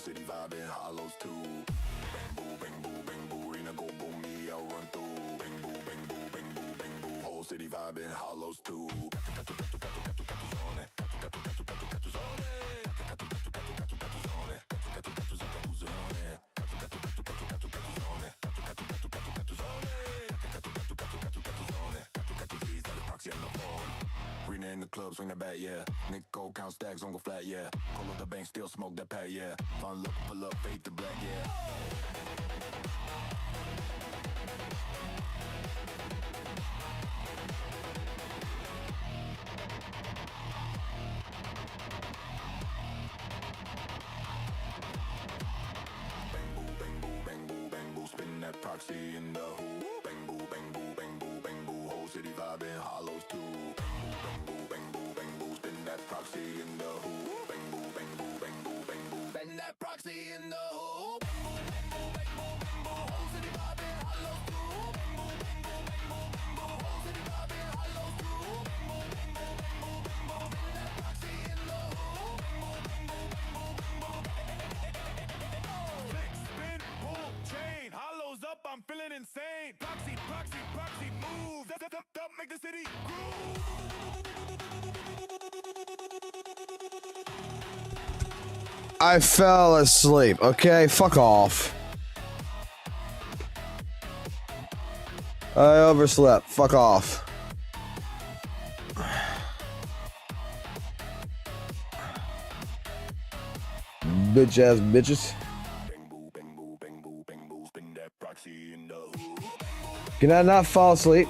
City vibing, hollows too. Bang boo, bang boo, bang boo. Arena go boom, me, I'll run through. Bang boo, bang boo, bang boo, bang boo. Whole city vibing, hollows too. Arena in the club, swing that bat, yeah. Nickel count stacks, don't go flat, yeah. Pull up the bank, still smoke that pack, yeah. Fun look, pull up, fade to black, yeah. Bang boo, bang boo, bang boo, bang boo. Spin that proxy in the hoop. Bang boo, bang boo, bang boo, bang boo. Whole city vibing, hollows too. Bang boo, bang boo, bang boo. Spin that proxy in the hoop. Bang boo, bang boo, bang boo, bang boo. Bang that proxy in the hoop. Bang boo, bang boo, bang boo, bang boo. Whole city vibing, hollows too. Bang boo, bang boo, bang boo, bang boo. Whole city vibing, hollows too. Bang boo, bang boo, bang boo, bang boo. Bang that proxy in the hoop. Bang boo, bang boo, bang boo, bang boo. Flick, spin, pull, chain, hollows up, I'm feeling insane. Proxy, proxy, proxy, move. Up, make the city groove. I fell asleep. Okay, fuck off. I overslept. Fuck off. Bitch ass bitches. Bang boo, bang boo, bang boo, bang boo. Spin that proxy in the hoop. Can I not fall asleep?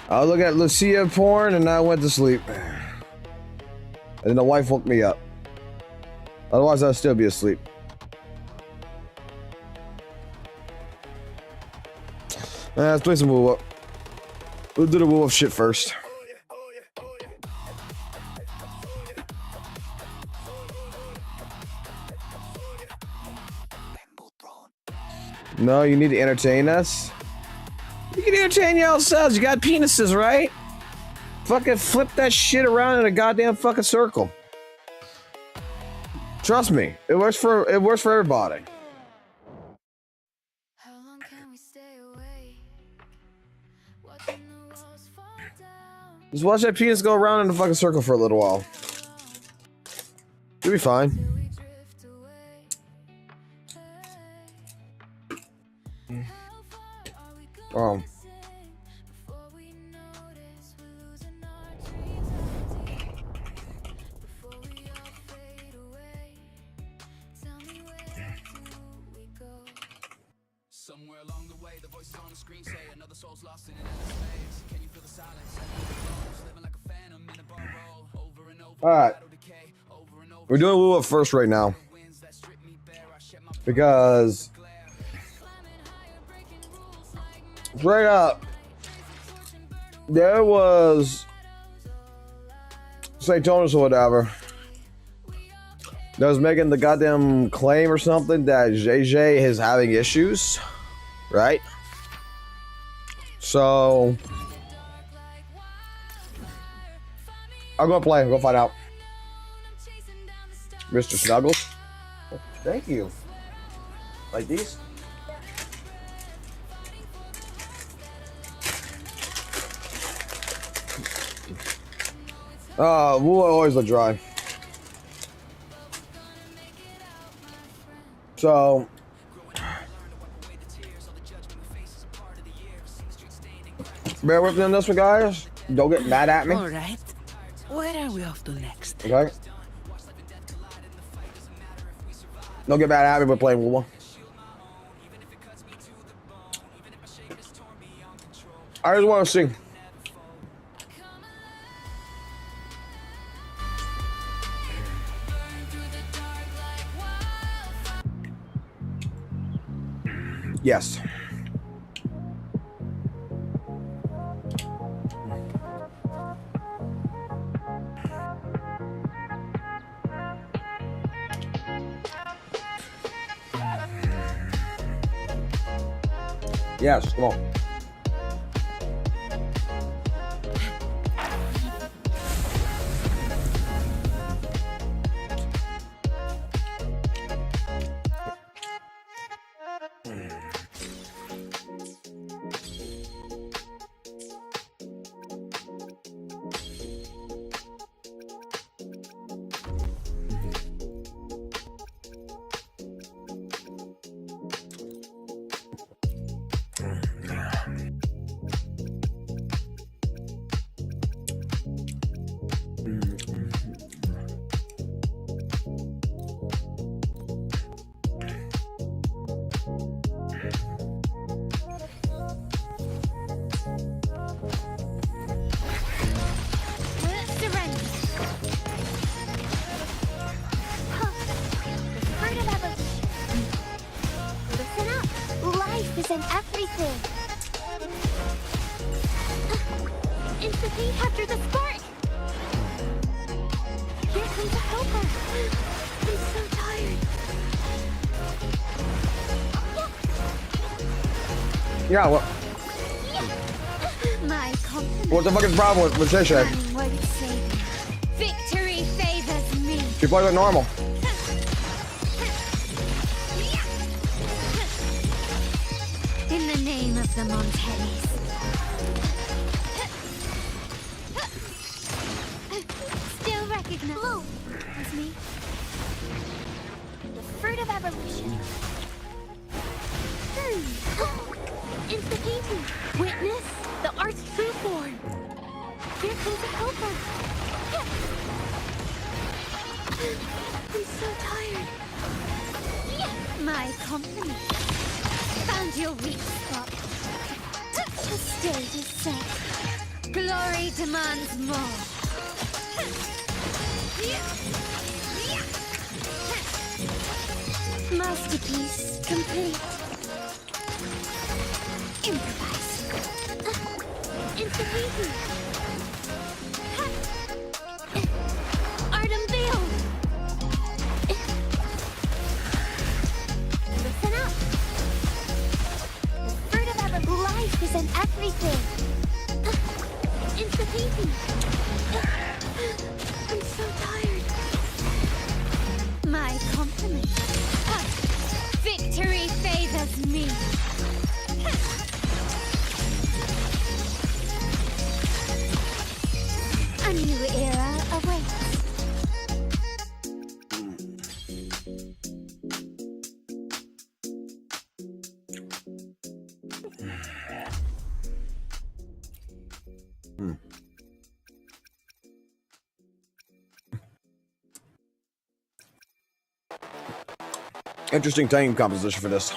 I was looking at Lucia porn and I went to sleep. And then the wife woke me up. Otherwise, I'd still be asleep. Let's play some WUWA. We'll do the WUWA shit first. No, you need to entertain us. You can entertain yourselves. You got penises, right? Fucking flip that shit around in a goddamn fucking circle. Trust me, it works for everybody. How long can we stay awake? Watching the walls fall down. Just watch that penis go around in a fucking circle for a little while. You'll be fine. Till we drift away. Hey. How far are we going to sing? Before we notice we're losing our dreams before we all fade away. Tell me, where do we go? Somewhere along the way, the voices on the screen say another soul's lost in an endless maze. Can you feel the silence? Living like a phantom in a bar roll. Over and over. All right. Battle decay. Over and over. We're doing WUWA first right now. Winds that strip me bare. I shed my Because glare. straight up, there was St. Thomas or whatever that was making the goddamn claim or something that JJ is having issues, right? So I'm gonna play. I'm gonna find out. Mr. Snuggles, thank you. Like these? WUWA always look dry. So bear with me on this one, guys. Don't get mad at me. All right. Where are we off to next? Okay? Don't get mad at me for playing WUWA. I just want to see. Yes. Yes, come on. And everything. Instantly capture the spark. Here comes a helper. I'm so tired. Yeah, what? My compliment. What the fuck is the problem with Shay Shay? What it say? Victory favors me. She plays like normal. In the name of the Montelis. Still recognize. Blue. That's me. The fruit of evolution. It's the painting. Witness the art's true form. Here comes a helper. I'm so tired. My compliment. Found your weak spot. The stage is set. Glory demands more. Masterpiece complete. Improvise. Into painting. Art unveiled. Listen up. Life is in everything. Into painting. I'm so tired. My compliment. Victory favors me. A new era awaits. Interesting time composition for this.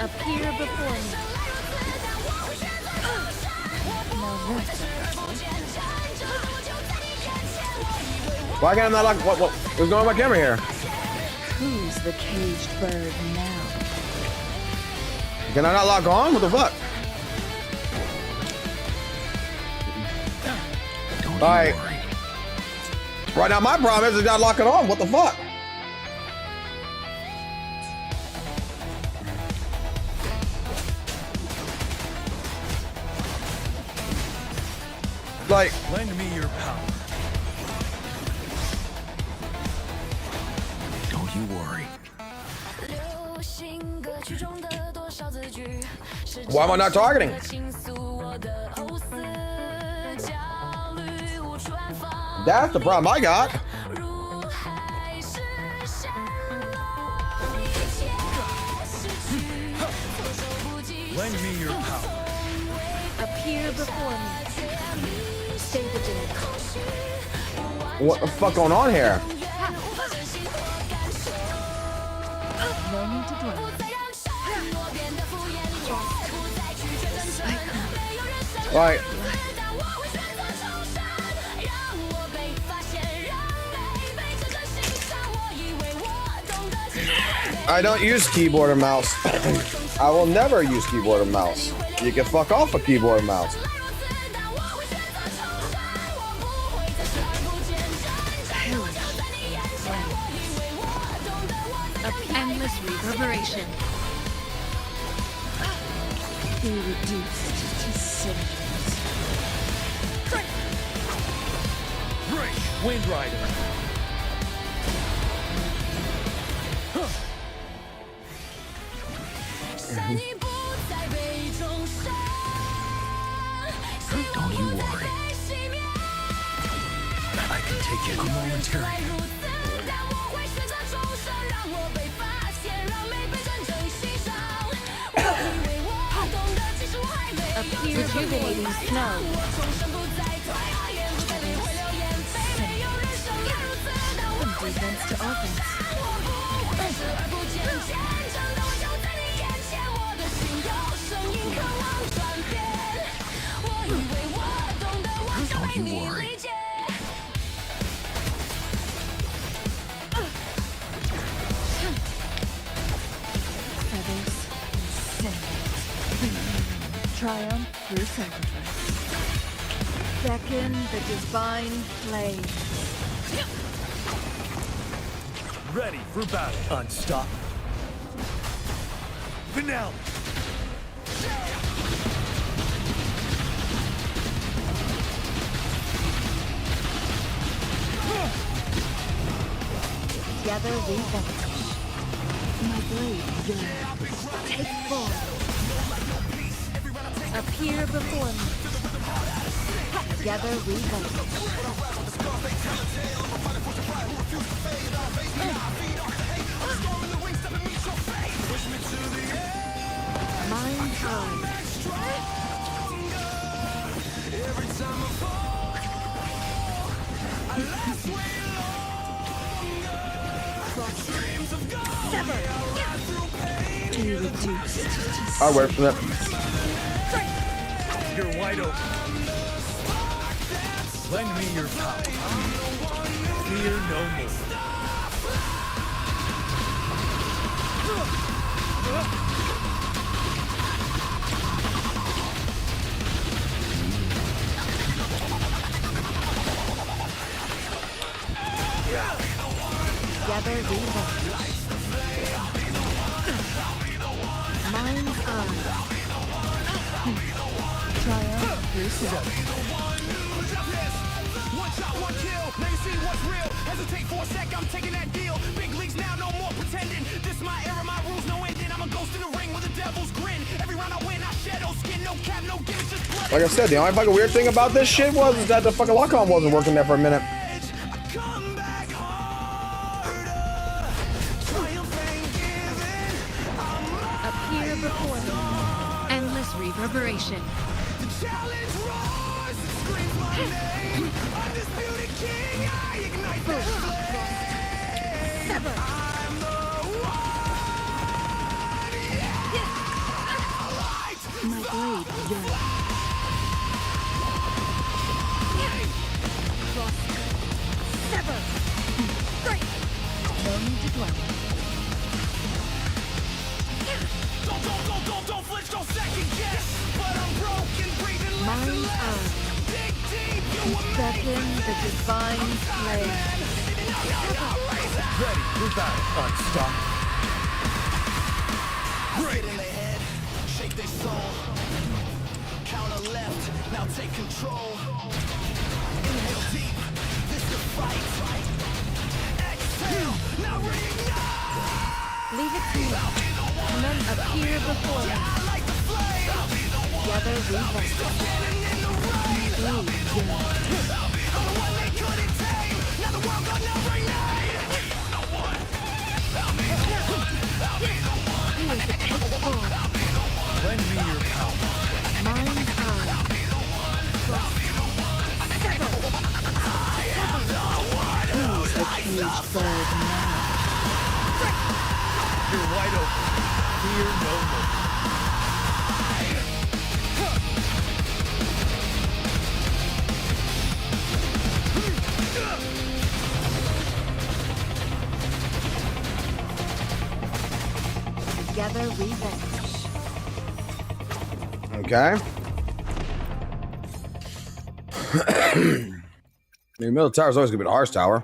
Appear before me. Why can't I not lock? What's going on with my camera here? Who's the caged bird now? Can I not lock on? What the fuck? Alright. Right now, my problem is not locking on. What the fuck? Like, Lend me your power. Don't you worry. why am I not targeting? That's the problem I got. Lend me your power. Appear before me. Stay vigilant. What the fuck going on here? No need to dwell. Alright. I don't use keyboard or mouse. I will never use keyboard or mouse. You can fuck off a keyboard or mouse. Endless reverberation. Be reduced to cinders. Break, Wind Rider. Don't you worry. I can take it momentarily. Rejuvenating snow. From defense to offense. Don't you worry. Feathers and sand. Triumph through sacrifice. Beckon the divine flame. Ready for battle. Unstop. Finale. Together we vanquish. My blade yearns. Take form. Appear before me. Together we vanquish. Mind high. Sever. Be reduced to I'll wait for that. You're wide open. Lend me your power. Fear no more. together we vanquish. Mind's eye. Triumph through seduction. One shot, one kill. Now you see what's real. Hesitate for a sec, I'm taking that deal. Big leagues now, no more pretending. This my era, my rules, no ending. I'm a ghost in the ring with a devil's grin. Every round I win, I shadow skin, no cap, no gimmicks, just blood. Like I said, the only fucking weird thing about this shit was is that the fucking lock-on wasn't working there for a minute. Come back harder. Triumph ain't giving. Appear before me. Endless reverberation. The challenge roars, it screams my name. Undisputed king, I ignite the flame. Sever. I'm the one. Yeah. Don't flinch, don't second guess. But I'm broken, breathing less and less. Dig deep, you were made Beckon the divine flame. ready. You got it. Unstoppable. Get in their head, shake their soul. Counter left, now take control. Inhale deep, this the fight. Exhale, now reignite. Leave it to me. Men appear before me. Together we rise. Lend me your power. Mind eye. Who's the caged bird now? You're wide open. Fear no more. Together we vanish. Okay. The middle tower is always gonna be the harsh tower.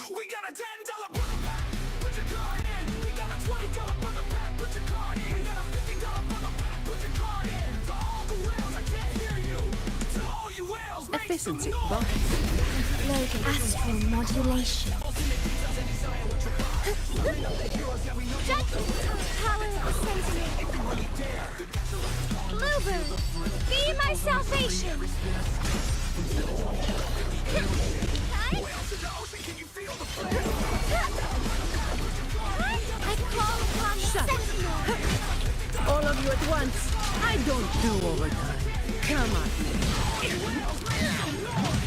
We got a $10 brother pack. Put your card in. We got a $20 brother pack. Put your card in. We got a $50 brother pack. Put your card in. To all the whales, I can't hear you. To all you whales, make some Efficiency noise. bonus. Loading astral modulation. Power of the sentinel. Bluebird, be my salvation. I call upon the sentinel. All of you at once. I don't do overtime. Come on.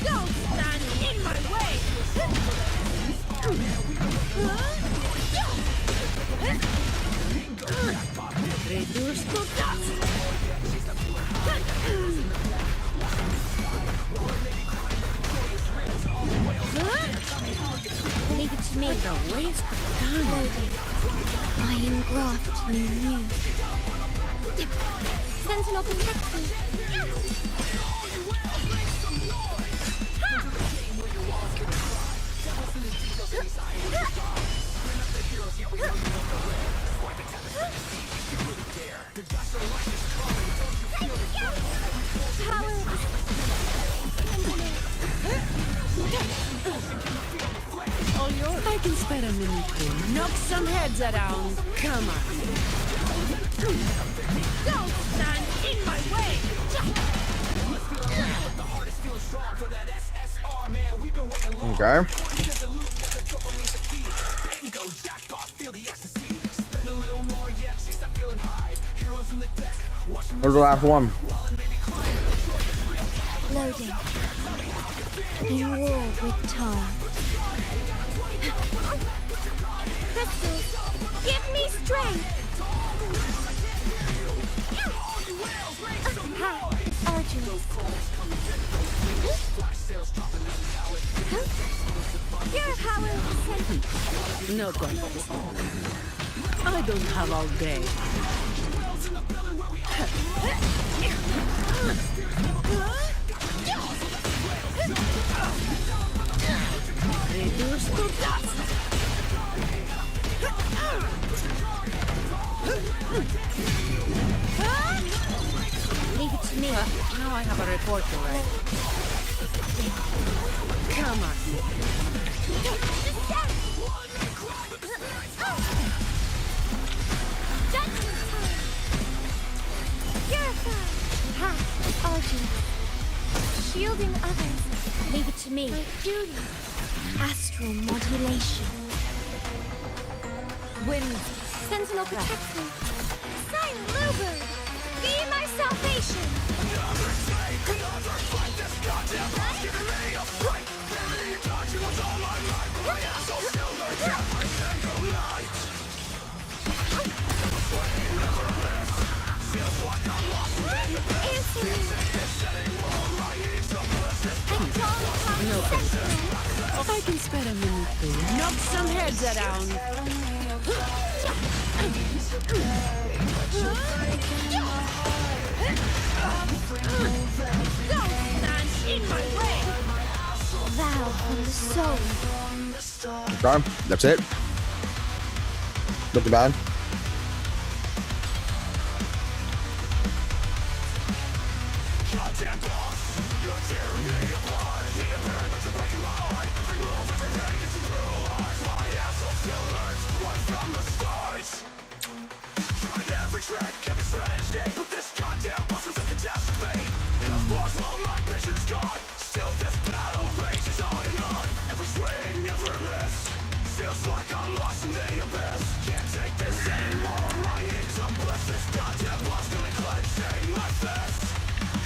Don't stand in my way. Reduce to dust. Leave it to me. The waste of time. Loading. I engraft you. Sentinel, protect me. Power of the All yours. I can spare a minute to knock some heads around. Come on. Don't stand in my way. Okay. Where's the last one? Loading. In war with time. Crystals, give me strength. Arduous. Your power of the sentinel. No contest. I don't have all day. Reduce to dust. Leave it to me. Now I have a report to write. Come on. Judgment time. Purify. Arduous. Shielding others. Leave it to me. My duty. Astral modulation. Wind. Sentinel, protect me. Silent Bluebird, be my salvation. Answer me. No thanks. I can spare a minute to knock some heads around. Don't stand in my way! Vow from the soul. Okay, that's it. Not too bad.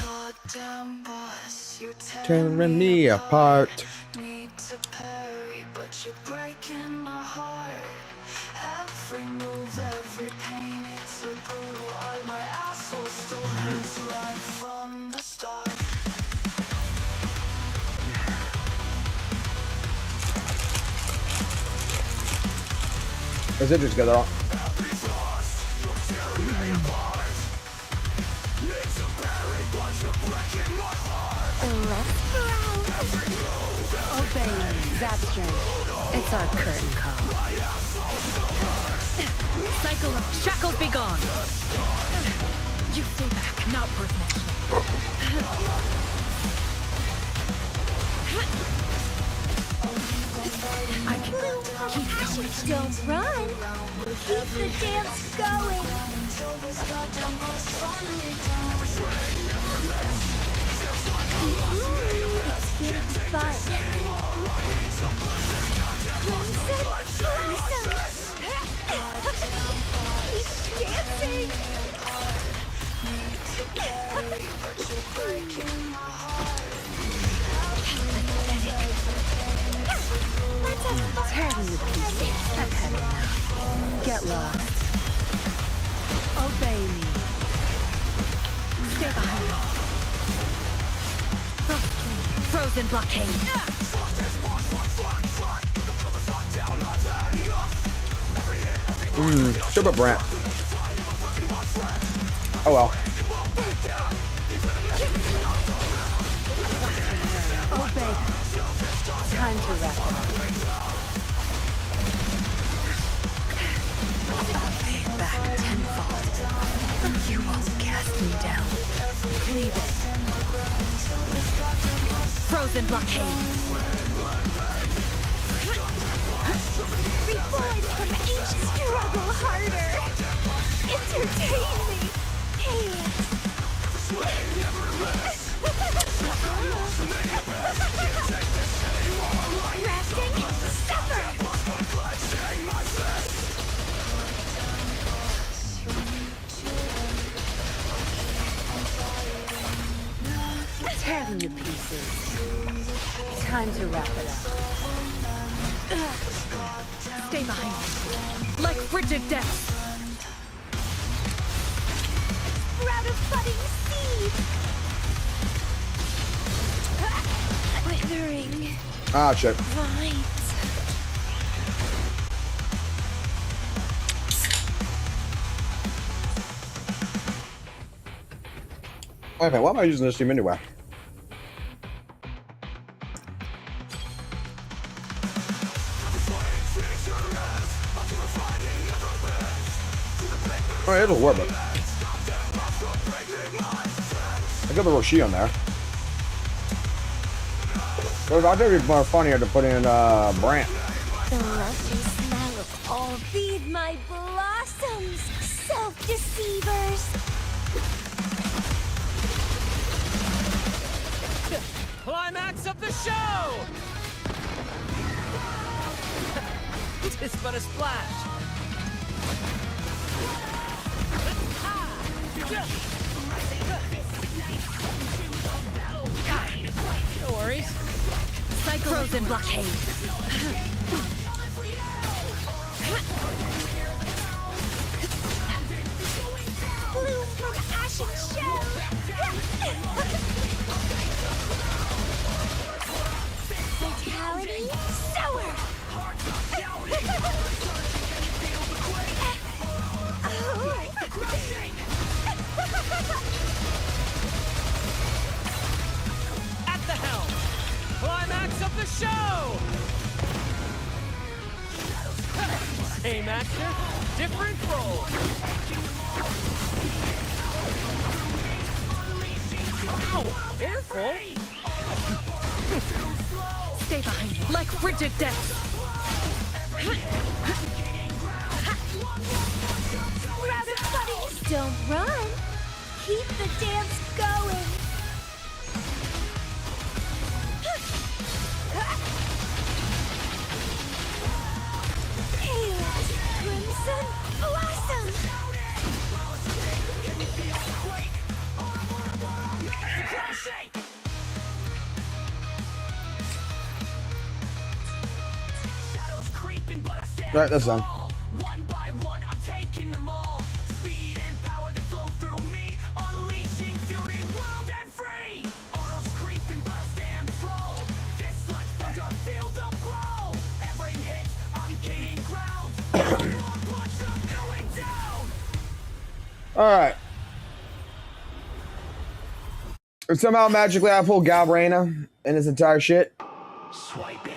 Goddamn boss, you Tearing me apart. need to parry, but you're breaking my heart. Every move, every pain, it's a brutal art. My asshole still hurts right from the start. Let's hit this together. Obey me, that's strength. It's our curtain call. Cycle of shackles be gone. You stay back, not worth mentioning. I can keep going. Don't run. Keep the dance going. It's getting fun. Keep dancing. Tear me to pieces. I've had enough. Get lost. Obey me. Stay behind. Frozen blockade. Super Brant. Oh well. Obey. Time to wrap it up. I'll pay it back tenfold. You won't cast me down. Leave it. Frozen blockade. Reborn from each struggle harder. Entertain me. Resting, suffer. Tear them to pieces. Time to wrap it up. Stay behind me. Like frigid death. Sprout of budding seed. Withering Ah, shit. vines. Wait a minute, why am I using this team anyway? Oh, it'll work, but I got the Roshi on there. But I think it's more funnier to put in Brant. The lovely smell of all feed my blossoms, self-deceivers. Climax of the show! Tis but a splash. No worries. Cycle frozen blockade. Bloom from ashen shell. Same action, different role. Ow! Careful! Stay behind me, like frigid death. Rabbit buddies, don't run. Keep the dance going. Chaos Crimson Blossom. All right, that's done. One by one, I'm taking them all. Speed and power that flow through me, unleashing fury, wild and free. Autos creeping, bust and flow. This like thunder, feel the blow. Every hit, I'm gaining ground. One punch, I'm going down. All right. And somehow magically I pulled Galbraina and his entire shit. Swipe it.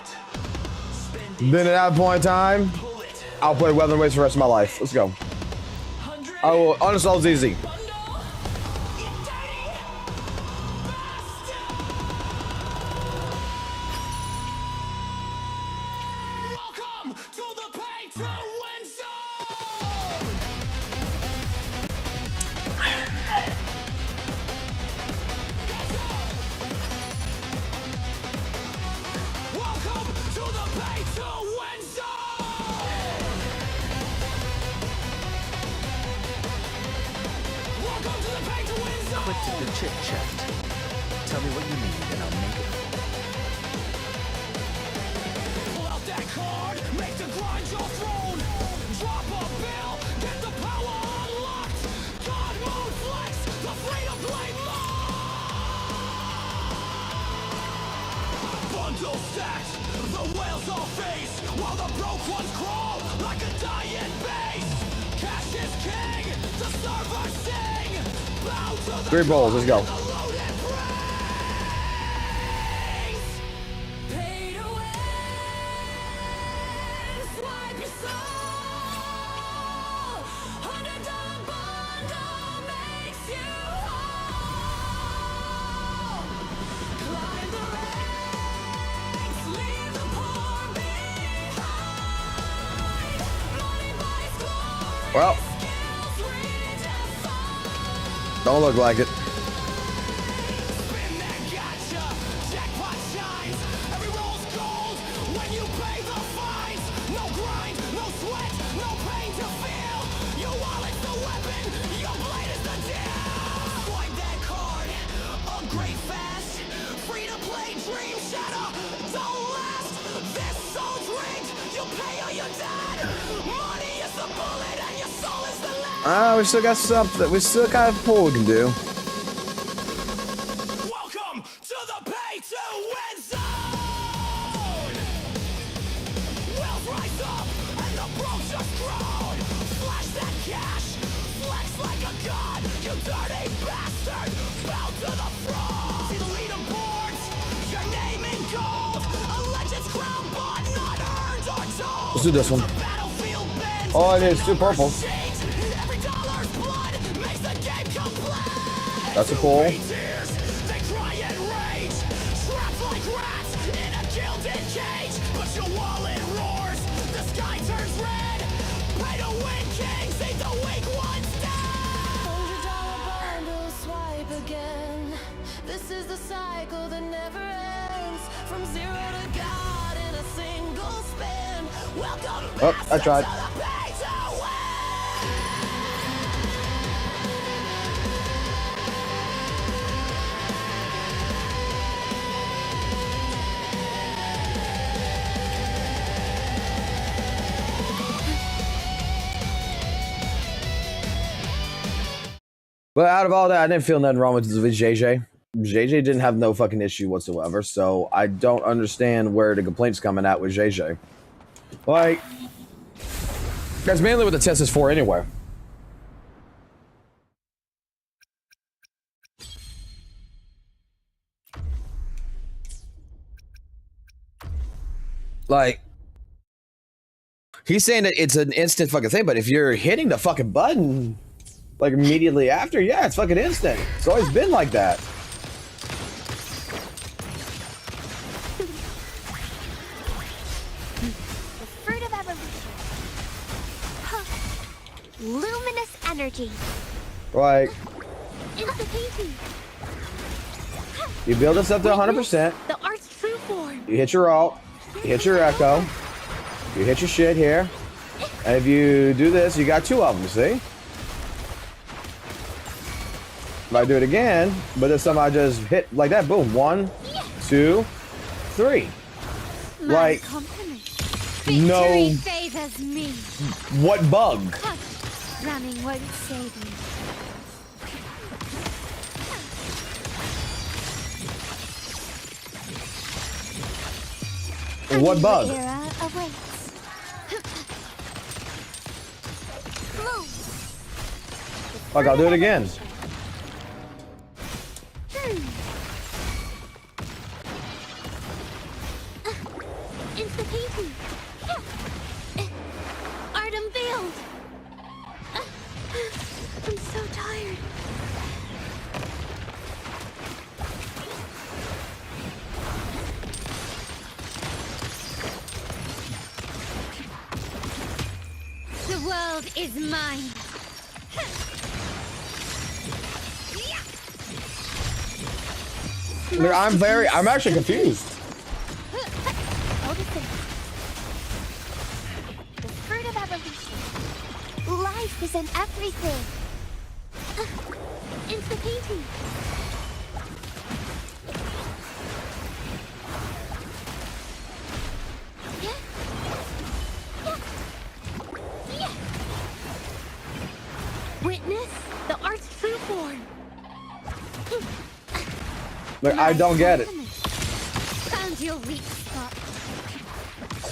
Then at that point in time, I'll play Weather Waves for the rest of my life. Let's go. I will uninstall ZZ. Welcome to the pay to win zone. Welcome to the pay to win zone. Welcome to the pay to win zone. Click to the chit chat. Tell me what you need and I'll make it. Pull out that card, make the grind your throne. Drop a bill, get the power unlocked. God mode flex, the freedom play mode. Bundle stacked, the whales all face, while the broke ones crawl like a dying base. Cash is king, the servers sing. Bow to the 3 bowls, let's go. the loaded praise. Pay to win, swipe your soul. $100 bundle makes you whole. Climb the ranks, leave the poor behind. Money buys glory, Well, skills redefined. don't look like it. Spin that gotcha, jackpot shines. Every roll's gold when you pay the fines. No grind, no sweat, no pain to feel. Your wallet's the weapon, your blade is the deal. Swipe that card, upgrade fast. Free to play, dream shatter, don't last. This soul's rigged, you pay or you're dead. Money is the bullet and your soul is the lead. We still got something. We still got a pull we can do. Welcome to the pay to win zone. We'll rise up and the broke just grown. Flash that cash, flex like a god. You dirty bastard, bow to the throne. See the leaderboards, your name in gold. A legend's crown, but not earned or told. Let's do this one. The battlefield bends, Oh, it is 2 purple. shades. Every dollar's blood makes the game complete. That's a pull. Tears, they cry and rage, trapped like rats in a gilded cage. But your wallet roars, the sky turns red. Pay to win, king, save the weak ones dead. $100 bundle, swipe again. This is the cycle that never ends. From zero to God in a single spin. Welcome Oh, back I tried. to the pay to win. But out of all that, I didn't feel nothing wrong with JJ. JJ didn't have no fucking issue whatsoever, so I don't understand where the complaint's coming at with JJ. Like, that's mainly what the test is for anyway. Like, he's saying that it's an instant fucking thing, but if you're hitting the fucking button, like, immediately after, yeah, it's fucking instant. It's always been like that. The fruit of evolution. Huh. Luminous energy. Like, Instantaneity. you build this up to 100%. The art's true form. You hit your alt, you hit your echo, you hit your shit here, and if you do this, you got 2 of them, see? If I do it again, but this time I just hit like that, boom, 1, 2, 3. My Like, compliment. no, Victory favors me. what bug? Running won't save me. What A new bug? era awaits. Bloom. Like, I'll do it again. Instantaneity. Art unveiled. I'm so tired. The world is mine. I'm actually confused. Noticing. The fruit of evolution. Life is in everything. Instantaneity. Witness the art's true form. Like, I don't get it. Found your weak spot.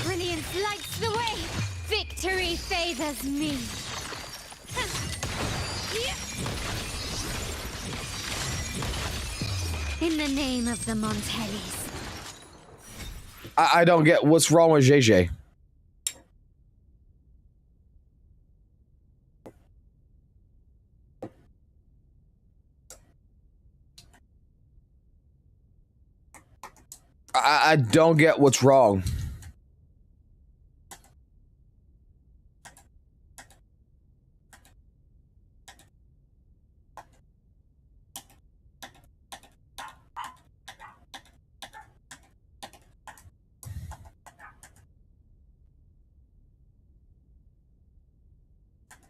Brilliance lights the way. Victory favors me. In the name of the Montellis. I don't get what's wrong with JJ. I don't get what's wrong.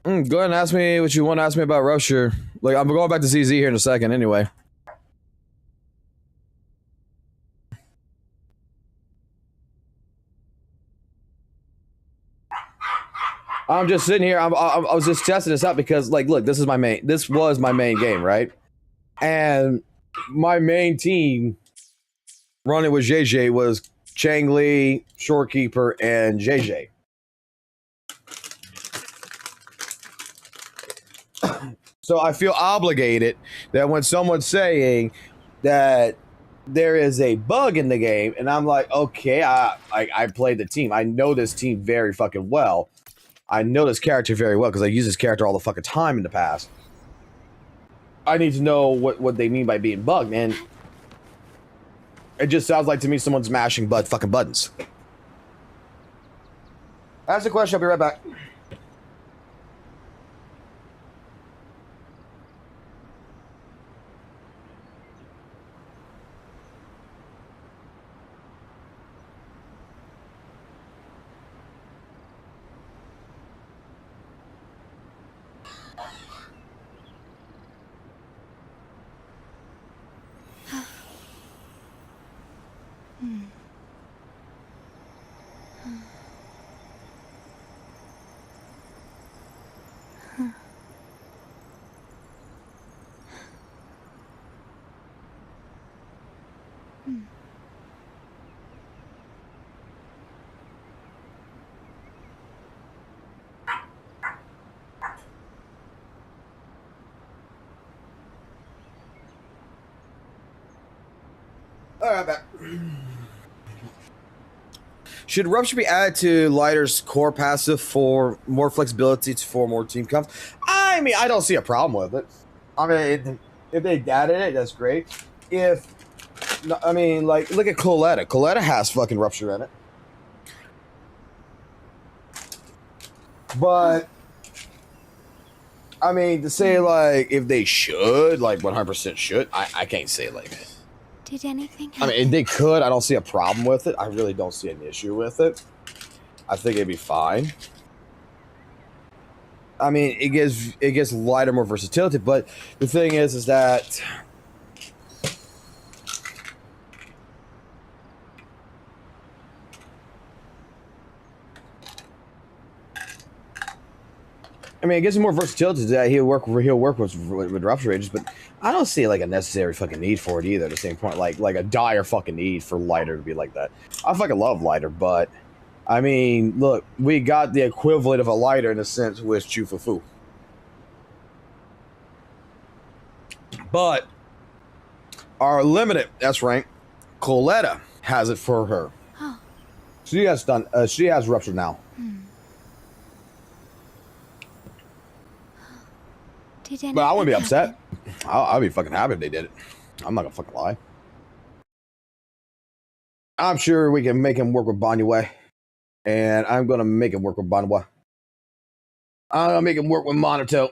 Go ahead and ask me what you want to ask me about Russia. Like, I'm going back to ZZ here in a second anyway. I'm just sitting here. I was just testing this out because, like, look, this was my main game, right? And my main team running with JJ was Chang Li, Shorekeeper, and JJ. So I feel obligated that when someone's saying that there is a bug in the game, and I'm like, okay, I played the team. I know this team very fucking well. I know this character very well because I used this character all the fucking time in the past. I need to know what they mean by being bugged, and it just sounds like to me someone's mashing fucking buttons. That's the question. I'll be right back. All right, back. Should rupture be added to lighter's core passive for more flexibility for more team comps? I mean, I don't see a problem with it. I mean, if they added it, that's great. I mean, like, look at Coletta. Coletta has fucking rupture in it. But, I mean, to say, like, if they should, like, 100% should, I can't say, like... Did anything I happen? mean, if they could, I don't see a problem with it. I really don't see an issue with it. I think it'd be fine. I mean, it gives lighter more versatility, but the thing is that... I mean, it gives him more versatility that he'll work with rupture rages, but I don't see like a necessary fucking need for it either. At the same point, like a dire fucking need for lighter to be like that. I fucking love lighter, but I mean, look, we got the equivalent of a lighter in a sense with Chufufu, but our limited S rank, Coletta has it for her. Oh. She has done. She has rupture now. But I wouldn't be upset. I'll be fucking happy if they did it. I'm not gonna fucking lie. I'm sure we can make him work with Banyue. And I'm gonna make him work with Banyue. I'm gonna make him work with Monito.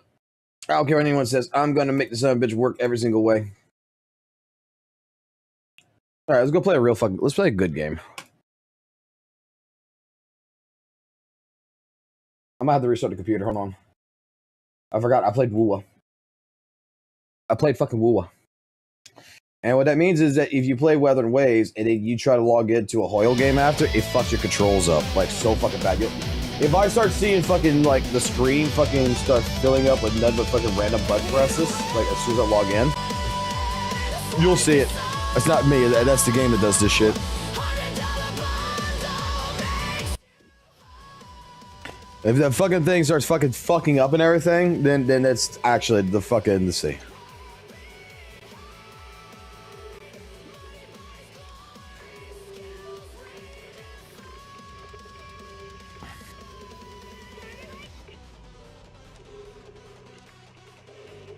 I don't care what anyone says. I'm gonna make the son of a bitch work every single way. Alright, let's go play let's play a good game. I might have to restart the computer. Hold on. I forgot. I played WUWA. I played fucking WUWA. And what that means is that if you play Weather and Waves and then you try to log into a Hoyle game after, it fucks your controls up. Like, so fucking bad. If I start seeing fucking, like, the screen fucking start filling up with nothing but fucking random button presses, like, as soon as I log in, you'll see it. That's not me. That's the game that does this shit. If the fucking thing starts fucking up and everything, then that's actually the fucking sea.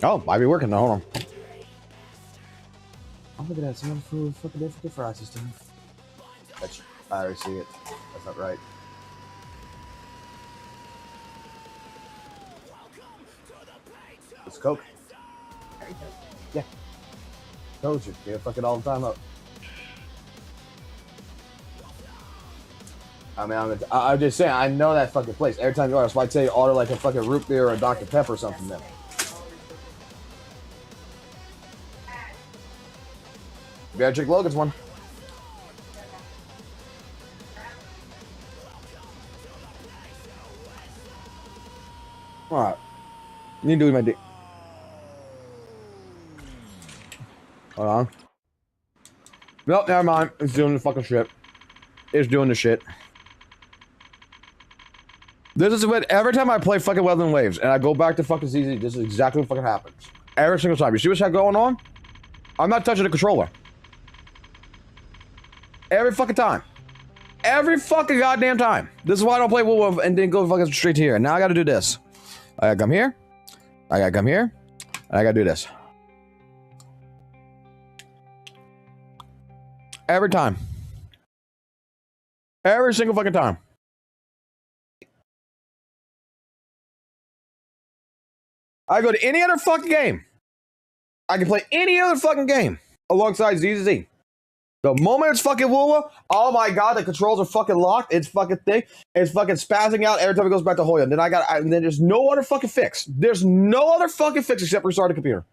Oh, might be working now. Hold on. Oh, look at that. Someone threw fucking different fry system. I already see it. That's not right. It's Coke. Yeah. Told you. Get fucking all the time up. I mean, I'm just saying, I know that fucking place. Every time you order, that's why I tell you order like a fucking root beer or a Dr. Pepper or something then. Better check Logan's one. Alright. You need to do my dick. Hold on. Nope, never mind. It's doing the fucking shit. It's doing the shit. This is what every time I play fucking Weather and Waves and I go back to fucking ZZ, this is exactly what fucking happens. Every single time. You see what's going on? I'm not touching the controller. Every fucking time. Every fucking goddamn time. This is why I don't play WUWA and then go fucking straight to here. Now I gotta do this. I gotta come here. I gotta come here. And I gotta do this. Every time. Every single fucking time. I go to any other fucking game. I can play any other fucking game alongside ZZZ. The moment it's fucking WUWA, oh my god, the controls are fucking locked. It's fucking thick. It's fucking spazzing out every time it goes back to Hoya. And then there's no other fucking fix. There's no other fucking fix except restart the computer.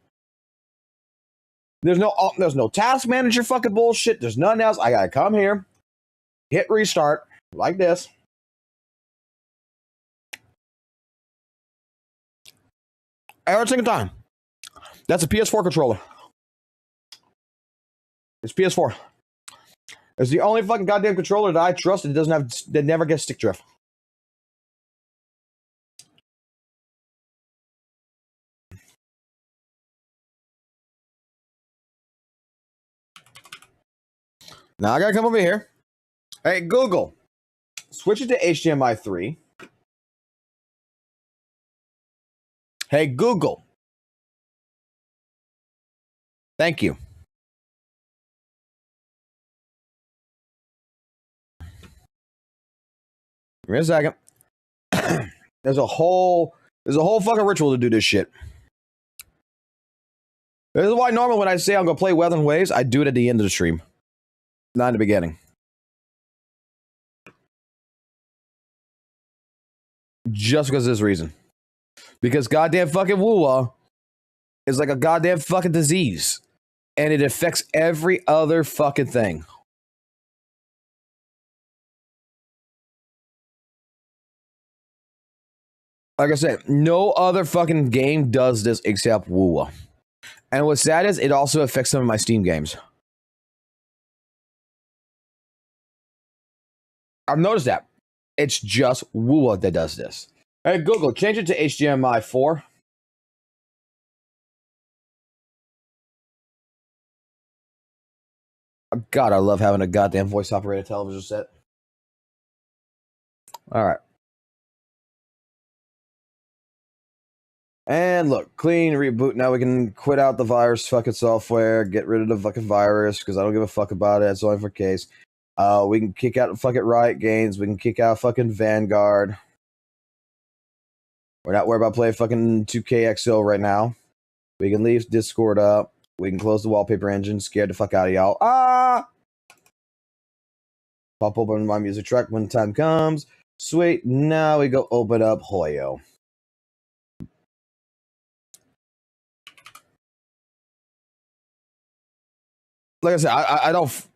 There's no task manager fucking bullshit. There's nothing else. I gotta come here, hit restart like this. Every single time. That's a PS4 controller. It's PS4. It's the only fucking goddamn controller that I trust that never gets stick drift. Now I gotta come over here. Hey, Google. Switch it to HDMI 3. Hey, Google. Thank you. Give me a second. There's a whole fucking ritual to do this shit. This is why normally when I say I'm gonna play Weather and Waves, I do it at the end of the stream, not in the beginning. Just because of this reason. Because goddamn fucking WUWA is like a goddamn fucking disease. And it affects every other fucking thing. Like I said, no other fucking game does this except WUWA. And what's sad is it also affects some of my Steam games. I've noticed that. It's just WUWA that does this. Hey, Google, change it to HDMI 4. God, I love having a goddamn voice-operated television set. All right. And look, clean, reboot. Now we can quit out the virus fucking software, get rid of the fucking virus, because I don't give a fuck about it. It's only for case. We can kick out fucking Riot Games. We can kick out fucking Vanguard. We're not worried about playing fucking 2KXO right now. We can leave Discord up. We can close the wallpaper engine. Scared the fuck out of y'all. Ah! Pop open my music track when time comes. Sweet. Now we go open up Hoyo. Like I said, I don't.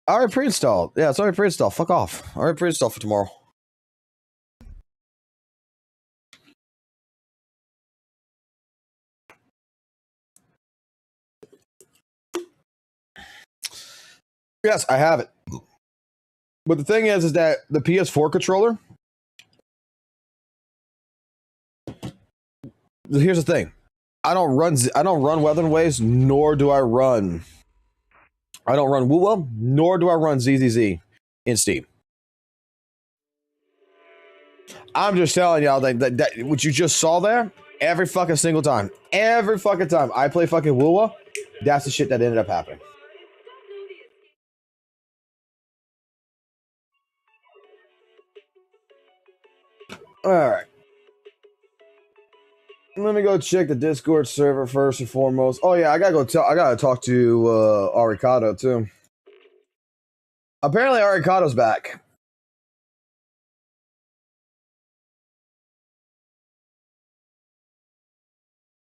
I already pre-installed. Yeah, it's already pre-installed. Fuck off. I already pre-installed for tomorrow. Yes, I have it. But the thing is that the PS4 controller. Here's the thing. I don't run Weather and Waves, nor do I run. I don't run WUWA, nor do I run ZZZ in Steam. I'm just telling y'all that what you just saw there, every fucking single time, every fucking time I play fucking WUWA, that's the shit that ended up happening. All right. Let me go check the Discord server first and foremost. Oh yeah, I gotta talk to Aricado too. Apparently Aricado's back.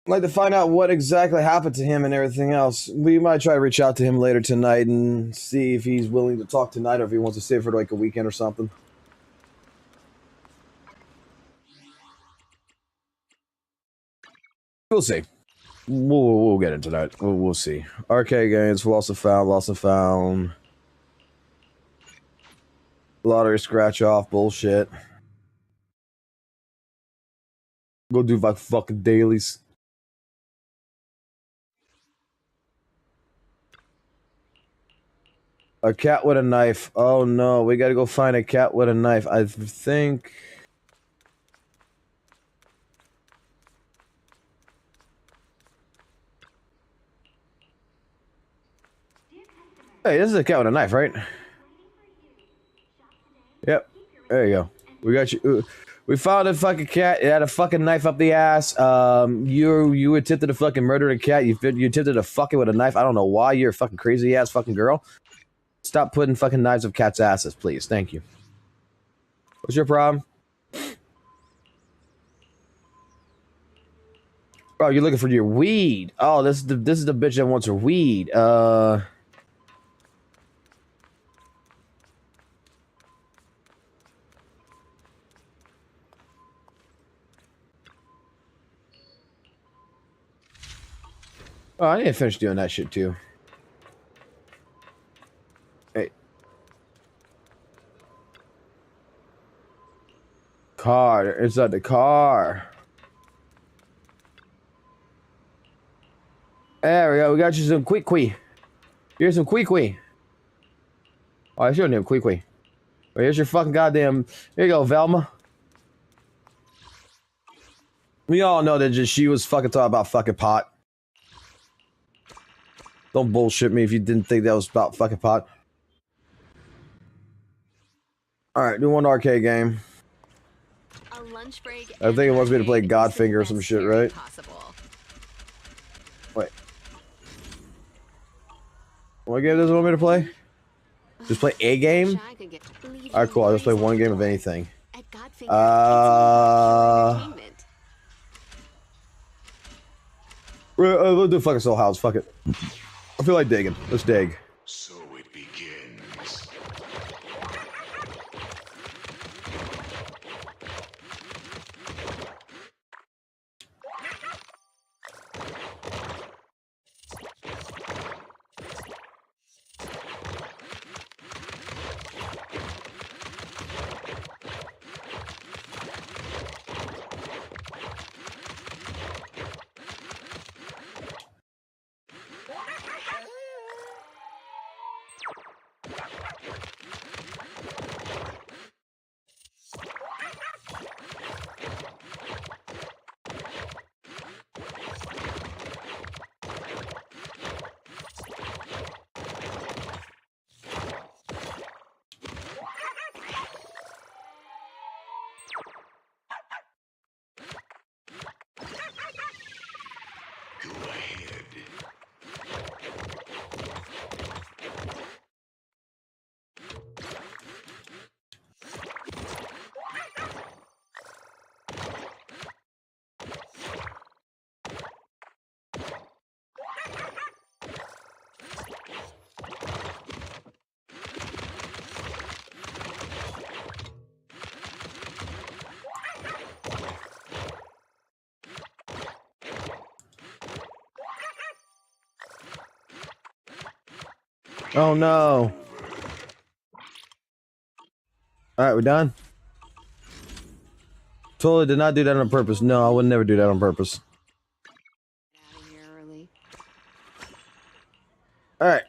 I'd like to find out what exactly happened to him and everything else. We might try to reach out to him later tonight and see if he's willing to talk tonight or if he wants to stay for like a weekend or something. We'll see. We'll get into that. We'll see. Arcade games, lost and found. Lottery scratch off, bullshit. Go do my fucking dailies. A cat with a knife. Oh no, we gotta go find a cat with a knife. I think. Hey, this is a cat with a knife, right? Yep. There you go. We got you. We found a fucking cat. It had a fucking knife up the ass. You attempted to fucking murder the cat. You attempted to fuck it with a knife. I don't know why. You're a fucking crazy ass fucking girl. Stop putting fucking knives up cats' asses, please. Thank you. What's your problem? Oh, you're looking for your weed. Oh, this is the bitch that wants her weed. Oh, I need to finish doing that shit too. Hey. Car. Inside the car. There we go. We got you some quick. Here's some quick. Oh, I should name quick. Well, here's your fucking goddamn. Here you go, Velma. We all know that just she was fucking talking about fucking pot. Don't bullshit me if you didn't think that was about fucking pot. Alright, do one arcade game. A lunch break. I think it wants me to play Godfinger or some shit, right? Wait. What game does it want me to play? Just play a game? Alright, cool. I'll just play one game of anything. We'll do fucking Soul House. Fuck it. I feel like digging. Let's dig. So it begins. Oh no. Alright, we're done. Totally did not do that on purpose. No, I would never do that on purpose. Alright.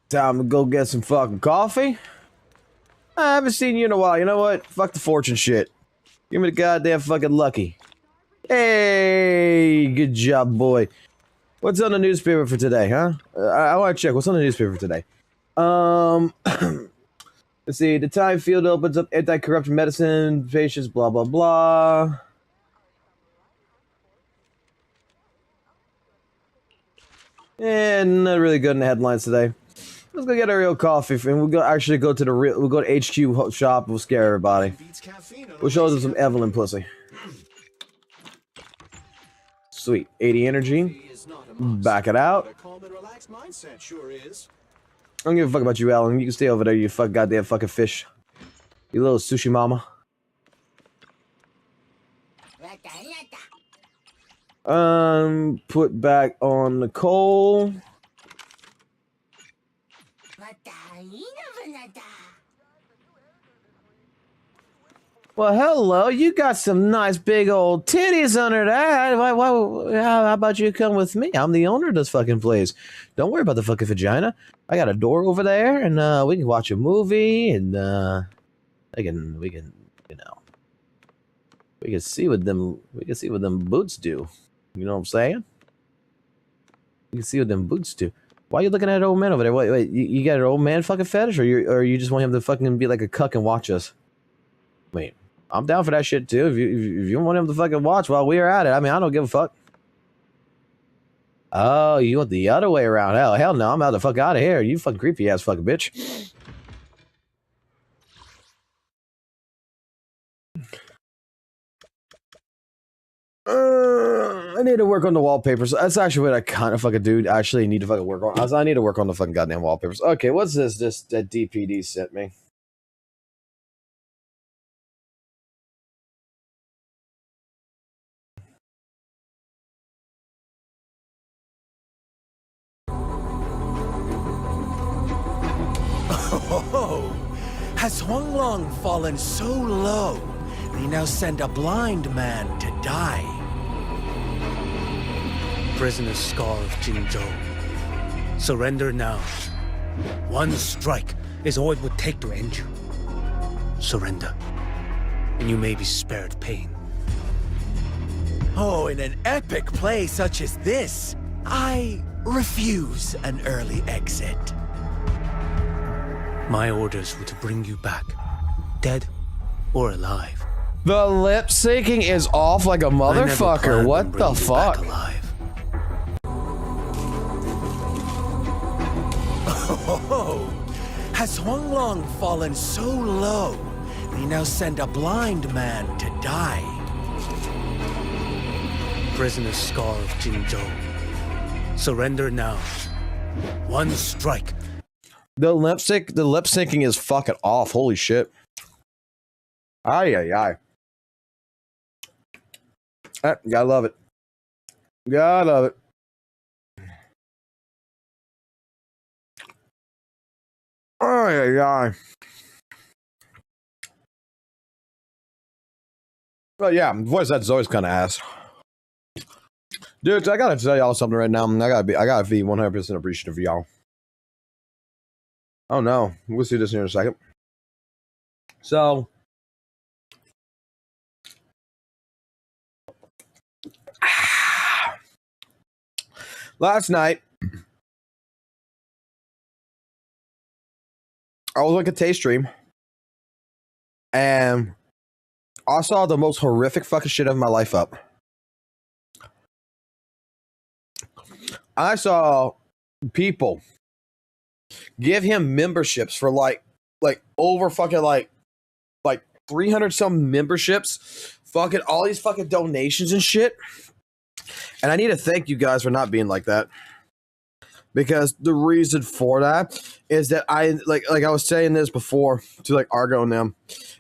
Time to go get some fucking coffee. I haven't seen you in a while. You know what? Fuck the fortune shit. Give me the goddamn fucking lucky. Hey, good job, boy. What's on the newspaper for today, huh? I want to check. What's on the newspaper for today? Let's see. The Time field opens up anti-corrupt medicine patients, blah, blah, blah. And not really good in the headlines today. Let's go get a real coffee, and we'll go actually go to the real. We'll go to HQ shop. We'll scare everybody. We'll show them some Evelyn pussy. Sweet. 80 energy. Back it out. I don't give a fuck about you, Alan. You can stay over there, you fuck goddamn fucking fish. You little sushi mama. Put back on the coal. Well, hello. You got some nice big old titties under that. How about you come with me? I'm the owner of this fucking place. Don't worry about the fucking vagina. I got a door over there, and we can watch a movie, and we can see what them boots do. You know what I'm saying? You can see what them boots do. Why are you looking at an old man over there? Wait, you got an old man fucking fetish, or you just want him to fucking be like a cuck and watch us? Wait. I'm down for that shit too. If you want him to fucking watch while we are at it, I mean, I don't give a fuck. Oh, you want the other way around? Hell no, I'm out the fuck out of here. You fucking creepy ass fucking bitch. I need to work on the wallpapers. That's actually what I kind of fucking do. Actually, need to fucking work on. I need to work on the fucking goddamn wallpapers. Okay, what's this? That DPD sent me. Oh, has Huanglong fallen so low, they now send a blind man to die? Prisoner Scar of Jingzhou, surrender now. One strike is all it would take to end you. Surrender, and you may be spared pain. Oh, in an epic play such as this, I refuse an early exit. My orders were to bring you back, dead or alive. The lip syncing is off like a I never motherfucker. planned on What the bringing you back fuck? alive. Oh, has Huanglong fallen so low, they now send a blind man to die? Prisoner Scar of Jinzhou, surrender now. One strike. The lip syncing is fucking off. Holy shit. Ay, ay, ay. Gotta love it. Gotta love it. Ay, ay, ay. Well, yeah, voice that's always kind of ass. Dudes, I gotta tell y'all something right now. I gotta be 100% appreciative of y'all. Oh no, we'll see this here in a second. So, last night, I was looking at Tay stream, and I saw the most horrific fucking shit of my life up. I saw people give him memberships for like over fucking like 300 some memberships, fucking all these fucking donations and shit. And I need to thank you guys for not being like that. Because the reason for that is that I like I was saying this before to like Argo and them,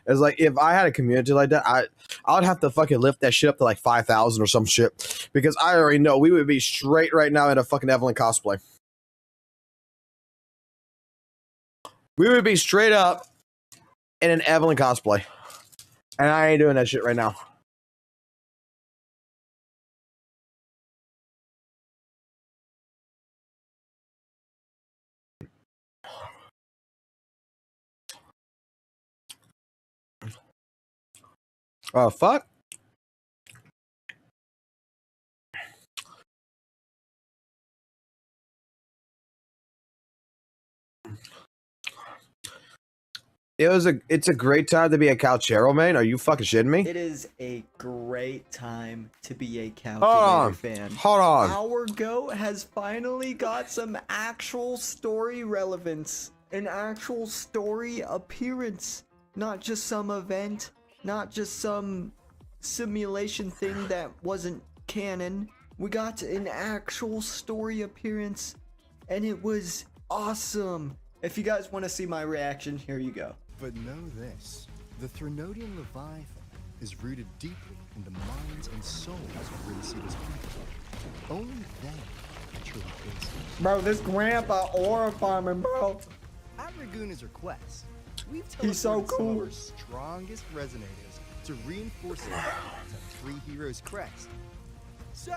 is like if I had a community like that, I would have to fucking lift that shit up to like 5,000 or some shit, because I already know we would be straight right now in a fucking Evelyn cosplay. We would be straight up in an Evelyn cosplay, and I ain't doing that shit right now. Oh, fuck. It's a great time to be a Calchero, man. Are you fucking shitting me? It is a great time to be a Hold on. Calculator fan. Hold on. Our GOAT has finally got some actual story relevance, an actual story appearance, not just some event, not just some simulation thing that wasn't canon. We got an actual story appearance, and it was awesome. If you guys want to see my reaction, here you go. But know this, the Threnodian Leviathan is rooted deeply in the minds and souls of Rinceda's people. Only then can truly face it. Bro, this grandpa aura farming, bro. At Raguna's request, we've He's so teleported some cool. of our strongest resonators to reinforce the bonds of Three Heroes Crest. So,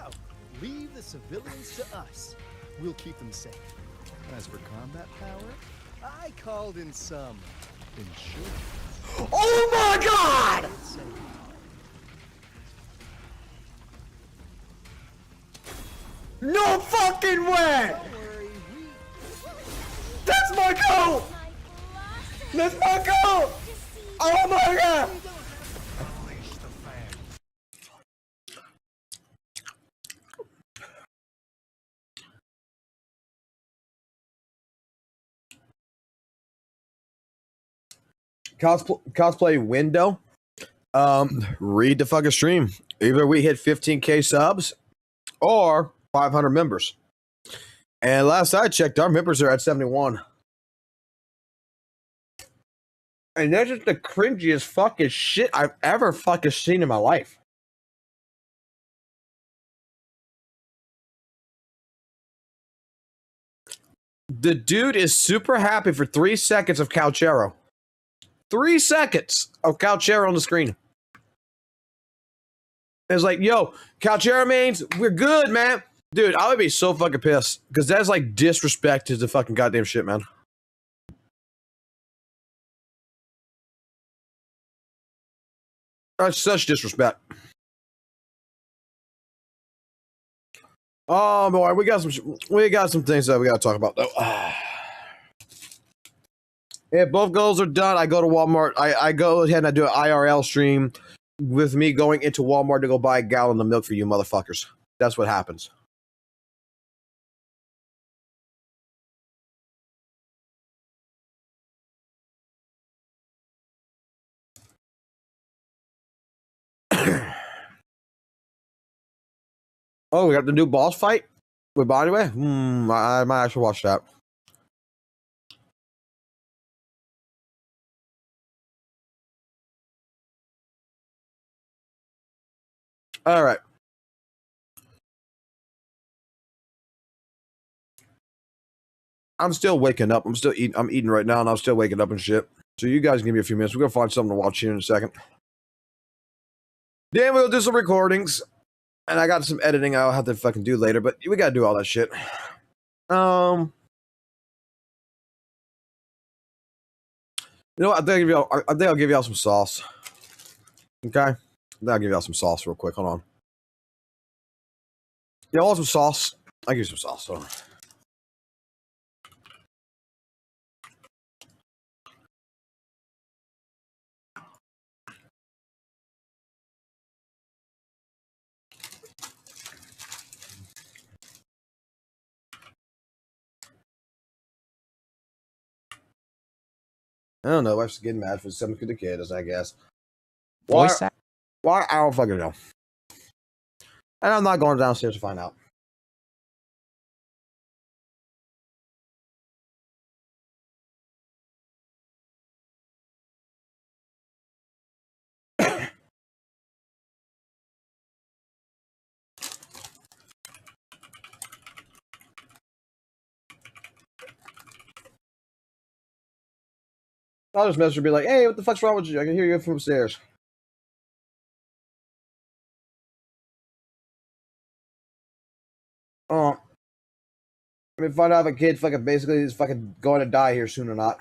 leave the civilians to us. We'll keep them safe. As for combat power, I called in some insurance. Oh my god! No fucking way! That's my goal! That's my goal! Oh my god! Cosplay window. Read the fucking stream. Either we hit 15K subs or 500 members. And last I checked, our members are at 71. And that's just the cringiest fucking shit I've ever fucking seen in my life. The dude is super happy for 3 seconds of Calchero. 3 seconds of Calchero on the screen. It's like, yo, Calchero mains, we're good, man. Dude, I would be so fucking pissed, because that's like disrespect to the fucking goddamn shit, man. That's such disrespect. Oh boy, we got some things that we got to talk about though. If both goals are done, I go to Walmart. I go ahead and I do an IRL stream with me going into Walmart to go buy a gallon of milk for you motherfuckers. That's what happens. Oh, we got the new boss fight with Banyue? I might actually watch that. All right. I'm still waking up. I'm still eating. I'm eating right now, and I'm still waking up and shit. So you guys give me a few minutes. We're gonna find something to watch here in a second. Then we'll do some recordings, and I got some editing I'll have to fucking do later. But we gotta do all that shit. You know what? I think I'll give y'all some sauce. Okay, I'll give y'all some sauce real quick. Hold on. Y'all want some sauce? I'll give you some sauce. Hold on. I don't know. Wife's getting mad for something to the kids, I guess. Why? Why? I don't fucking know. And I'm not going downstairs to find out. I'll just message her and be like, hey, what the fuck's wrong with you? I can hear you from upstairs. I mean, find out if a kid fucking basically is fucking going to die here soon or not.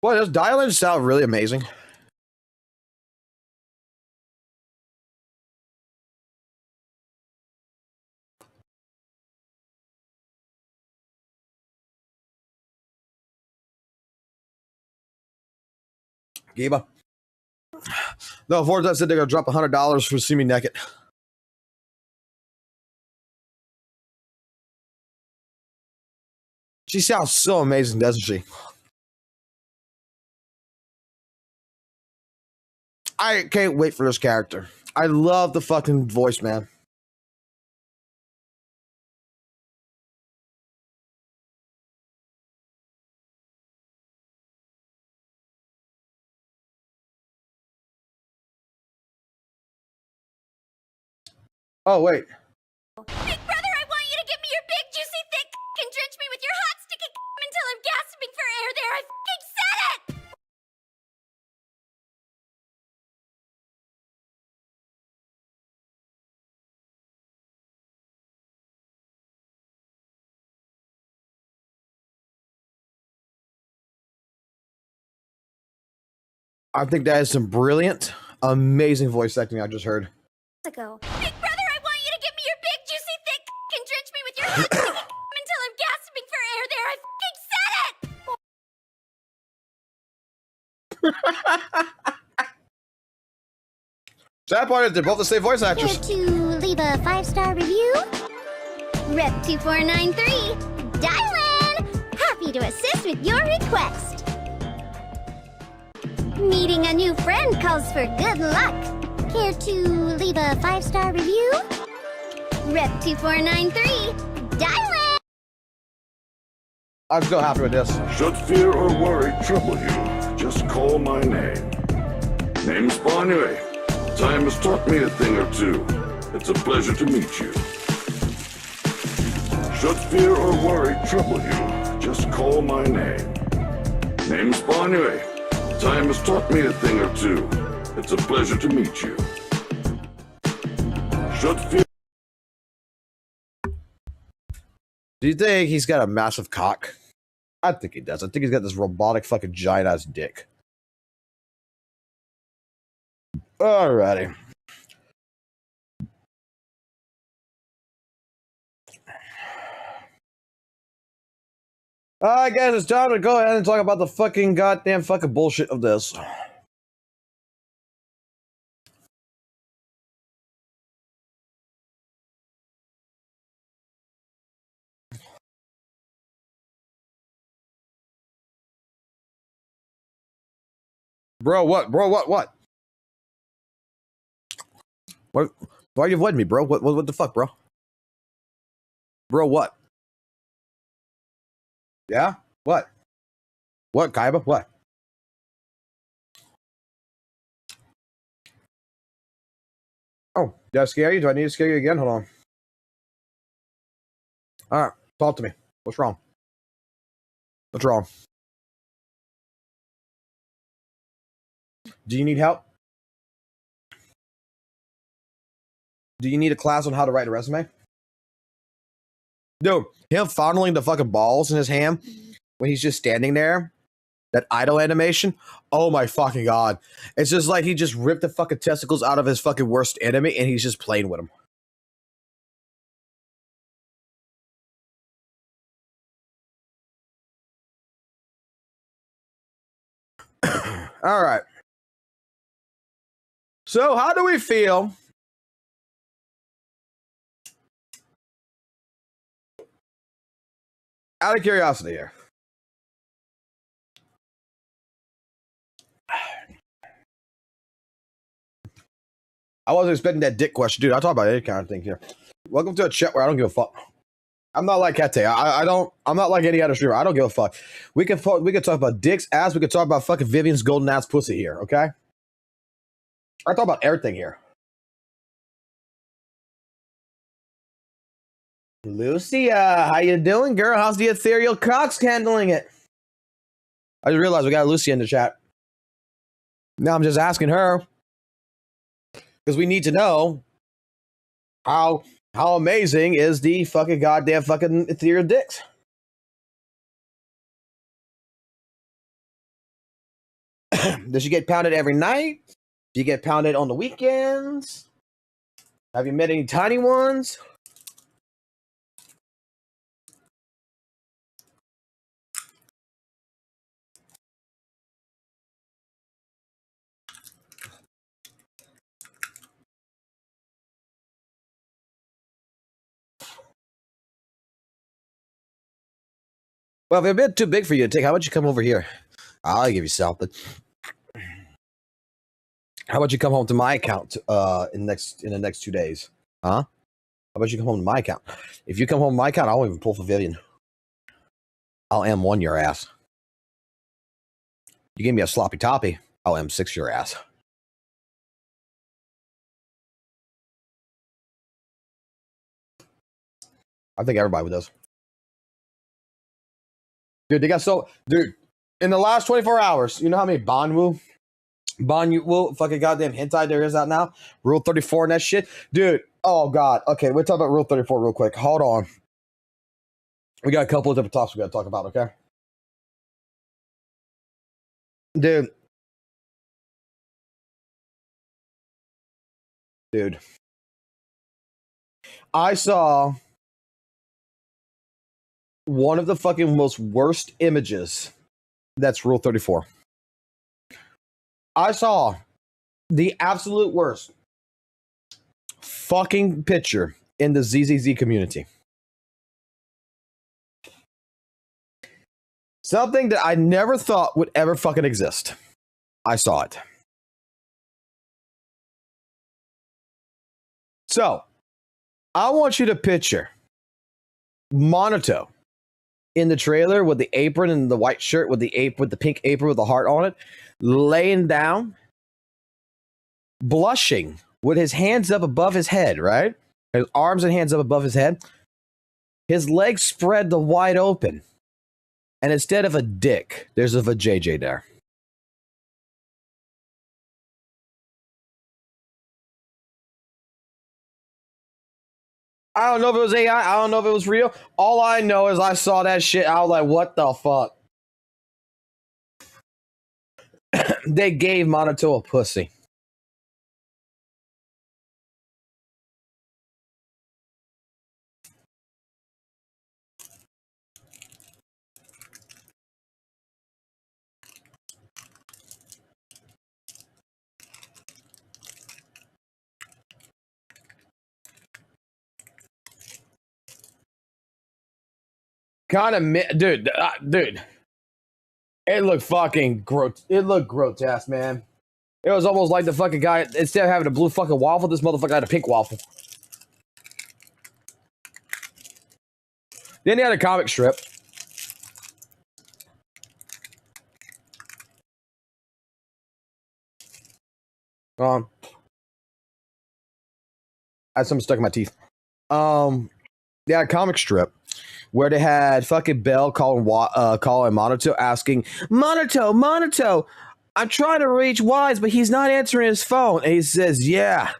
Boy, does dial-in sound really amazing? Giba. No, Forza said they're gonna drop $100 for See Me Naked. She sounds so amazing, doesn't she? I can't wait for this character. I love the fucking voice, man. Oh, wait. Big brother, I want you to give me your big, juicy, thick and drench me with your hot, sticky until I'm gasping for air there. I fucking said it! I think that is some brilliant, amazing voice acting I just heard. Big brother, I want you to give me your big, juicy, thick and drench me with your hot, sticky until I'm gasping for air there. I fucking said it! Sad part is they're both the same voice actors. Care to leave a 5-star review? Rep 2493, dial in! Happy to assist with your request. Meeting a new friend calls for good luck. Care to leave a 5-star review? Rep 2493, dial in! I'm still happy with this. Should fear or worry trouble you, just call my name. Name's Banyue. Time has taught me a thing or two. It's a pleasure to meet you. Should fear or worry trouble you, just call my name. Name's Banyue. Time has taught me a thing or two. It's a pleasure to meet you. Should fear. Do you think he's got a massive cock? I think he does. I think he's got this robotic fucking giant ass dick. Alrighty. I guess it's time to go ahead and talk about the fucking goddamn fucking bullshit of this. Bro, what? Bro, what? What? What? Why are you avoiding me, bro? What the fuck, bro? Bro, what? Yeah? What? What, Kaiba? What? Oh, did I scare you? Do I need to scare you again? Hold on. All right, talk to me. What's wrong? What's wrong? Do you need help? Do you need a class on how to write a resume? Dude, him fondling the fucking balls in his hand when he's just standing there, that idle animation, oh my fucking god. It's just like he just ripped the fucking testicles out of his fucking worst enemy and he's just playing with them. All right. So how do we feel? Out of curiosity here. I wasn't expecting that dick question, dude. I talk about any kind of thing here. Welcome to a chat where I don't give a fuck. I'm not like Kete. I'm not like any other streamer. I don't give a fuck. We can talk about dicks, ass. We can talk about fucking Vivian's golden ass pussy here. Okay. I talk about everything here. Lucia, how you doing, girl? How's the ethereal cocks handling it? I just realized we got Lucia in the chat. Now I'm just asking her because we need to know how amazing is the fucking goddamn fucking ethereal dicks. Does she get pounded every night? Do you get pounded on the weekends? Have you met any tiny ones? Well, if it's a bit too big for you to take, how about you come over here? I'll give you something. How about you come home to my account in the next 2 days? Huh? How about you come home to my account? If you come home to my account, I won't even pull for Vivian. I'll M1 your ass. You give me a sloppy toppy, I'll M6 your ass. I think everybody does. Dude, they got dude, in the last 24 hours, you know how many Banyue fucking goddamn hentai there is out now? Rule 34 and that shit. Dude, oh god. Okay, we'll talk about Rule 34 real quick. Hold on. We got a couple of different topics we gotta talk about, okay? Dude. I saw one of the fucking most worst images. That's Rule 34. I saw the absolute worst fucking picture in the ZZZ community. Something that I never thought would ever fucking exist. I saw it. So, I want you to picture Monato in the trailer with the apron and the white shirt with the pink apron with the heart on it, laying down, blushing with his hands up above his head, right? His arms and hands up above his head, his legs spread the wide open. And instead of a dick, there's a vajayjay there. I don't know if it was AI. I don't know if it was real. All I know is I saw that shit. I was like, what the fuck? They gave Monato a pussy. Kind of, dude. It looked fucking It looked grotesque, man. It was almost like the fucking guy, instead of having a blue fucking waffle, this motherfucker had a pink waffle. Then he had a comic strip. I had something stuck in my teeth. They had a comic strip where they had fucking Bell calling Monato, asking, Monato, I'm trying to reach Wise, but he's not answering his phone. And he says, yeah,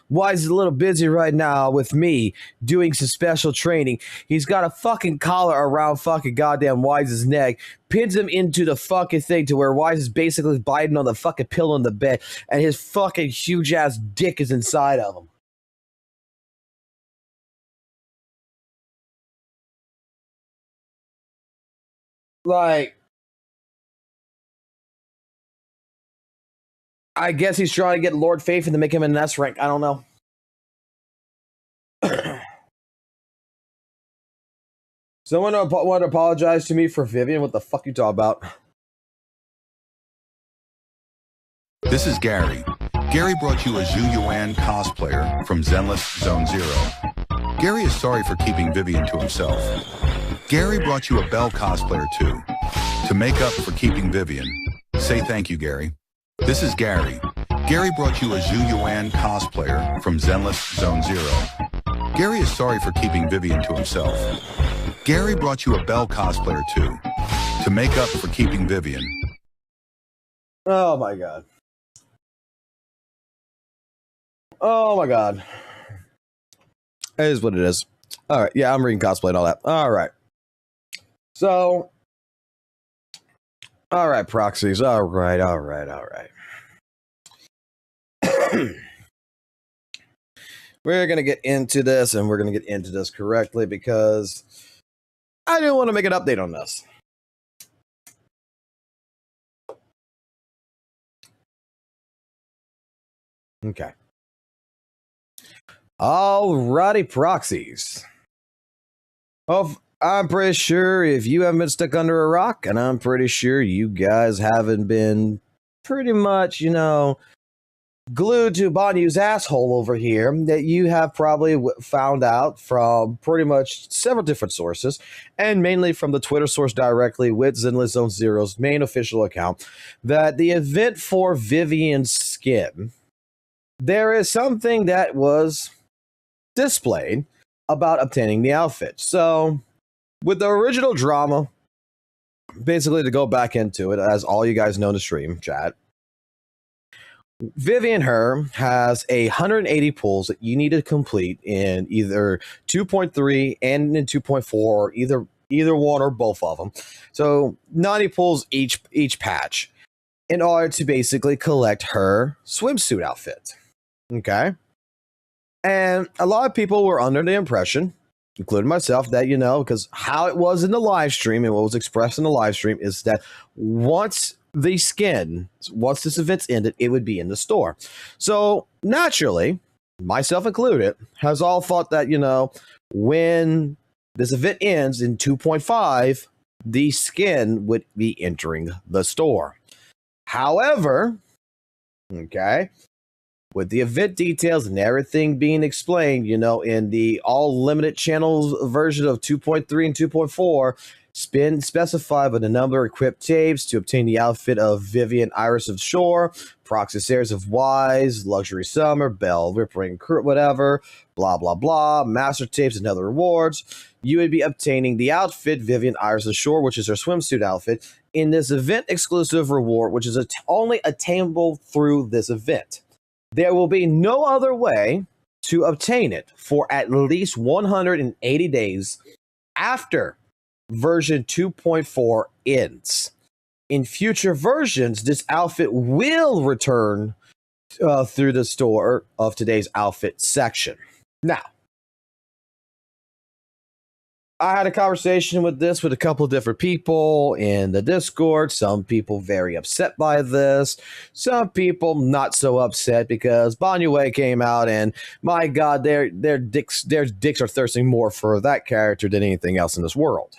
Wise is a little busy right now with me doing some special training. He's got a fucking collar around fucking goddamn Wise's neck, pins him into the fucking thing to where Wise is basically biting on the fucking pillow in the bed, and his fucking huge ass dick is inside of him. Like, I guess he's trying to get Lord Faith and to make him an S rank. I don't know. Someone want to apologize to me for Vivian. What the fuck you talking about? This is Gary. Gary brought you a Zhu Yuan cosplayer from Zenless Zone Zero. Gary is sorry for keeping Vivian to himself. Gary brought you a Belle cosplayer too. To make up for keeping Vivian, say thank you, Gary. This is Gary. Gary brought you a Zhu Yuan cosplayer from Zenless Zone Zero. Gary is sorry for keeping Vivian to himself. Gary brought you a Belle cosplayer too. To make up for keeping Vivian. Oh my god. Oh my god. It is what it is. Alright, yeah, I'm reading cosplay and all that. Alright. So, alright, proxies. Alright. We're going to get into this, and we're going to get into this correctly because I didn't want to make an update on this. Okay. Alrighty, proxies. Oh, I'm pretty sure if you haven't been stuck under a rock, and I'm pretty sure you guys haven't been pretty much, glued to Banyue's asshole over here, that you have probably found out from pretty much several different sources, and mainly from the Twitter source directly with Zenless Zone Zero's main official account, that the event for Vivian's skin, there is something that was displayed about obtaining the outfit. So, with the original drama, basically to go back into it, as all you guys know in the stream chat, Vivian Her has 180 pulls that you need to complete in either 2.3 and in 2.4, or either one or both of them. So 90 pulls each patch in order to basically collect her swimsuit outfit. Okay? And a lot of people were under the impression, including myself, that, because how it was in the live stream and what was expressed in the live stream is that once this event's ended, it would be in the store. So naturally, myself included, has all thought that, when this event ends in 2.5, the skin would be entering the store. However, okay, with the event details and everything being explained, in the all limited channels version of 2.3 and 2.4, Specify by the number of equipped tapes to obtain the outfit of Vivian, Iris of Shore, Proxy of Wise, Luxury Summer, Belle, Rippering, whatever, blah, blah, blah, Master Tapes and other rewards. You would be obtaining the outfit Vivian, Iris of Shore, which is her swimsuit outfit, in this event exclusive reward, which is only attainable through this event. There will be no other way to obtain it for at least 180 days after version 2.4 ends. In future versions, this outfit will return through the store of today's outfit section. Now, I had a conversation with a couple of different people in the Discord. Some people very upset by this. Some people not so upset because Banyue came out and my God, their dicks are thirsting more for that character than anything else in this world.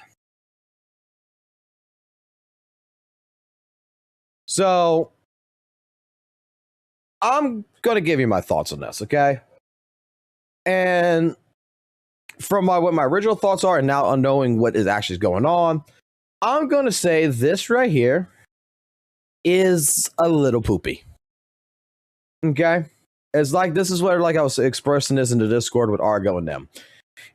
So I'm going to give you my thoughts on this, okay? And from what my original thoughts are and now unknowing what is actually going on, I'm going to say this right here is a little poopy. Okay? It's like, this is what, like I was expressing this in the Discord with Argo and them,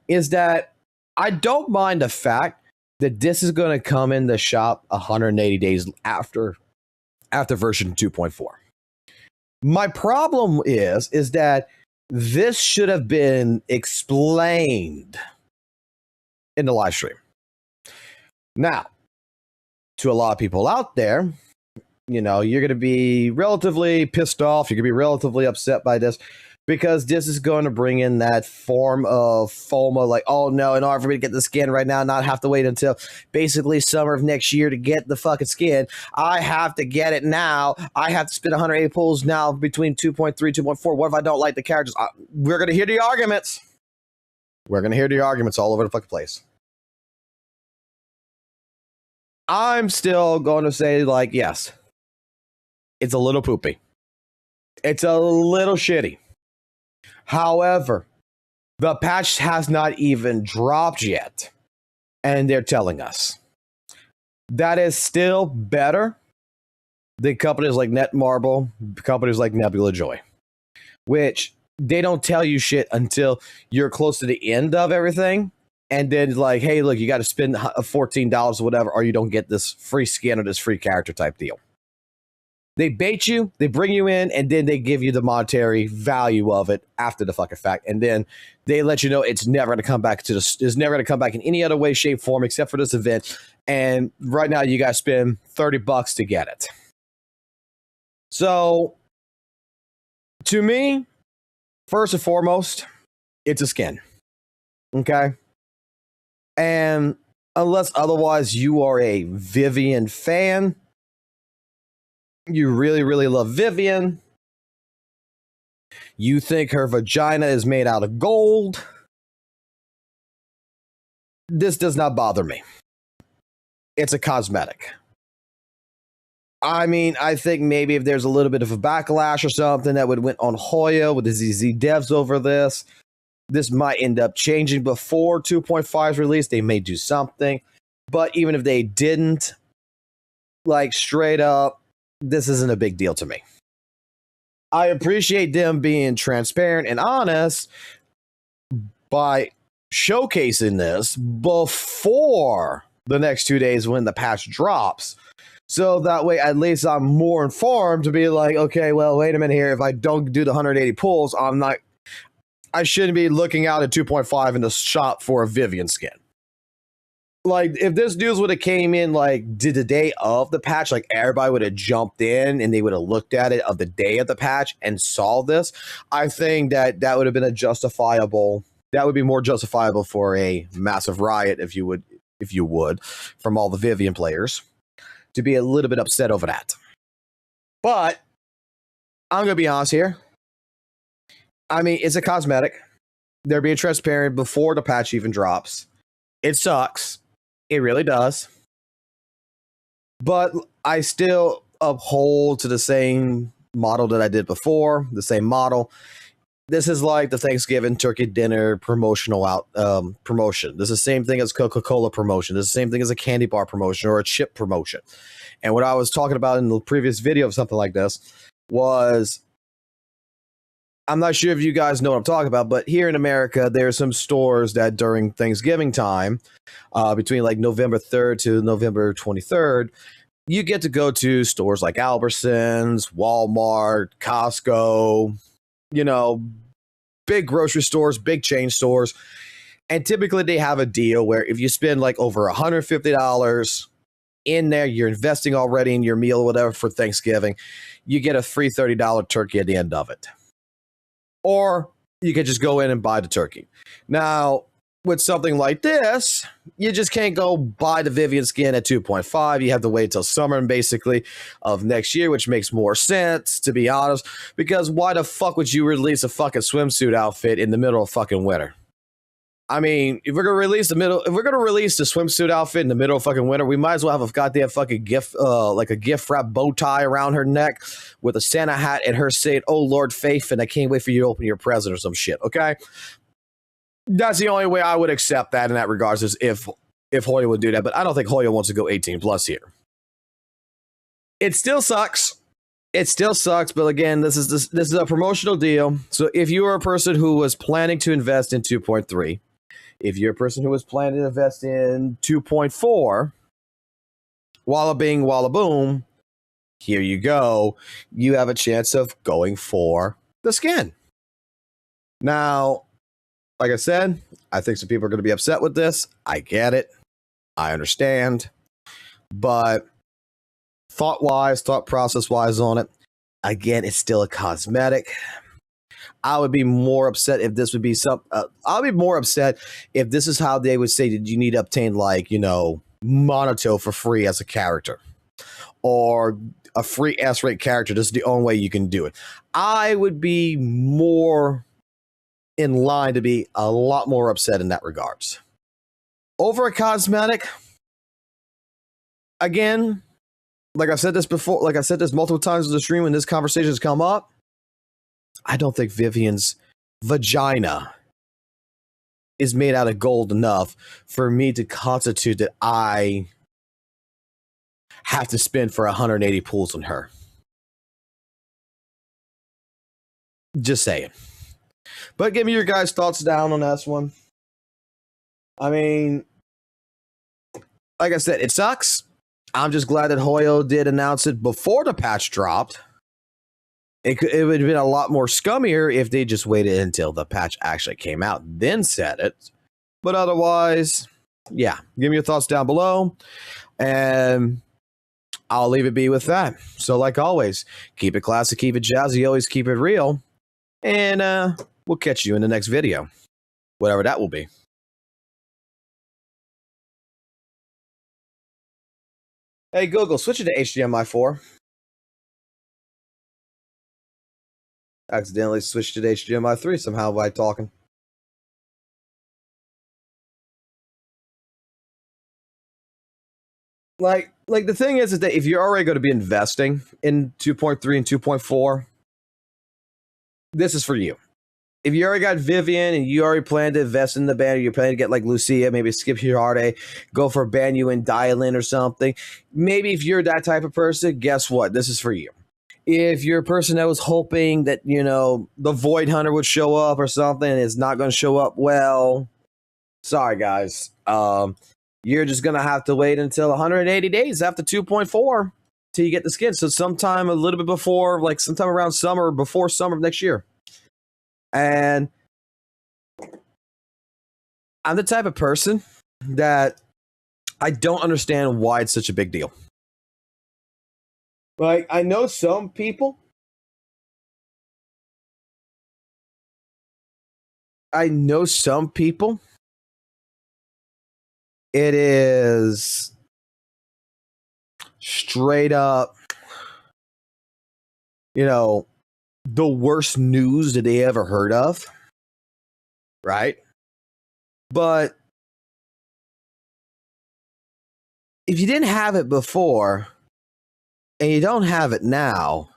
is that I don't mind the fact that this is going to come in the shop 180 days after version 2.4. My problem is that this should have been explained in the live stream. Now, to a lot of people out there, you know, you're going to be relatively pissed off. You're going to be relatively upset by this because this is going to bring in that form of FOMO, like, oh no, in order for me to get the skin right now, not have to wait until basically summer of next year to get the fucking skin. I have to get it now. I have to spend 180 pulls now between 2.3, 2.4. What if I don't like the characters? We're going to hear the arguments. We're going to hear the arguments all over the fucking place. I'm still going to say, like, yes, it's a little poopy. It's a little shitty. However, the patch has not even dropped yet, and they're telling us that is still better than companies like Netmarble, companies like Nebula Joy, which they don't tell you shit until you're close to the end of everything, and then like, hey, look, you got to spend $14 or whatever, or you don't get this free skin or this free character type deal. They bait you, they bring you in, and then they give you the monetary value of it after the fucking fact. And then they let you know it's never going to come back it's never going to come back in any other way, shape, form, except for this event. And right now you guys spend $30 to get it. So, to me, first and foremost, it's a skin. Okay? And unless otherwise you are a Vivian fan, you really, really love Vivian, you think her vagina is made out of gold, this does not bother me. It's a cosmetic. I mean, I think maybe if there's a little bit of a backlash or something that would went on Hoya with the ZZZ devs over this might end up changing before 2.5's release. They may do something. But even if they didn't, like straight up, this isn't a big deal to me. I appreciate them being transparent and honest by showcasing this before the next 2 days when the patch drops. So that way, at least I'm more informed to be like, okay, well, wait a minute here. If I don't do the 180 pulls, I shouldn't be looking out at 2.5 in the shop for a Vivian skin. Like, if this news would have came in, like, the day of the patch, like, everybody would have jumped in and they would have looked at it of the day of the patch and saw this, I think that would have been that would be more justifiable for a massive riot, if you would, from all the Vivian players, to be a little bit upset over that. But, I'm going to be honest here. I mean, it's a cosmetic. They're being transparent before the patch even drops. It sucks. It really does. But I still uphold to the same model that I did before, the same model. this is like the Thanksgiving turkey dinner promotion. This is the same thing as Coca-Cola promotion. This is the same thing as a candy bar promotion or a chip promotion. And what I was talking about in the previous video of something like this was, I'm not sure if you guys know what I'm talking about, but here in America, there are some stores that during Thanksgiving time, between like November 3rd to November 23rd, you get to go to stores like Albertsons, Walmart, Costco, you know, big grocery stores, big chain stores. And typically they have a deal where if you spend like over $150 in there, you're investing already in your meal or whatever for Thanksgiving, you get a free $30 turkey at the end of it. Or you can just go in and buy the turkey. Now, with something like this, you just can't go buy the Vivian skin at 2.5. You have to wait till summer basically of next year, which makes more sense, to be honest, because why the fuck would you release a fucking swimsuit outfit in the middle of fucking winter? I mean, if we're gonna release the swimsuit outfit in the middle of fucking winter, we might as well have a goddamn fucking gift, like a gift wrap bow tie around her neck with a Santa hat and her saying, "Oh Lord, Faith," and I can't wait for you to open your present or some shit. Okay, that's the only way I would accept that in that regards, is if Hoya would do that. But I don't think Hoya wants to go 18 plus here. It still sucks. It still sucks, but again, this is a promotional deal. So if you are a person who was planning to invest in 2.3. If you're a person who was planning to invest in 2.4, walla bing, walla boom, here you go. You have a chance of going for the skin. Now, like I said, I think some people are going to be upset with this. I get it. I understand. But thought process-wise on it, again, it's still a cosmetic. I would be more upset if this would be I'll be more upset if this is how they would say that you need to obtain, like, you know, Monato for free as a character or a free S-rate character. This is the only way you can do it. I would be more in line to be a lot more upset in that regards. Over a cosmetic, again, like I've said this before, like I said this multiple times in the stream when this conversation has come up, I don't think Vivian's vagina is made out of gold enough for me to constitute that I have to spend for 180 pools on her. Just saying. But give me your guys' thoughts down on this one. I mean, like I said, it sucks. I'm just glad that Hoyo did announce it before the patch dropped. It would have been a lot more scummier if they just waited until the patch actually came out, then said it. But otherwise, yeah, give me your thoughts down below, and I'll leave it be with that. So like always, keep it classy, keep it jazzy, always keep it real, and we'll catch you in the next video, whatever that will be. Hey Google, switch it to HDMI 4. Accidentally switched to HDMI 3 somehow by talking. Like the thing is that if you're already going to be investing in 2.3 and 2.4, this is for you. If you already got Vivian and you already plan to invest in the band, or you're planning to get like Lucia, maybe skip your heart, go for Banyue and dial-in or something. Maybe if you're that type of person, guess what? This is for you. If you're a person that was hoping that, you know, the Void Hunter would show up or something and it's not going to show up, well, sorry, guys. You're just going to have to wait until 180 days after 2.4 till you get the skin. So sometime a little bit before, like sometime around summer or before summer of next year. And I'm the type of person that I don't understand why it's such a big deal. Like, I know some people. It is straight up, you know, the worst news that they ever heard of. Right? But if you didn't have it before, and you don't have it now,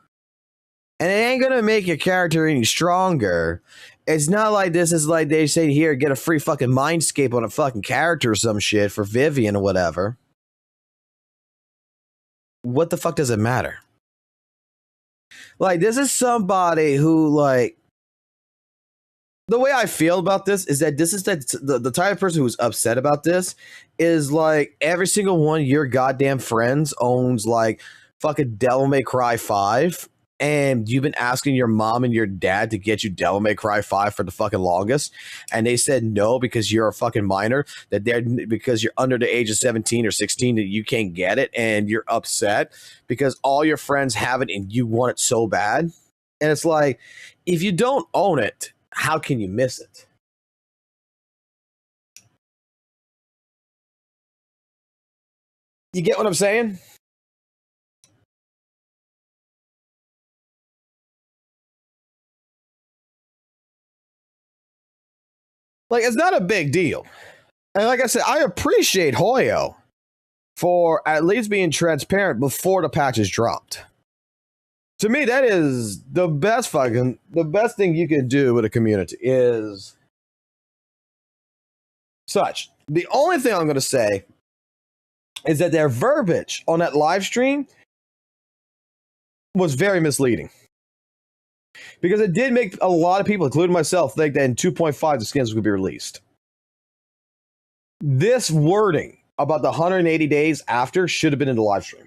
and it ain't gonna make your character any stronger. It's not like this is like they say here, get a free fucking mindscape on a fucking character or some shit for Vivian or whatever. What the fuck does it matter? Like, this is somebody who, like, the way I feel about this is that this is the type of person who's upset about this is like every single one of your goddamn friends owns like fucking Devil May Cry 5, and you've been asking your mom and your dad to get you Devil May Cry 5 for the fucking longest, and they said no because you're a fucking minor, that they're because you're under the age of 17 or 16 that you can't get it, and you're upset because all your friends have it and you want it so bad. And it's like, if you don't own it, how can you miss it? You get what I'm saying? Like, it's not a big deal. And like I said, I appreciate Hoyo for at least being transparent before the patches dropped. To me, that is the best thing you can do with a community is such. The only thing I'm going to say is that their verbiage on that live stream was very misleading. Because it did make a lot of people, including myself, think that in 2.5 the skins would be released. This wording about the 180 days after should have been in the live stream.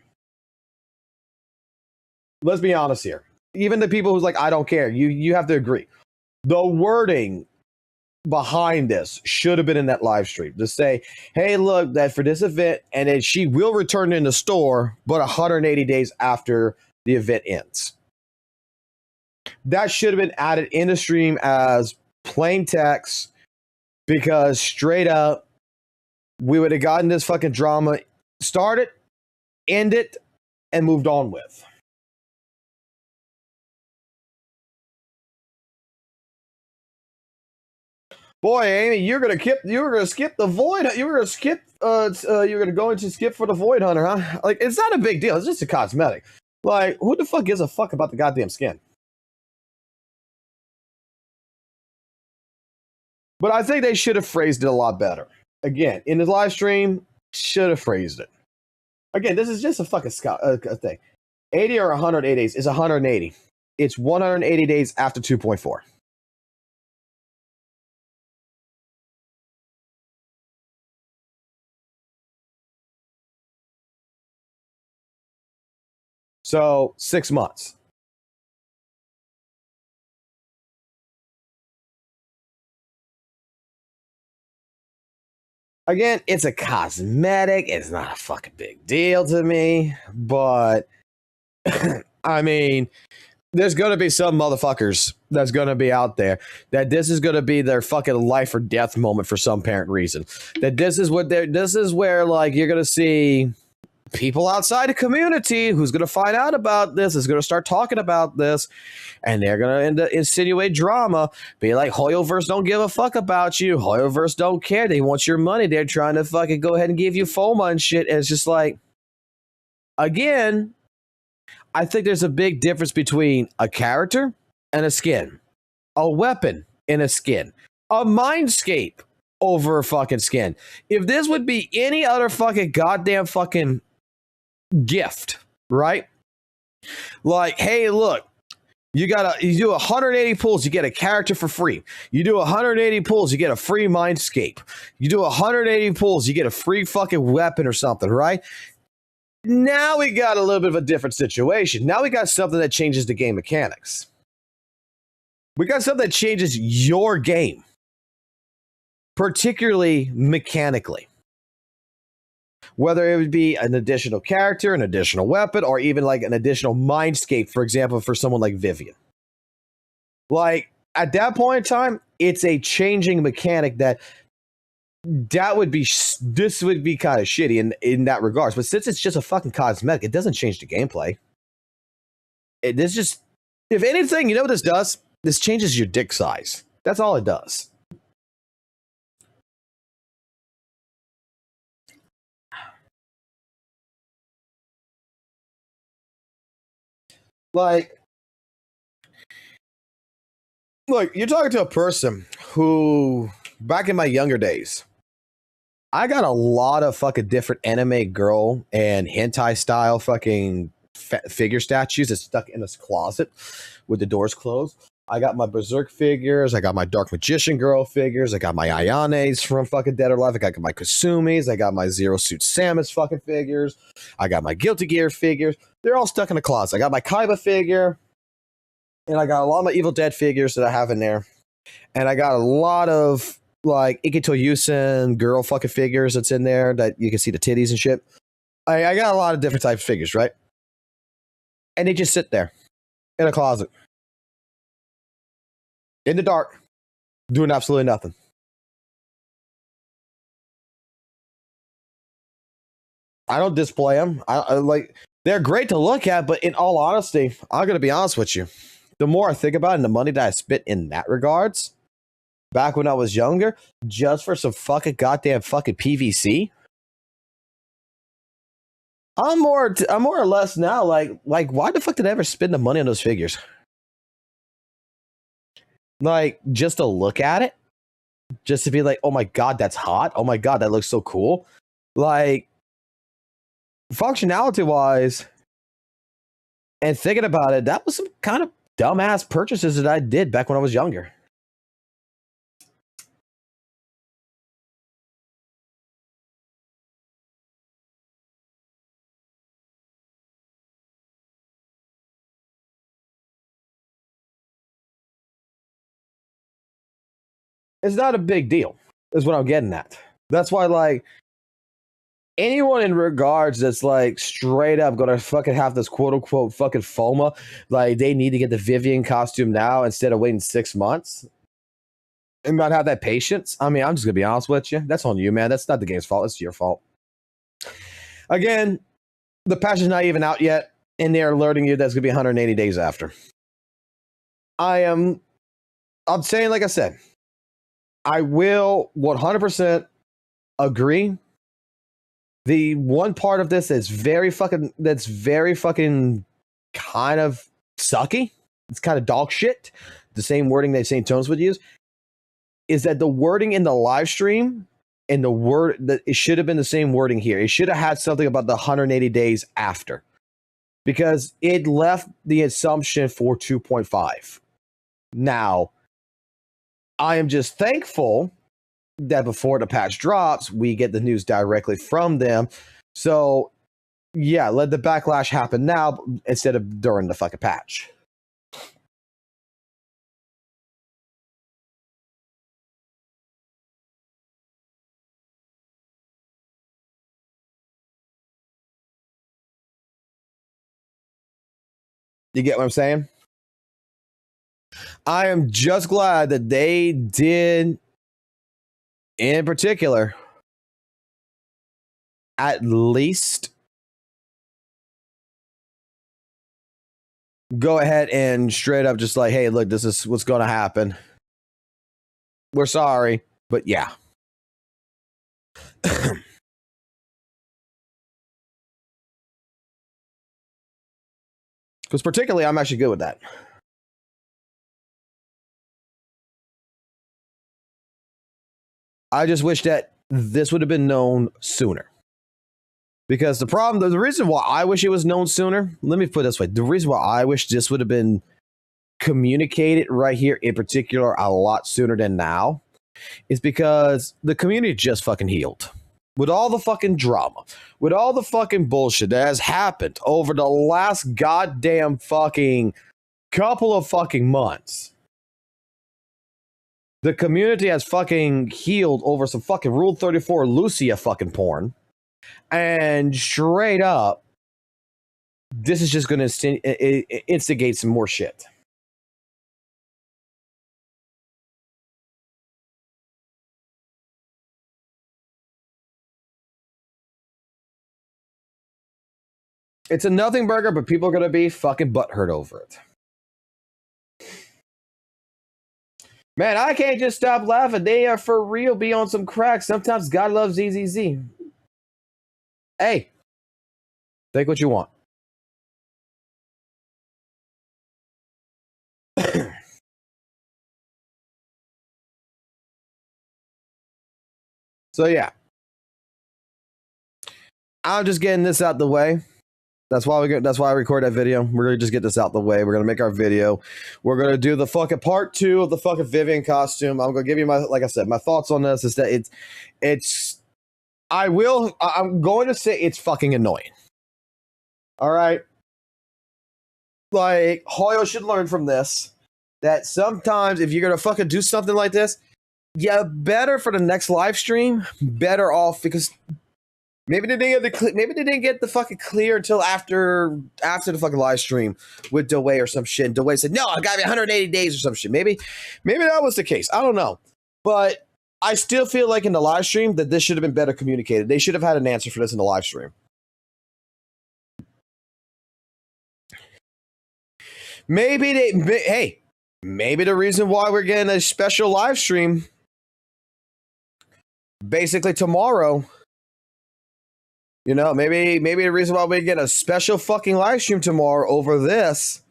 Let's be honest here. Even the people who's like, I don't care, you have to agree. The wording behind this should have been in that live stream to say, hey, look, that for this event, and then she will return in the store, but 180 days after the event ends. That should have been added in the stream as plain text, because straight up, we would have gotten this fucking drama started, ended, and moved on with. Boy, Amy, you're gonna skip the void. You're gonna go into skip for the void hunter, huh? Like, it's not a big deal. It's just a cosmetic. Like, who the fuck gives a fuck about the goddamn skin? But I think they should have phrased it a lot better. Again, in the live stream, should have phrased it. Again, this is just a fucking thing. 80 or 180 days is 180. It's 180 days after 2.4. So 6 months. Again, it's a cosmetic. It's not a fucking big deal to me. But, I mean, there's going to be some motherfuckers that's going to be out there that this is going to be their fucking life or death moment for some apparent reason. That this is where, like, you're going to see people outside the community who's going to find out about this, is going to start talking about this, and they're going to insinuate drama, be like, Hoyoverse don't give a fuck about you. Hoyoverse don't care. They want your money. They're trying to fucking go ahead and give you FOMA and shit. And it's just like, again, I think there's a big difference between a character and a skin, a weapon and a skin, a mindscape over a fucking skin. If this would be any other fucking goddamn fucking gift, right? Like, hey, look, you do 180 pulls, you get a character for free. You do 180 pulls, you get a free mindscape. You do 180 pulls, you get a free fucking weapon or something, right? Now we got a little bit of a different situation. Now we got something that changes the game mechanics. We got something that changes your game, particularly mechanically. Whether it would be an additional character, an additional weapon, or even like an additional mindscape, for example, for someone like Vivian. Like, at that point in time, it's a changing mechanic this would be kind of shitty in that regards. But since it's just a fucking cosmetic, it doesn't change the gameplay. If anything, you know what this does? This changes your dick size. That's all it does. Like, Look, you're talking to a person who, back in my younger days, I got a lot of fucking different anime girl and hentai style fucking figure statues that's stuck in this closet with the doors closed. I got my Berserk figures. I got my Dark Magician girl figures. I got my Ayanes from fucking Dead or Alive. I got my Kasumis. I got my Zero Suit Samus fucking figures. I got my Guilty Gear figures. They're all stuck in the closet. I got my Kaiba figure. And I got a lot of my Evil Dead figures that I have in there. And I got a lot of like Ikito Yusen girl fucking figures that's in there that you can see the titties and shit. I got a lot of different types of figures, right? And they just sit there in a closet. In the dark, doing absolutely nothing. I don't display them. I like they're great to look at, but in all honesty, I'm gonna be honest with you. The more I think about it and the money that I spent in that regards, back when I was younger, just for some fucking goddamn fucking PVC, I'm more or less now like why the fuck did I ever spend the money on those figures? Like, just to look at it, just to be like, oh my god, that's hot. Oh my god, that looks so cool. Like, functionality wise, and thinking about it, that was some kind of dumbass purchases that I did back when I was younger. It's not a big deal, is what I'm getting at. That's why, like, anyone in regards that's like straight up gonna fucking have this quote unquote fucking FOMA, like they need to get the Vivian costume now instead of waiting 6 months and not have that patience. I mean, I'm just gonna be honest with you. That's on you, man. That's not the game's fault. It's your fault. Again, the patch is not even out yet, and they're alerting you that's gonna be 180 days after. I'm saying, like I said, I will 100% agree. The one part of this that's very fucking kind of sucky, it's kind of dog shit, the same wording that St. Tones would use, is that the wording in the live stream and the word that it should have been the same wording here. It should have had something about the 180 days after, because it left the assumption for 2.5. Now, I am just thankful that before the patch drops, we get the news directly from them. So, yeah, let the backlash happen now instead of during the fucking patch. You get what I'm saying? I am just glad that they did, in particular, at least go ahead and straight up just like, hey, look, this is what's going to happen. We're sorry, but yeah. Because particularly, I'm actually good with that. I just wish that this would have been known sooner. Because the reason why I wish it was known sooner, let me put it this way. The reason why I wish this would have been communicated right here in particular a lot sooner than now is because the community just fucking healed. With all the fucking drama, with all the fucking bullshit that has happened over the last goddamn fucking couple of fucking months, the community has fucking healed over some fucking Rule 34 Lucia fucking porn. And straight up, this is just going to instigate some more shit. It's a nothing burger, but people are going to be fucking butthurt over it. Man, I can't just stop laughing. They are for real be on some crack. Sometimes God loves ZZZ. Hey, think what you want. So yeah, I'm just getting this out the way. That's why I record that video. We're gonna just get this out the way. We're gonna make our video. We're gonna do the fucking part 2 of the fucking Vivian costume. I'm gonna give you like I said, my thoughts on this is that I'm going to say it's fucking annoying. All right. Like, Hoyo should learn from this that sometimes if you're gonna fucking do something like this, yeah, better for the next live stream, better off, because maybe they didn't get the fucking clear until after the fucking live stream with DeWay or some shit. And DeWay said, "No, I got me 180 days or some shit." Maybe that was the case. I don't know, but I still feel like in the live stream that this should have been better communicated. They should have had an answer for this in the live stream. Maybe the reason why we're getting a special live stream basically tomorrow, you know, maybe the reason why we get a special fucking live stream tomorrow over this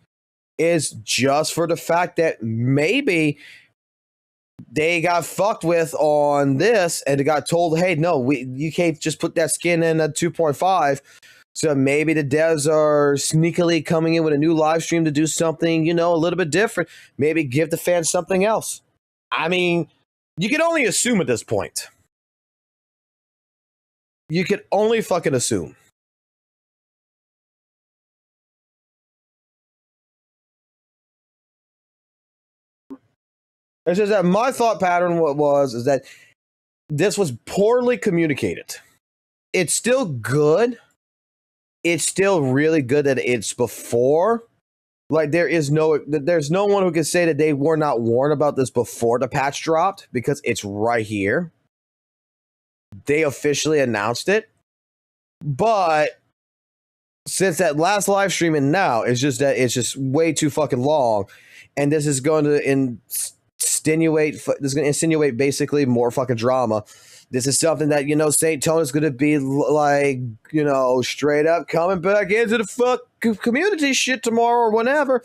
is just for the fact that maybe they got fucked with on this and they got told, hey, no, you can't just put that skin in at 2.5. So maybe the devs are sneakily coming in with a new live stream to do something, you know, a little bit different. Maybe give the fans something else. I mean, you can only assume at this point. You can only fucking assume. It's just that my thought pattern is that this was poorly communicated. It's still good. It's still really good that it's before. Like, there's no one who can say that they were not warned about this before the patch dropped, because it's right here. They officially announced it. But since that last live stream and now, it's just that it's just way too fucking long. And this is going to insinuate basically more fucking drama. This is something that, you know, St. Tone is going to be like, you know, straight up coming back into the fuck community shit tomorrow or whenever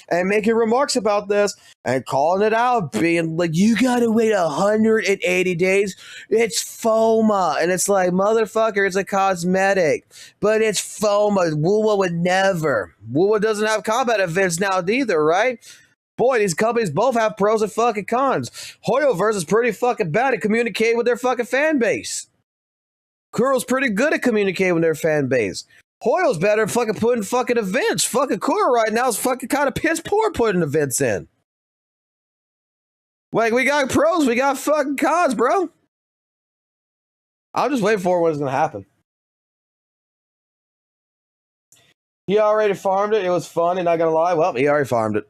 and making remarks about this and calling it out, being like, you got to wait 180 days. It's FOMA. And it's like, motherfucker, it's a cosmetic, but it's FOMA. WUWA would never. WUWA doesn't have combat events now either, right? Boy, these companies both have pros and fucking cons. Hoyoverse is pretty fucking bad at communicating with their fucking fan base. Kuro's pretty good at communicating with their fan base. Hoyo's better at fucking putting fucking events. Fucking Kuro right now is fucking kind of piss poor putting events in. Like, we got pros, we got fucking cons, bro. I'm just waiting for what's gonna happen. He already farmed it. It was fun, and not gonna lie. Well, he already farmed it.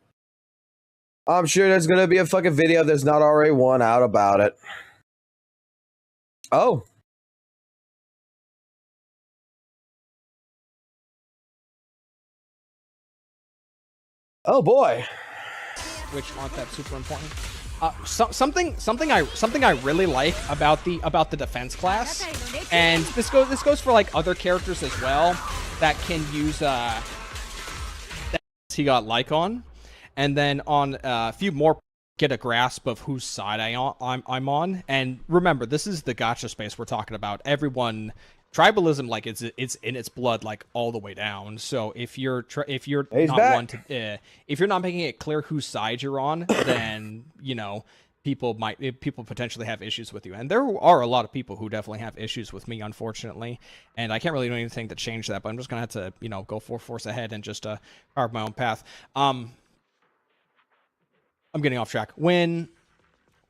I'm sure there's going to be a fucking video if there's not already one out about it. Oh. Oh boy. Which aren't that super important. Something I really like about the defense class, and this goes for like other characters as well that can use that he got like on. And then on a few more, get a grasp of whose side I'm on. And remember, this is the gacha space we're talking about. Everyone, tribalism, like it's in its blood, like all the way down. So if you're not making it clear whose side you're on, then you know people potentially have issues with you. And there are a lot of people who definitely have issues with me, unfortunately. And I can't really do anything to change that. But I'm just gonna have to go full force ahead and just carve my own path. I'm getting off track. When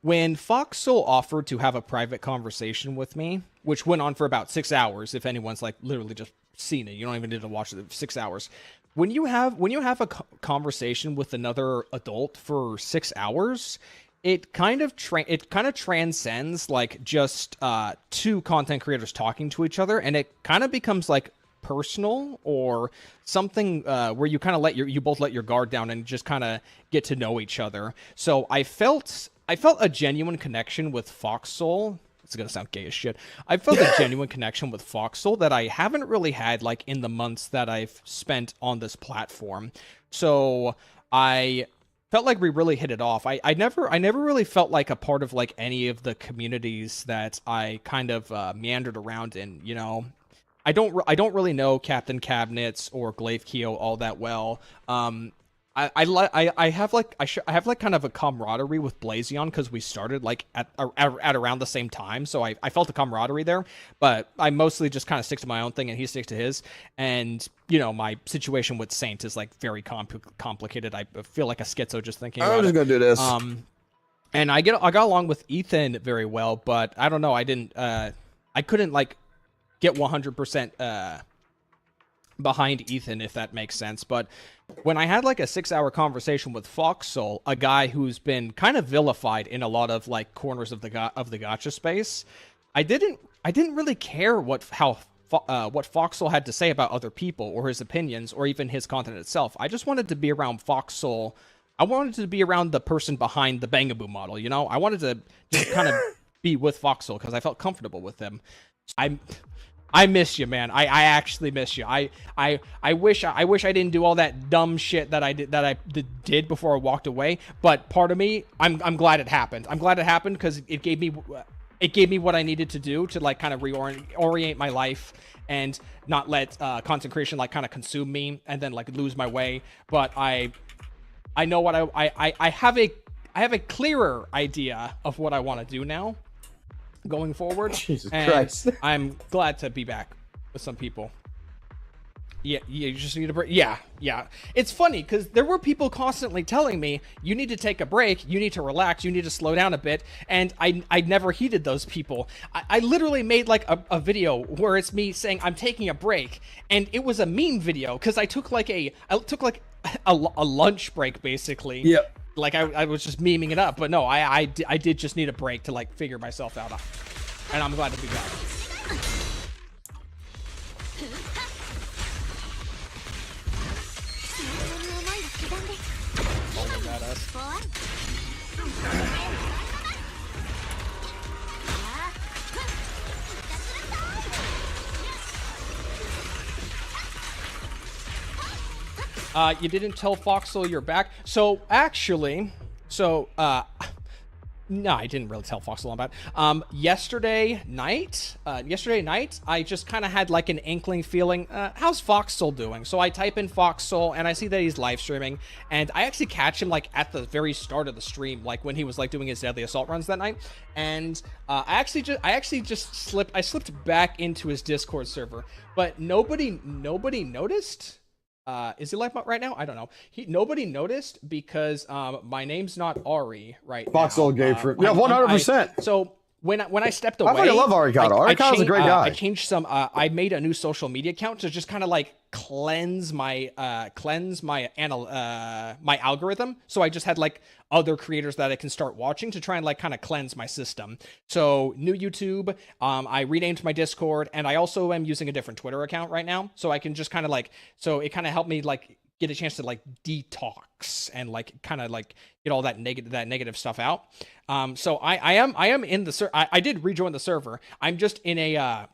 FOXSOL offered to have a private conversation with me, which went on for about 6 hours, if anyone's like literally just seen it, you don't even need to watch it. 6 hours. When you have a conversation with another adult for 6 hours, it kind of transcends like just two content creators talking to each other, and it kind of becomes like personal or something where you kind of you both let your guard down and just kind of get to know each other. So I felt a genuine connection with FOXSOL. It's gonna sound gay as shit. I felt a genuine connection with FOXSOL that I haven't really had like in the months that I've spent on this platform. So I felt like we really hit it off. I never really felt like a part of like any of the communities that I kind of meandered around in. You know, I don't really know Captain Cabinets or Glaive Keo all that well. I have like kind of a camaraderie with Blazion because we started like at around the same time, so I felt a camaraderie there. But I mostly just kind of stick to my own thing, and he sticks to his. And you know, my situation with Saint is like very complicated. I feel like a schizo just thinking. I'm just gonna do this. And I got along with Ethan very well, but I don't know. I couldn't like get 100% behind Ethan, if that makes sense. But when I had like a 6-hour conversation with FOXSOL, a guy who's been kind of vilified in a lot of like corners of the gacha space, I didn't really care what FOXSOL had to say about other people or his opinions or even his content itself. I just wanted to be around FOXSOL. I wanted to be around the person behind the Banyue model, you know? I wanted to just kind of be with FOXSOL because I felt comfortable with him. I miss you, man. I actually miss you. I wish I didn't do all that dumb shit that I did before I walked away. But part of me, I'm glad it happened. I'm glad it happened because it gave me what I needed to do to like kind of reorient my life and not let content creation like kind of consume me and then like lose my way. But I know what I have a clearer idea of what I want to do now going forward. Jesus and Christ. I'm glad to be back with some people. Yeah, you just need a break. Yeah. It's funny because there were people constantly telling me, you need to take a break, you need to relax, you need to slow down a bit, and I never heeded those people. I literally made like a video where it's me saying I'm taking a break, and it was a meme video because I took like a lunch break basically. Yep. Like I was just memeing it up, but no, I did just need a break to like figure myself out, and I'm glad to be back. Oh, at us. You didn't tell FOXSOL you're back. So actually, no, I didn't really tell FOXSOL about it. Yesterday night, I just kind of had like an inkling feeling, how's FOXSOL doing? So I type in FOXSOL and I see that he's live streaming, and I actually catch him like at the very start of the stream, like when he was like doing his deadly assault runs that night. And I actually just slipped back into his Discord server, but nobody noticed. Is he live right now? I don't know. Nobody noticed because my name's not Ari right now. FOXSOL gave for yeah, 100%. So when I stepped away, I fucking love Arikado. Arikado's a great guy. I changed some. I made a new social media account to just kind of like cleanse my algorithm. So I just had like other creators that I can start watching to try and like kind of cleanse my system. So new YouTube. I renamed my Discord, and I also am using a different Twitter account right now. So I can just kind of like. So it kind of helped me like get a chance to like detox and like kind of like get all that negative stuff out. So I am in the I did rejoin the server. I'm just in a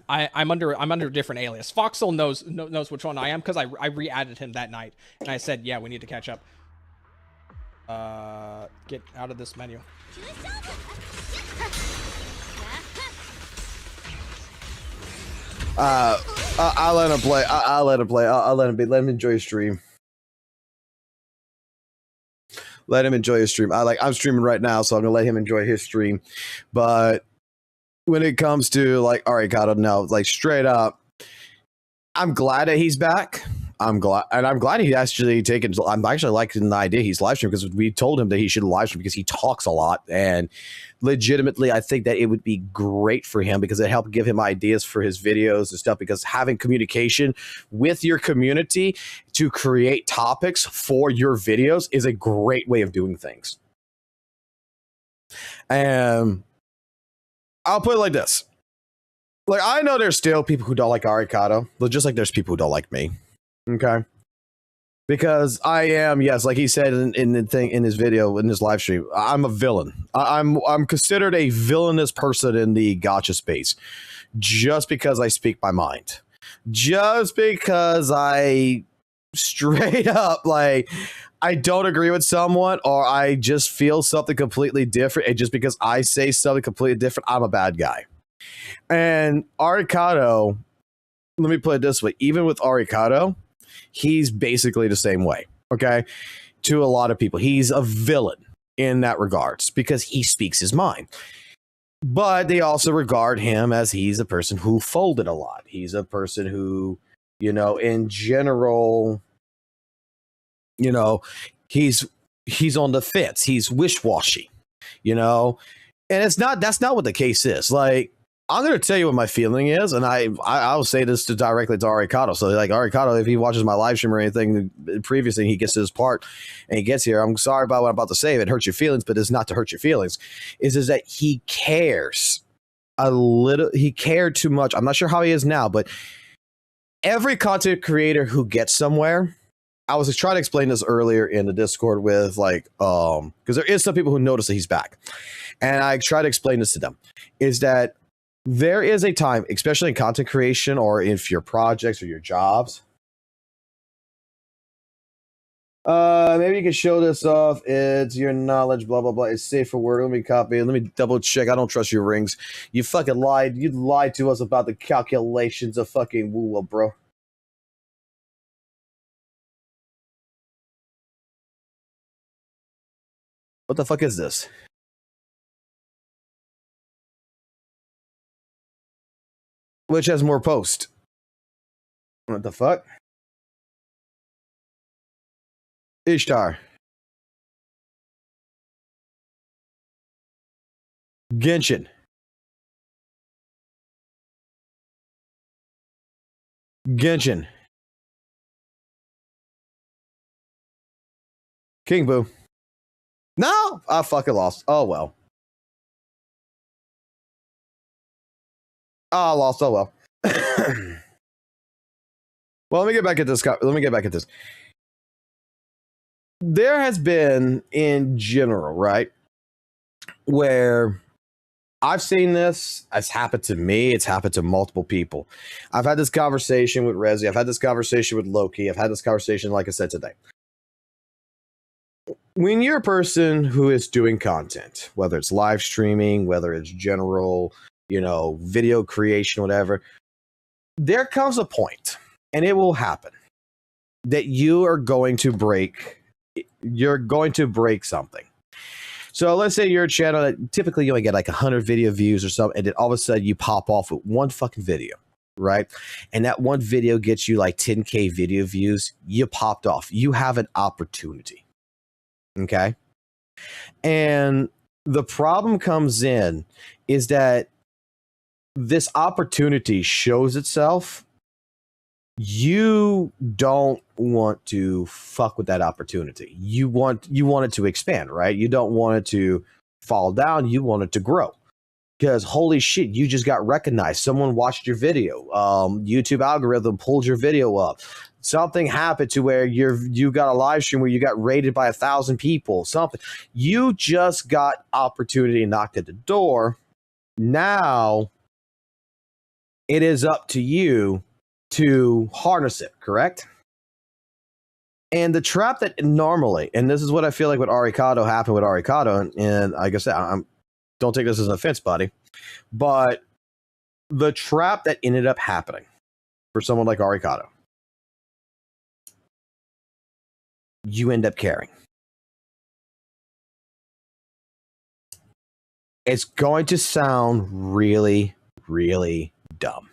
I'm under a different alias. FOXSOL knows which one I am because I re-added him that night and I said, yeah, we need to catch up. Get out of this menu. I'll let him play. I'll let him play. I'll let him be. Let him enjoy his stream. Let him enjoy his stream. I'm streaming right now, so I'm gonna let him enjoy his stream. But when it comes to like Arikado, no, like straight up, I'm glad that he's back. I'm glad he actually taken. I'm actually liking the idea he's live streaming because we told him that he should live stream because he talks a lot, and legitimately, I think that it would be great for him because it helped give him ideas for his videos and stuff. Because having communication with your community to create topics for your videos is a great way of doing things. And I'll put it like this: like I know there's still people who don't like Arikado, but just like there's people who don't like me. Okay, because I am, yes, like he said in his video, in his live stream, I'm a villain. I'm considered a villainous person in the gacha space, just because I speak my mind, just because I straight up like I don't agree with someone, or I just feel something completely different, and just because I say something completely different, I'm a bad guy. And Arikado, let me put it this way: even with Arikado, he's basically the same way. Okay, to a lot of people, he's a villain in that regards because he speaks his mind. But they also regard him as he's a person who folded a lot. He's a person who, in general, he's on the fence. He's wish-washy, and that's not what the case is. Like, I'm going to tell you what my feeling is, and I'll say this directly to Arikado. So, like, Arikado, if he watches my live stream or anything previously, he gets to this part and he gets here. I'm sorry about what I'm about to say. If it hurts your feelings, but it's not to hurt your feelings. Is that he cares a little. He cared too much. I'm not sure how he is now, but every content creator who gets somewhere, I was trying to explain this earlier in the Discord with because there is some people who notice that he's back, and I try to explain this to them, is that there is a time, especially in content creation or if your projects or your jobs. Maybe you can show this off. It's your knowledge, blah, blah, blah. It's safe for work. Let me copy it. Let me double check. I don't trust your rings. You fucking lied. You lied to us about the calculations of fucking WUWA, bro. What the fuck is this? Which has more post? What the fuck? Ishtar. Genshin. Genshin. King Boo. No! I fucking lost. Oh, well. Oh, I lost. Oh, well. Well, let me get back at this. There has been, in general, right, where I've seen this. It's happened to me. It's happened to multiple people. I've had this conversation with Rezi. I've had this conversation with Loki. I've had this conversation, like I said, today. When you're a person who is doing content, whether it's live streaming, whether it's general, video creation, whatever, there comes a point, and it will happen, that you are going to break. You're going to break something. So let's say you're a channel that typically you only get like 100 video views or something, and then all of a sudden you pop off with one fucking video, right? And that one video gets you like 10K video views. You popped off. You have an opportunity. Okay? And the problem comes in is that this opportunity shows itself. You don't want to fuck with that opportunity. You want it to expand, right? You don't want it to fall down. You want it to grow. Because holy shit, you just got recognized. Someone watched your video. YouTube algorithm pulled your video up. Something happened to where you got a live stream where you got rated by 1,000 people. Something. You just got opportunity knocked at the door. Now it is up to you to harness it, correct? And the trap that normally, and this is what I feel like with Arikado happened with Arikado, and like I said, don't take this as an offense, buddy, but the trap that ended up happening for someone like Arikado, you end up caring. It's going to sound really, really dumb.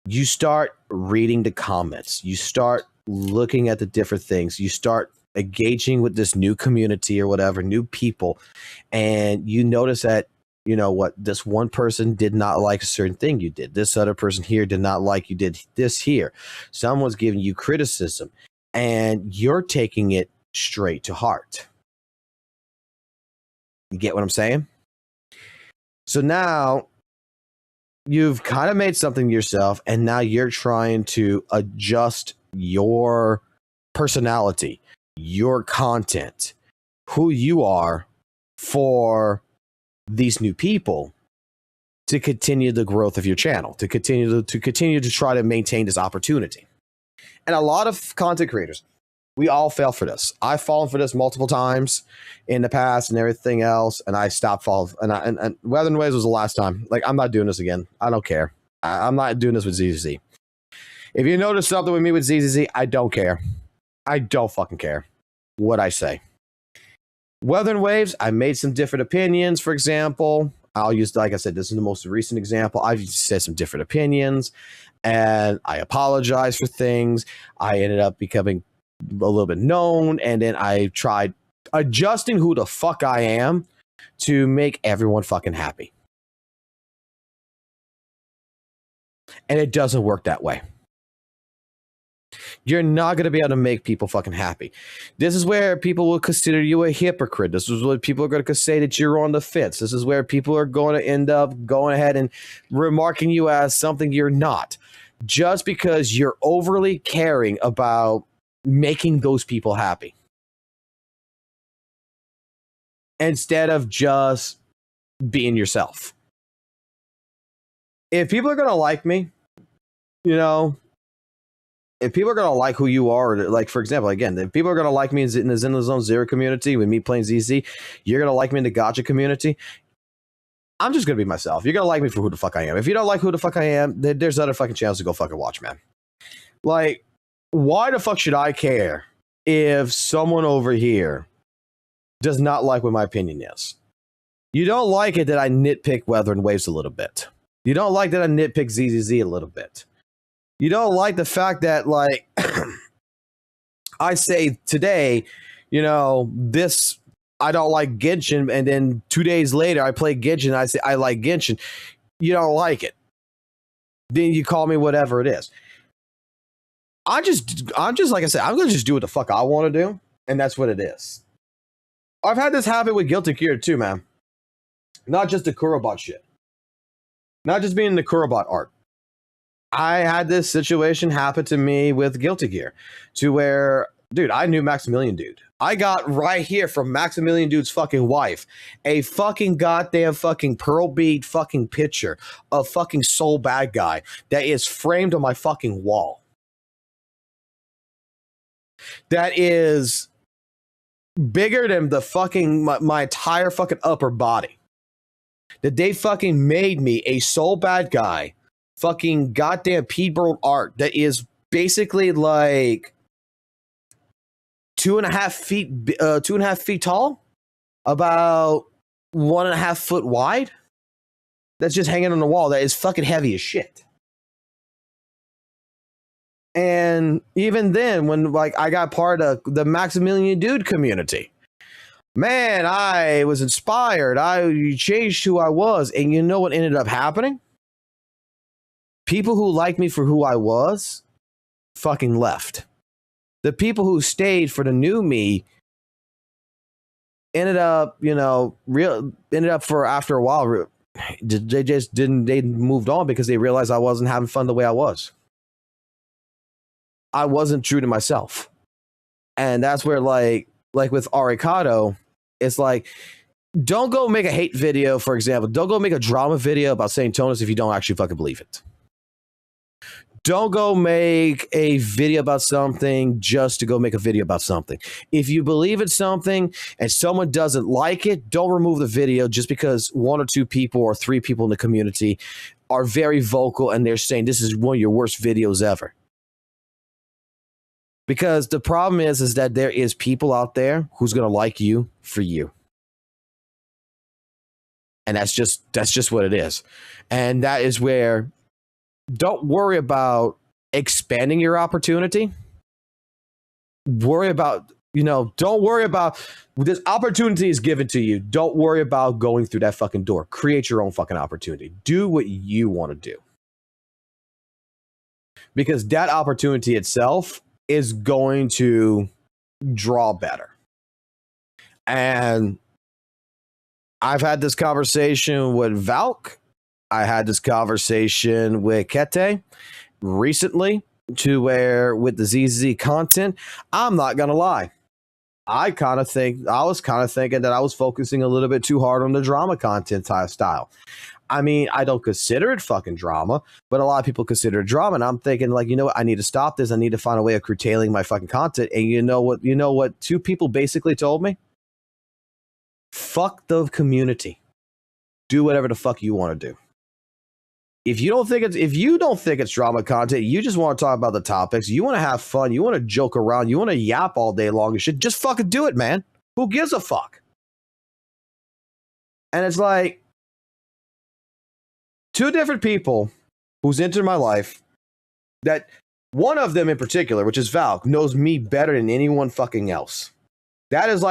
You start reading the comments. You start looking at the different things. You start engaging with this new community or whatever, new people. And you notice that, this one person did not like a certain thing you did. This other person here did not like you did this here. Someone's giving you criticism and you're taking it straight to heart. You get what I'm saying? So now you've kind of made something yourself, and now you're trying to adjust your personality, your content, who you are for these new people to continue the growth of your channel, to continue to try to maintain this opportunity. And a lot of content creators, We all fail for this. I've fallen for this multiple times in the past and everything else, and I stopped falling. And Weather and Waves was the last time. Like, I'm not doing this again. I don't care. I'm not doing this with ZZZ. If you notice something with me with ZZZ, I don't care. I don't fucking care what I say. Weather and Waves, I made some different opinions, for example. I'll use, like I said, this is the most recent example. I've said some different opinions, and I apologize for things. I ended up becoming a little bit known, and then I tried adjusting who the fuck I am to make everyone fucking happy. And it doesn't work that way. You're not going to be able to make people fucking happy. This is where people will consider you a hypocrite. This is what people are going to say that you're on the fence. This is where people are going to end up going ahead and remarking you as something you're not, just because you're overly caring about making those people happy instead of just being yourself. If people are going to like me, you know, if people are going to like who you are, like, for example, again, if people are going to like me in the Zenless Zone Zero community with me playing ZZ, you're going to like me in the Gacha community. I'm just going to be myself. You're going to like me for who the fuck I am. If you don't like who the fuck I am, then there's other fucking channels to go fucking watch, man. Like, why the fuck should I care if someone over here does not like what my opinion is? You don't like it that I nitpick Weather and Waves a little bit. You don't like that I nitpick ZZZ a little bit. You don't like the fact that, like, I say today, you know, this, I don't like Genshin, and then 2 days later I play Genshin and I say I like Genshin. You don't like it. Then you call me whatever it is. I'm just like I said, I'm gonna just do what the fuck I want to do, and that's what it is. I've had this happen with Guilty Gear too, man. Not just the Kurobot shit. Not just being the Kurobot art. I had this situation happen to me with Guilty Gear, to where, dude, I knew Maximilian Dude. I got right here from Maximilian Dude's fucking wife a fucking goddamn fucking pearl bead fucking picture of fucking Soul Bad Guy that is framed on my fucking wall. That is bigger than the fucking my entire fucking upper body. That they fucking made me a Soul Bad Guy fucking goddamn P-Bird art that is basically like 2.5 feet tall, about 1.5 foot wide. That's just hanging on the wall. That is fucking heavy as shit. And even then, when like I got part of the Maximilian Dude community, man, I was inspired. I changed who I was, and you know what ended up happening? People who liked me for who I was fucking left. The people who stayed for the new me ended up, you know, for after a while, they just didn't, they moved on because they realized I wasn't having fun the way I was. I wasn't true to myself. And that's where like with Arikado, it's like, don't go make a hate video, for example. Don't go make a drama video about St. Tonus if you don't actually fucking believe it. Don't go make a video about something just to go make a video about something. If you believe in something and someone doesn't like it, don't remove the video just because 1 or 2 people or 3 people in the community are very vocal and they're saying this is one of your worst videos ever. Because the problem is that there is people out there who's going to like you for you. And that's just what it is. And that is where, don't worry about expanding your opportunity. Worry about, you know, don't worry about, this opportunity is given to you. Don't worry about going through that fucking door. Create your own fucking opportunity. Do what you want to do. Because that opportunity itself is going to draw better. And I've had this conversation with Valk. I had this conversation with Kete recently, to where with the ZZZ content, I'm not going to lie. I was kind of thinking that I was focusing a little bit too hard on the drama content style. I mean, I don't consider it fucking drama, but a lot of people consider it drama. And I'm thinking, like, you know what? I need to stop this. I need to find a way of curtailing my fucking content. And you know what? You know what? Two people basically told me? Fuck the community. Do whatever the fuck you want to do. If you don't think it's drama content, you just want to talk about the topics, you want to have fun, you want to joke around, you want to yap all day long and shit, just fucking do it, man. Who gives a fuck? And it's like, two different people who's entered my life, that one of them in particular, which is Val, knows me better than anyone fucking else. That is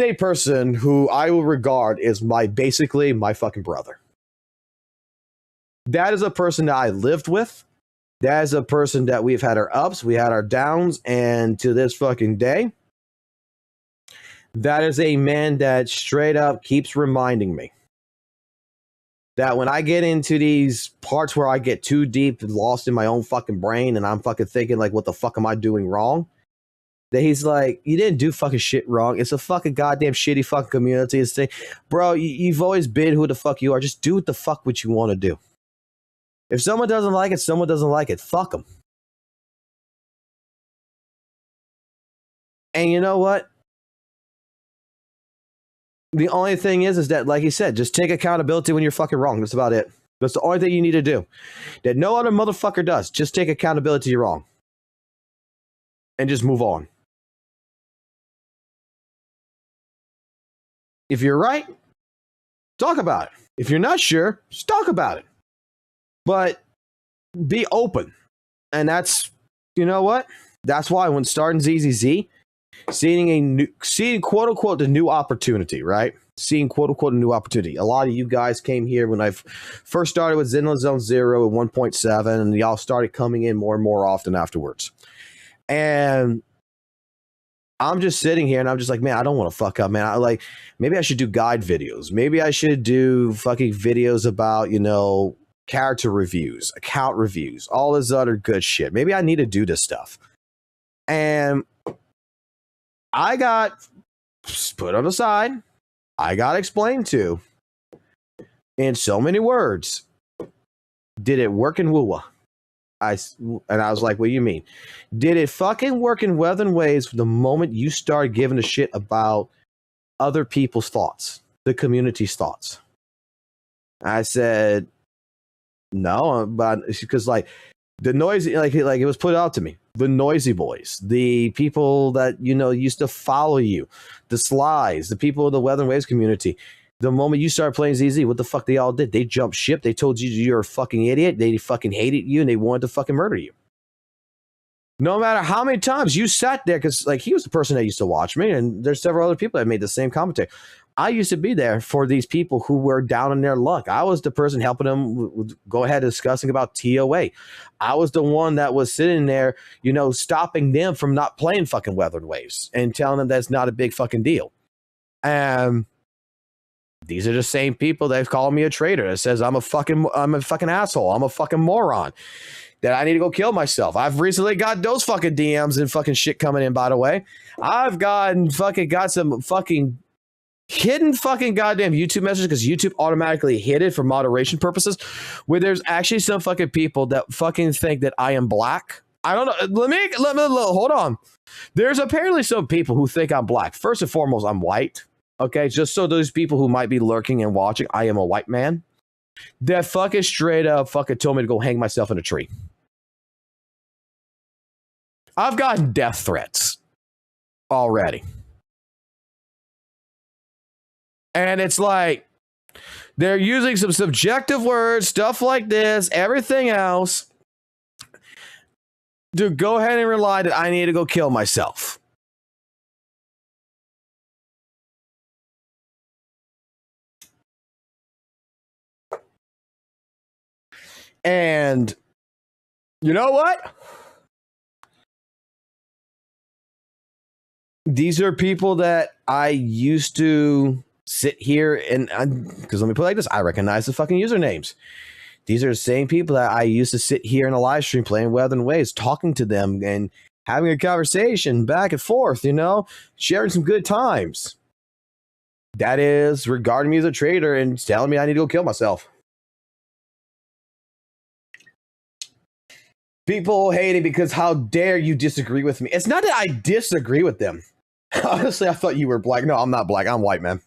a person who I will regard as basically my fucking brother. That is a person that I lived with. That is a person that we've had our ups, we had our downs, and to this fucking day, that is a man that straight up keeps reminding me that when I get into these parts where I get too deep and lost in my own fucking brain and I'm fucking thinking like, what the fuck am I doing wrong? That he's like, you didn't do fucking shit wrong. It's a fucking goddamn shitty fucking community. It's saying, bro, you've always been who the fuck you are. Just do what the fuck what you want to do. If someone doesn't like it, someone doesn't like it. Fuck them. And you know what? The only thing is that, like he said, just take accountability when you're fucking wrong. That's about it. That's the only thing you need to do. That no other motherfucker does. Just take accountability you're wrong. And just move on. If you're right, talk about it. If you're not sure, just talk about it. But be open. And that's, you know what? That's why when starting ZZZ, seeing quote unquote the new opportunity, right? Seeing quote unquote a new opportunity. A lot of you guys came here when I first started with Zenless Zone Zero at 1.7, and y'all started coming in more and more often afterwards. And I'm just sitting here and I'm just like, man, I don't want to fuck up, man. Maybe I should do guide videos. Maybe I should do fucking videos about, you know, character reviews, account reviews, all this other good shit. Maybe I need to do this stuff. And I got put on the side. I got explained to in so many words. Did it work in WUWA? I was like, what do you mean? Did it fucking work in Weather Waves the moment you started giving a shit about other people's thoughts, the community's thoughts? I said, no, but because like the noisy, like it was put out to me, the noisy boys, the people that, you know, used to follow you, the slides, the people of the Weather Waves community. The moment you started playing ZZ, what the fuck they all did? They jumped ship. They told you you're a fucking idiot. They fucking hated you and they wanted to fucking murder you. No matter how many times you sat there, because like he was the person that used to watch me, and there's several other people that made the same commentary. I used to be there for these people who were down in their luck. I was the person helping them go ahead discussing about TOA. I was the one that was sitting there, you know, stopping them from not playing fucking Weathered Waves and telling them that's not a big fucking deal. These are the same people that have called me a traitor, that says I'm a fucking asshole, I'm a fucking moron, that I need to go kill myself. I've recently got those fucking DMs and fucking shit coming in, by the way. I've got some fucking hidden fucking goddamn YouTube messages because YouTube automatically hid it for moderation purposes, where there's actually some fucking people that fucking think that I am black. I don't know. Let me hold on. There's apparently some people who think I'm black. First and foremost, I'm white. Okay, just so those people who might be lurking and watching, I am a white man that fucking straight up fucking told me to go hang myself in a tree. I've gotten death threats already. And it's like, they're using some subjective words, stuff like this, everything else, to go ahead and rely that I need to go kill myself. And you know what? These are people that I used to sit here and, because let me put it like this, I recognize the fucking usernames. These are the same people that I used to sit here in a live stream playing Weather Waves, talking to them and having a conversation back and forth, you know, sharing some good times. that is regarding me as a traitor and telling me I need to go kill myself. People hating because how dare you disagree with me? It's not that I disagree with them. Honestly, I thought you were black. No, I'm not black. I'm white, man.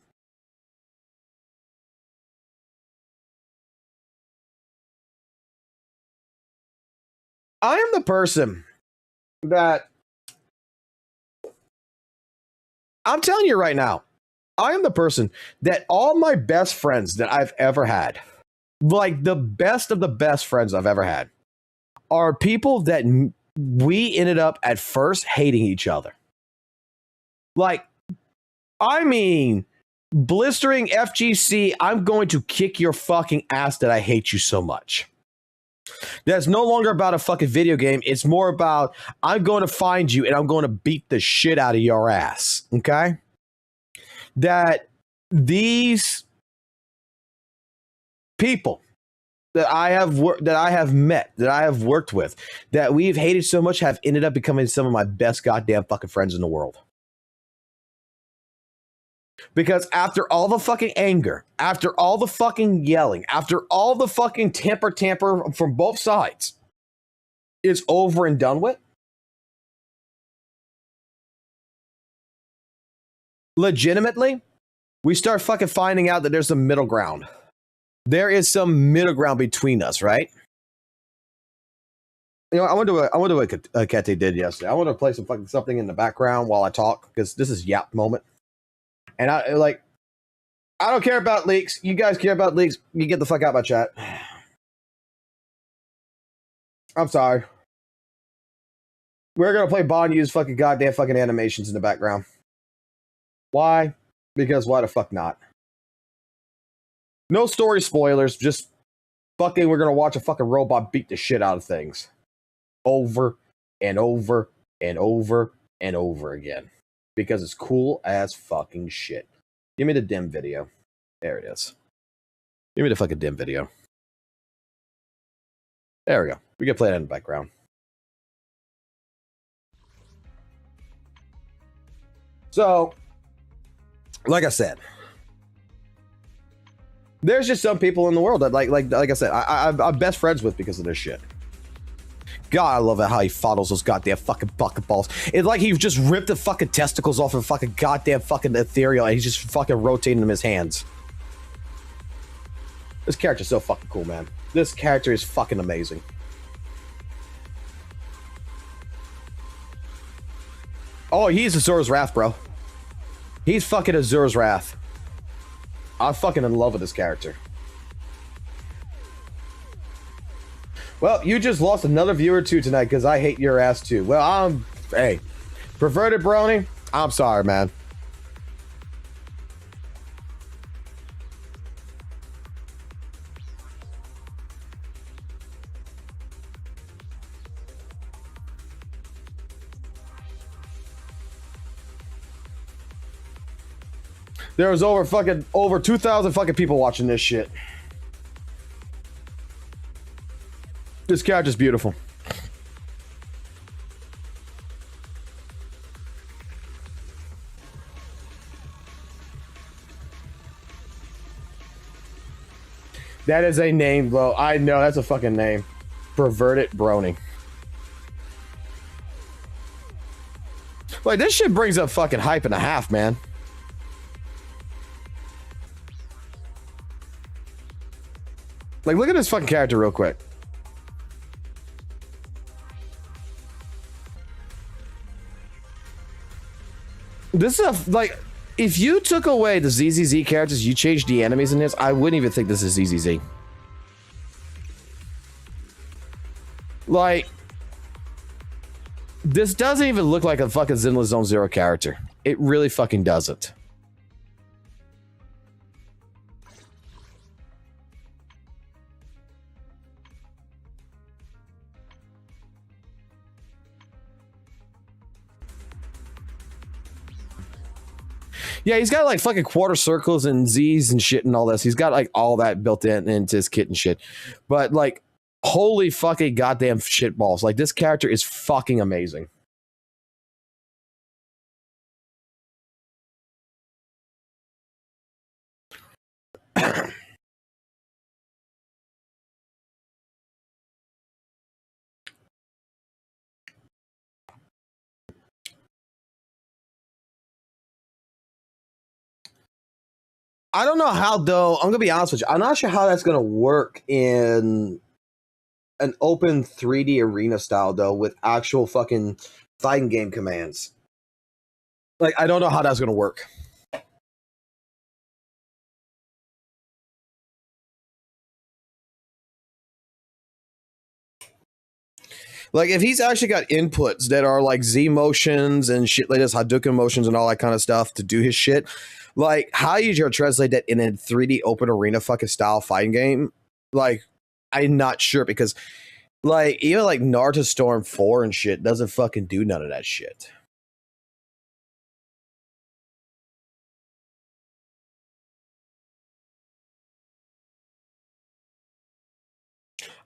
I am the person that I'm telling you right now, I am the person that all my best friends that I've ever had, like the best of the best friends I've ever had, are people that we ended up at first hating each other. Like, I mean, blistering FGC, I'm going to kick your fucking ass that I hate you so much. That's no longer about a fucking video game. It's more about I'm going to find you and I'm going to beat the shit out of your ass. Okay? That these people that I have met, that I have worked with, that we've hated so much have ended up becoming some of my best goddamn fucking friends in the world. Because after all the fucking anger, after all the fucking yelling, after all the fucking temper from both sides, it's over and done with. Legitimately, we start fucking finding out that there's some middle ground. There is some middle ground between us, right? You know, I wonder what Kete did yesterday. I want to play something in the background while I talk, because this is yap moment. And I don't care about leaks. You guys care about leaks. You get the fuck out of my chat. I'm sorry. We're going to play Banyue's fucking goddamn fucking animations in the background. Why? Because why the fuck not? No story spoilers. Just fucking, we're going to watch a fucking robot beat the shit out of things. Over and over and over and over again. Because it's cool as fucking shit. Give me the dim video. There it is. Give me the fucking dim video. There we go. We can play that in the background. So, like I said, there's just some people in the world that like I said, I'm best friends with because of this shit. God, I love it how he fondles those goddamn fucking bucket balls. It's like he just ripped the fucking testicles off of fucking goddamn fucking ethereal and he's just fucking rotating them in his hands. This character's so fucking cool, man. This character is fucking amazing. Oh, he's Azura's Wrath, bro. He's fucking Azura's Wrath. I'm fucking in love with this character. Well, you just lost another viewer too tonight because I hate your ass too. Well, hey, perverted brony, I'm sorry, man. There was over 2,000 fucking people watching this shit. This character's beautiful. That is a name, bro. I know that's a fucking name. Perverted brony. Like, this shit brings up fucking hype and a half, man. Like, look at this fucking character real quick. This is like, if you took away the ZZZ characters, you changed the enemies in this, I wouldn't even think this is ZZZ. Like, this doesn't even look like a fucking Zenless Zone Zero character. It really fucking doesn't. Yeah, he's got like fucking quarter circles and Z's and shit and all this. He's got like all that built into his kit and shit. But like, holy fucking goddamn shit balls. Like, this character is fucking amazing. I don't know how though. I'm gonna be honest with you. I'm not sure how that's gonna work in an open 3D arena style though, with actual fucking fighting game commands. Like, I don't know how that's gonna work. Like, if he's actually got inputs that are like Z motions and shit like this, Hadouken motions and all that kind of stuff to do his shit, like, how you gonna translate that in a 3D open arena fucking style fighting game? Like, I'm not sure because, like, even like Naruto Storm 4 and shit doesn't fucking do none of that shit.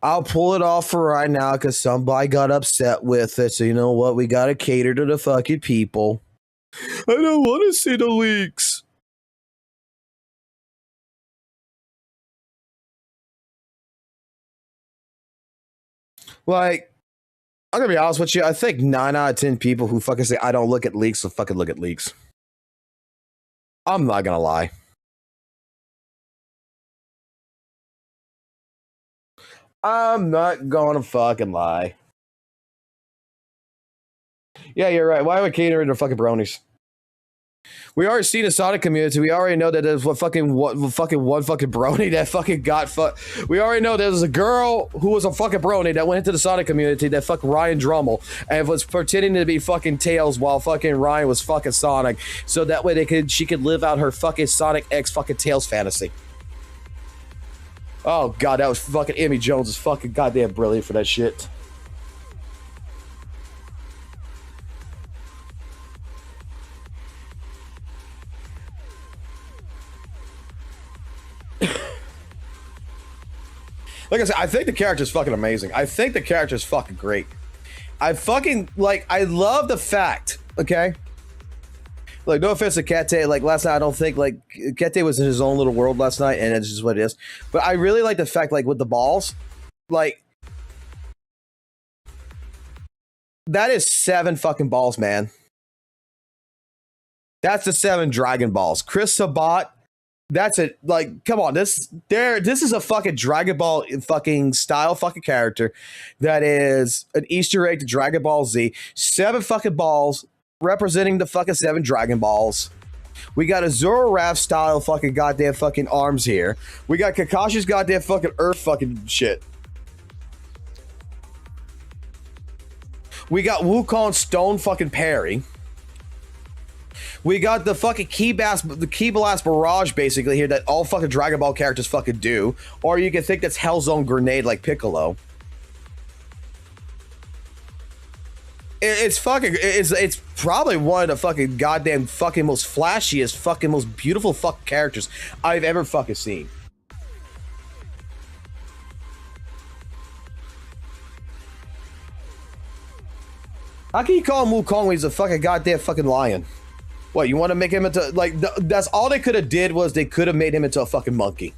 I'll pull it off for right now because somebody got upset with it. So you know what? We gotta cater to the fucking people. I don't want to see the leaks. Like, I'm gonna be honest with you. I think 9 out of 10 people who fucking say I don't look at leaks will fucking look at leaks. I'm not gonna lie. I'm not gonna fucking lie. Yeah, you're right. Why would cater to fucking bronies? We already seen the Sonic community. We already know that there's one fucking brony that fucking got We already know there's a girl who was a fucking brony that went into the Sonic community that fucked Ryan Drummel and was pretending to be fucking Tails while fucking Ryan was fucking Sonic, so that way she could live out her fucking Sonic X fucking Tails fantasy. Oh god, that was fucking Emmy Jones is fucking goddamn brilliant for that shit. Like I said, I think the character's fucking amazing. I think the character's fucking great. I fucking, like, I love the fact, okay? Like, no offense to Kate, like, last night I don't think, like, Kate was in his own little world last night, and it's just what it is. But I really like the fact, like, with the balls, like, that is 7 fucking balls, man. That's the 7 Dragon Balls. Chris Sabat, that's it. Like, come on, this is a fucking Dragon Ball fucking style fucking character that is an Easter egg to Dragon Ball Z. 7 fucking balls representing the fucking 7 Dragon Balls. We got a Zoro Raph style fucking goddamn fucking arms here. We got Kakashi's goddamn fucking earth fucking shit. We got Wukong stone fucking parry. We got the fucking Ki Blast barrage basically here that all fucking Dragon Ball characters fucking do. Or you can think that's Hellzone grenade like Piccolo. It's probably one of the fucking goddamn fucking most flashiest fucking most beautiful fucking characters I've ever fucking seen. How can you call him Wukong when he's a fucking goddamn fucking lion? What, you want to make him into, like, that's all they could have did was they could have made him into a fucking monkey.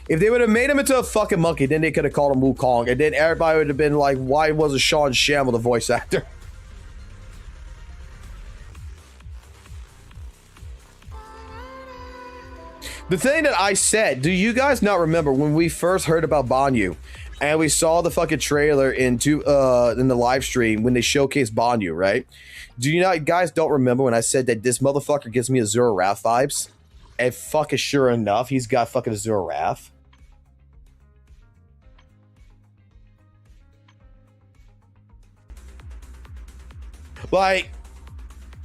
If they would have made him into a fucking monkey, then they could have called him Wukong, and then everybody would have been like, why wasn't Sean Shamble the voice actor? The thing that I said, do you guys not remember when we first heard about Banyue and we saw the fucking trailer in the live stream when they showcased Banyue, right? Do you not guys don't remember when I said that this motherfucker gives me a Zero Raph vibes? And fucking sure enough, he's got fucking a Zero Raph. Like,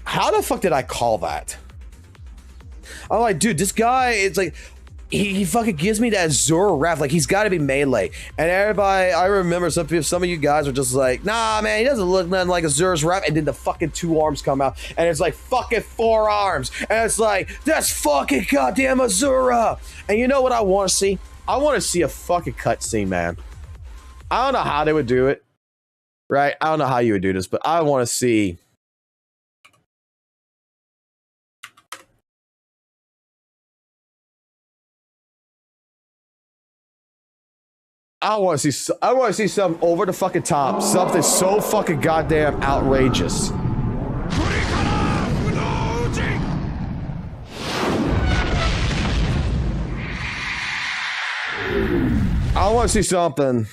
how the fuck did I call that? I'm like, dude, this guy, it's like, he fucking gives me that Zoro Raph, like he's got to be melee. And everybody, I remember some of you guys were just like, nah, man, he doesn't look nothing like a Zoro's Raph. And then the fucking 2 arms come out, and it's like fucking 4 arms, and it's like, that's fucking goddamn Azura. And you know what I want to see? I want to see a fucking cutscene, man. I don't know how they would do it, right? I don't know how you would do this, but I want to see. I want to see something over the fucking top. Something so fucking goddamn outrageous. I want to see something.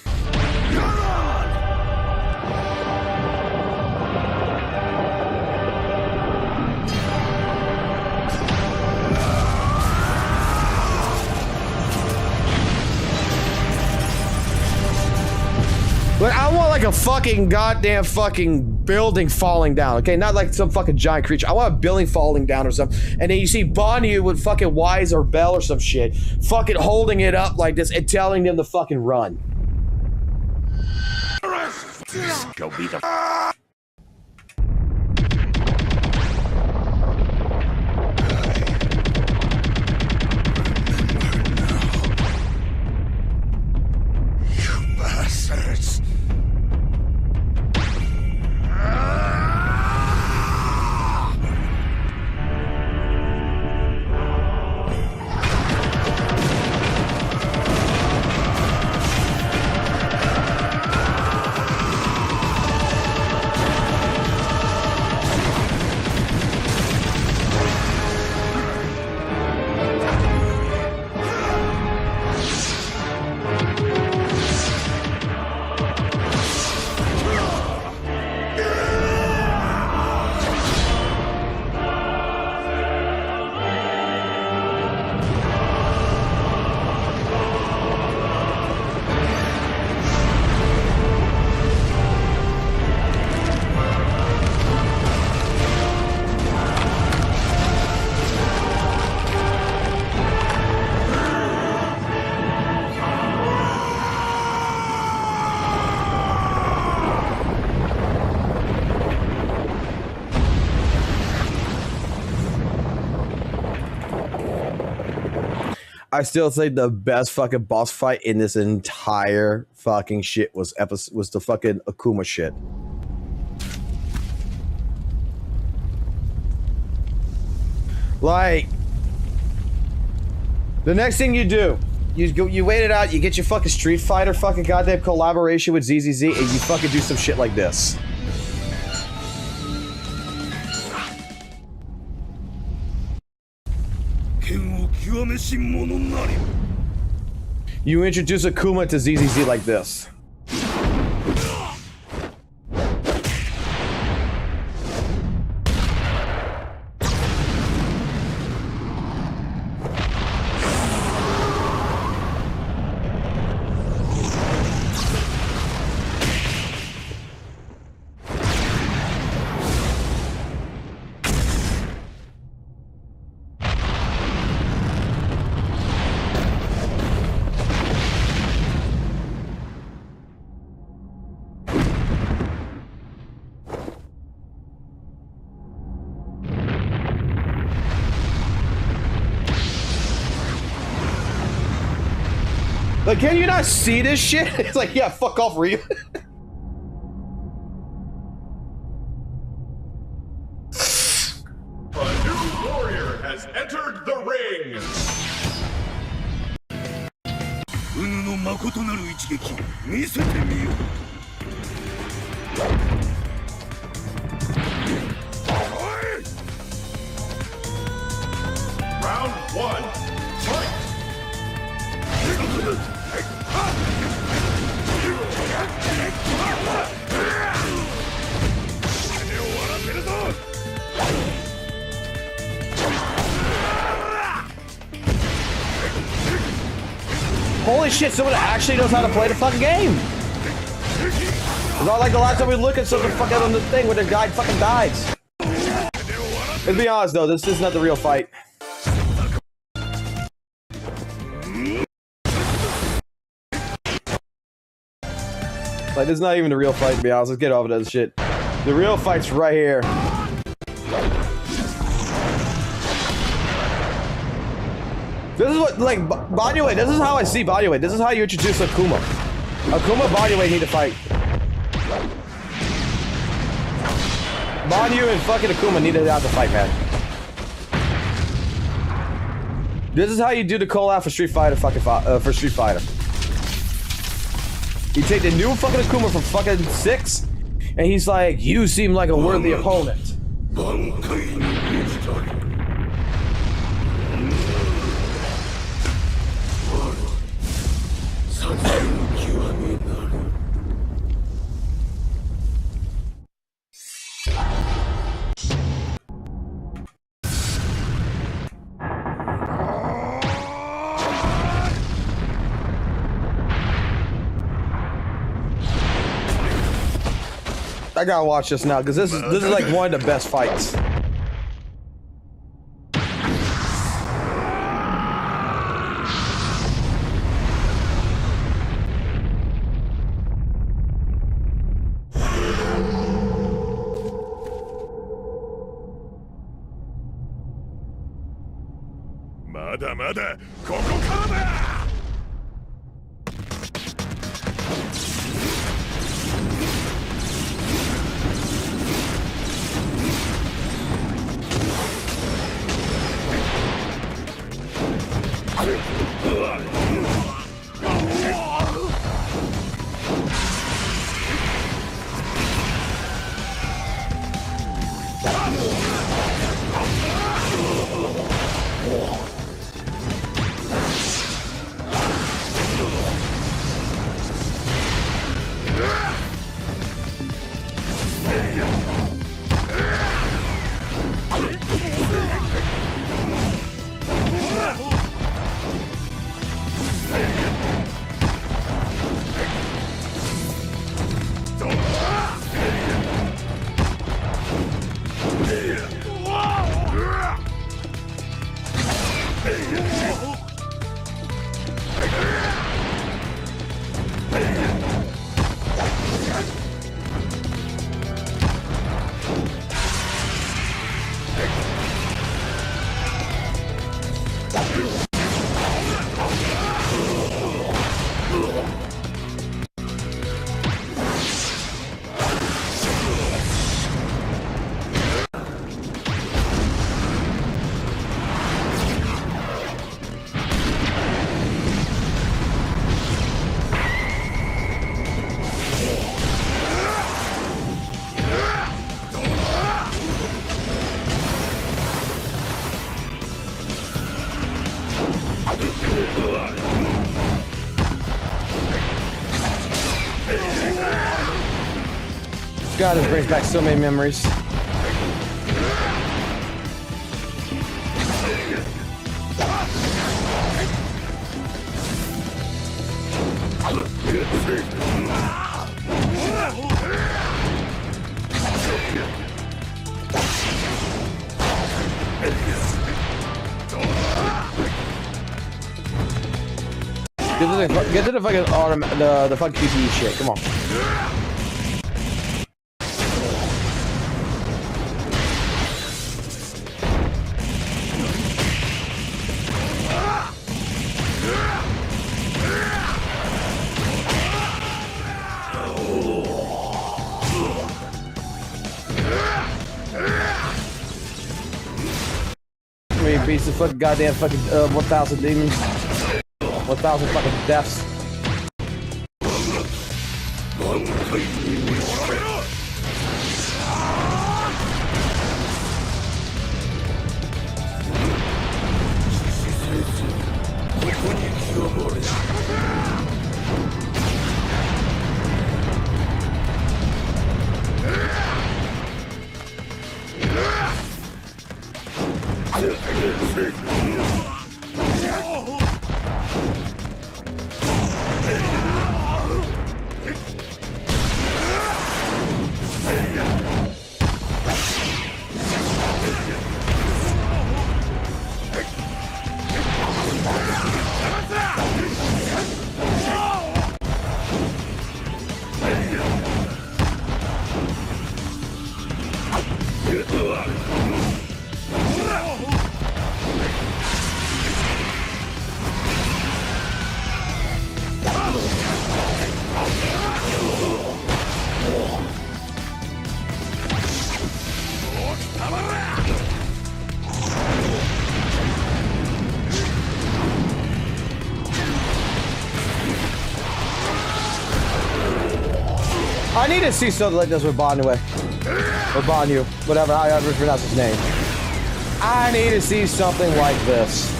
But I want like a fucking goddamn fucking building falling down, okay? Not like some fucking giant creature. I want a building falling down or something. And then you see Banyue with fucking Wise or Bell or some shit, fucking holding it up like this and telling them to fucking run. Go be the bastards. I still think the best fucking boss fight in this entire fucking shit was the fucking Akuma shit. Like, the next thing you do, you wait it out, you get your fucking Street Fighter fucking goddamn collaboration with ZZZ, and you fucking do some shit like this. You introduce Akuma to ZZZ like this. Like, can you not see this shit? It's like, yeah, fuck off, Ryu. A new warrior has entered the ring. Round one, fight! Holy shit, someone actually knows how to play the fucking game. It's not like the last time we looked at something fucking on the thing where the guy fucking dies. Let's be honest though, this is not the real fight. Like, this is not even the real fight, to be honest. Let's get over that shit. The real fight's right here. This is what, like, Banyue, this is how I see Banyue. This is how you introduce Akuma. Akuma, Banyue need to fight. Banyue and fucking Akuma need to have to fight, man. This is how you do the call out for Street Fighter, for Street Fighter. You take the new fucking Akuma from fucking 6, and he's like, you seem like a worthy opponent. I gotta watch this now because this is like one of the best fights. God, this brings back so many memories. Get to the fucking the fucking QTE shit. Come on. He beats the fucking goddamn fucking 1,000 demons. 1,000 fucking deaths. I need to see something like this with Banyue. Or Banyue, whatever, however you pronounce his name. I need to see something like this.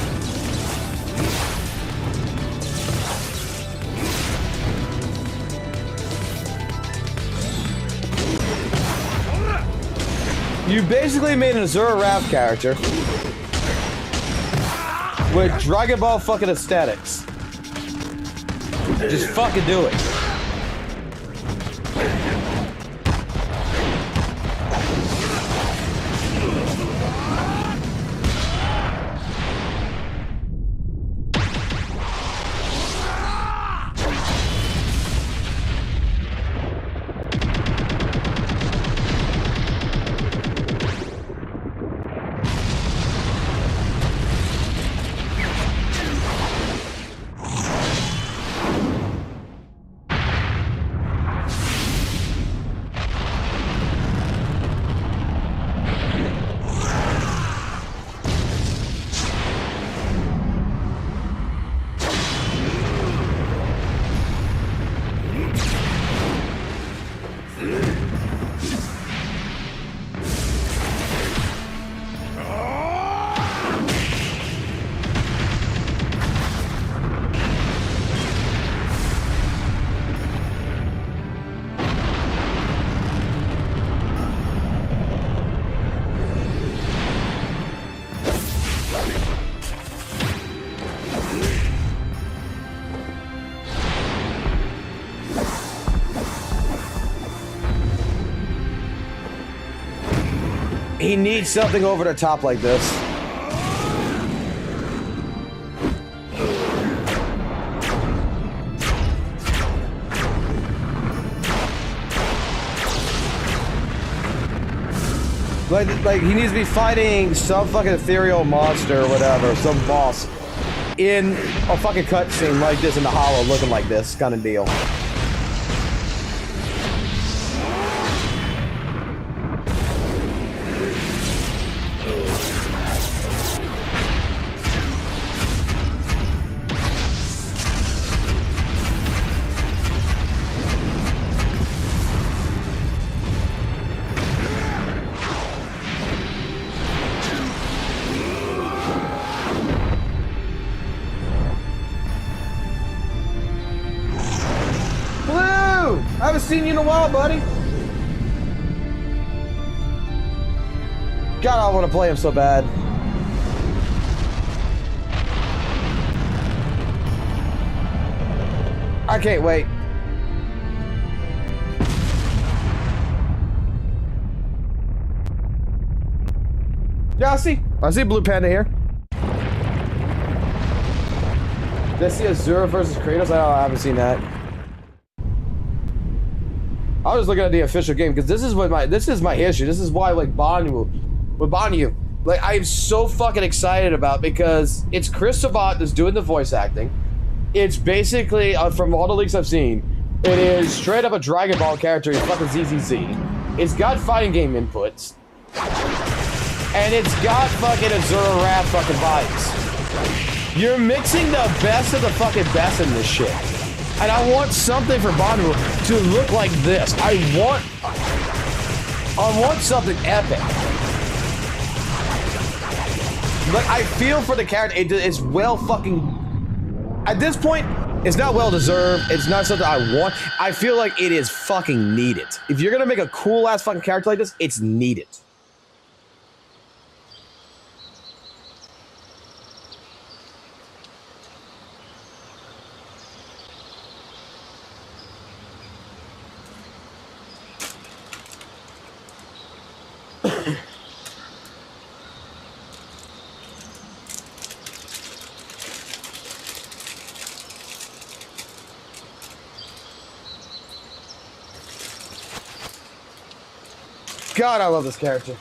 You basically made an Azura Wrath character with Dragon Ball fucking aesthetics. Just fucking do it. He needs something over the top like this. Like he needs to be fighting some fucking ethereal monster or whatever, some boss in a fucking cutscene like this in the hollow, looking like this kind of deal. I haven't seen you in a while, buddy. God, I want to play him so bad. I can't wait. Yeah, I see Blue Panda here. Did I see Azura versus Kratos? I haven't seen that. I was looking at the official game because this is my issue. This is why like Banyue, like I'm so fucking excited about because it's Chris Sabat that's doing the voice acting. It's basically from all the leaks I've seen, it is straight up a Dragon Ball character. It's fucking ZZZ. It's got fighting game inputs, and it's got fucking Azura Wrath fucking vibes. You're mixing the best of the fucking best in this shit. And I want something for Banyue to look like this. I want something epic. Like, I feel for the character. It's well fucking... At this point, it's not well deserved. It's not something I want. I feel like it is fucking needed. If you're gonna make a cool ass fucking character like this, it's needed. God, I love this character.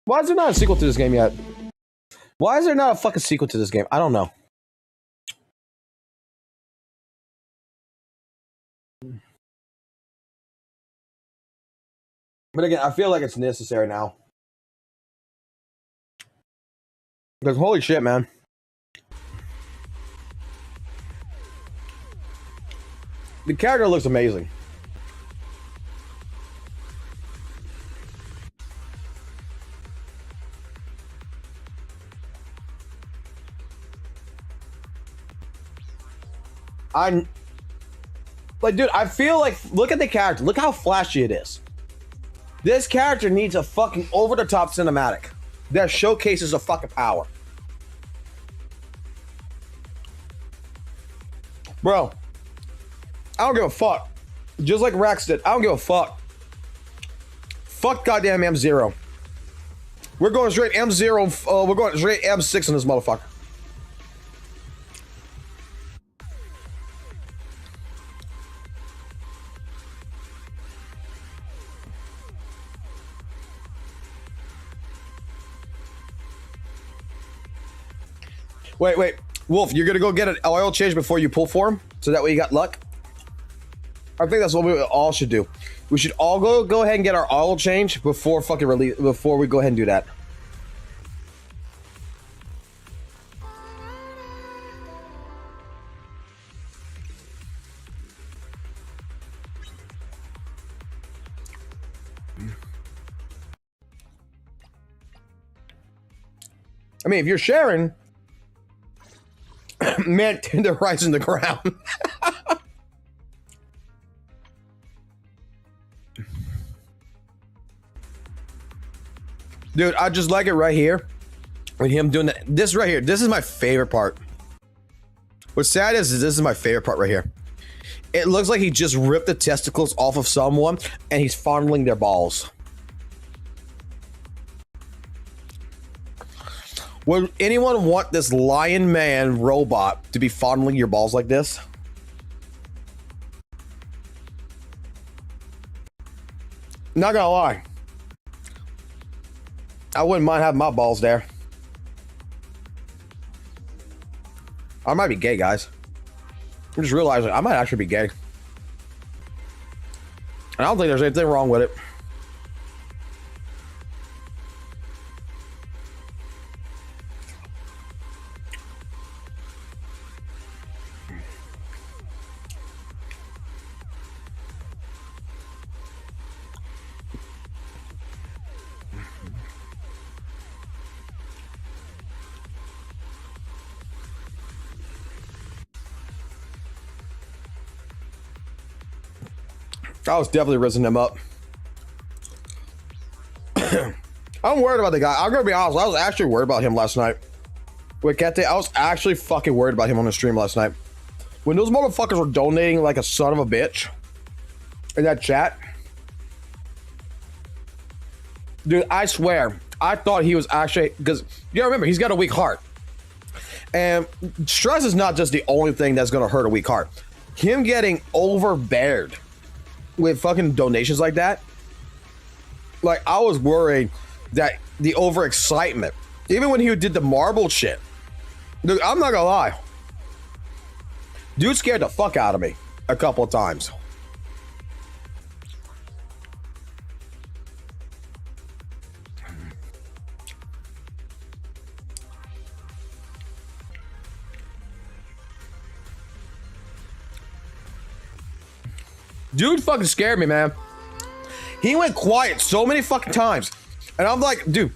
Why is there not a sequel to this game yet? Why is there not a fucking sequel to this game? I don't know. But again, I feel like it's necessary now. Because holy shit, man. The character looks amazing. Like, dude, I feel like, look at the character. Look how flashy it is. This character needs a fucking over-the-top cinematic that showcases a fucking power. Bro, I don't give a fuck. Just like Rex did, I don't give a fuck. Fuck goddamn M0. We're going straight M0, we're going straight M6 in this motherfucker. Wait. Wolf, you're gonna go get an oil change before you pull for him? So that way you got luck? I think that's what we all should do. We should all go ahead and get our oil change before fucking release, before we go ahead and do that. I mean, if you're sharing, man, they're rising the ground. Dude, I just like it right here. With him doing that. This right here. This is my favorite part. What's sad is this is my favorite part right here. It looks like he just ripped the testicles off of someone and he's fondling their balls. Would anyone want this lion man robot to be fondling your balls like this? Not gonna lie. I wouldn't mind having my balls there. I might be gay, guys. I'm just realizing I might actually be gay. And I don't think there's anything wrong with it. I was definitely rizzing him up. I'm worried about the guy. I'm gonna be honest. I was actually worried about him last night. With Kete, I was actually fucking worried about him on the stream last night. When those motherfuckers were donating like a son of a bitch in that chat. Dude, I swear, I thought he was actually, because you gotta remember, he's got a weak heart. And stress is not just the only thing that's gonna hurt a weak heart. Him getting overbeared with fucking donations like that, like, I was worried that the overexcitement, even when he did the marble shit, dude, I'm not gonna lie, dude scared the fuck out of me a couple of times. Dude fucking scared me, man. He went quiet so many fucking times. And I'm like, dude.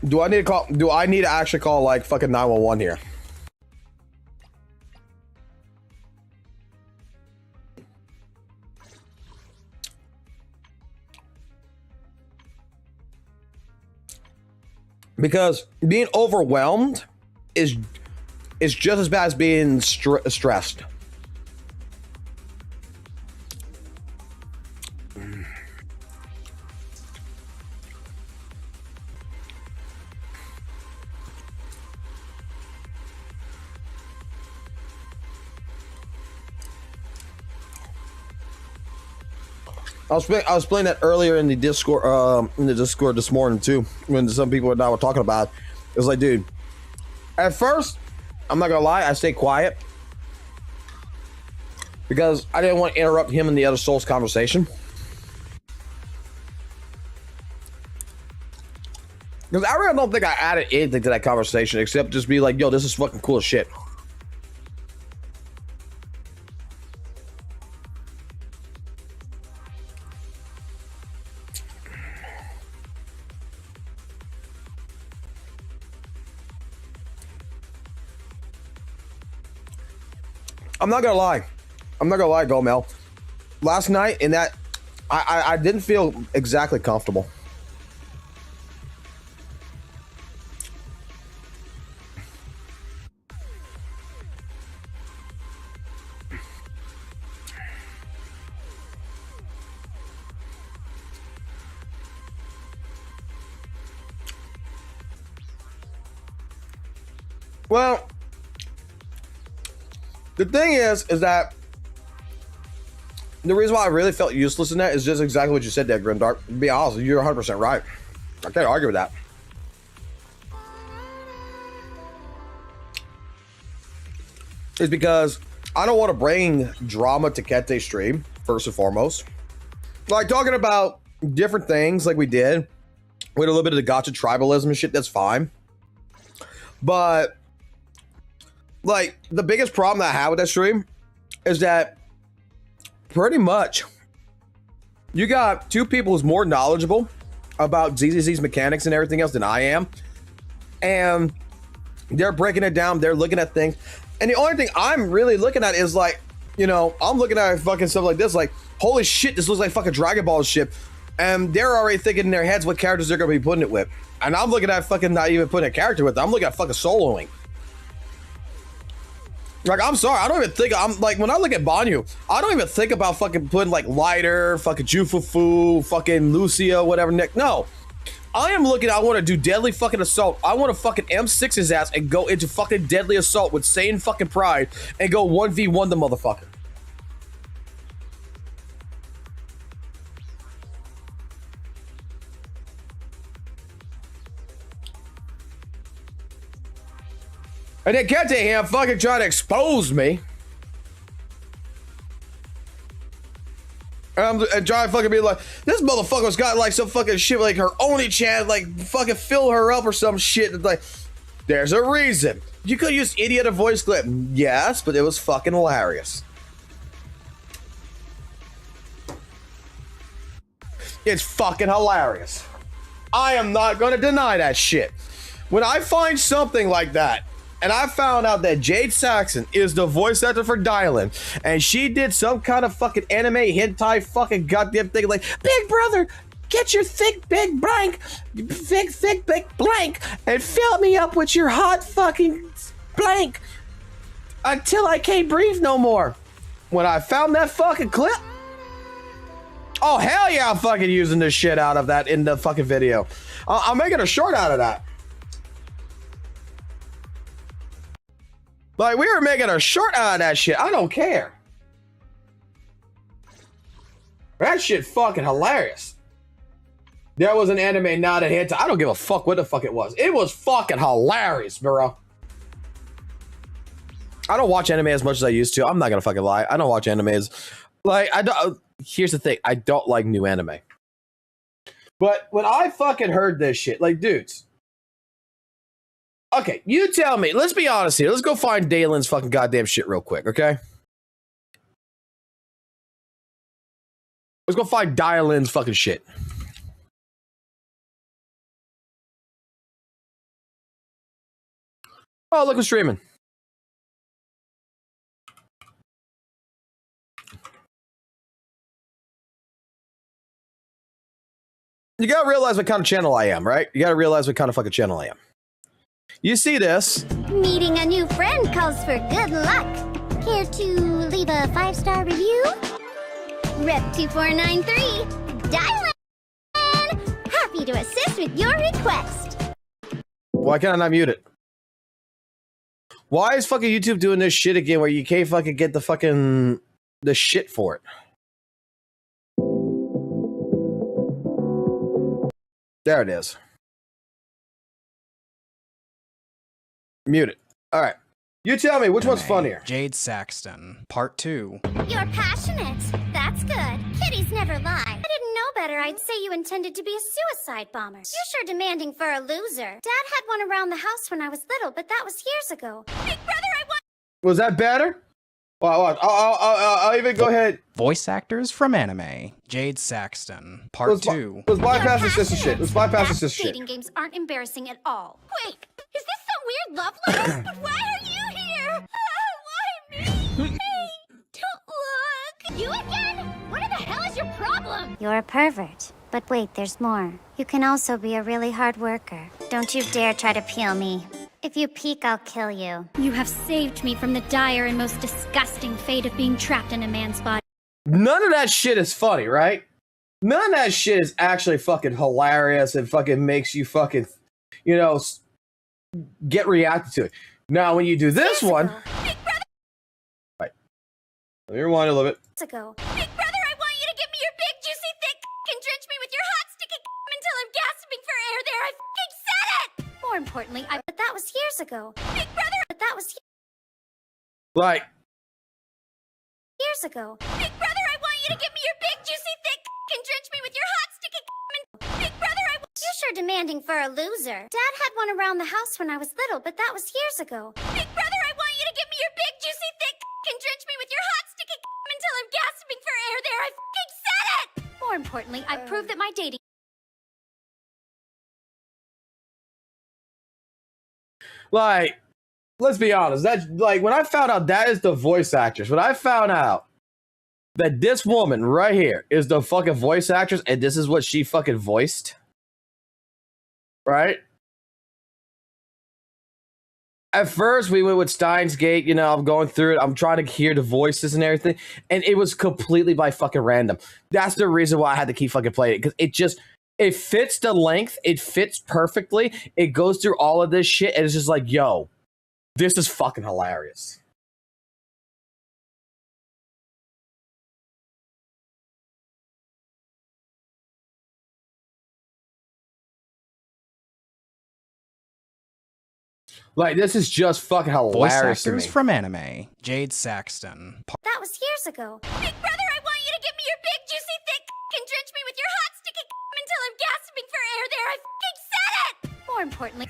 Do I need to actually call like fucking 911 here? Because being overwhelmed is just as bad as being stressed. I was playing that earlier in the Discord this morning too, when some people and I were talking about it. It was like, dude, at first, I'm not gonna lie, I stayed quiet because I didn't want to interrupt him and the other Souls conversation. Because I really don't think I added anything to that conversation except just be like, yo, this is fucking cool as shit. I'm not gonna lie, Gomel. Last night in that, I didn't feel exactly comfortable. Well, the thing is that the reason why I really felt useless in that is just exactly what you said there, Grimdark. To be honest, you're 100% right. I can't argue with that. It's because I don't want to bring drama to Kete's stream, first and foremost. Like, talking about different things like we did, with a little bit of the gotcha tribalism and shit, that's fine. But, like, the biggest problem that I have with that stream is that pretty much you got two people who's more knowledgeable about ZZZ's mechanics and everything else than I am. And they're breaking it down, they're looking at things. And the only thing I'm really looking at is like, you know, I'm looking at fucking stuff like this, like, holy shit, this looks like fucking Dragon Ball shit. And they're already thinking in their heads what characters they're gonna be putting it with. And I'm looking at fucking not even putting a character with it. I'm looking at fucking soloing. Like, I'm sorry, I don't even think, I'm like, when I look at Banyue, I don't even think about fucking putting like Lighter, fucking Jufufu, fucking Lucia, whatever, Nick. No. I am looking, I want to do Deadly fucking Assault. I want to fucking M6 his ass and go into fucking Deadly Assault with Saiyan fucking Pride and go 1v1 the motherfucker. And then Kente here fucking trying to expose me. And I'm trying to fucking be like, this motherfucker's got like some fucking shit, like her only chance, like fucking fill her up or some shit. It's like, there's a reason. You could use idiot a voice clip. Yes, but it was fucking hilarious. It's fucking hilarious. I am not gonna deny that shit. When I find something like that, and I found out that Jade Saxon is the voice actor for Dylan, and she did some kind of fucking anime hentai fucking goddamn thing like, big brother, get your thick big blank, thick big blank, and fill me up with your hot fucking blank until I can't breathe no more. When I found that fucking clip, oh hell yeah, I'm fucking using the shit out of that in the fucking video. I'm making a short out of that. Like, we were making a short out of that shit. I don't care. That shit fucking hilarious. There was an anime not a hit. I don't give a fuck what the fuck it was. It was fucking hilarious, bro. I don't watch anime as much as I used to. I'm not gonna fucking lie. I don't watch animes. Like, I don't. Here's the thing. I don't like new anime. But when I fucking heard this shit, like, dudes. Okay, you tell me. Let's be honest here. Let's go find Dalen's fucking goddamn shit real quick, okay? Let's go find Dalen's fucking shit. Oh, look who's streaming. You gotta realize what kind of channel I am, right? You gotta realize what kind of fucking channel I am. You see this? Meeting a new friend calls for good luck. Care to leave a 5-star review? Rep2493, Dylan! Happy to assist with your request. Why can't I not mute it? Why is fucking YouTube doing this shit again where you can't fucking get the fucking the shit for it? There it is. Mute it. All right. You tell me, which one's funnier? Jade Saxton, Part 2. You're passionate. That's good. Kitties never lie. I didn't know better, I'd say you intended to be a suicide bomber. You're sure demanding for a loser. Dad had one around the house when I was little, but that was years ago. Big brother, I want. Was that better? Well, I'll even go ahead. Voice actors from anime. Jade Saxton, Part 2. Let's bypass the sister shit. Let's bypass the sister shit. Dating games aren't embarrassing at all. Wait, is this some weird love letter? But why are you here? Why me? Hey, don't look. You again? What the hell is your problem? You're a pervert. But wait, there's more. You can also be a really hard worker. Don't you dare try to peel me. If you peek, I'll kill you. You have saved me from the dire and most disgusting fate of being trapped in a man's body. None of that shit is funny, right? None of that shit is actually fucking hilarious and fucking makes you fucking, you know, get reacted to it. Now, when you do this one... Right. Let me rewind a little bit. Big brother, I want you to give me your big, juicy, thick and drench me with your hot, sticky until I'm gasping for air there. I fucking said it! More importantly, but that was years ago. Big brother! But that was Like... years ago. Big brother, I want you to give me your big, juicy, thick and drench me with your hot, sticky Big brother, You're sure demanding for a loser. Dad had one around the house when I was little, but that was years ago. Big brother, I want you to give me your big, juicy, thick and drench me with your hot, sticky until I'm gasping for air there. I fucking said it! More importantly, I proved that my dating... Like, let's be honest. That's like when I found out that is the voice actress. When I found out that this woman right here is the fucking voice actress, and this is what she fucking voiced, right? At first, we went with Steins Gate. You know, I'm going through it. I'm trying to hear the voices and everything, and it was completely by fucking random. That's the reason why I had to keep fucking playing it, because it fits the length. It fits perfectly. It goes through all of this shit, and it's just like, yo, this is fucking hilarious. Like, this is just fucking hilarious. Voice actors to me. from anime. Jade Saxton. That was years ago. Big brother, I want you to give me your big, juicy, thick and drench me with your hot, sticky until I'm gasping for air there. I fucking said it! More importantly...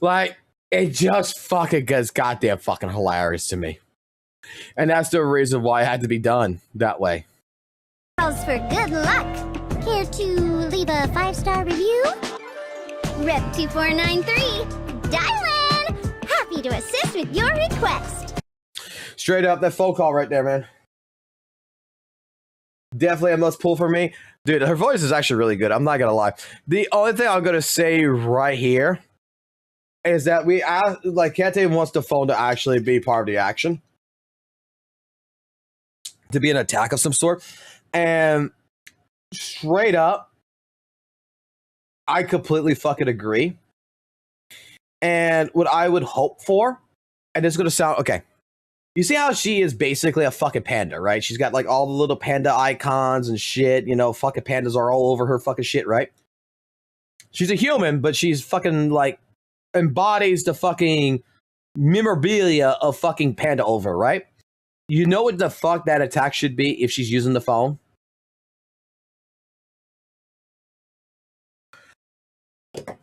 Like, it just fucking gets goddamn fucking hilarious to me. And that's the reason why it had to be done that way. Calls for good luck. Care to leave a 5-star review? Rep 2493, dial in! Happy to assist with your request. Straight up, that phone call right there, man. Definitely a must pull for me. Dude, her voice is actually really good. I'm not gonna lie. The only thing I'm gonna say right here is that Kate wants the phone to actually be part of the action. To be an attack of some sort. And straight up, I completely fucking agree. And what I would hope for, and it's gonna sound okay. You see how she is basically a fucking panda, right? She's got like all the little panda icons and shit. You know, fucking pandas are all over her fucking shit, right? She's a human, but she's fucking like embodies the fucking memorabilia of fucking panda over, right? You know what the fuck that attack should be if she's using the phone?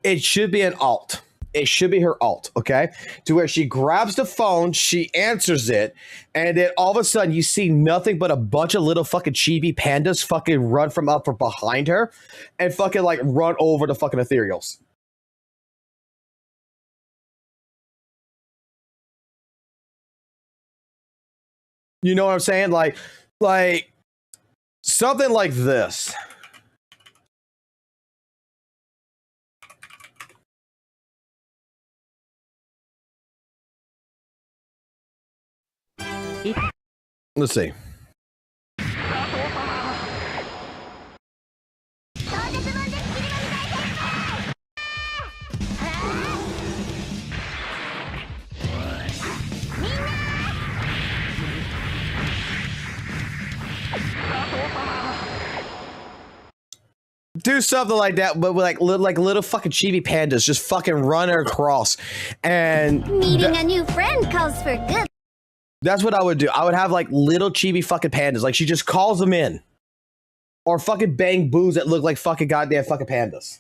It should be an alt. It should be her alt, okay? To where she grabs the phone, she answers it, and then all of a sudden you see nothing but a bunch of little fucking chibi pandas fucking run from up from behind her and fucking like run over the fucking ethereals. You know what I'm saying? Like something like this. Let's see. Do something like that, but with like little fucking chibi pandas just fucking running across. And meeting a new friend calls for good. That's what I would do. I would have like little chibi fucking pandas. Like she just calls them in. are fucking bang boos that look like fucking goddamn fucking pandas.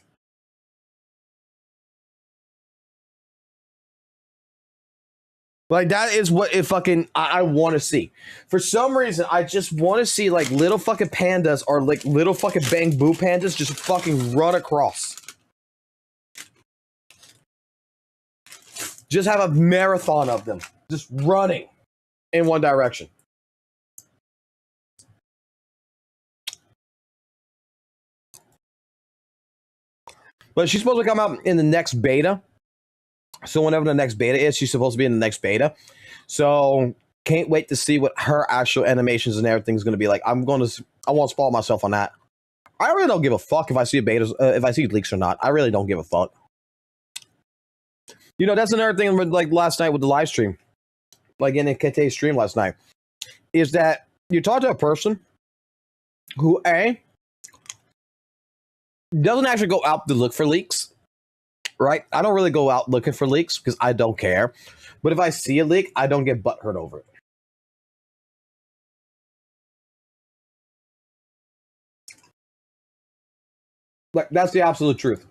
Like, that is what it fucking I want to see. For some reason, I just want to see like little fucking pandas or like little fucking bang boo pandas just fucking run across. Just have a marathon of them just running in one direction. But she's supposed to come out in the next beta. So whenever the next beta is, she's supposed to be in the next beta. So can't wait to see what her actual animations and everything's going to be like. I won't spoil myself on that. I really don't give a fuck if I see a beta, if I see leaks or not. I really don't give a fuck. You know, that's another thing. Like last night with the live stream, like in KT's stream last night, is that you talk to a person who doesn't actually go out to look for leaks. Right? I don't really go out looking for leaks because I don't care. But if I see a leak, I don't get butthurt over it. Like, that's the absolute truth.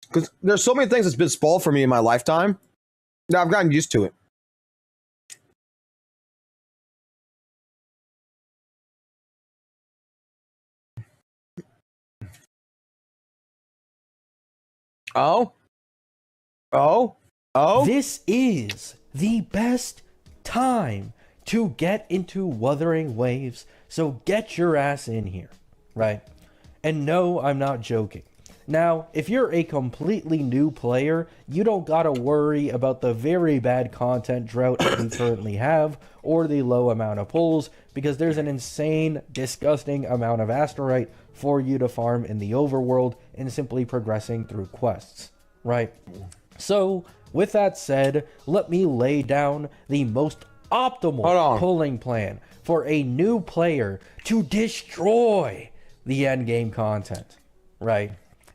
Because there's so many things that's been spoiled for me in my lifetime that I've gotten used to it. Oh. This is the best time to get into Wuthering Waves, so get your ass in here, right? And no, I'm not joking. Now, if you're a completely new player, you don't gotta worry about the very bad content drought that we currently have, or the low amount of pulls, because there's an insane, disgusting amount of asterite for you to farm in the overworld and simply progressing through quests, right? So, with that said, let me lay down the most optimal pulling plan for a new player to destroy the endgame content, right?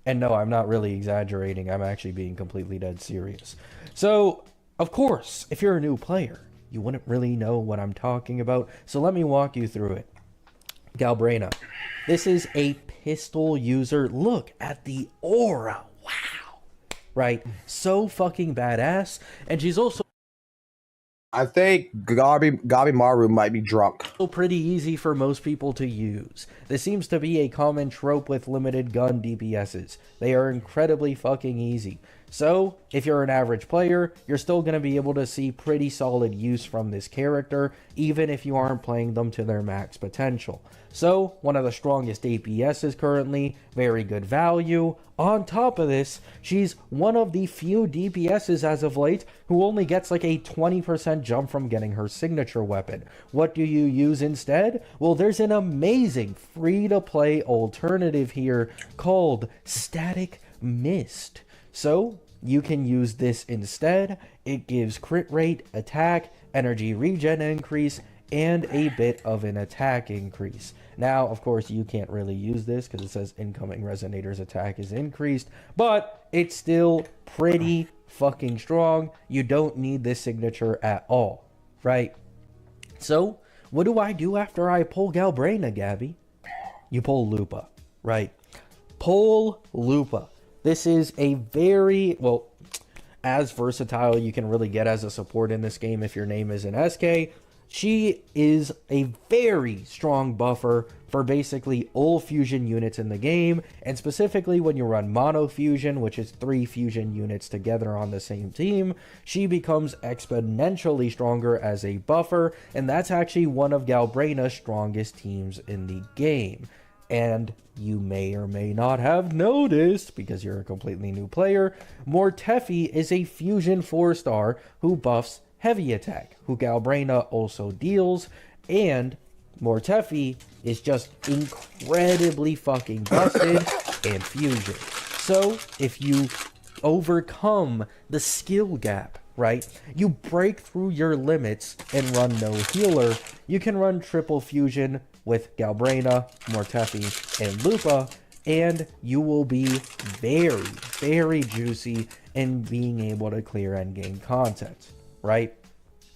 And no, I'm not really exaggerating. I'm actually being completely dead serious. So, of course, if you're a new player, you wouldn't really know what I'm talking about. So let me walk you through it. Galbraina. This is a pistol user. Look at the aura. Wow. Right? So fucking badass. And she's also... I think Gabi Maru might be drunk. Pretty easy for most people to use. This seems to be a common trope with limited gun DPSs. They are incredibly fucking easy. So, if you're an average player, you're still going to be able to see pretty solid use from this character, even if you aren't playing them to their max potential. So, one of the strongest DPSs currently, very good value. On top of this, she's one of the few DPSs as of late who only gets like a 20% jump from getting her signature weapon. What do you use instead? Well, there's an amazing free-to-play alternative here called Static Mist. So, you can use this instead. It gives crit rate, attack, energy regen increase, and a bit of an attack increase. Now, of course, you can't really use this because it says incoming Resonator's attack is increased, but it's still pretty fucking strong. You don't need this signature at all, right? So, what do I do after I pull Galbraina, Gabby? You pull Lupa, right? Pull Lupa. This is a very, well, as versatile you can really get as a support in this game if your name is an SK. She is a very strong buffer for basically all fusion units in the game, and specifically when you run mono fusion, which is 3 fusion units together on the same team, she becomes exponentially stronger as a buffer, and that's actually one of Galbraina's strongest teams in the game. And you may or may not have noticed, because you're a completely new player, Mortefi is a fusion 4-star who buffs heavy attack, who Galbraina also deals, and Mortefi is just incredibly fucking busted and fusion. So, if you overcome the skill gap, right, you break through your limits and run no healer, you can run triple fusion with Galbraina, Mortefi, and Lupa, and you will be very, very juicy in being able to clear endgame content, right?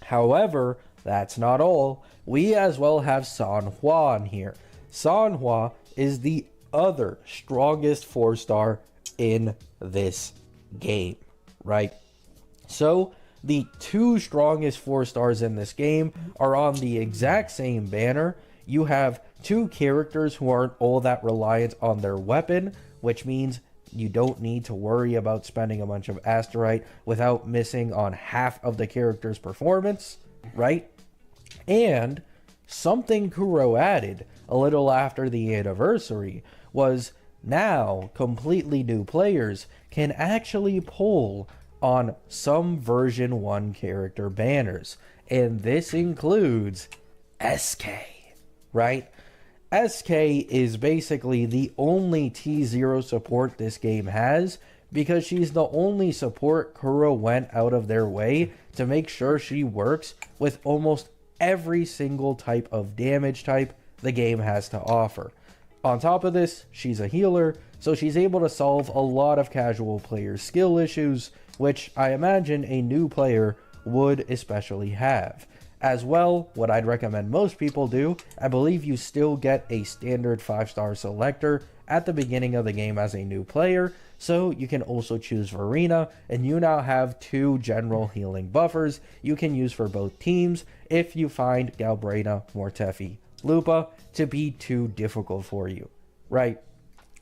However, that's not all. We as well have San Juan here. Sanhua is the other strongest 4-star in this game, right? So the two strongest 4 stars in this game are on the exact same banner. You have two characters who aren't all that reliant on their weapon, which means you don't need to worry about spending a bunch of asterite without missing on half of the character's performance, right? And something Kuro added a little after the anniversary was now completely new players can actually pull on some version 1 character banners, and this includes SK, right? SK is basically the only T0 support this game has, because she's the only support Kuro went out of their way to make sure she works with almost every single type of damage type the game has to offer. On top of this, she's a healer, so she's able to solve a lot of casual player skill issues, which I imagine a new player would especially have. As well, what I'd recommend most people do, I believe you still get a standard 5-star selector at the beginning of the game as a new player, so you can also choose Verena, and you now have 2 general healing buffers you can use for both teams if you find Galbrina, Mortefi, Lupa to be too difficult for you, right?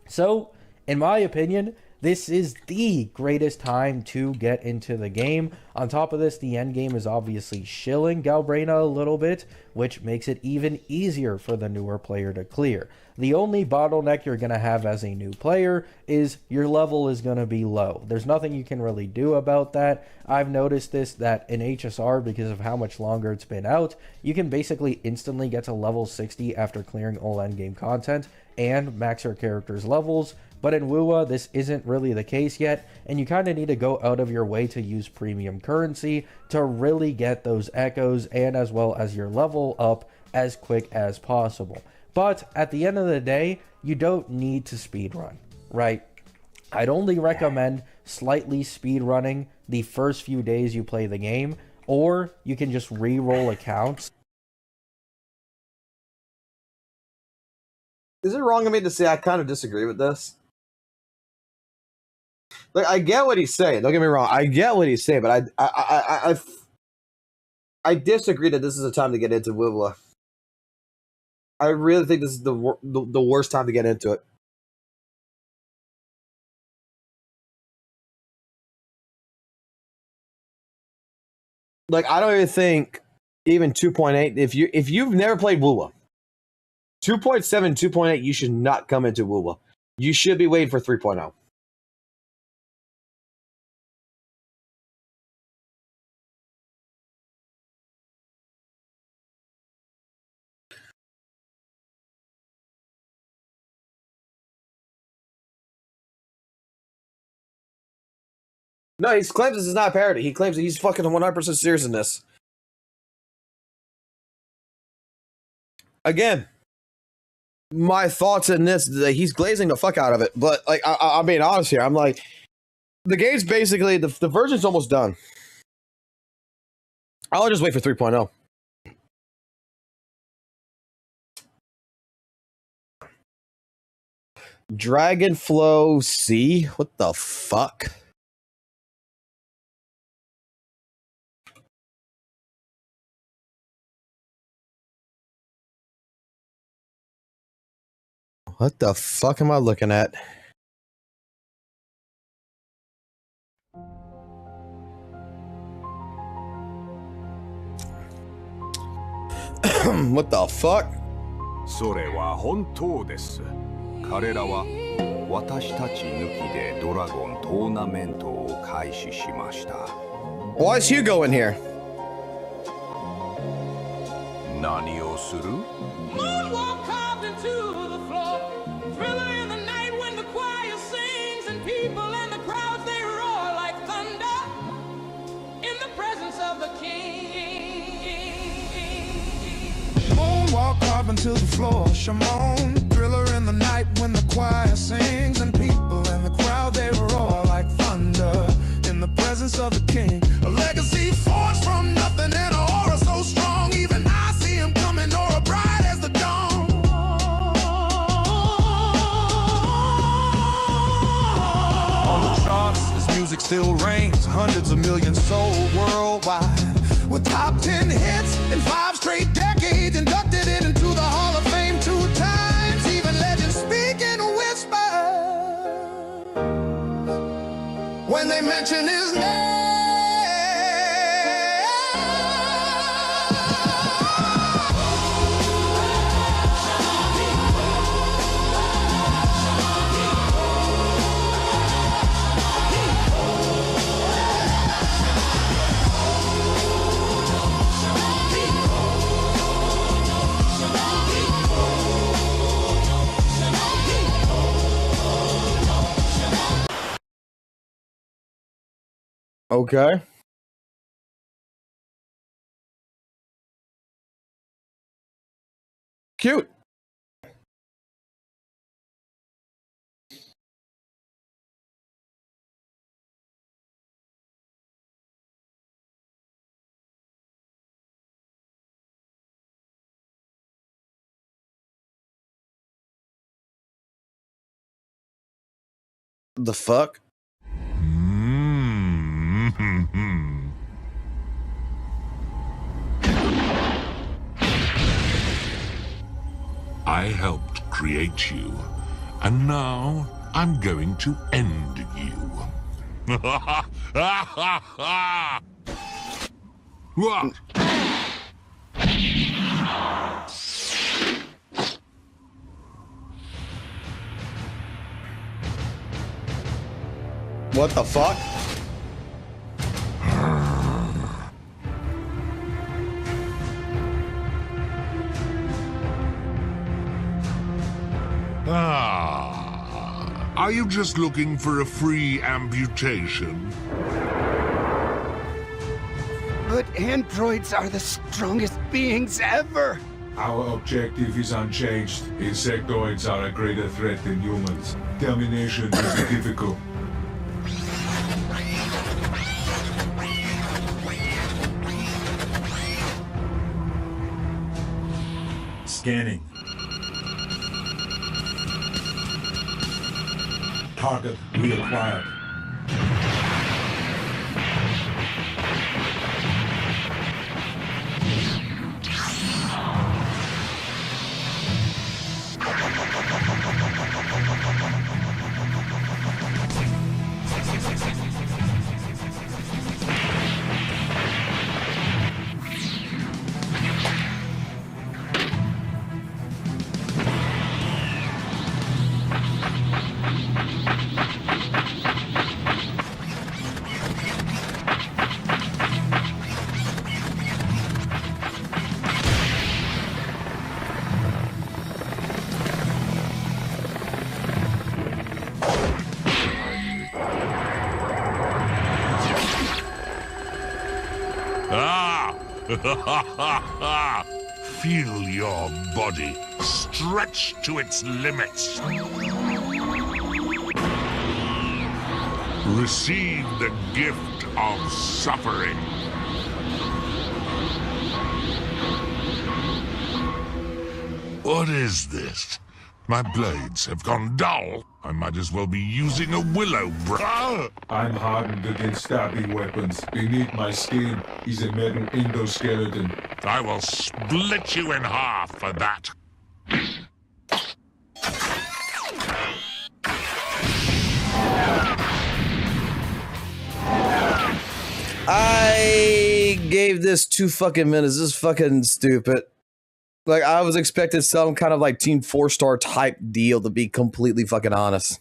So, in my opinion, this is the greatest time to get into the game. On top of this, the end game is obviously shilling Galbrina a little bit, which makes it even easier for the newer player to clear. The only bottleneck you're going to have as a new player is your level is going to be low. There's nothing you can really do about that. I've noticed this, that in HSR, because of how much longer it's been out, you can basically instantly get to level 60 after clearing all endgame content and max your character's levels. But in WUWA, this isn't really the case yet, and you kind of need to go out of your way to use premium currency to really get those echoes and as well as your level up as quick as possible. But at the end of the day, you don't need to speedrun, right? I'd only recommend slightly speedrunning the first few days you play the game, or you can just re-roll accounts. Is it wrong of me to say I kind of disagree with this? Like, I get what he's saying. Don't get me wrong. I get what he's saying, but I disagree that this is a time to get into WUWA. I really think this is the worst time to get into it. Like, I don't even think even 2.8. If you've never played WUWA, 2.7, 2.8, you should not come into WUWA. You should be waiting for 3.0. No, he claims this is not a parody. He claims that he's fucking 100% serious in this. Again, my thoughts in this, that he's glazing the fuck out of it. But, like, I'm being honest here. I'm like, the game's basically, the version's almost done. I'll just wait for 3.0. Dragonflow C? What the fuck? What the fuck am I looking at? What the fuck? それは本当です。彼らは私たち抜きでドラゴントーナメントを開始しました。Why is Hugo in here? 何をする? Moonwalk carved into the floor. Thriller in the night when the choir sings and people in the crowd they roar like thunder in the presence of the king. Moonwalk carved into the floor. Shimon. Thriller in the night when the choir sings and people in the crowd they roar like thunder in the presence of the king. A legacy forged from nothing and an aura so strong even I see him coming or bright as the dawn. destruction is near. Okay. Cute. The fuck? I helped create you, and now I'm going to end you. What? What the fuck? Are you just looking for a free amputation? But androids are the strongest beings ever! Our objective is unchanged. Insectoids are a greater threat than humans. Termination is difficult. Scanning. Target reacquired. Feel your body stretch to its limits. Receive the gift of suffering. What is this? My blades have gone dull. I might as well be using a willow brush. I'm hardened against stabbing weapons. Beneath my skin is a metal endoskeleton. I will split you in half for that. I gave this 2 fucking minutes. This is fucking stupid. Like, I was expecting some kind of like Team 4-star type deal, to be completely fucking honest.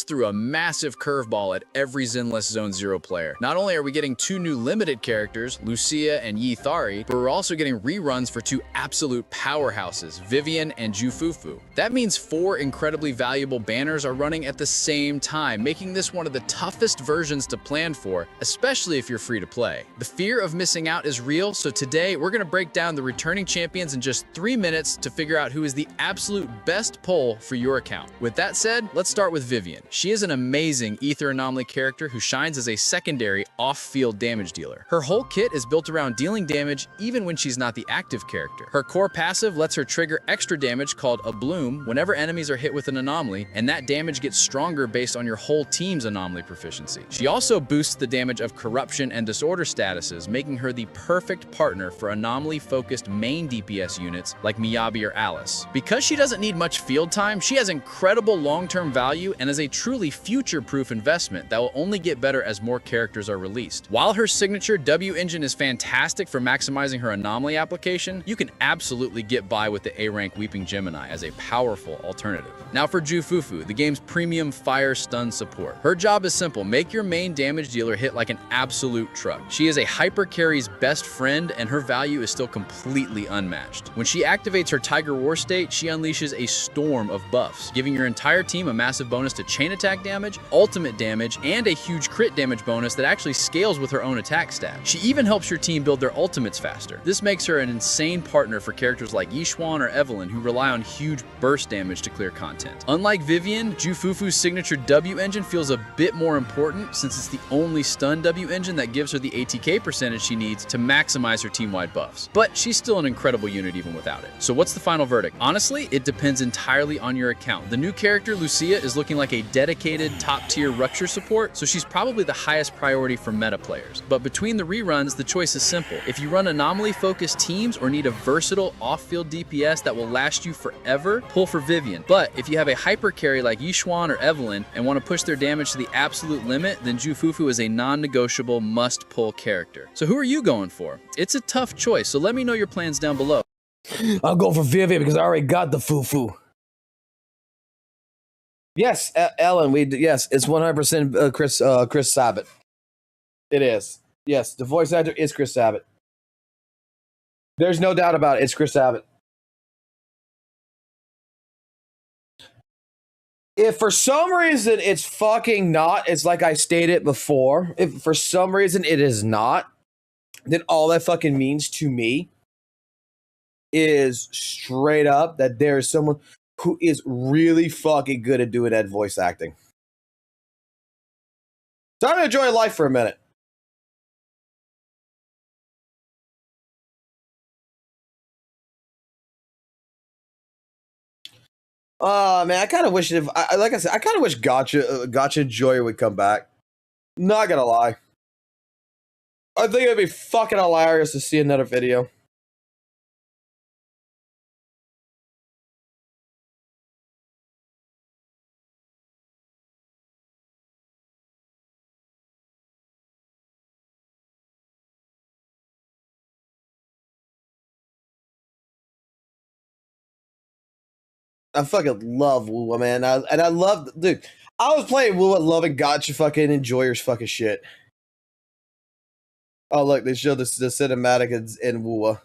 Through a massive curveball at every Zenless Zone Zero player. Not only are we getting 2 new limited characters, Lucia and Yi Thari, but we're also getting reruns for 2 absolute powerhouses, Vivian and Jufufu. That means 4 incredibly valuable banners are running at the same time, making this one of the toughest versions to plan for, especially if you're free to play. The fear of missing out is real, so today we're going to break down the returning champions in just 3 minutes to figure out who is the absolute best pull for your account. With that said, let's start with Vivian. She is an amazing Ether Anomaly character who shines as a secondary off-field damage dealer. Her whole kit is built around dealing damage even when she's not the active character. Her core passive lets her trigger extra damage called a bloom whenever enemies are hit with an anomaly, and that damage gets stronger based on your whole team's anomaly proficiency. She also boosts the damage of corruption and disorder statuses, making her the perfect partner for anomaly-focused main DPS units like Miyabi or Alice. Because she doesn't need much field time, she has incredible long-term value and is a truly future-proof investment that will only get better as more characters are released. While her signature W engine is fantastic for maximizing her anomaly application, you can absolutely get by with the A-rank Weeping Gemini as a powerful alternative. Now for Jufufu, the game's premium fire stun support. Her job is simple: make your main damage dealer hit like an absolute truck. She is a hyper carry's best friend, and her value is still completely unmatched. When she activates her Tiger War state, she unleashes a storm of buffs, giving your entire team a massive bonus to chain attack damage, ultimate damage, and a huge crit damage bonus that actually scales with her own attack stat. She even helps your team build their ultimates faster. This makes her an insane partner for characters like Yixuan or Evelyn, who rely on huge burst damage to clear content. Unlike Vivian, Jufufu's signature W engine feels a bit more important since it's the only stun W engine that gives her the ATK percentage she needs to maximize her team-wide buffs. But she's still an incredible unit even without it. So what's the final verdict? Honestly, it depends entirely on your account. The new character, Lucia, is looking like a dedicated top-tier rupture support, so she's probably the highest priority for meta players. But between the reruns, the choice is simple. If you run anomaly-focused teams or need a versatile off-field DPS that will last you forever, pull for Vivian. But if you have a hyper carry like Yixuan or Evelyn and want to push their damage to the absolute limit, then Jufufu is a non-negotiable must-pull character. So who are you going for? It's a tough choice, so let me know your plans down below. I'll go for Vivian because I already got the fufu. Yes, Ellen, yes, it's 100% Chris Sabat. It is. Yes, the voice actor is Chris Sabat. There's no doubt about it. It's Chris Sabat. If for some reason it's fucking not, it's like I stated before, if for some reason it is not, then all that fucking means to me is straight up that there is someone who is really fucking good at doing that voice acting. Time to enjoy life for a minute. Man, I kind of wish like I said, I kind of wish Gotcha Joy would come back. Not gonna lie. I think it'd be fucking hilarious to see another video. I fucking love WUWA, man. I love, dude. I was playing WUWA, loving Gotcha fucking enjoyers fucking shit. Oh, look, they showed the cinematic in WUWA.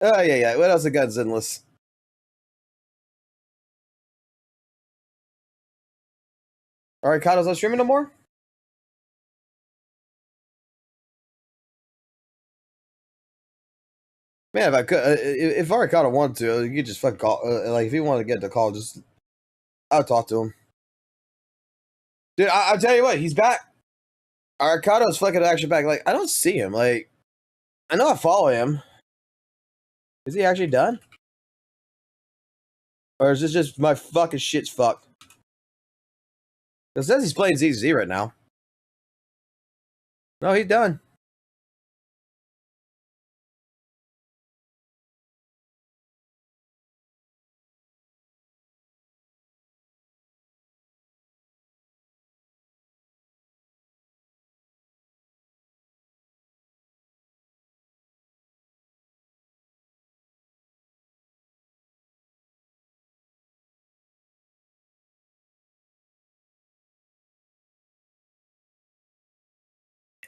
Oh, yeah. What else I got, Zenless? Alright, Kato's not streaming no more? Man, if I could, if Arcado wanted to, you could just fucking call. Like, if he wanted to get the call, just I'll talk to him. Dude, I'll tell you what, he's back. Arcado's fucking actually back. Like, I don't see him. Like, I know I follow him. Is he actually done? Or is this just my fucking shit's fucked? It says he's playing ZZZ right now. No, he's done.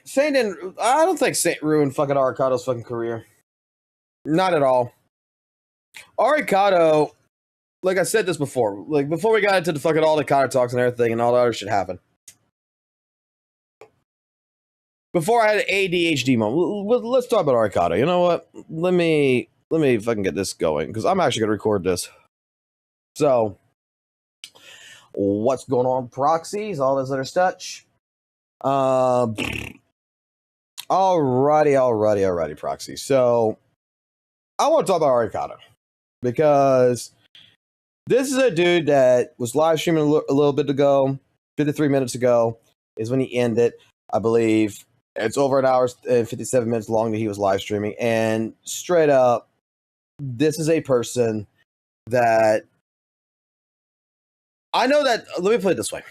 Saint didn't. I don't think Saint ruined fucking Aricado's fucking career. Not at all. Aricado, like I said this before, like before we got into the fucking all the counter talks and everything and all the other shit happened. before I had an ADHD moment. Let's talk about Arcado. You know what? Let me fucking get this going because I'm actually gonna record this. So, what's going on, proxies? All this other stuff. Alrighty, proxy. So, I want to talk about Arcado because this is a dude that was live streaming a little bit ago, 53 minutes ago is when he ended. I believe it's over an hour and 57 minutes long that he was live streaming. And straight up, this is a person that I know that, let me put it this way.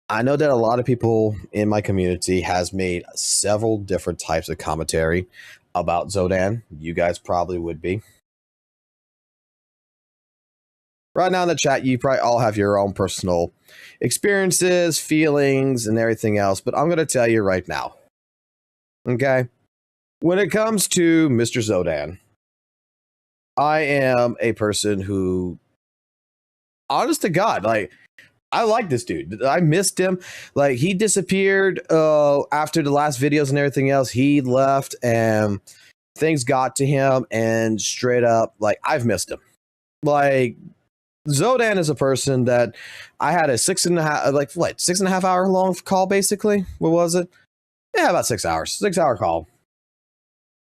I know that a lot of people in my community has made several different types of commentary about Zodan. You guys probably would be. Right now in the chat, you probably all have your own personal experiences, feelings, and everything else, but I'm going to tell you right now. Okay? When it comes to Mr. Zodan, I am a person who, honest to God, like, I like this dude. I missed him. Like, he disappeared after the last videos and everything else. He left and things got to him, and straight up, like, I've missed him. Like, Zodan is a person that I had a 6.5 hour long call, basically. What was it? Yeah, about 6 hours. 6 hour call.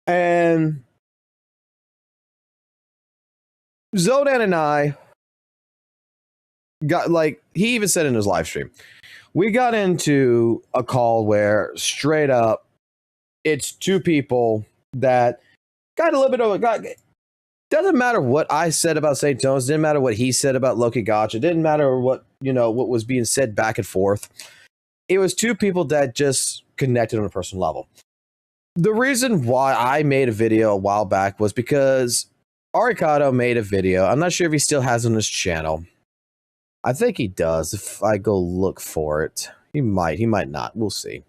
And Zodan and I got, like, he even said in his live stream, we got into a call where straight up it's two people that got a little bit of doesn't matter what I said about St. Tones, didn't matter what he said about Loki Gotcha, didn't matter what, what was being said back and forth. It was two people that just connected on a personal level. The reason why I made a video a while back was because Arcado made a video. I'm not sure if he still has on his channel. I think he does. If I go look for it, he might not. We'll see.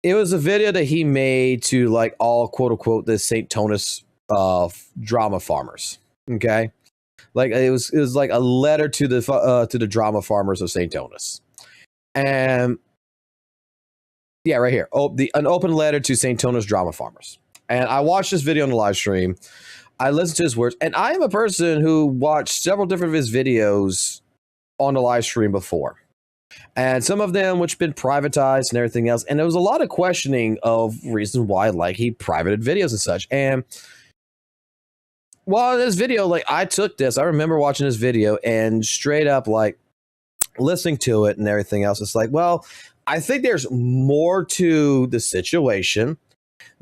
It was a video that he made to, like, all quote unquote the St. Tonus drama farmers. Okay, like it was like a letter to the drama farmers of St. Tonus, and yeah, right here. An open letter to St. Tonus drama farmers. And I watched this video on the live stream. I listened to his words, and I am a person who watched several different of his videos on the live stream before. And some of them which been privatized and everything else. And there was a lot of questioning of reasons why, like, he privated videos and such. And while in this video, like, I remember watching this video and straight up, like, listening to it and everything else. It's like, well, I think there's more to the situation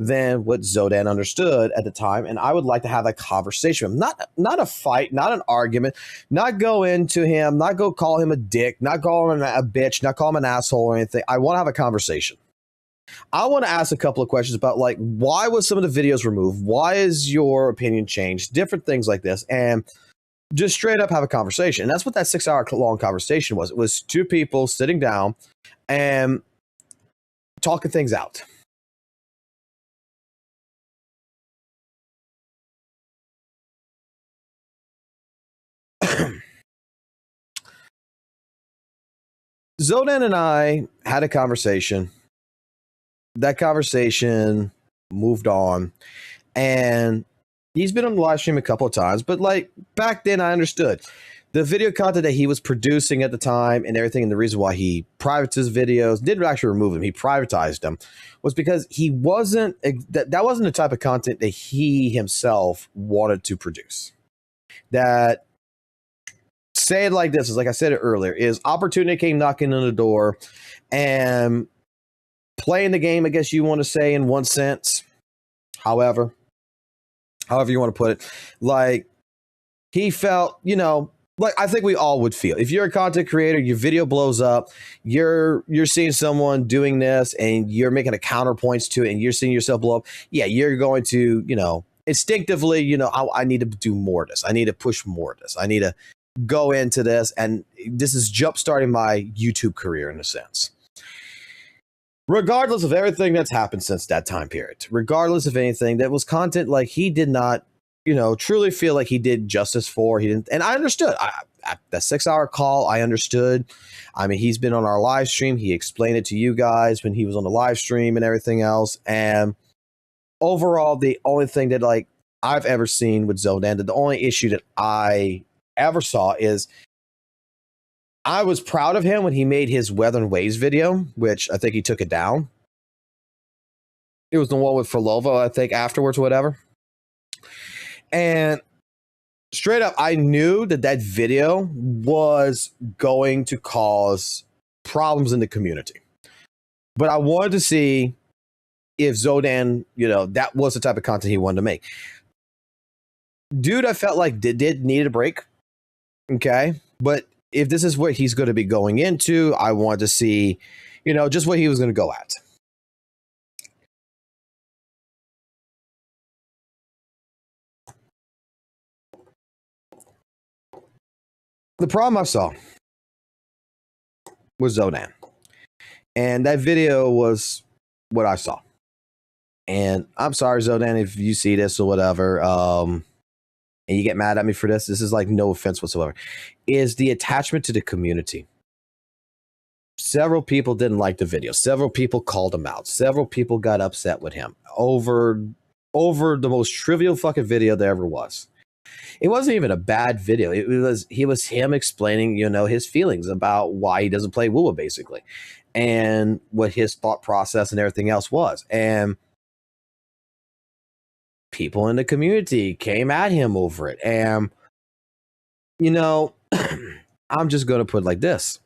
than what Zodan understood at the time, and I would like to have a conversation with him. Not a fight, not an argument, not go into him, not go call him a dick, not call him a bitch, not call him an asshole or anything. I want to have a conversation. I want to ask a couple of questions about, like, why was some of the videos removed? Why is your opinion changed? Different things like this, and just straight up have a conversation. And that's what that 6 hour long conversation was. It was two people sitting down and talking things out. Zodan and I had a conversation. That conversation moved on, and he's been on the live stream a couple of times, but, like, back then I understood the video content that he was producing at the time and everything, and the reason why he privatized his videos, didn't actually remove them, he privatized them, was because he wasn't, that wasn't the type of content that he himself wanted to produce. That, say it like this, is like I said it earlier, is opportunity came knocking on the door, and playing the game, I guess you want to say, in one sense, however you want to put it, like, he felt, like I think we all would feel. If you're a content creator, your video blows up, you're seeing someone doing this and you're making a counterpoints to it and you're seeing yourself blow up, yeah, you're going to, instinctively, I need to do more of this. I need to push more of this. I need to go into this, and this is jump-starting my YouTube career in a sense. Regardless of everything that's happened since that time period, regardless of anything, that was content, like, he did not, truly feel like he did justice for. He didn't, and I understood. At that 6-hour call, I understood. I mean, he's been on our live stream. He explained it to you guys when he was on the live stream and everything else. And overall, the only thing that like I've ever seen with Zodan, the only issue that I ever saw is I was proud of him when he made his Weather and Waves video, which I think he took it down. It was the one with Frolova, I think, afterwards, whatever. And straight up, I knew that video was going to cause problems in the community. But I wanted to see if Zodan, that was the type of content he wanted to make. Dude, I felt like did need a break. Okay. But if this is what he's going to be going into, I wanted to see, just what he was going to go at. The problem I saw was Zodan. And that video was what I saw. And I'm sorry, Zodan, if you see this or whatever, and you get mad at me for this, this is like no offense whatsoever, is the attachment to the community. Several people didn't like the video. Several people called him out. Several people got upset with him over the most trivial fucking video there ever was. It wasn't even a bad video. It was him explaining, his feelings about why he doesn't play WUWA, basically, and what his thought process and everything else was. And people in the community came at him over it. And, I'm just going to put it like this.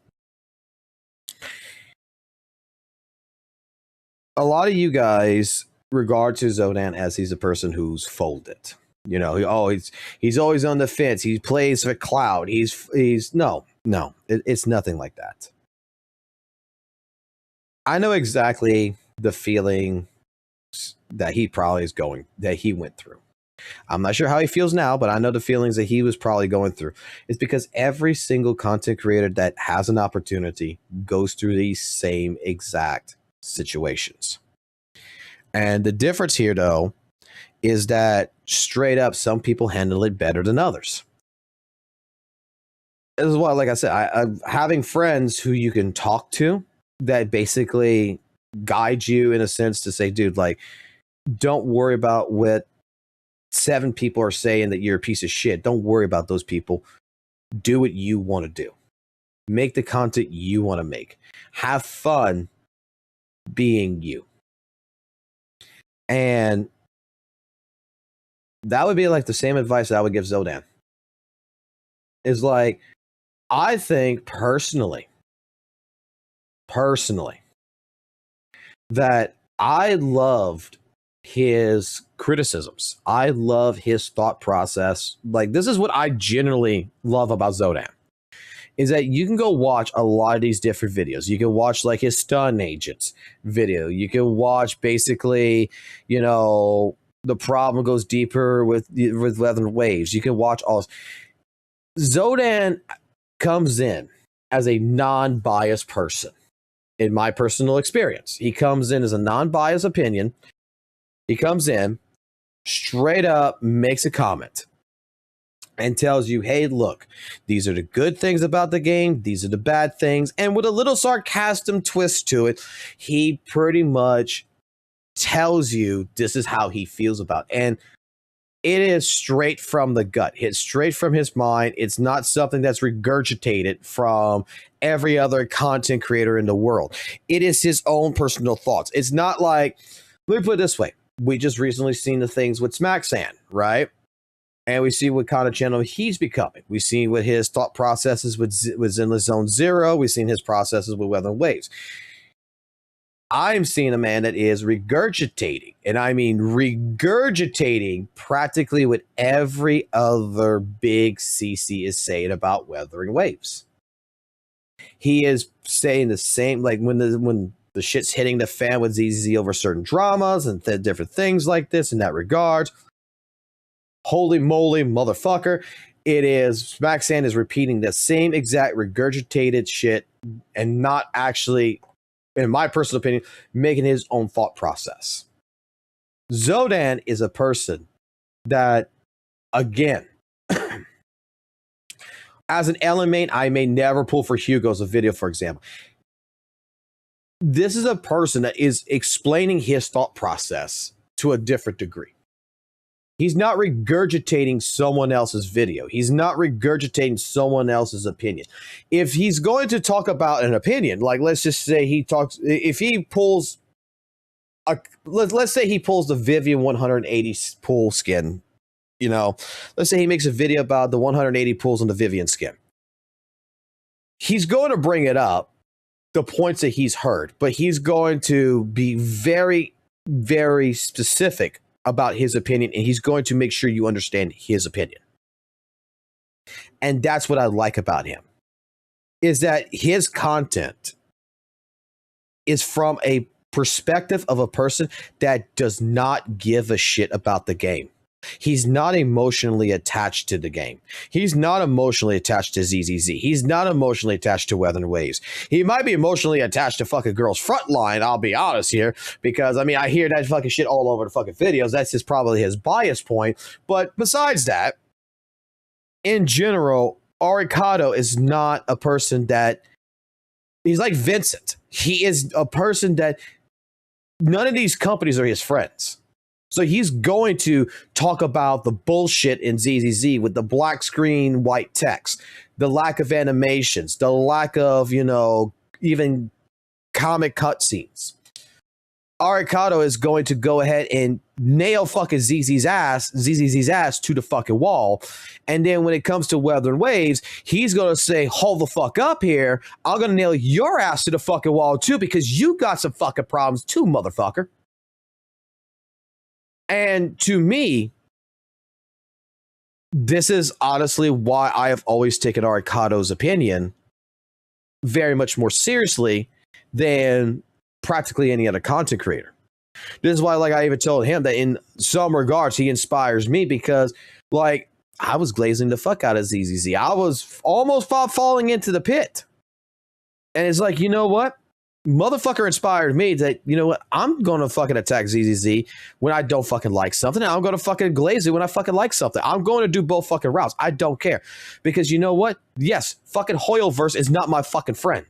A lot of you guys regard to Zodan as he's a person who's folded. He's always on the fence. He plays for cloud. It's nothing like that. I know exactly the feeling that he went through. I'm not sure how he feels now, but I know the feelings that he was probably going through. It's because every single content creator that has an opportunity goes through these same exact situations. And the difference here, though, is that straight up, some people handle it better than others. This is why, like I said, I'm having friends who you can talk to that basically guide you in a sense to say, dude, like, don't worry about what 7 people are saying that you're a piece of shit. Don't worry about those people. Do what you want to do. Make the content you want to make. Have fun being you. And that would be like the same advice that I would give Zodan. Is like, I think personally, that I loved his criticisms. I love his thought process. Like, this is what I generally love about Zodan. Is that you can go watch a lot of these different videos. You can watch like his stun agents video. You can watch basically, the problem goes deeper with Weather and Waves. You can watch all this. Zodan comes in as a non-biased person. In my personal experience, he comes in as a non-biased opinion. He comes in, straight up makes a comment and tells you, hey, look, these are the good things about the game. These are the bad things. And with a little sarcasm twist to it, he pretty much tells you this is how he feels about it. And it is straight from the gut. It's straight from his mind. It's not something that's regurgitated from every other content creator in the world. It is his own personal thoughts. It's not like, let me put it this way. We just recently seen the things with Smacksan, right? And we see what kind of channel he's becoming. We see what his thought processes with Zenless Zone Zero. We've seen his processes with Weather and Waves. I'm seeing a man that is regurgitating, and I mean regurgitating practically what every other big CC is saying about Weather and Waves. He is saying the same, like when the shit's hitting the fan with ZZZ over certain dramas and different things like this in that regard. Holy moly, motherfucker. It is, Smacksan is repeating the same exact regurgitated shit and not actually, in my personal opinion, making his own thought process. Zodan is a person that again, as an element, I may never pull for Hugo's a video, for example. This is a person that is explaining his thought process to a different degree. He's not regurgitating someone else's video. He's not regurgitating someone else's opinion. If he's going to talk about an opinion, like let's just say he talks, if he pulls, let's say he pulls the Vivian 180 pull skin, you know, let's say he makes a video about the 180 pulls on the Vivian skin. He's going to bring it up, the points that he's heard, but he's going to be very, very specific about his opinion, and he's going to make sure you understand his opinion. And that's what I like about him, is that his content is from a perspective of a person that does not give a shit about the game. He's not emotionally attached to the game. He's not emotionally attached to ZZZ. He's not emotionally attached to Weather and Waves. He might be emotionally attached to fucking Girls Frontline, I'll be honest here, because I mean, I hear that fucking shit all over the fucking videos. That's just probably his bias point. But besides that, in general, Arikado is not a person that, he's like Vincent. He is a person that none of these companies are his friends. So he's going to talk about the bullshit in ZZZ with the black screen, white text, the lack of animations, the lack of, you know, even comic cutscenes. Arikado is going to go ahead and nail fucking ZZZ's ass to the fucking wall. And then when it comes to Weather and Waves, he's going to say, hold the fuck up here. I'm going to nail your ass to the fucking wall too, because you got some fucking problems too, motherfucker. And to me, this is honestly why I have always taken Arikado's opinion very much more seriously than practically any other content creator. This is why, like, I even told him that in some regards, he inspires me because, like, I was glazing the fuck out of ZZZ. I was almost falling into the pit. And it's like, you know what? Motherfucker inspired me that, you know what, I'm going to fucking attack ZZZ when I don't fucking like something. And I'm going to fucking glaze it when I fucking like something. I'm going to do both fucking routes. I don't care. Because you know what? Yes, fucking Hoyleverse is not my fucking friend.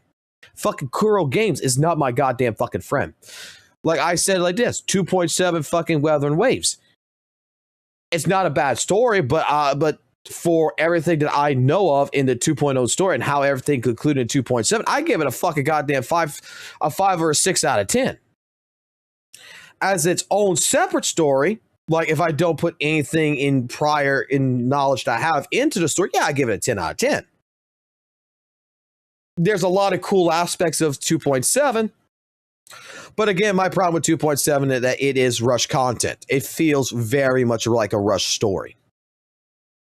Fucking Kuro Games is not my goddamn fucking friend. Like I said like this, 2.7 fucking Weather and Waves. It's not a bad story, but for everything that I know of in the 2.0 story and how everything concluded in 2.7, I give it a fucking goddamn 5 or a 6 out of 10. As its own separate story, like if I don't put anything in knowledge that I have into the story, yeah, I give it a 10 out of 10. There's a lot of cool aspects of 2.7. But again, my problem with 2.7 is that it is rush content. It feels very much like a rush story.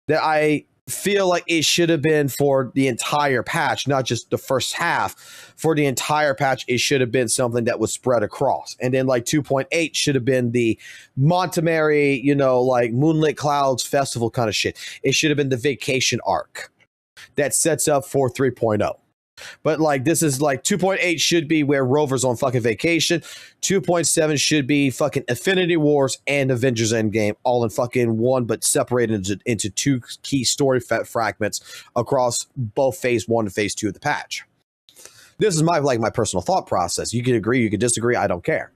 That I feel like it should have been for the entire patch, not just the first half. For the entire patch, it should have been something that was spread across. And then like 2.8 should have been the Montemary, you know, like Moonlit Clouds Festival kind of shit. It should have been the vacation arc that sets up for 3.0. But like this is like 2.8 should be where Rover's on fucking vacation. 2.7 should be fucking Infinity Wars and Avengers Endgame all in fucking one, but separated into two key story fragments across both phase 1 and phase 2 of the patch. This is my personal thought process. You can agree, you can disagree, I don't care.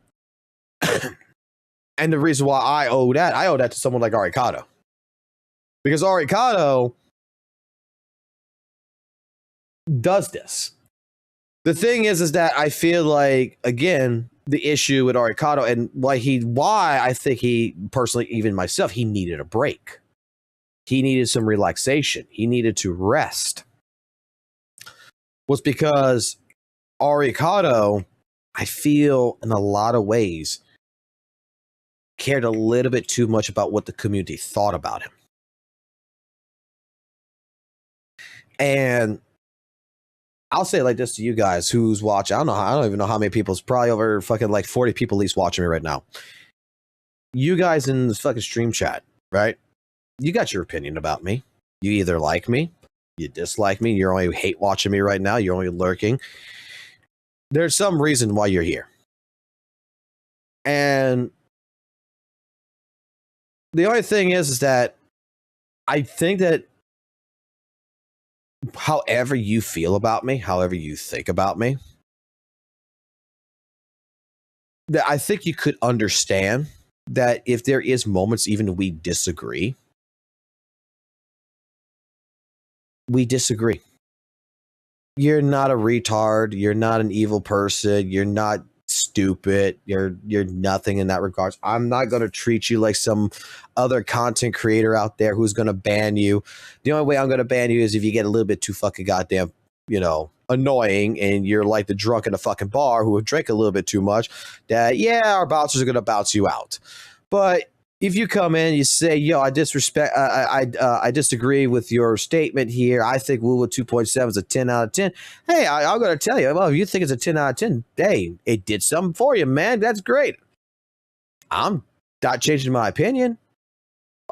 And the reason why I owe that to someone like Arikado. Because Arikado does this. The thing is that I feel like, again, the issue with Arikado and why I think he personally, even myself, he needed a break. He needed some relaxation. He needed to rest. Was because Arikado, I feel in a lot of ways, cared a little bit too much about what the community thought about him. And I'll say it like this to you guys who's watching. I don't even know how many people. It's probably over fucking like 40 people at least watching me right now. You guys in the fucking stream chat, right? You got your opinion about me. You either like me, you dislike me, you're only hate watching me right now, you're only lurking. There's some reason why you're here. And the only thing is that I think that however you feel about me, however you think about me, that I think you could understand that if there is moments even we disagree, we disagree. You're not a retard. You're not an evil person. You're not stupid. You're nothing in that regards. I'm not going to treat you like some other content creator out there who's going to ban you. The only way I'm going to ban you is if you get a little bit too fucking goddamn, annoying, and you're like the drunk in a fucking bar who would drink a little bit too much. That, yeah, our bouncers are going to bounce you out. But if you come in and you say, yo, I disagree with your statement here. I think WUWA 2.7 is a 10 out of 10. Hey, I'm going to tell you, well, if you think it's a 10 out of 10, hey, it did something for you, man. That's great. I'm not changing my opinion.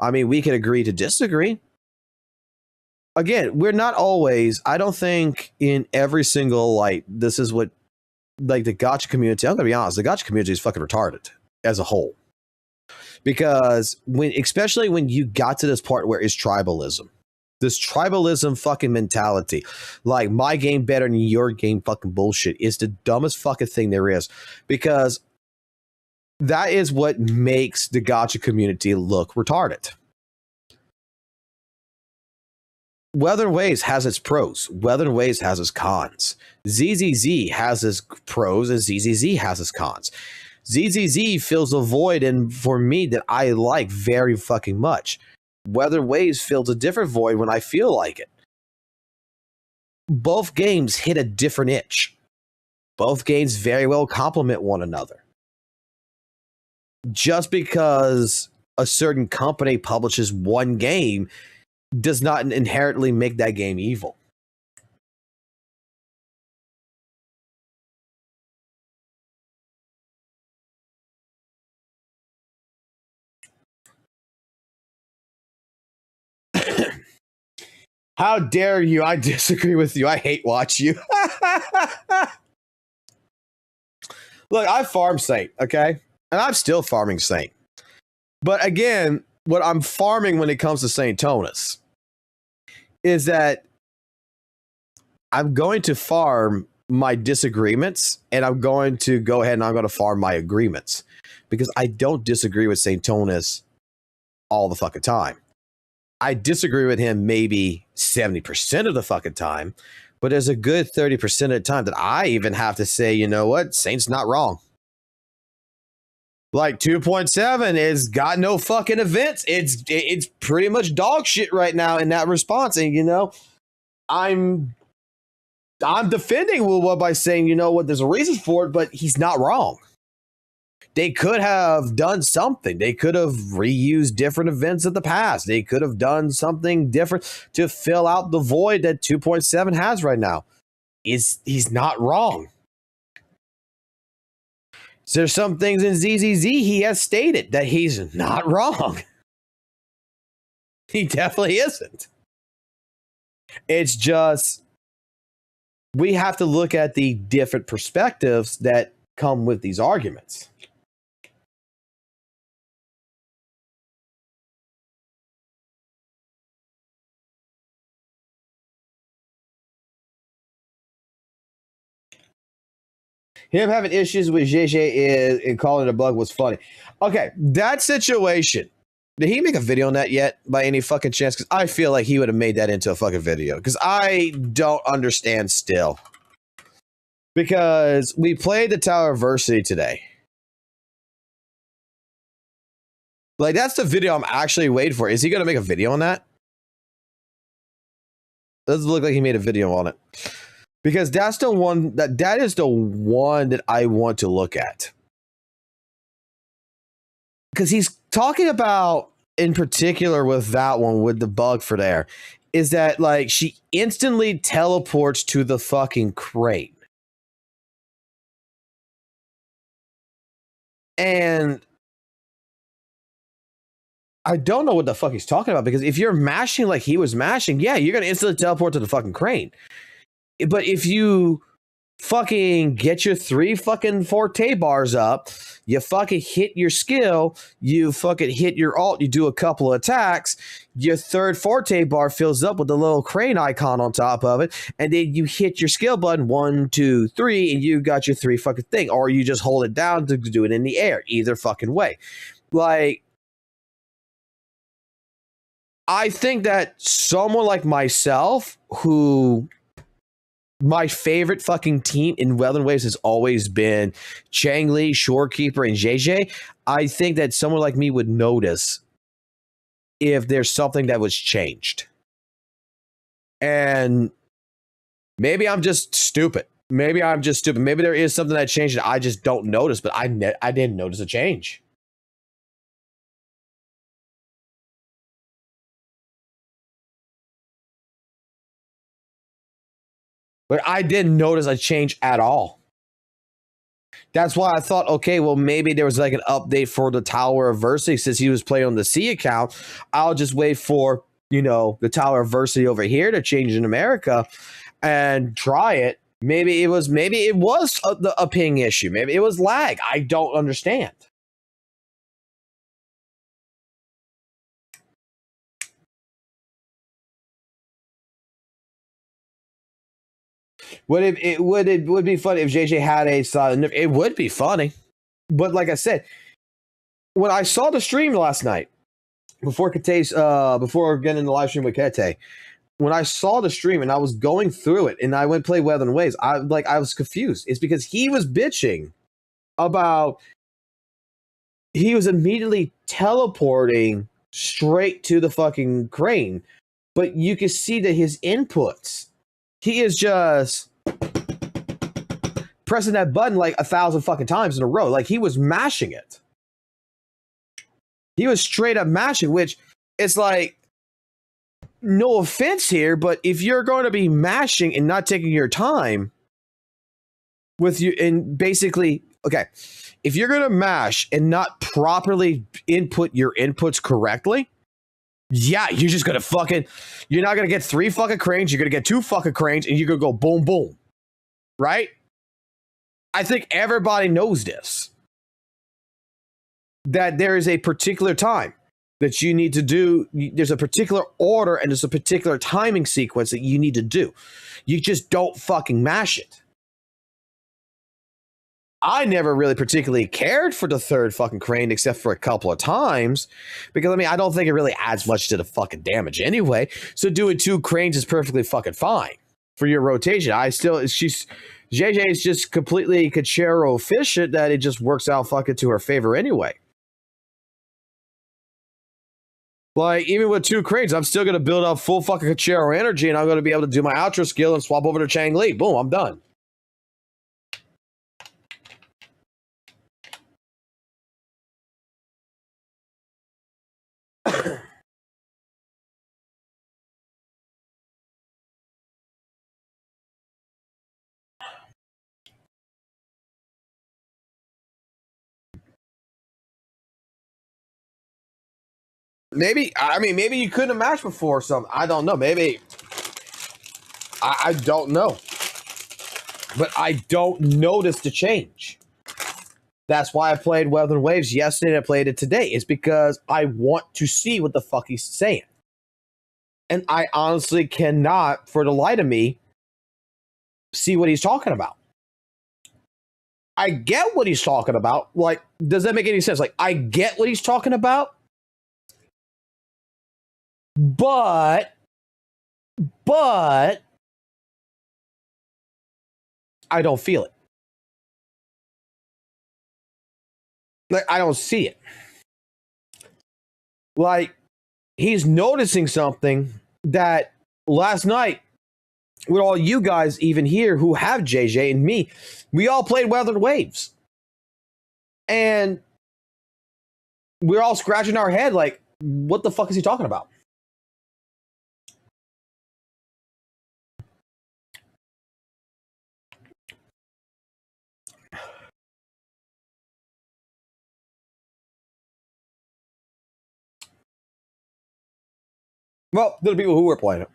I mean, we can agree to disagree. Again, we're not always, I don't think in every single, this is what, the gacha community, I'm going to be honest, the gacha community is fucking retarded as a whole. Because especially when you got to this part where it's tribalism, this tribalism fucking mentality, like my game better than your game fucking bullshit, is the dumbest fucking thing there is. Because that is what makes the gacha community look retarded. Weather Waves has its pros. Weather Waves has its cons. ZZZ has its pros and ZZZ has its cons. ZZZ fills a void, and for me, that I like very fucking much. Weather Waves fills a different void when I feel like it. Both games hit a different itch. Both games very well complement one another. Just because a certain company publishes one game does not inherently make that game evil. How dare you? I disagree with you. I hate watch you. Look, I farm Saint, okay? And I'm still farming Saint. But again, what I'm farming when it comes to Saint Tonus is that I'm going to farm my disagreements, and I'm going to go ahead and I'm going to farm my agreements. Because I don't disagree with Saint Tonus all the fucking time. I disagree with him maybe 70% of the fucking time, but there's a good 30% of the time that I even have to say, you know what, Saint's not wrong. Like 2.7 is got no fucking events. It's pretty much dog shit right now in that response. And I'm defending WUWA by saying, you know what, there's a reason for it, but he's not wrong. They could have done something. They could have reused different events of the past. They could have done something different to fill out the void that 2.7 has right now. He's not wrong. So there's some things in ZZZ he has stated that he's not wrong. He definitely isn't. It's just we have to look at the different perspectives that come with these arguments. Him having issues with ZZZ and calling it a bug was funny. Okay, that situation. Did he make a video on that yet by any fucking chance? Because I feel like he would have made that into a fucking video. Because I don't understand still. Because we played the Tower of Versity today. Like, that's the video I'm actually waiting for. Is he going to make a video on that? Doesn't look like he made a video on it. Because that's the one that is the one that I want to look at. Because he's talking about, in particular with that one, with the bug for there, is that like she instantly teleports to the fucking crate. And I don't know what the fuck he's talking about, because if you're mashing like he was mashing, yeah, you're going to instantly teleport to the fucking crane. But if you fucking get your 3 fucking forte bars up. You fucking hit your skill. You fucking hit your alt. You do a couple of attacks. Your 3rd forte bar fills up with the little crane icon on top of it. And then you hit your skill button 1, 2, 3, and you got your 3 fucking thing. Or you just hold it down to do it in the air. Either fucking way. Like, I think that someone like myself, who my favorite fucking team in Weather Waves has always been Changli, Shorekeeper, and JJ. I think that someone like me would notice if there's something that was changed. And maybe I'm just stupid. Maybe there is something that changed and I just don't notice, but I didn't notice a change. But I didn't notice a change at all. That's why I thought, okay, well, maybe there was like an update for the Tower of Versity since he was playing on the C account. I'll just wait for, the Tower of Versity over here to change in America and try it. Maybe it was a ping issue. Maybe it was lag. I don't understand. It would be funny if JJ had a silent. It would be funny, but like I said, when I saw the stream last night before getting in the live stream with Kete, when I saw the stream and I was going through it and I went play Weather and Waves, I was confused. It's because he was bitching about he was immediately teleporting straight to the fucking crane, but you can see that his inputs. He is just pressing that button like 1,000 fucking times in a row. Like he was mashing it. He was straight up mashing, which it's like, no offense here, but if you're going to be mashing and not taking your time with you, and basically, okay, if you're going to mash and not properly input your inputs correctly, yeah, you're just gonna you're not gonna get 3 fucking cranes, you're gonna get 2 fucking cranes, and you're gonna go boom, boom. Right? I think everybody knows this. That there is a particular time that you need to do, there's a particular order and there's a particular timing sequence that you need to do. You just don't fucking mash it. I never really particularly cared for the 3rd fucking crane except for a couple of times because, I don't think it really adds much to the fucking damage anyway. So doing 2 cranes is perfectly fucking fine for your rotation. JJ is just completely Kachero efficient that it just works out fucking to her favor anyway. Like, even with 2 cranes, I'm still going to build up full fucking Kachero energy and I'm going to be able to do my outro skill and swap over to Changli. Boom, I'm done. Maybe you couldn't have matched before or something. I don't know. Maybe. I don't know. But I don't notice the change. That's why I played Weather and Waves yesterday and I played it today. It's because I want to see what the fuck he's saying. And I honestly cannot, for the life of me, see what he's talking about. I get what he's talking about. Like, does that make any sense? Like, I get what he's talking about. But I don't feel it. Like, I don't see it. Like, he's noticing something that last night, with all you guys even here who have JJ and me, we all played Weather and Waves. And we're all scratching our head like, what the fuck is he talking about? Well, there are people who were playing it.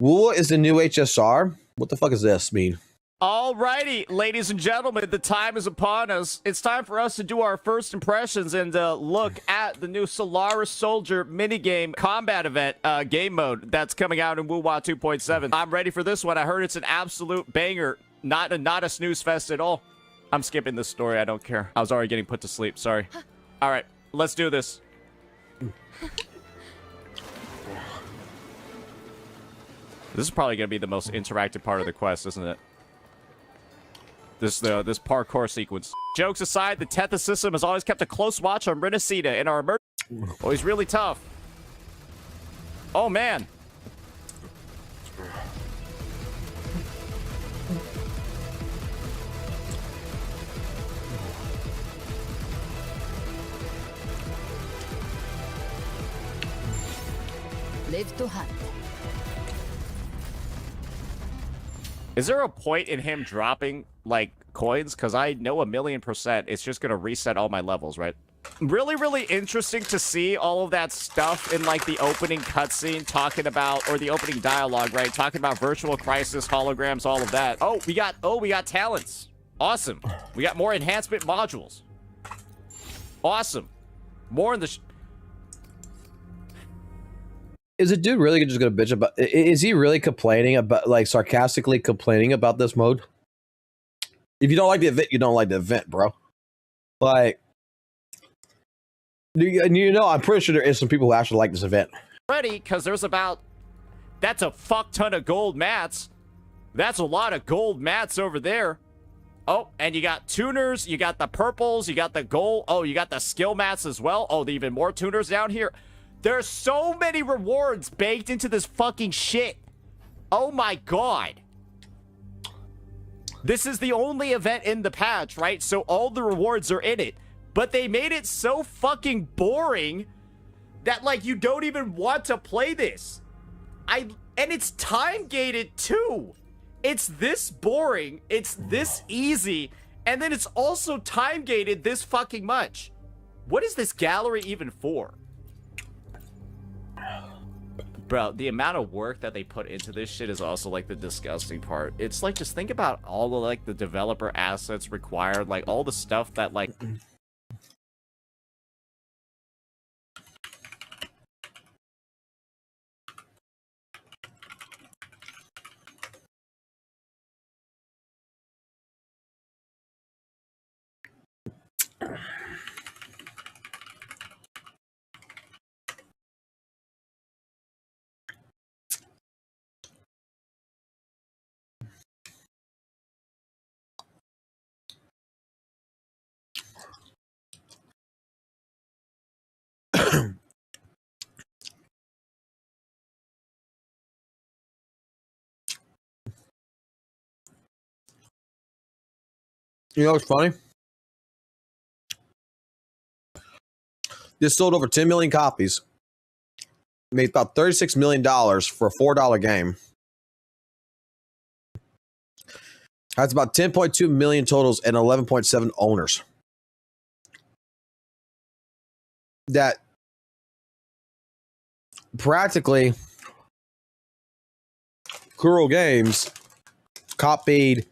WUWA is the new HSR. What the fuck does this mean? Alrighty, ladies and gentlemen, the time is upon us. It's time for us to do our first impressions and look at the new Solaris Soldier minigame combat event game mode that's coming out in WUWA 2.7. I'm ready for this one. I heard it's an absolute banger, not a snooze fest at all. I'm skipping this story. I don't care. I was already getting put to sleep. Sorry. All right, let's do this. This is probably going to be the most interactive part of the quest, isn't it? This parkour sequence. Jokes aside, the Tetha system has always kept a close watch on Renacida in our emergency. Oh, he's really tough. Oh, man. Live to hunt. Is there a point in him dropping, like, coins? Because I know 1,000,000% it's just going to reset all my levels, right? Really, really interesting to see all of that stuff in, like, the opening cutscene talking about, or the opening dialogue, right? Talking about Virtual Crisis, holograms, all of that. Oh, we got talents. Awesome. We got more enhancement modules. Awesome. More in the... Is a dude really just gonna bitch about? Is he really complaining about, like, sarcastically complaining about this mode? If you don't like the event, you don't like the event, bro. Like, you know, I'm pretty sure there is some people who actually like this event. Ready, because there's about... That's a fuck ton of gold mats. That's a lot of gold mats over there. Oh, and you got tuners, you got the purples, you got the gold. Oh, you got the skill mats as well. Oh, even more tuners down here. There's so many rewards baked into this fucking shit. Oh my god. This is the only event in the patch, right? So all the rewards are in it. But they made it so fucking boring that, like, you don't even want to play this. And it's time gated too. It's this boring, it's this easy, and then it's also time gated this fucking much. What is this gallery even for? Bro, the amount of work that they put into this shit is also, like, the disgusting part. It's like, just think about all the, like, the developer assets required, like, all the stuff that, like... You know what's funny? This sold over 10 million copies. Made about $36 million for a $4 game. Has about 10.2 million totals and 11.7 owners. That practically Kuro Games copied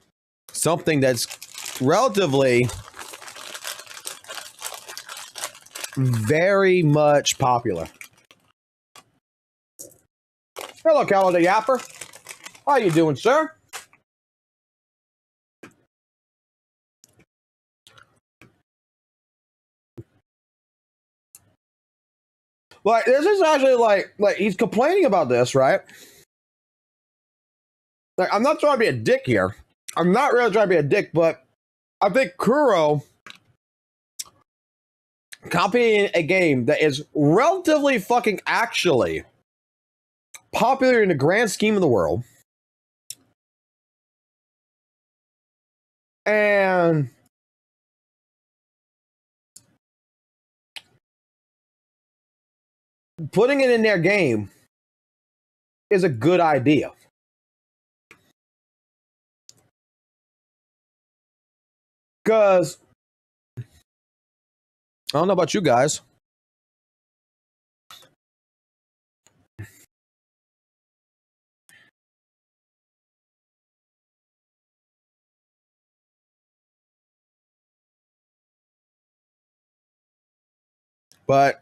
something that's relatively very much popular. Hello, Calendar Yapper. How you doing, sir? Like, this is actually like he's complaining about this, right? Like, I'm not trying to be a dick here. I'm not really trying to be a dick, but I think Kuro copying a game that is relatively fucking actually popular in the grand scheme of the world, and putting it in their game is a good idea. Because I don't know about you guys, But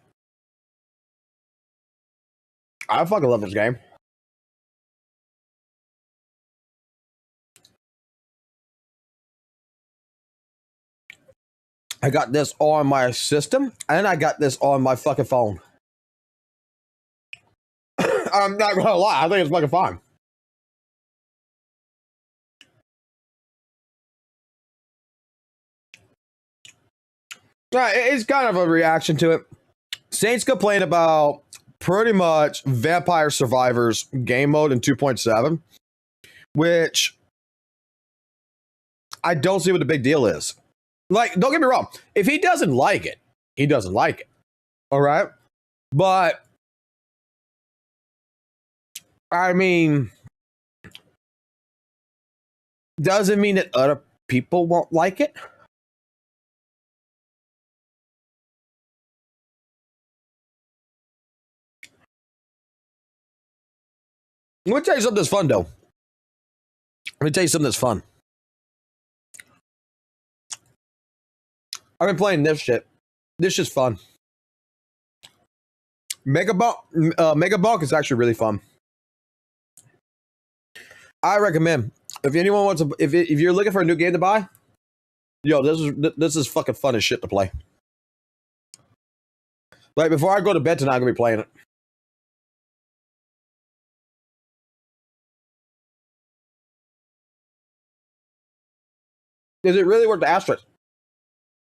I fucking love this game. I got this on my system, and I got this on my fucking phone. I'm not gonna lie, I think it's fucking fun. Yeah, it's kind of a reaction to it. Saints complained about pretty much Vampire Survivors game mode in 2.7, which I don't see what the big deal is. Like, don't get me wrong. If he doesn't like it, he doesn't like it. All right? But, I mean, doesn't mean that other people won't like it. Let me tell you something that's fun, though. Let me tell you something that's fun. I've been playing this shit. This shit's fun. Mega Bulk is actually really fun. I recommend if anyone wants to, if you're looking for a new game to buy, yo, this is fucking fun as shit to play. Like before I go to bed tonight, I'm gonna be playing it. Is it really worth the asterisk?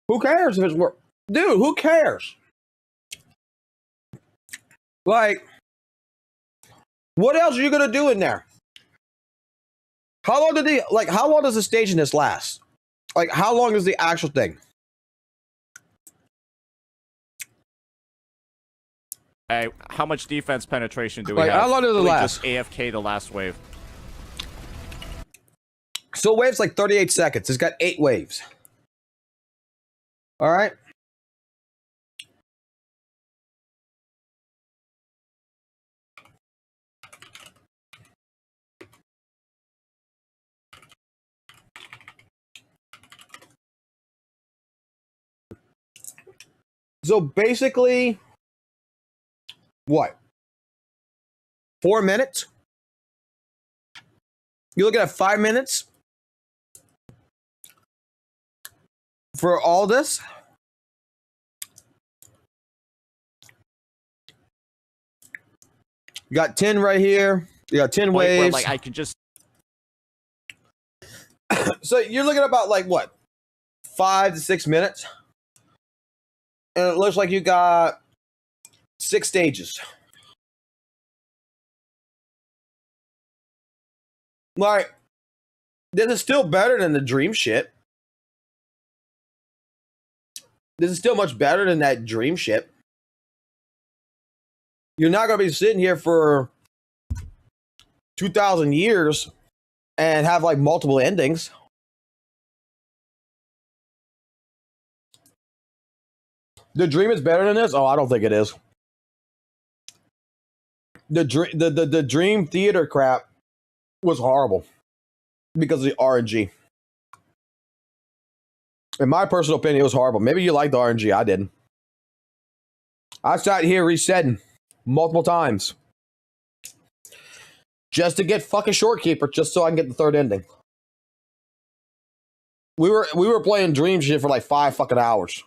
Who cares if it's worth? Dude, who cares? Like, what else are you gonna do in there? How long how long does the stage in this last? Like, how long is the actual thing? Hey, how much defense penetration do we Like, have? how long does it last? Just AFK the last wave. So wave's like 38 seconds. It's got 8 waves. All right. So basically, what? 4 minutes? You're looking at 5 minutes for all this? You got 10 right here. You got 10 waves. Where, like, I could just... So you're looking at about, like, what? 5 to 6 minutes? And it looks like you got 6 stages. Like, this is still better than the dream shit. This is still much better than that dream shit. You're not going to be sitting here for 2,000 years and have like multiple endings. The dream is better than this? Oh, I don't think it is. The dream theater crap was horrible because of the RNG. In my personal opinion, it was horrible. Maybe you liked the RNG. I didn't. I sat here resetting multiple times just to get fucking Shortkeeper, just so I can get the third ending. We were playing dream shit for like 5 fucking hours.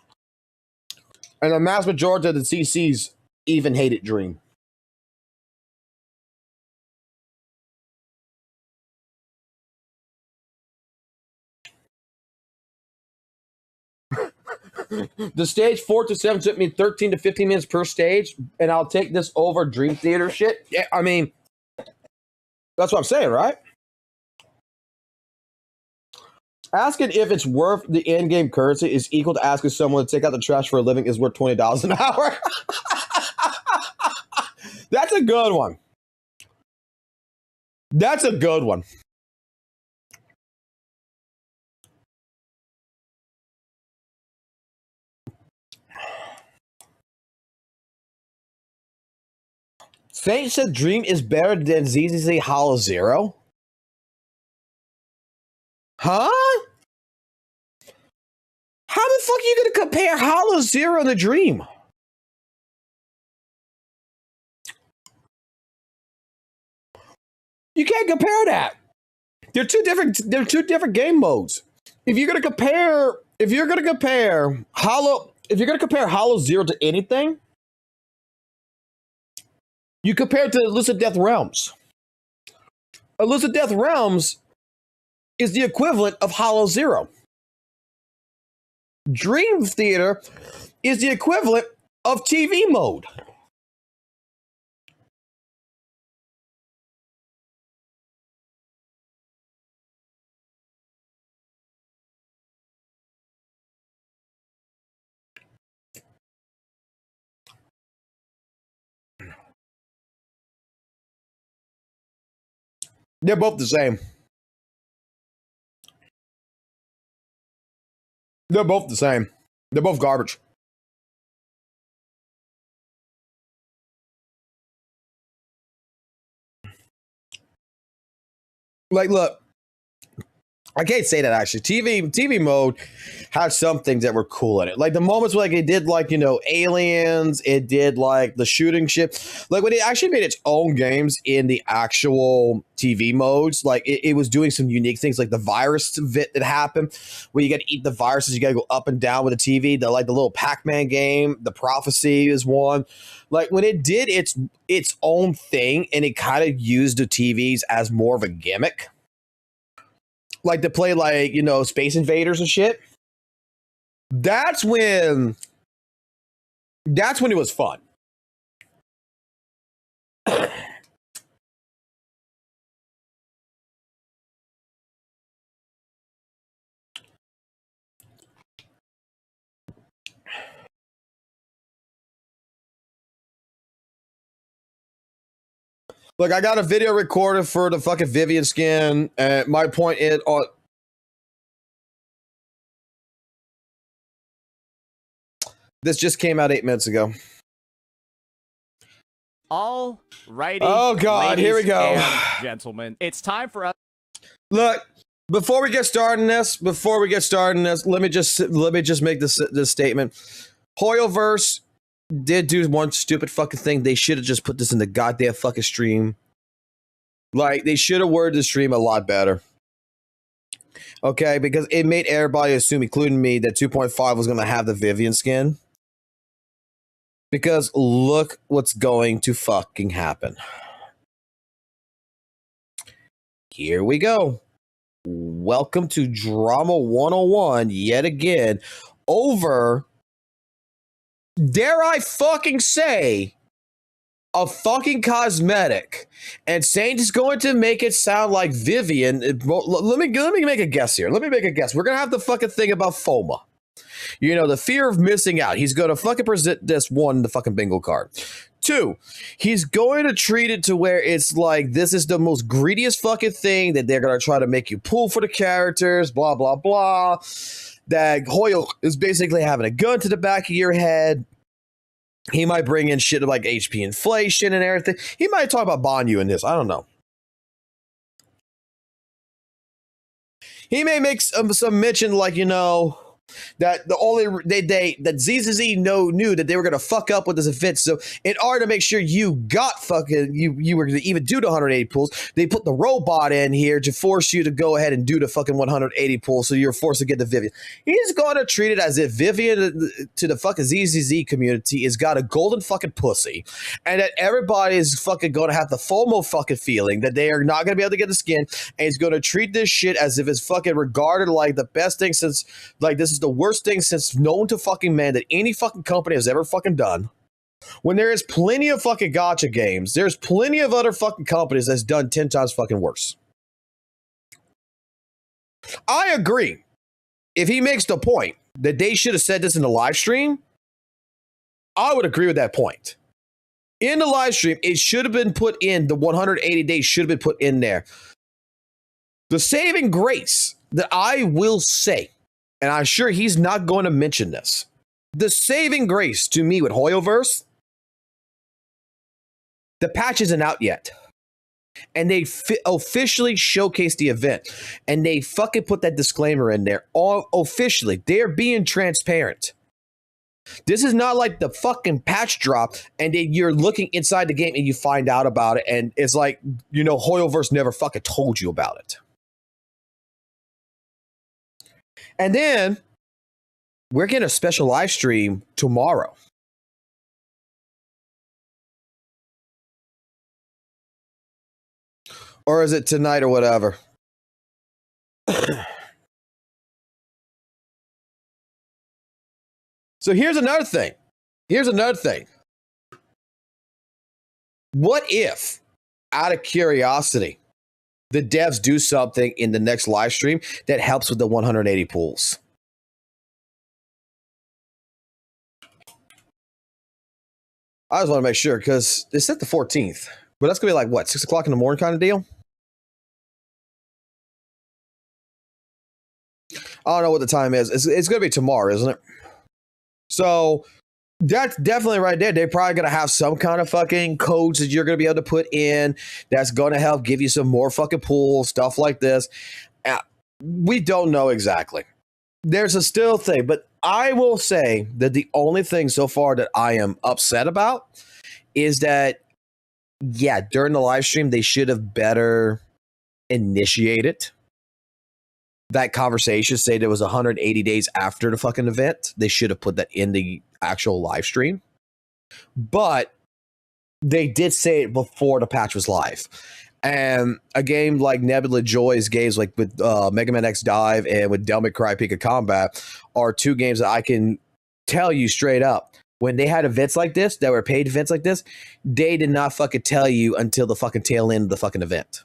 And the vast majority of the CCs even hated Dream. The stage 4 to 7 took me 13 to 15 minutes per stage, and I'll take this over Dream Theater shit. Yeah, I mean, that's what I'm saying, right? Asking if it's worth the in-game currency is equal to asking someone to take out the trash for a living is worth $20 an hour. That's a good one. That's a good one. Fate said Dream is better than ZZZ Hollow Zero? Huh? How the fuck are you going to compare Hollow Zero and the Dream? You can't compare that. They're two different game modes. If you're gonna compare Hollow Zero to anything, you compare it to Elusive Death Realms. Elusive Death Realms is the equivalent of Hollow Zero. Dream Theater is the equivalent of TV mode. They're both the same. They're both the same. They're both garbage. Like, look, I can't say that actually. TV mode had some things that were cool in it. Like the moments like it did like, aliens, it did like the shooting ship. Like when it actually made its own games in the actual TV modes, like it was doing some unique things like the virus bit that happened where you got to eat the viruses, you got to go up and down with the TV. The little Pac-Man game, the Prophecy is one. Like when it did its own thing and it kind of used the TVs as more of a gimmick. Like to play like, Space Invaders and shit. That's when it was fun. Look, I got a video recorded for the fucking Vivian skin. My point is this just came out 8 minutes ago. All righty. Oh God, here we go, and gentlemen. It's time for us. Look, before we get started in this, let me just make this statement. Hoyoverse did do one stupid fucking thing. They should have just put this in the goddamn fucking stream. Like, they should have worded the stream a lot better. Okay, because it made everybody assume, including me, that 2.5 was going to have the Vivian skin. Because look what's going to fucking happen. Here we go. Welcome to Drama 101 yet again over, dare I fucking say, a fucking cosmetic. And Saint is going to make it sound like Vivian. Let me make a guess here. We're going to have the fucking thing about FOMA. The fear of missing out. He's going to fucking present this one, the fucking bingo card. 2, he's going to treat it to where it's like this is the most greediest fucking thing that they're going to try to make you pull for the characters, blah, blah, blah. That Hoyo is basically having a gun to the back of your head. He might bring in shit like HP inflation and everything. He might talk about Banyue in this. I don't know. He may make some mention like, that the only that ZZZ knew that they were gonna fuck up with this event. So in order to make sure you got fucking you were gonna even do the 180 pulls, they put the robot in here to force you to go ahead and do the fucking 180 pull. So you're forced to get the Vivian. He's gonna treat it as if Vivian to the fucking ZZZ community is got a golden fucking pussy, and that everybody is fucking gonna have the FOMO fucking feeling that they are not gonna be able to get the skin, and he's gonna treat this shit as if it's fucking regarded like the best thing since like this is the worst thing since known to fucking man that any fucking company has ever fucking done. When there is plenty of fucking gacha games, there's plenty of other fucking companies that's done 10 times fucking worse. I agree. If he makes the point that they should have said this in the live stream, I would agree with that point. In the live stream, it should have been put in, the 180 days should have been put in there. The saving grace that I will say, and I'm sure he's not going to mention this. The saving grace to me with Hoyoverse, the patch isn't out yet. And they officially showcased the event. And they fucking put that disclaimer in there. All officially. They're being transparent. This is not like the fucking patch drop and then you're looking inside the game and you find out about it and it's like, you know, Hoyoverse never fucking told you about it. And then we're getting a special live stream tomorrow. Or is it tonight or whatever? So here's another thing. What if, out of curiosity, the devs do something in the next live stream that helps with the 180 pools? I just want to make sure because it's set the 14th, but that's going to be like what, 6 o'clock in the morning kind of deal? I don't know what the time is. It's going to be tomorrow, isn't it? So that's definitely right there. They're probably going to have some kind of fucking codes that you're going to be able to put in that's going to help give you some more fucking pools, stuff like this. We don't know exactly. There's a still thing, but I will say that the only thing so far that I am upset about is that, yeah, during the live stream, they should have better initiated that conversation. Say there was 180 days after the fucking event. They should have put that in the actual live stream. But they did say it before the patch was live. And a game like Nebula Joy's games, like with Mega Man X Dive and with Devil May Cry Peak of Combat, are two games that I can tell you straight up. When they had events like this, that were paid events like this, they did not fucking tell you until the fucking tail end of the fucking event.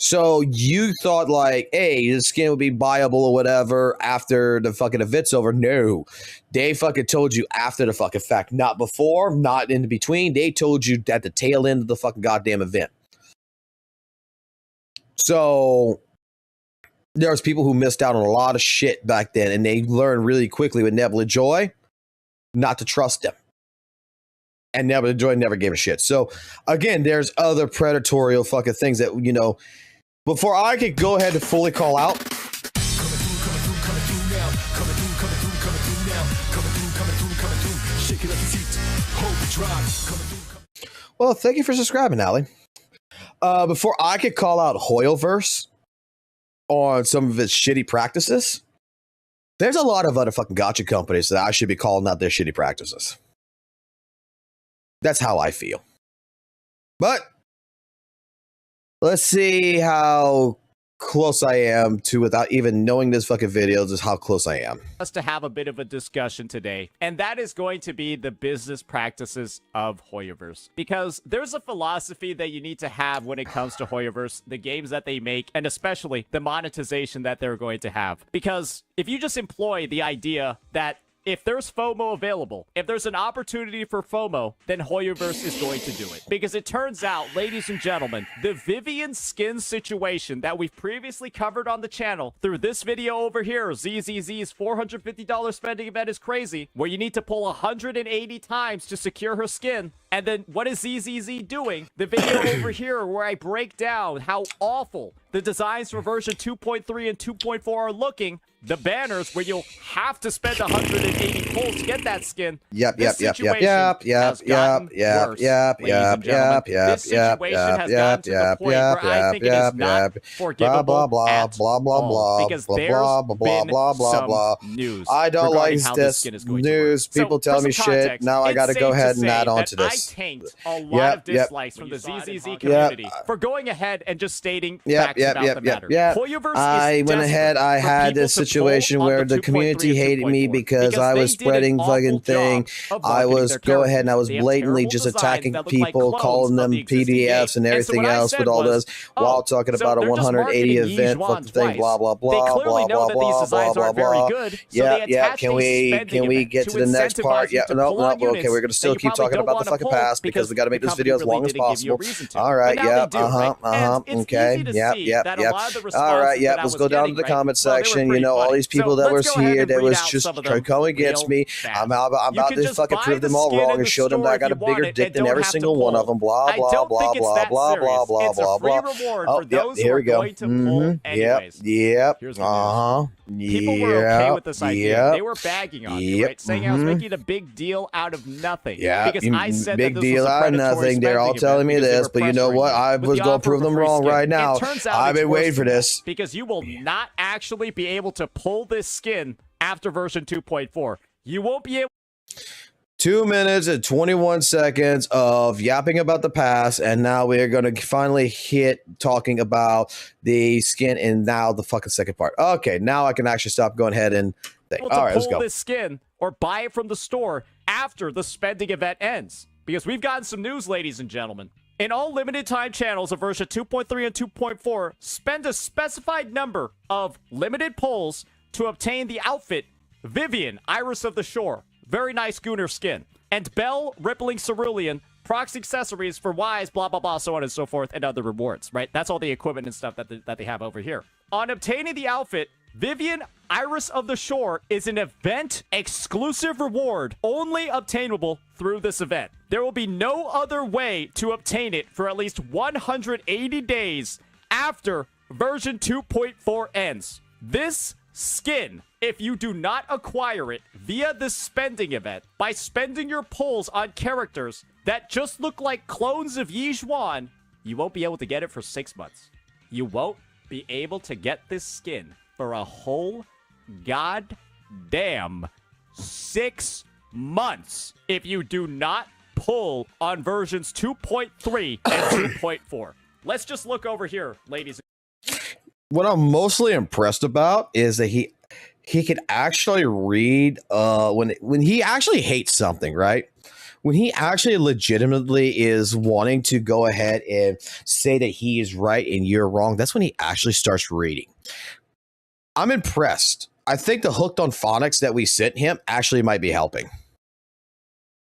So you thought like, hey, the skin would be buyable or whatever after the fucking event's over. No, they fucking told you after the fucking fact, not before, not in between. They told you at the tail end of the fucking goddamn event. So there's people who missed out on a lot of shit back then, and they learned really quickly with Nebula Joy not to trust them. And Nebula Joy never gave a shit. So again, there's other predatory fucking things that, you know, before I could go ahead and fully call out. Well, thank you for subscribing, Allie. Before I could call out Hoyoverse on some of its shitty practices, there's a lot of other fucking gotcha companies that I should be calling out their shitty practices. That's how I feel. But let's see how close I am to, without even knowing this fucking video, just how close I am. Us to have a bit of a discussion today, and that is going to be the business practices of Hoyoverse. Because there's a philosophy that you need to have when it comes to Hoyoverse, the games that they make, and especially the monetization that they're going to have. Because if you just employ the idea that if there's FOMO available, if there's an opportunity for FOMO, then Hoyoverse is going to do it. Because it turns out, ladies and gentlemen, the Vivian skin situation that we've previously covered on the channel through this video over here, ZZZ's $450 spending event is crazy, where you need to pull 180 times to secure her skin. And then what is ZZZ doing? The video over here where I break down how awful the designs for version 2.3 and 2.4 are looking. The banners where you'll have to spend 180 pulls to get that skin. Yep. This situation has gotten worse, ladies and gentlemen. This situation has gotten to the point where I think it is not forgivable at all. Because there's been some news I don't regarding like how this skin is going news. to work. People So, tell for me some shit. context, Now I it's got to safe go ahead and say add on that to this. I tanked a lot of dislikes from the ZZZ community for going ahead and just stating facts about the matter. Hoyoverse I is went ahead. I desperate for had people this to situation pull on where the the community 2.3 and hated me 2.4 because I they was did an spreading awful fucking job thing. of I marketing was their go ahead and I was They have blatantly terrible just designs attacking that look like people, clones calling of them the existing PDFs game. and And so everything what I else said with all was, this while talking so about a they're just 180 marketing event Yijuan fucking thing, twice. blah blah They blah clearly blah know blah that these blah designs blah aren't blah very blah. good, so they attach Can a we spending get event to the next incentivize part? you Yeah, to no, pull on okay, units we're gonna that still you keep probably talking don't about the wanna fucking pull, pass because we got to make this video as long as possible. All right, yeah, okay, yep. All right, yeah, let's go down to the comment section. You know, all these people that was here that was just going against me. I'm about to fucking prove them all wrong and show them that I got a bigger dick than every single one of them. Blah, blah, blah, blah, blah, blah, blah, blah, blah. Oh, yep, here we go. Yep. People were okay with this idea. They were bagging on you, right? Saying I was making a big deal out of nothing. Yeah, because I said big that this deal was a out of nothing. They're all telling me this, but you know what? I was going to prove them wrong right now. I've been waiting for this. Because you will not actually be able to pull this skin after version 2.4. You won't be able. 2 minutes and 21 seconds of yapping about the past, and now we are going to finally hit talking about the skin, and now the fucking second part. Okay, now I can actually stop going ahead and think. All right, let's go. Pull this skin or buy it from the store after the spending event ends. Because we've gotten some news, ladies and gentlemen. In all limited time channels of version 2.3 and 2.4, spend a specified number of limited pulls to obtain the outfit Vivian, Iris of the Shore. Very nice Gunner skin. And Bell, Rippling Cerulean, prox accessories for Wise, blah, blah, blah, so on and so forth, and other rewards, right? That's all the equipment and stuff that they have over here. On obtaining the outfit, Vivian, Iris of the Shore is an event-exclusive reward only obtainable through this event. There will be no other way to obtain it for at least 180 days after version 2.4 ends. This skin, if you do not acquire it via the spending event by spending your pulls on characters that just look like clones of Yi Zhuan, you won't be able to get it for 6 months. You won't be able to get this skin for a whole goddamn 6 months if you do not pull on versions 2.3 and 2.4. Let's just look over here, ladies. What I'm mostly impressed about is that he can actually read when he actually hates something, right? When he actually legitimately is wanting to go ahead and say that he is right and you're wrong, that's when he actually starts reading. I'm impressed. I think the hooked on phonics that we sent him actually might be helping.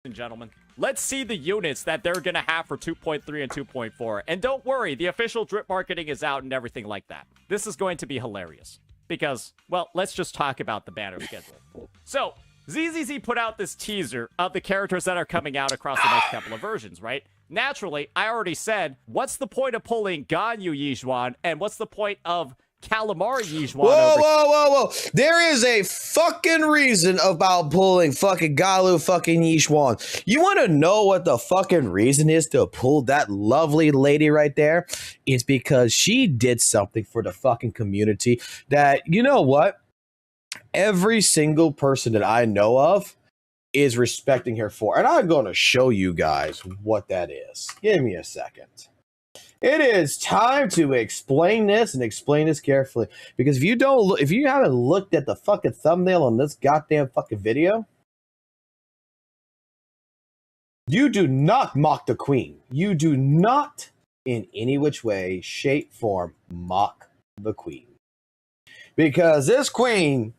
And gentlemen, let's see the units that they're going to have for 2.3 and 2.4. And don't worry, the official drip marketing is out and everything like that. This is going to be hilarious. Because, well, let's just talk about the banner schedule. So, ZZZ put out this teaser of the characters that are coming out across the next couple of versions, right? Naturally, I already said, what's the point of pulling Banyue Yi Zhuan, and what's the point of Calamari Yi Zhuan? Whoa. There is a fucking reason about pulling fucking Galu fucking Yi Zhuan. You want to know what the fucking reason is to pull that lovely lady right there? It's because she did something for the fucking community that, you know what? Every single person that I know of is respecting her for. And I'm going to show you guys what that is. Give me a second. It is time to explain this and explain this carefully. Because if you haven't looked at the fucking thumbnail on this goddamn fucking video, you do not mock the queen. You do not in any which way, shape, form mock the queen. Because this queen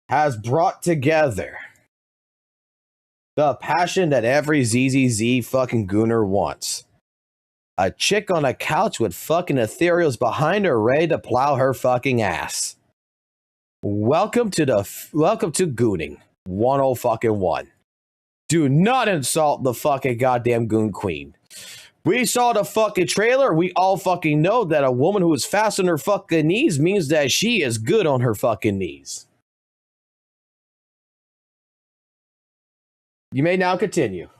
has brought together the passion that every ZZZ fucking gooner wants. A chick on a couch with fucking ethereals behind her ready to plow her fucking ass. Welcome to gooning 101. Do not insult the fucking goddamn goon queen. We saw the fucking trailer. We all fucking know that a woman who is fast on her fucking knees means that she is good on her fucking knees. You may now continue.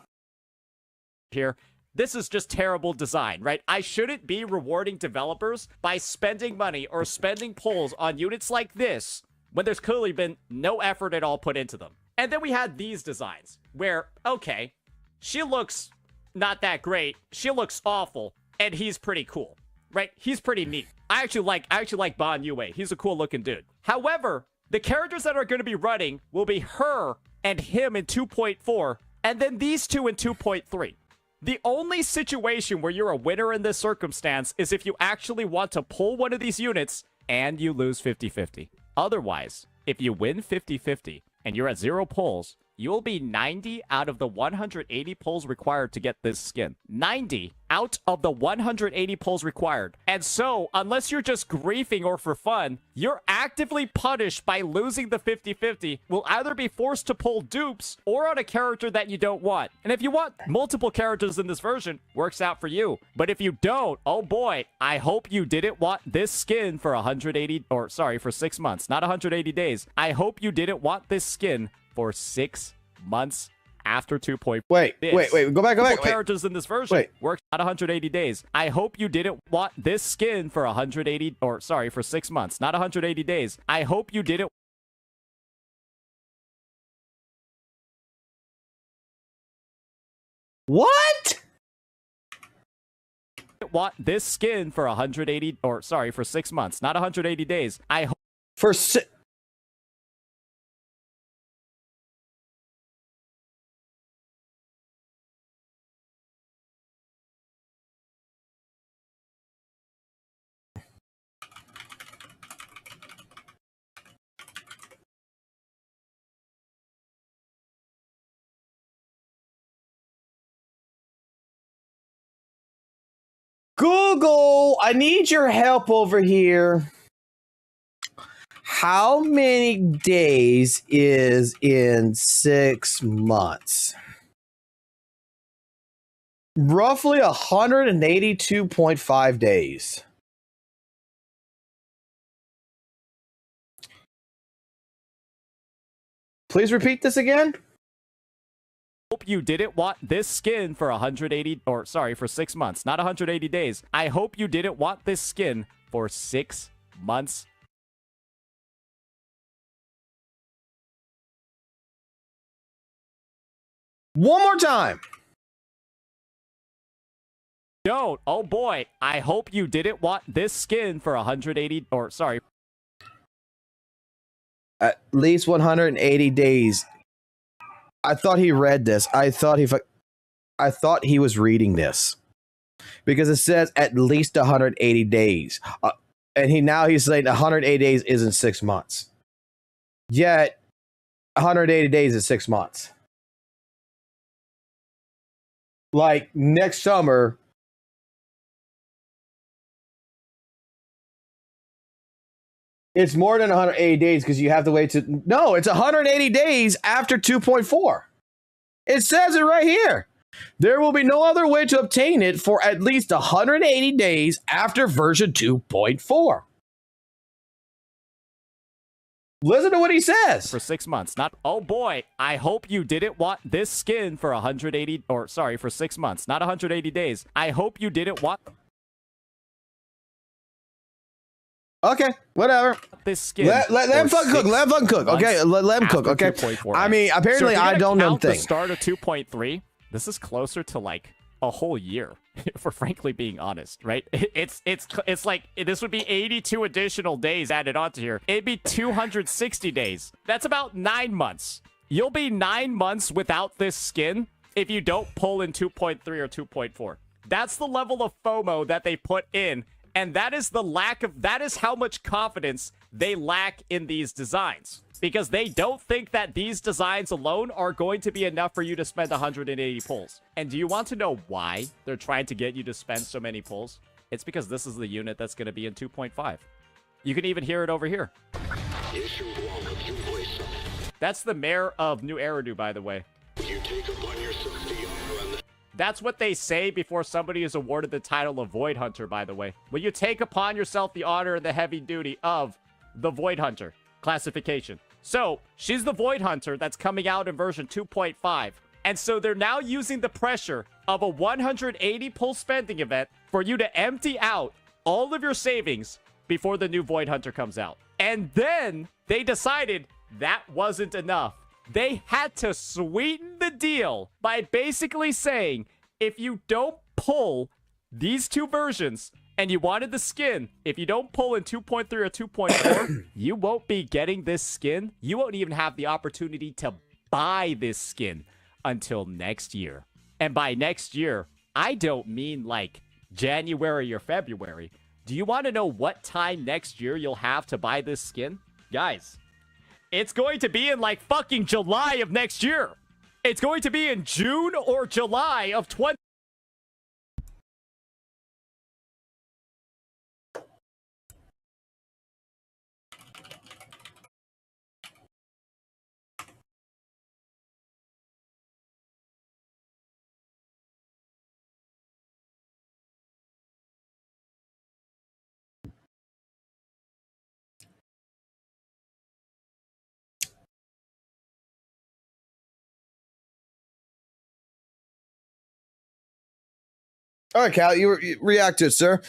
Here. This is just terrible design, right? I shouldn't be rewarding developers by spending money or spending pulls on units like this when there's clearly been no effort at all put into them. And then we had these designs where, okay, she looks not that great, she looks awful, and he's pretty cool, right? He's pretty neat. I actually like Banyue. He's a cool looking dude. However, the characters that are going to be running will be her and him in 2.4, and then these two in 2.3. The only situation where you're a winner in this circumstance is if you actually want to pull one of these units and you lose 50-50. Otherwise, if you win 50-50 and you're at 0 pulls, you will be 90 out of the 180 pulls required to get this skin. 90 out of the 180 pulls required. And so, unless you're just griefing or for fun, you're actively punished by losing the 50-50. Will either be forced to pull dupes or on a character that you don't want. And if you want multiple characters in this version, works out for you. But if you don't, oh boy, I hope you didn't want this skin for 180, or sorry, for 6 months, not 180 days. I hope you didn't want this skin for 6 months after 2.4. Wait, go back. Characters in this version work not 180 days. I hope you didn't want this skin for 180, or sorry, for 6 months, not 180 days. I hope you didn't. What? Want this skin for 180, or sorry, for 6 months, not 180 days. I hope for Google, I need your help over here. How many days is in 6 months? Roughly 182.5 days. Please repeat this again. Hope you didn't want this skin for 180, or sorry, for 6 months, not 180 days. I hope you didn't want this skin for 6 months. One more time. Don't. Oh boy, I hope you didn't want this skin for 180, or sorry. At least 180 days. I thought he read this. I thought he was reading this because it says at least 180 days, and he's saying 180 days isn't 6 months. Yet 180 days is 6 months. Like next summer. It's more than 180 days because you have to wait to... No, it's 180 days after 2.4. It says it right here. There will be no other way to obtain it for at least 180 days after version 2.4. Listen to what he says. For 6 months, not... Oh boy, I hope you didn't want this skin for 180, or sorry, for 6 months, not 180 days. I hope you didn't want... Okay, whatever. This skin. Let him fucking cook. Let him fucking cook. Okay, let him cook. Okay. I mean, apparently so I don't know the thing. Start of 2.3. This is closer to like a whole year, for frankly being honest, right? It's like this would be 82 additional days added onto here. It'd be 260 days. That's about 9 months. You'll be 9 months without this skin if you don't pull in 2.3 or 2.4. That's the level of FOMO that they put in. And that is that is how much confidence they lack in these designs. Because they don't think that these designs alone are going to be enough for you to spend 180 pulls. And do you want to know why they're trying to get you to spend so many pulls? It's because this is the unit that's going to be in 2.5. You can even hear it over here. That's the mayor of New Eridu, by the way. That's what they say before somebody is awarded the title of Void Hunter, by the way. Will you take upon yourself the honor and the heavy duty of the Void Hunter classification? So, she's the Void Hunter that's coming out in version 2.5. And so they're now using the pressure of a 180 pull spending event for you to empty out all of your savings before the new Void Hunter comes out. And then they decided that wasn't enough. They had to sweeten the deal by basically saying, if you don't pull these two versions and you wanted the skin, if you don't pull in 2.3 or 2.4, you won't be getting this skin. You won't even have the opportunity to buy this skin until next year. And by next year, I don't mean like January or February. Do you want to know what time next year you'll have to buy this skin? Guys, It's going to be in like fucking July of next year. It's going to be in June or July of 20. All right, Cal, you react to it, sir.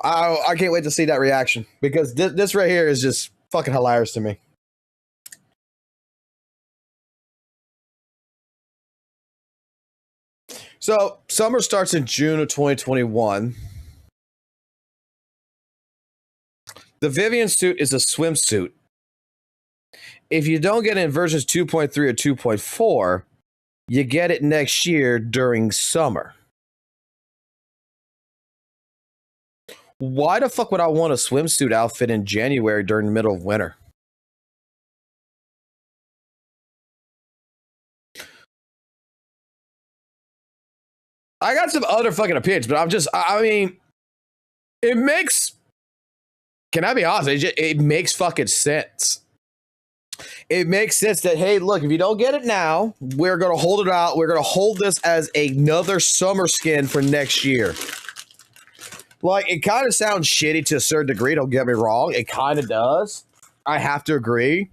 I can't wait to see that reaction because this right here is just fucking hilarious to me. So, summer starts in June of 2021. The Vivian suit is a swimsuit. If you don't get it in versions 2.3 or 2.4, you get it next year during summer. Why the fuck would I want a swimsuit outfit in January during the middle of winter? I got some other fucking opinions, but I mean, it makes, can I be honest? It makes fucking sense. It makes sense that, hey, look, if you don't get it now, we're going to hold it out. We're going to hold this as another summer skin for next year. Like, it kind of sounds shitty to a certain degree, don't get me wrong. It kind of does. I have to agree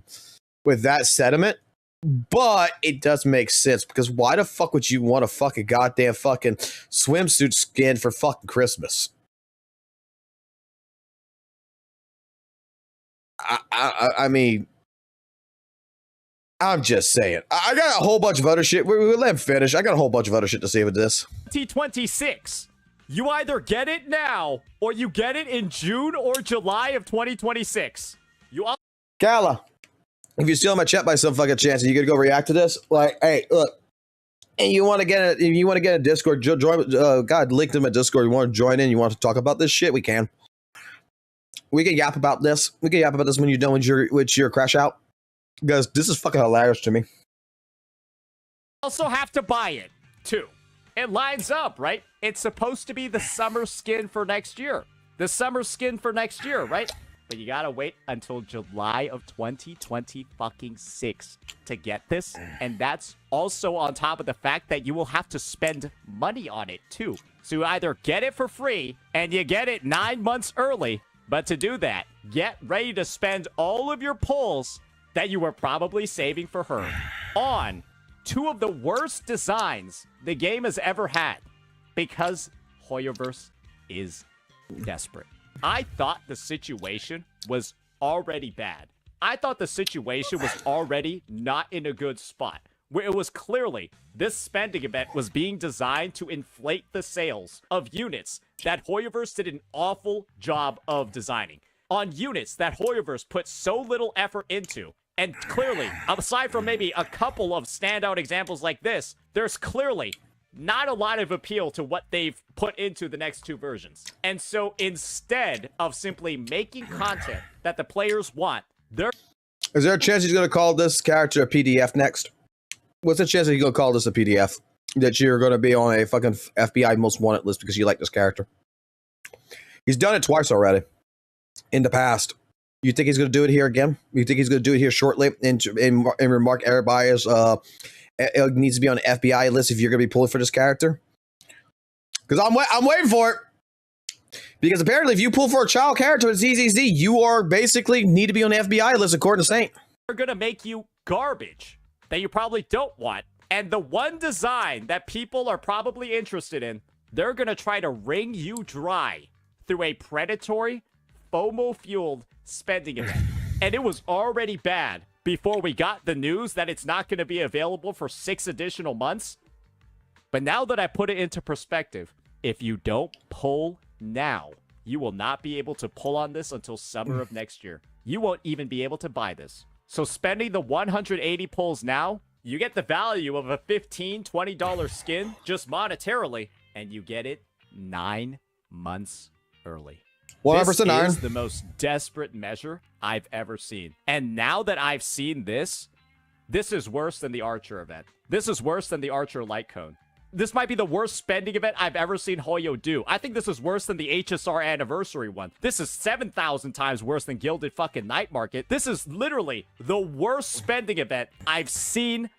with that sentiment. But it does make sense, because why the fuck would you want a fucking goddamn fucking swimsuit skin for fucking Christmas? I mean, I'm just saying. I got a whole bunch of other shit. We let him finish. I got a whole bunch of other shit to say with this. 2026. You either get it now, or you get it in June or July of 2026. Gala, if you steal my chat by some fucking chance, and you gonna go react to this? Like, hey, look, and you want to get it? If you want to get a Discord, join. God, link to my Discord. You want to join in? You want to talk about this shit? We can. We can yap about this. We can yap about this when you're done with your crash out, because this is fucking hilarious to me. Also have to buy it too. It lines up, right? It's supposed to be the summer skin for next year. The summer skin for next year, right? But you gotta wait until July of 2026 to get this. And that's also on top of the fact that you will have to spend money on it too. So you either get it for free and you get it 9 months early. But to do that, get ready to spend all of your pulls that you were probably saving for her on two of the worst designs the game has ever had, because Hoyoverse is desperate. I thought the situation was already bad. I thought the situation was already not in a good spot, where it was clearly this spending event was being designed to inflate the sales of units that Hoyoverse did an awful job of designing. On units that Hoyoverse put so little effort into. And clearly, aside from maybe a couple of standout examples like this, there's clearly not a lot of appeal to what they've put into the next two versions. And so instead of simply making content that the players want, Is there a chance he's going to call this character a PDF next? What's the chance that he's going to call this a PDF? That you're going to be on a fucking FBI most wanted list because you like this character? He's done it twice already in the past. You think he's going to do it here again? You think he's going to do it here shortly and remark everybody as it needs to be on the FBI list if you're going to be pulling for this character? Because I'm waiting for it. Because apparently if you pull for a child character with ZZZ, you are basically need to be on the FBI list according to Saint. They're going to make you garbage that you probably don't want. And the one design that people are probably interested in, they're going to try to wring you dry through a predatory, FOMO-fueled spending event. And it was already bad before we got the news that it's not going to be available for 6 additional months. But now that I put it into perspective, if you don't pull now, you will not be able to pull on this until summer of next year. You won't even be able to buy this. So spending the 180 pulls now, you get the value of a $15, $20 skin just monetarily, and you get it 9 months early. 100% This iron. is the most desperate measure I've ever seen. And now that I've seen this, this is worse than the Archer event. This is worse than the Archer Light Cone. This might be the worst spending event I've ever seen Hoyo do. I think this is worse than the HSR anniversary one. This is 7,000 times worse than Gilded fucking Night Market. This is literally the worst spending event I've seen.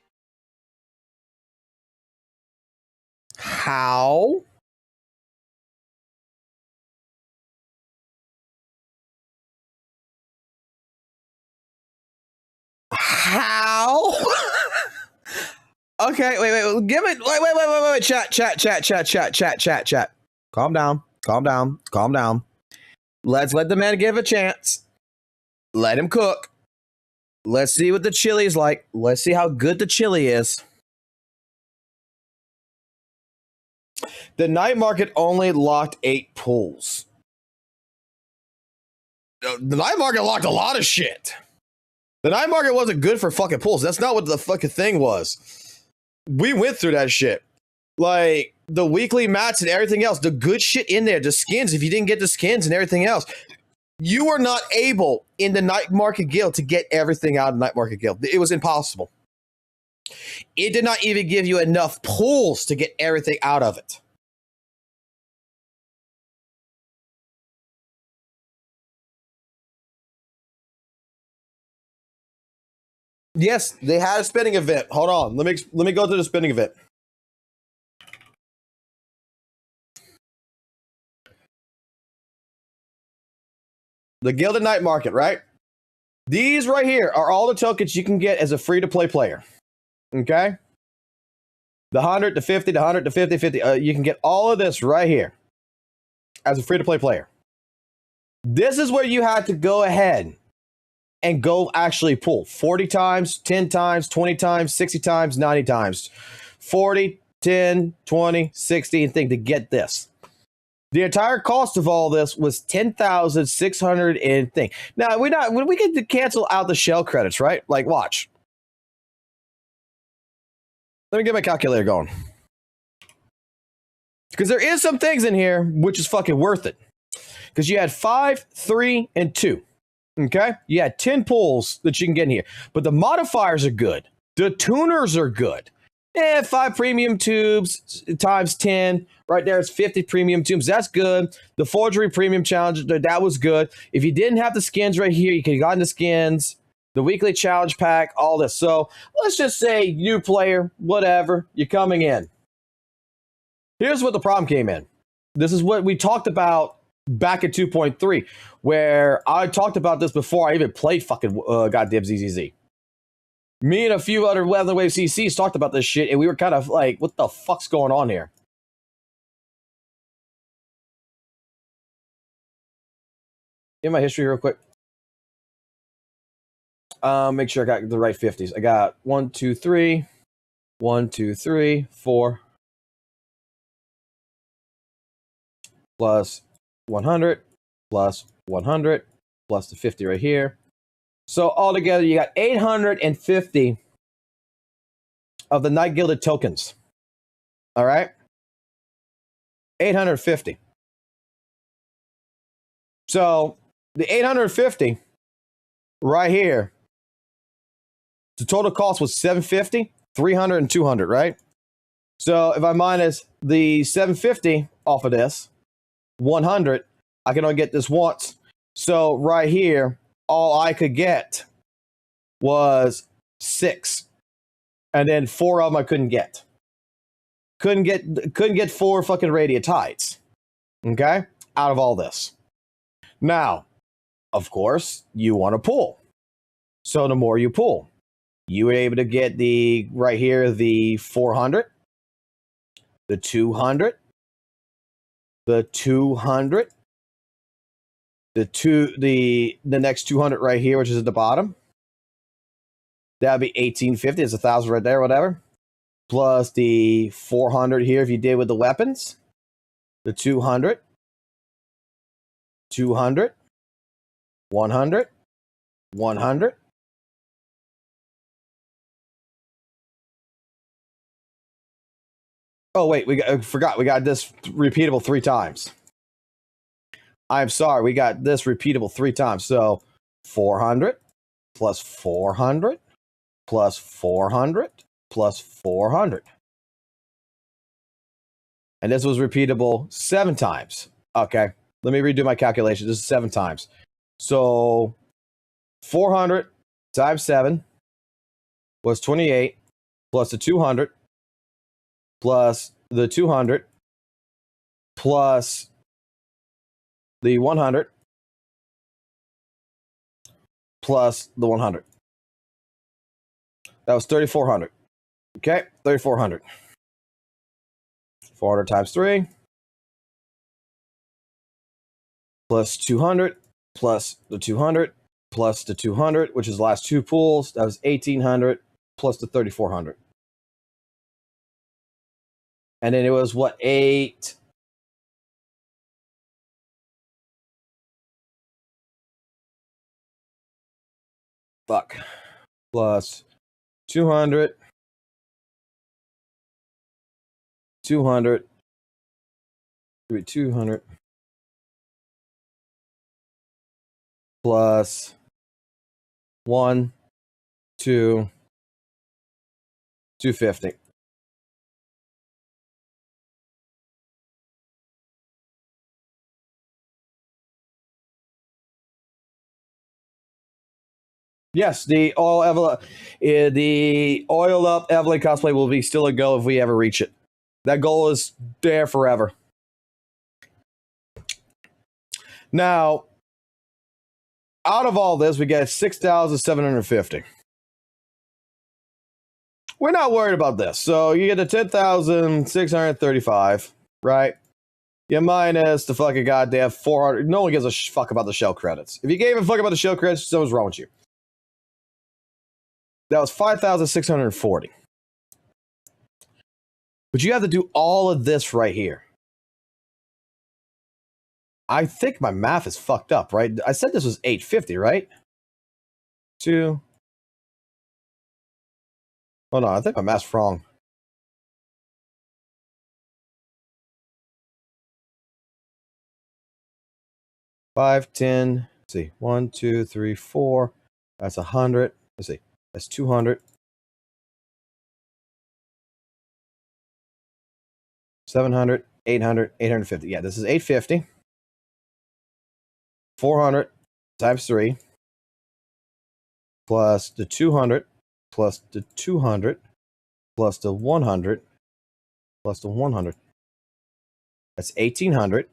How? How? Okay, wait. Give it. Wait. Chat. Calm down. Let's let the man give a chance. Let him cook. Let's see what the chili is like. Let's see how good the chili is. The night market only locked 8 pools. The night market locked a lot of shit. The night market wasn't good for fucking pools. That's not what the fucking thing was. We went through that shit. Like, the weekly mats and everything else, the good shit in there, the skins, if you didn't get the skins and everything else, you were not able in the night market guild to get everything out of the night market guild. It was impossible. It did not even give you enough pools to get everything out of it. Yes, they had a spinning event. Hold on. Let me go to the spinning event. The Gilded Night Market, right? These right here are all the tokens you can get as a free-to-play player. Okay? The 100, the 50, the 100, the 50, 50. You can get all of this right here as a free-to-play player. This is where you had to go ahead and go actually pull 40 times, 10 times, 20 times, 60 times, 90 times. 40, 10, 20, 60, and thing to get this. The entire cost of all this was 10,600 and thing. Now, we get to cancel out the shell credits, right? Like, watch. Let me get my calculator going. Because there is some things in here which is fucking worth it. Because you had 5, 3, and 2. Okay? You had 10 pulls that you can get in here. But the modifiers are good. The tuners are good. 5 premium tubes times 10. Right there is 50 premium tubes. That's good. The forgery premium challenge, that was good. If you didn't have the skins right here, you could have gotten the skins. The weekly challenge pack, all this. So let's just say new player, whatever, you're coming in. Here's what the problem came in. This is what we talked about back at 2.3, where I talked about this before I even played fucking goddamn ZZZ. Me and a few other Weatherwave CCs talked about this shit, and we were kind of like, what the fuck's going on here? Get my history real quick. Make sure I got the right 50s. I got 1, 2, 3. 1, 2, 3, 4. Plus 100. Plus 100. Plus the 50 right here. So altogether, you got 850 of the Night Gilded tokens. All right? 850. So the 850 right here, the total cost was 750, 300, and 200, right? So if I minus the 750 off of this, 100, I can only get this once. So right here, all I could get was 6. And then 4 of them I couldn't get. Couldn't get 4 fucking radiant tides. Okay? Out of all this. Now, of course, you want to pull. So the more you pull, you were able to get the, right here, the 400, the 200, the 200, the next 200 right here, which is at the bottom. That would be 1850. It's 1,000 right there, whatever. Plus the 400 here if you did with the weapons. The 200, 200, 100, 100. Oh, wait, I forgot. We got this repeatable 3 times. I'm sorry, we got this repeatable 3 times. So 400 plus 400 plus 400 plus 400. And this was repeatable 7 times. Okay, let me redo my calculation. This is 7 times. So 400 times 7 was 28 plus the 200 plus the 200 plus the 100 plus the 100. That was 3,400. Okay, 3,400. 400 times 3 plus 200 plus the 200 plus the 200, which is the last 2 pools. That was 1,800 plus the 3,400. And then it was what, 8? Fuck. Plus 200. 200. 200. Plus 1, 2, 250. Yes, the oil up Evelyn cosplay will be still a go if we ever reach it. That goal is there forever. Now, out of all this, we get 6,750. We're not worried about this. So you get the 10,635, right? You minus the fucking goddamn 400. No one gives a fuck about the shell credits. If you gave a fuck about the shell credits, something's wrong with you. That was 5,640. But you have to do all of this right here. I think my math is fucked up, right? I said this was 850, right? 2. Oh no, I think my math's wrong. Five, 10. Let's see. 1, 2, 3, 4. That's 100. Let's see. That's 200. 700, 800, 850. Yeah, this is 850. 400 times 3 plus the 200 plus the 200 plus the 100 plus the 100. That's 1,800.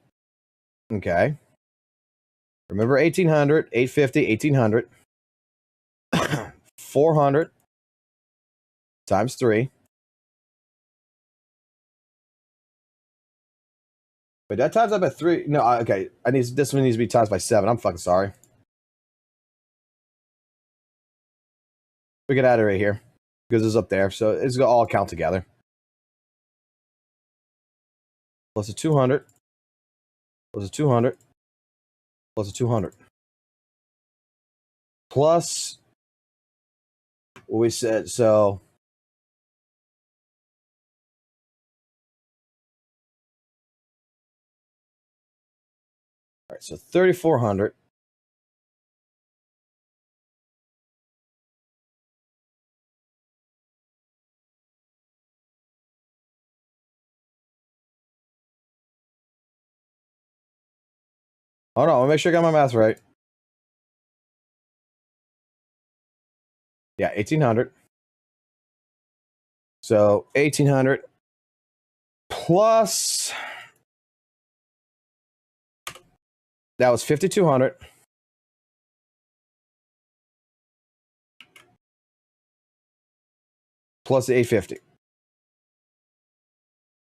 Okay. Remember 1,800, 850, 1,800. 400 times 3. Wait, that times up by 3. No, okay. This one needs to be times by 7. I'm fucking sorry. We get out of right here because it's up there, so it's gonna all count together. Plus a 200. Plus a 200. Plus a 200. Plus what we said. So all right, so 3,400. Hold on, I'll make sure I got my math right. Yeah, 1,800. So 1,800 plus that was 5,200. Plus the 850.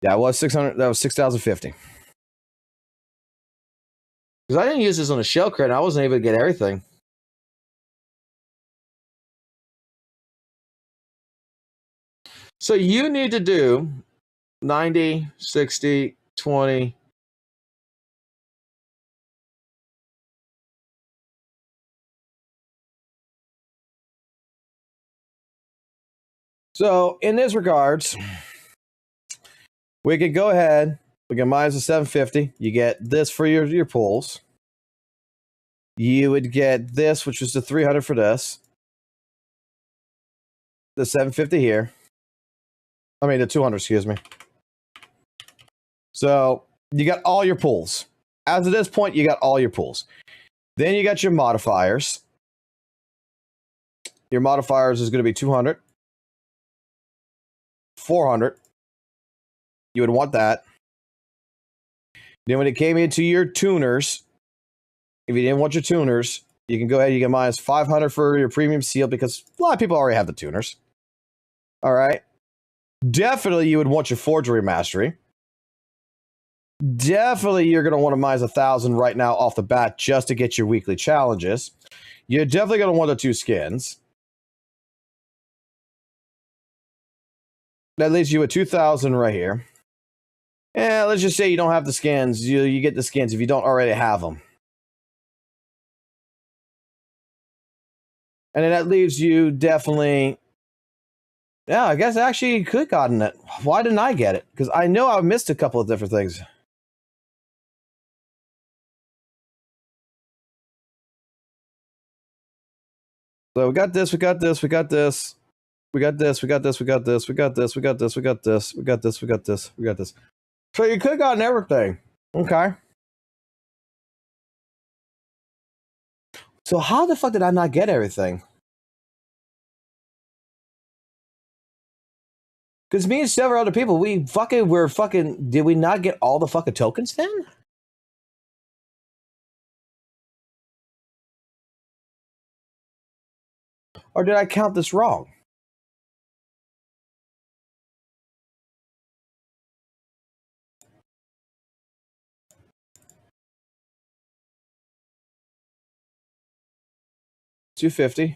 That was 600. That was 6,050. Because I didn't use this on a shell credit. I wasn't able to get everything. So you need to do 90, 60, 20. So in this regards, we can go ahead. We can minus the 750. You get this for your pulls. You would get this, which was the 300 for this. The 750 here. I mean, the 200, excuse me. So you got all your pulls. As of this point, you got all your pulls. Then you got your modifiers. Your modifiers is going to be 200. 400. You would want that. Then when it came into your tuners, if you didn't want your tuners, you can go ahead and you get minus 500 for your premium seal because a lot of people already have the tuners. All right. Definitely you would want your forgery mastery. Definitely you're going to want to minus 1,000 right now off the bat just to get your weekly challenges. You're definitely going to want the 2 skins. That leaves you with 2,000 right here. Yeah, let's just say you don't have the skins. You get the skins if you don't already have them. And then that leaves you definitely... Yeah, I guess actually you could gotten it. Why didn't I get it? Because I know I missed a couple of different things. So we got this, we got this, we got this. We got this, we got this, we got this, we got this, we got this, we got this, we got this, we got this, we got this. So you could have gotten everything. Okay. So how the fuck did I not get everything? Because me and several other people, we fucking were fucking... Did we not get all the fucking tokens then? Or did I count this wrong? $250.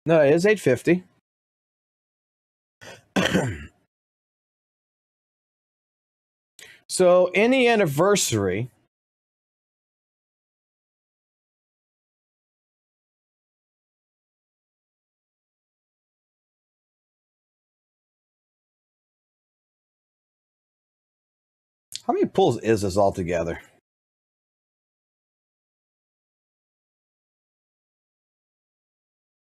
No, it is $850. So any anniversary, how many pulls is this altogether?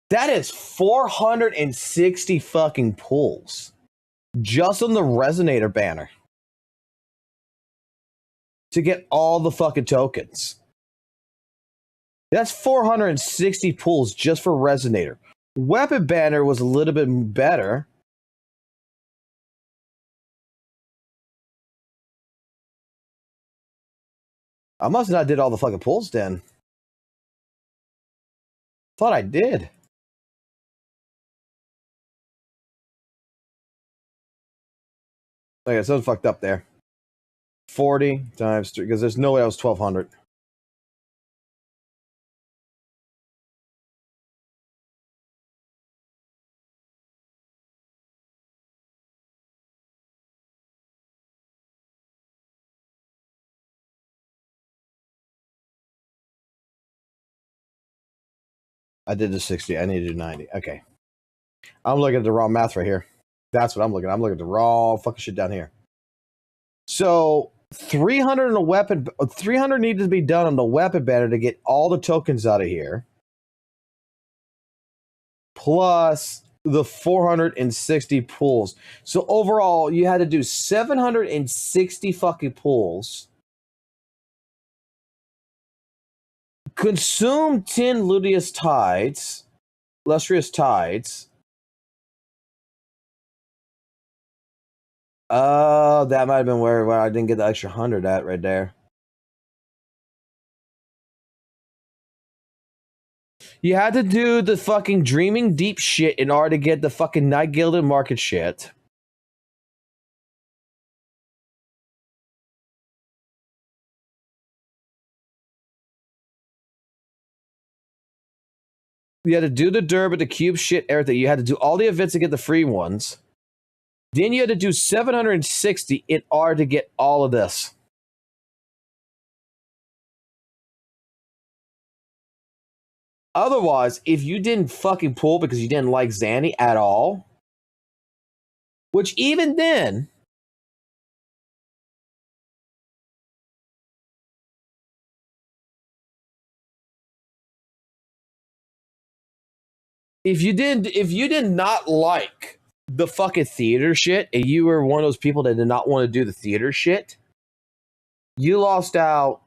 That is 460 fucking pulls just on the Resonator banner to get all the fucking tokens. That's 460 pulls just for Resonator. Weapon banner was a little bit better. I must have not did all the fucking pulls then. Thought I did. Okay, so it's fucked up there. 40 times 3, because there's no way I was 1,200. I did the 60. I need to do 90. Okay. I'm looking at the wrong math right here. That's what I'm looking at. I'm looking at the raw fucking shit down here. So 300 in a weapon, 300 needed to be done on the weapon banner to get all the tokens out of here. Plus the 460 pulls. So overall, you had to do 760 fucking pulls. Consume 10 luteous tides. Lustrous tides. Oh, that might have been where I didn't get the extra 100 at right there. You had to do the fucking Dreaming Deep shit in order to get the fucking Night Gilded Market shit. You had to do the Derb, the cube shit, everything. You had to do all the events to get the free ones. Then you had to do 760 in order to get all of this. Otherwise, if you didn't fucking pull because you didn't like Zanny at all, which even then, if you did not like the fucking theater shit and you were one of those people that did not want to do the theater shit, you lost out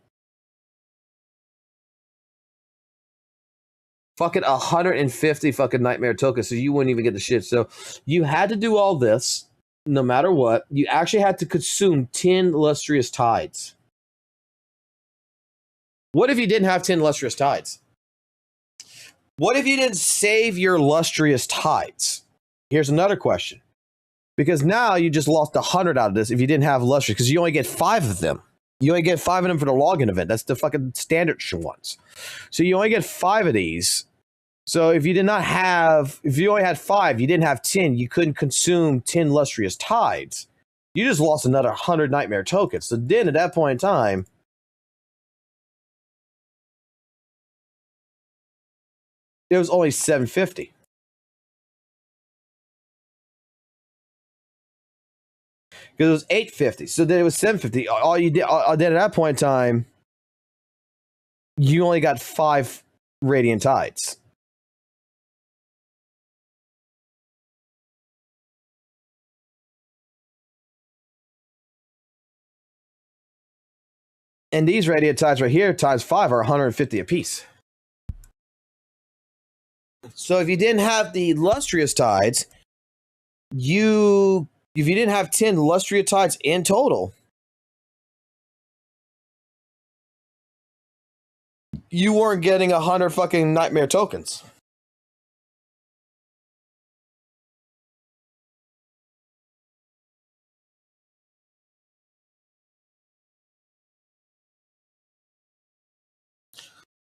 fucking 150 fucking nightmare tokens, so you wouldn't even get the shit. So you had to do all this no matter what. You actually had to consume 10 illustrious tides. What if you didn't have 10 illustrious tides? What if you didn't save your illustrious tides? Here's another question. Because now you just lost 100 out of this if you didn't have illustrious, because you only get 5 of them. You only get 5 of them for the login event. That's the fucking standard ones. So you only get 5 of these. So if you only had 5, you didn't have 10, you couldn't consume 10 illustrious tides. You just lost another 100 nightmare tokens. So then at that point in time, it was only 750. Because it was 850. So then it was 750. All you did at that point in time, you only got 5 radiant tides. And these radiant tides right here, times 5, are 150 apiece. So if you didn't have the illustrious tides, if you didn't have 10 illustrious tides in total, you weren't getting 100 fucking nightmare tokens.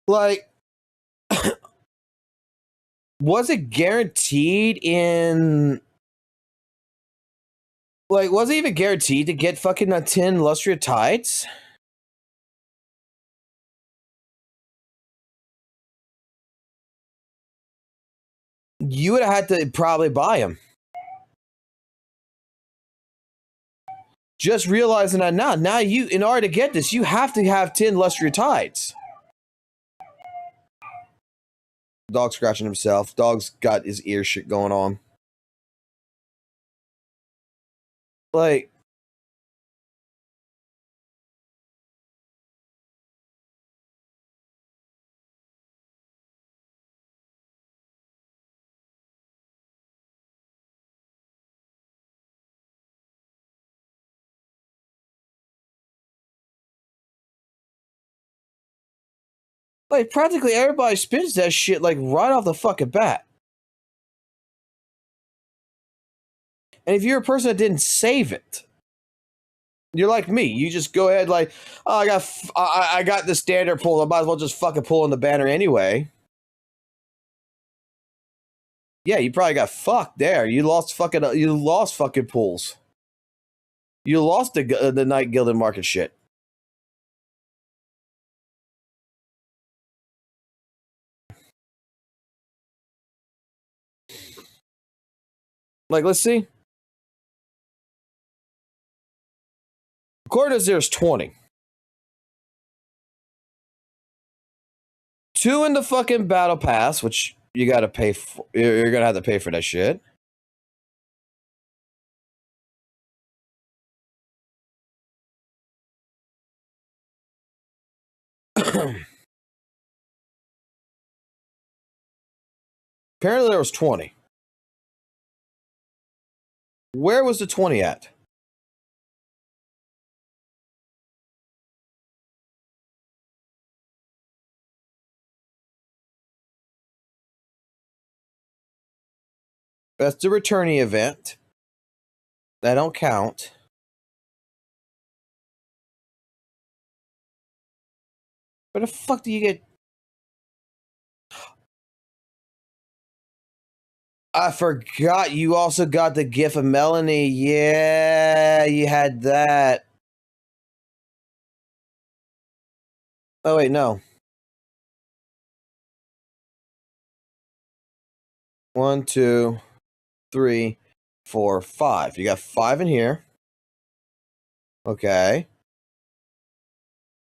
Like, was it guaranteed in... Like, was it even guaranteed to get fucking 10 illustrious tides? You would have had to probably buy them. Just realizing that now. Now you, in order to get this, you have to have 10 illustrious tides. Dog scratching himself. Dog's got his ear shit going on. Like, practically everybody spins that shit like right off the fucking bat. And if you're a person that didn't save it, you're like me. You just go ahead like, oh, I got the standard pull. I might as well just fucking pull in the banner anyway. Yeah, you probably got fucked there. You lost fucking pulls. You lost the Night Gilded Market shit. Like, let's see. According to there's 20. 2 in the fucking battle pass, which you gotta pay for. You're gonna have to pay for that shit. Apparently there was 20. Where was the 20 at? That's the returnee event. That don't count. Where the fuck do you get... I forgot you also got the GIF of Melanie. Yeah, you had that. Oh, wait, no. 1, 2, 3, 4, 5. You got 5 in here. Okay.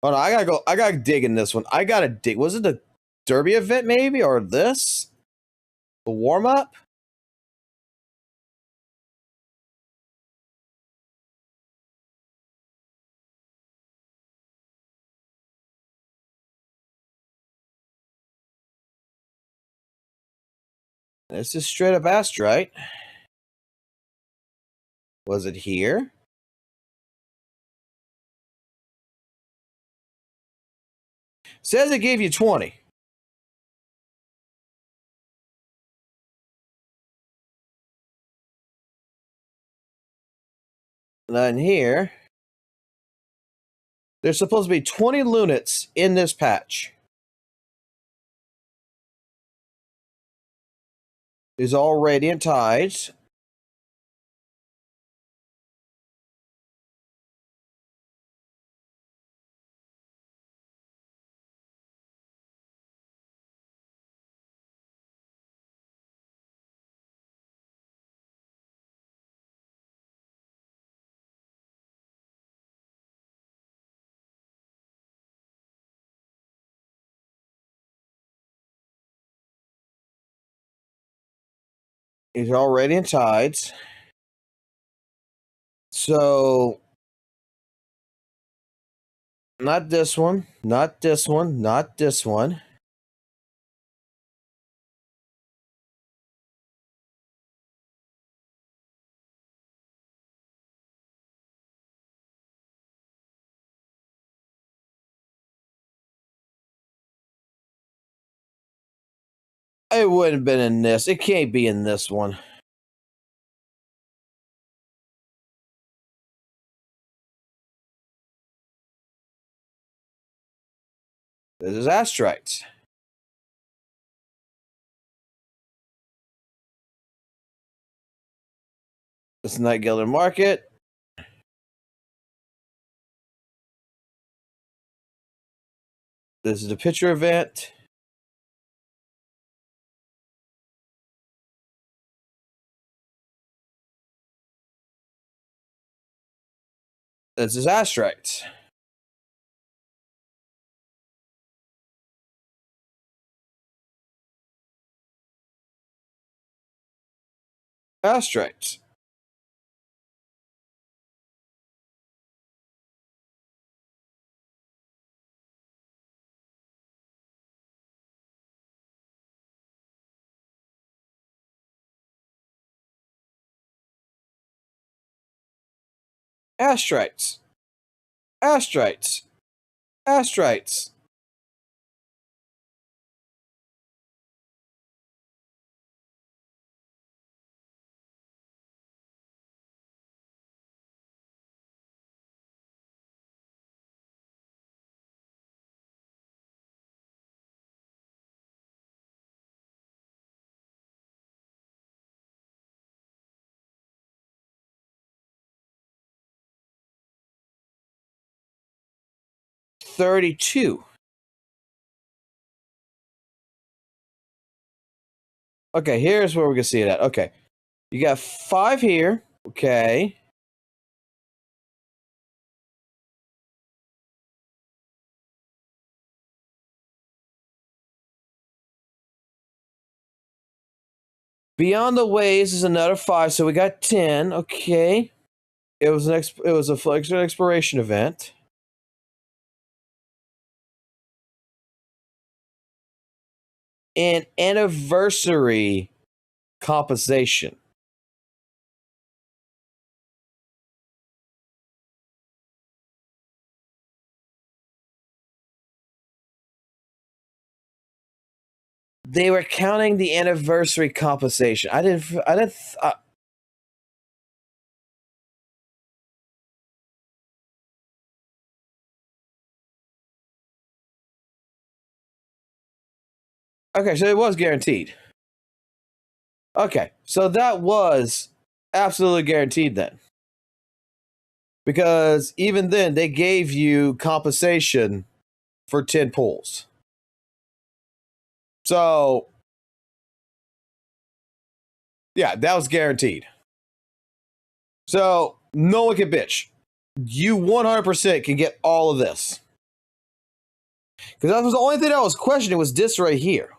Oh no, I gotta go. I gotta dig in this one. I gotta dig. Was it the Derby event maybe, or this? The warm up? This is straight up Astrite. Was it here? Says it gave you 20. And then here, there's supposed to be 20 Lunets in this patch. These are all Radiant Tides. These are all Radiant Tides. So, not this one, not this one, not this one. It wouldn't have been in this. It can't be in this one. This is Astrites. This is Night Gilded Market. This is the picture event. This is Astrites. Astrites. Astrites. Astrites. Astrites. $32. Okay, here's where we can see it at. Okay. You got 5 here. Okay. Beyond the Ways is another 5, so we got 10. Okay. It was a Flexor Exploration event. An anniversary compensation. They were counting the anniversary compensation. I didn't. Okay, so it was guaranteed. Okay, so that was absolutely guaranteed then. Because even then, they gave you compensation for 10 pulls. So, Yeah, that was guaranteed. So no one can bitch. You 100% can get all of this. Because that was the only thing I was questioning was this right here.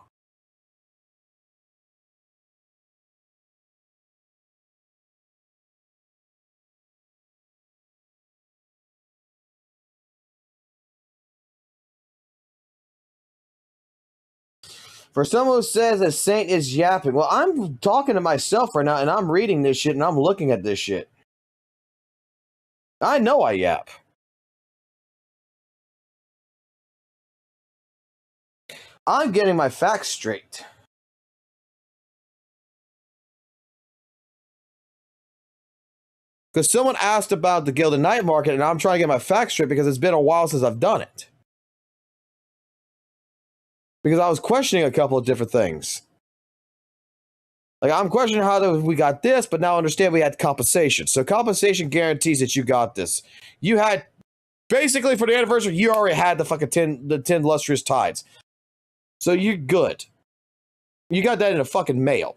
For someone who says that Saint is yapping, well, I'm talking to myself right now, and I'm reading this shit, and I'm looking at this shit. I know I yap. I'm getting my facts straight. Because someone asked about the Gilded Night Market, and I'm trying to get my facts straight because it's been a while since I've done it. Because I was questioning a couple of different things. Like, I'm questioning how we got this, but now I understand we had compensation. So compensation guarantees that you got this. You had, basically for the anniversary, you already had the fucking 10 lustrous tides. So you're good. You got that in a fucking mail.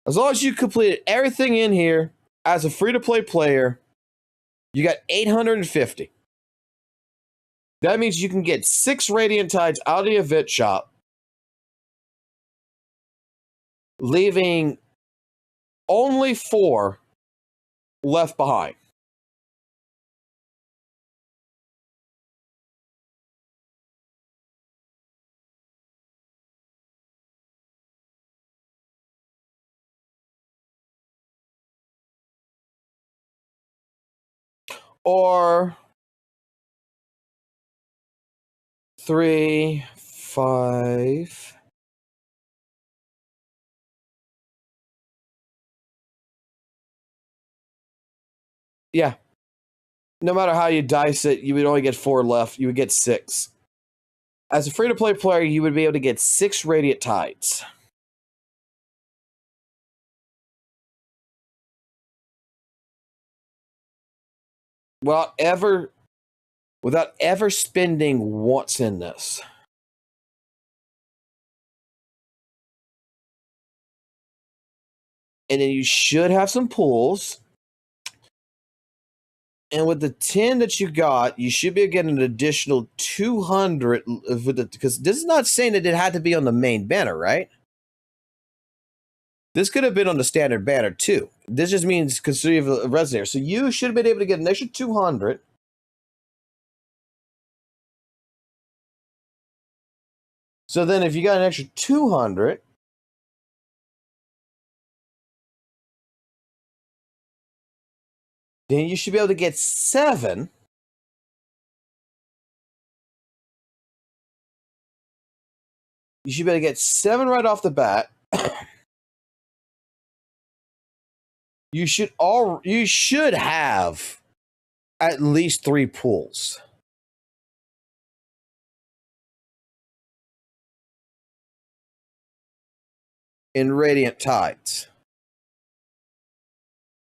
As long as you completed everything in here as a free-to-play player, you got 850. That means you can get 6 Radiant Tides out of the event shop, leaving only 4 left behind. Or 3, 5. Yeah. No matter how you dice it, you would only get 4 left. You would get 6. As a free-to-play player, you would be able to get 6 Radiant Tides. Without ever spending once in this. And then you should have some pulls. And with the 10 that you got, you should be getting an additional 200 because this is not saying that it had to be on the main banner, right? This could have been on the standard banner too. This just means consider a resonator. So you should have been able to get an extra 200. So then if you got an extra 200, then you should be able to get 7. You should be able to get 7 right off the bat. You should have at least 3 pulls. In Radiant Tides.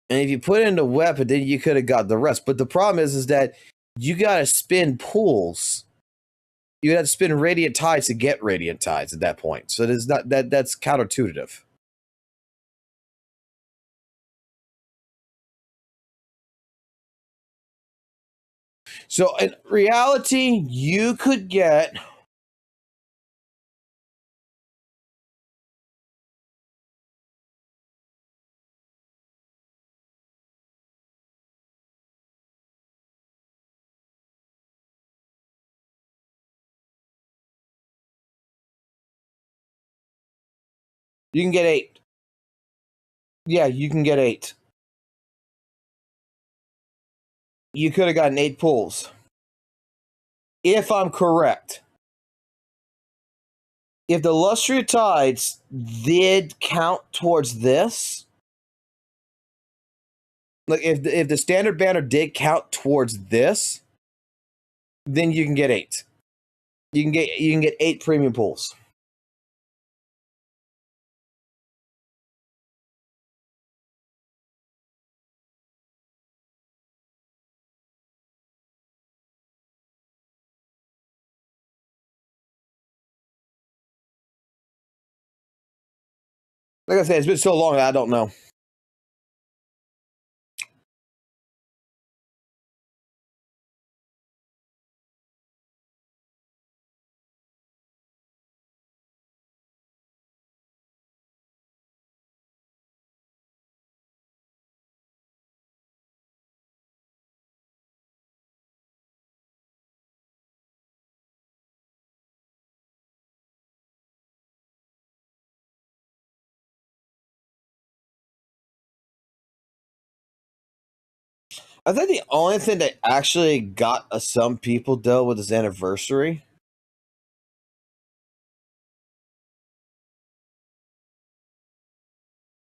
And if you put in the weapon, then you could have got the rest. But the problem is that you got to spin pools. You have to spin Radiant Tides to get Radiant Tides at that point. So that's counterintuitive. So in reality, you could get You can get 8. Yeah, you can get 8. You could have gotten 8 pulls. If I'm correct. If the Lustrious Tides did count towards this, like if the standard banner did count towards this, then you can get 8. You can get 8 premium pulls. Like I said, it's been so long that I don't know. I think the only thing that actually got some people though with his anniversary.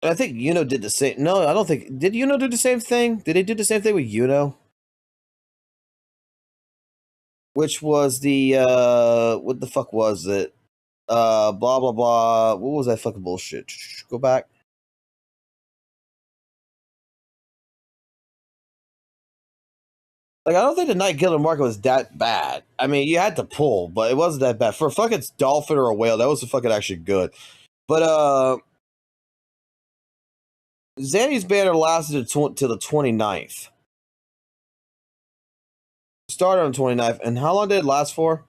And I think Yuno did the same. No, I don't think. Did Yuno do the same thing? Did they do the same thing with Yuno? Which was the what the fuck was it? Blah blah blah. What was that fucking bullshit? Go back. Like, I don't think the Night Killer market was that bad. I mean, you had to pull, but it wasn't that bad. For a fucking dolphin or a whale, that was fucking actually good. But Zanny's banner lasted till the 29th. Started on the 29th, and how long did it last for?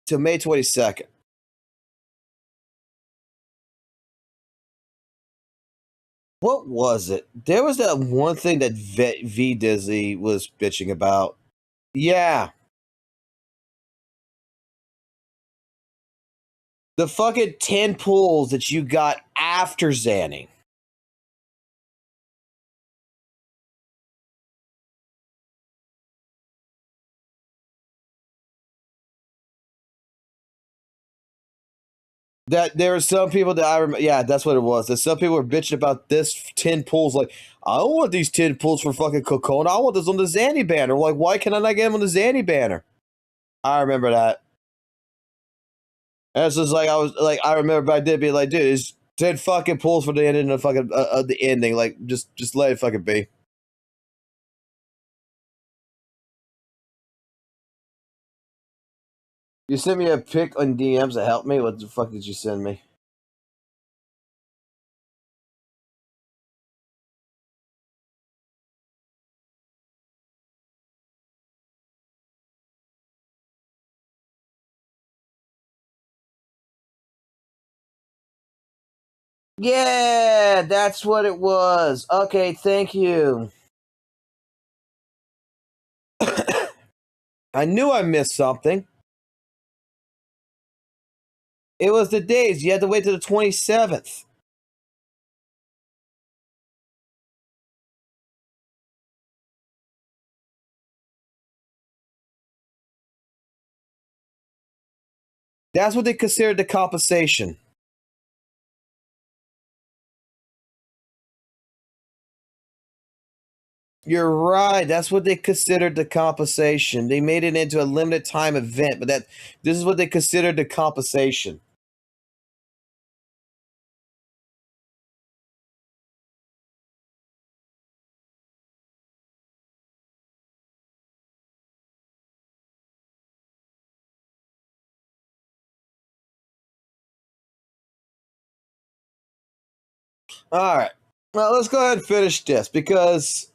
Till May 22nd. What was it? There was that one thing that V Disney was bitching about. Yeah. The fucking 10 pulls that you got after Zanny. That there are some people that I remember. Yeah, that's what it was. That some people were bitching about this 10 pulls. Like, I don't want these 10 pulls for fucking Kokona. I want this on the Zanny banner. Like, why can I not get them on the Zanny banner? I remember that. And it's just like I remember back then being like, dude, it's 10 fucking pulls for the ending of fucking the ending. Like, just let it fucking be. You sent me a pic on DMs to help me. What the fuck did you send me? Yeah, that's what it was. Okay, thank you. I knew I missed something. It was the days. You had to wait till the 27th. That's what they considered the compensation. You're right. That's what they considered the compensation. They made it into a limited time event, but this is what they considered the compensation. All right. Well, let's go ahead and finish this because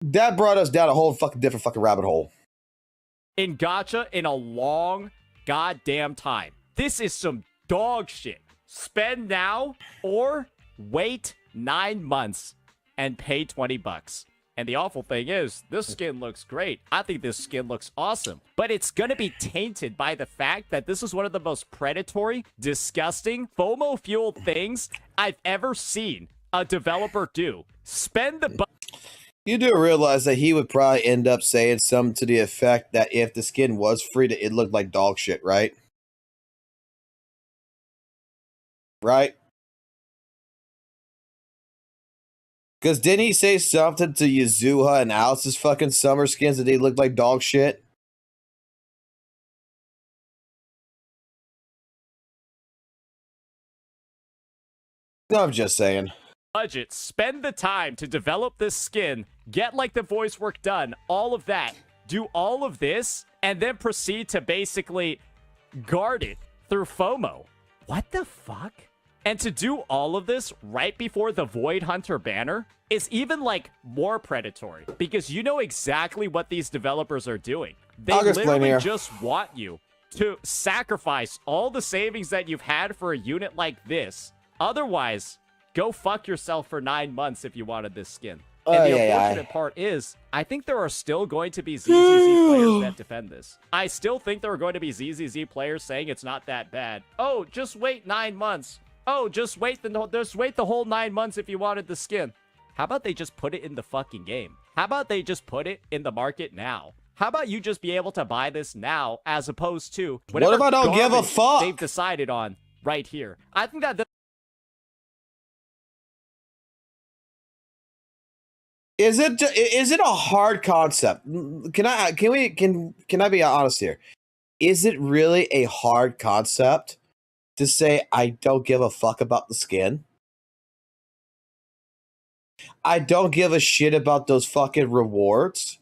that brought us down a whole fucking different fucking rabbit hole. In gacha in a long goddamn time. This is some dog shit. Spend now or wait 9 months and pay $20. And the awful thing is, this skin looks great. I think this skin looks awesome. But it's gonna be tainted by the fact that this is one of the most predatory, disgusting, FOMO-fueled things I've ever seen a developer do. Spend the You do realize that he would probably end up saying something to the effect that if the skin was free, it looked like dog shit, right? Right? Because didn't he say something to Yuzuha and Alice's fucking summer skins that they looked like dog shit? I'm just saying. Budget, spend the time to develop this skin, get like the voice work done, all of that, do all of this, and then proceed to basically guard it through FOMO. What the fuck? And to do all of this right before the Void Hunter banner is even like more predatory because you know exactly what these developers are doing. They literally just want you to sacrifice all the savings that you've had for a unit like this. Otherwise, go fuck yourself for 9 months if you wanted this skin. And the unfortunate part is, I think there are still going to be ZZZ players that defend this. I still think there are going to be ZZZ players saying it's not that bad. Oh, just wait 9 months. Oh, just wait the whole 9 months if you wanted the skin. How about they just put it in the fucking game? How about they just put it in the market now? How about you just be able to buy this now as opposed to what if I don't give a fuck? They've decided on right here. I think that is it a hard concept? Can I be honest here? Is it really a hard concept to say I don't give a fuck about the skin? I don't give a shit about those fucking rewards.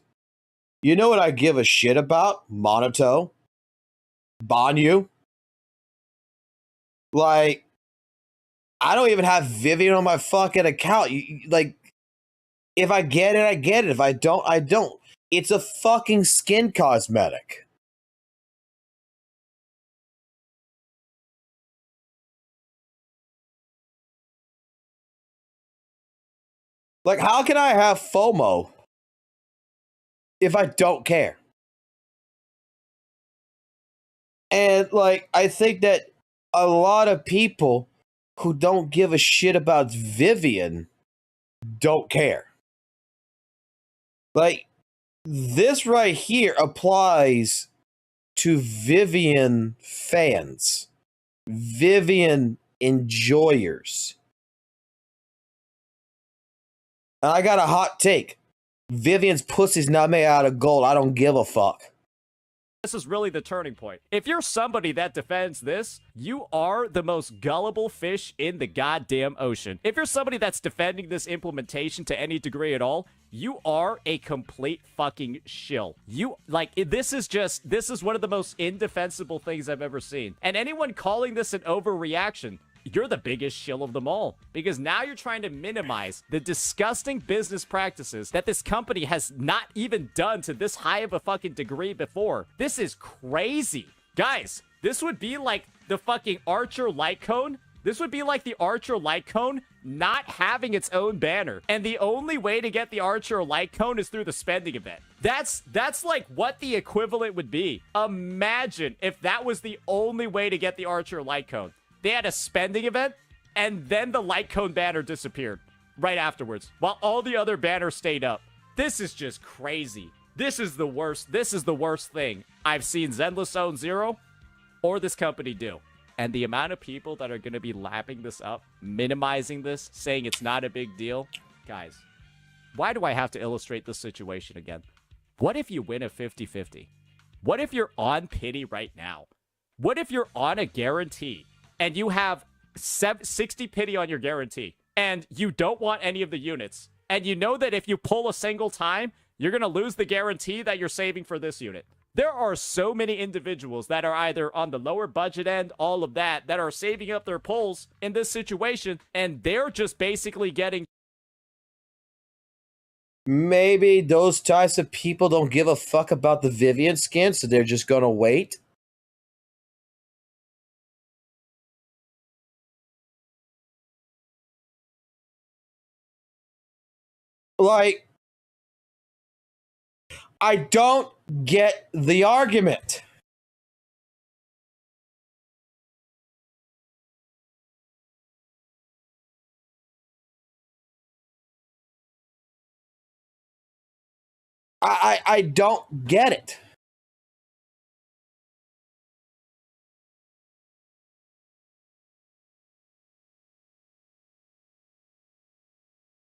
You know what I give a shit about? Monato. Banyue. Like, I don't even have Vivian on my fucking account. Like, if I get it, I get it. If I don't, I don't. It's a fucking skin cosmetic. Like, how can I have FOMO if I don't care? And, like, I think that a lot of people who don't give a shit about Vivian don't care. Like, this right here applies to Vivian fans, Vivian enjoyers. And I got a hot take. Vivian's pussy's not made out of gold. I don't give a fuck. this is really the turning point. If you're somebody that defends this, you are the most gullible fish in the goddamn ocean. If you're somebody that's defending this implementation to any degree at all, you are a complete fucking shill. You, like, this is one of the most indefensible things I've ever seen. And anyone calling this an overreaction, you're the biggest shill of them all, because now you're trying to minimize the disgusting business practices that this company has not even done to this high of a fucking degree before. This is crazy. Guys, this would be like the fucking Archer light cone. This would be like the Archer light cone not having its own banner. And the only way to get the Archer light cone is through the spending event. That's like what the equivalent would be. Imagine if that was the only way to get the Archer light cone. They had a spending event, and then the light cone banner disappeared right afterwards, while all the other banners stayed up. This is just crazy. This is the worst. This is the worst thing I've seen Zenless Zone Zero or this company do. And the amount of people that are going to be lapping this up, minimizing this, saying it's not a big deal. Guys, why do I have to illustrate this situation again? What if you win a 50-50? What if you're on pity right now? What if you're on a guarantee and you have 60 pity on your guarantee, and you don't want any of the units, and you know that if you pull a single time, you're going to lose the guarantee that you're saving for this unit? There are so many individuals that are either on the lower budget end, all of that, that are saving up their pulls in this situation, and they're just basically getting... Maybe those types of people don't give a fuck about the Vivian skin, so they're just going to wait. Like, I don't get the argument. I don't get it.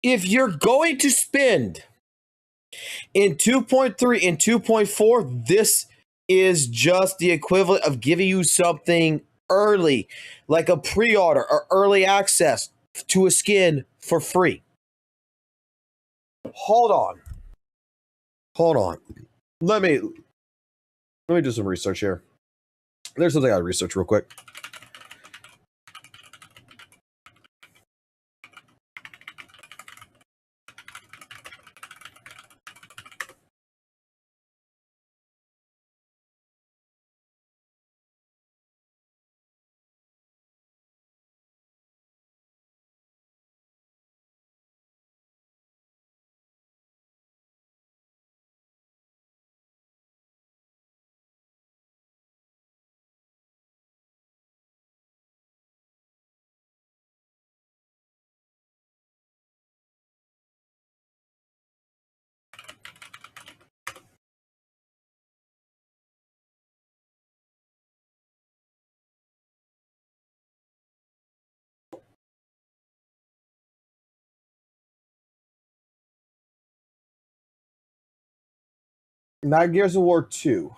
If you're going to spend in 2.3 and 2.4, this is just the equivalent of giving you something early, like a pre-order or early access. to a skin for free. Hold on. Let me do some research here. There's something I gotta research real quick. Not Gears of War 2.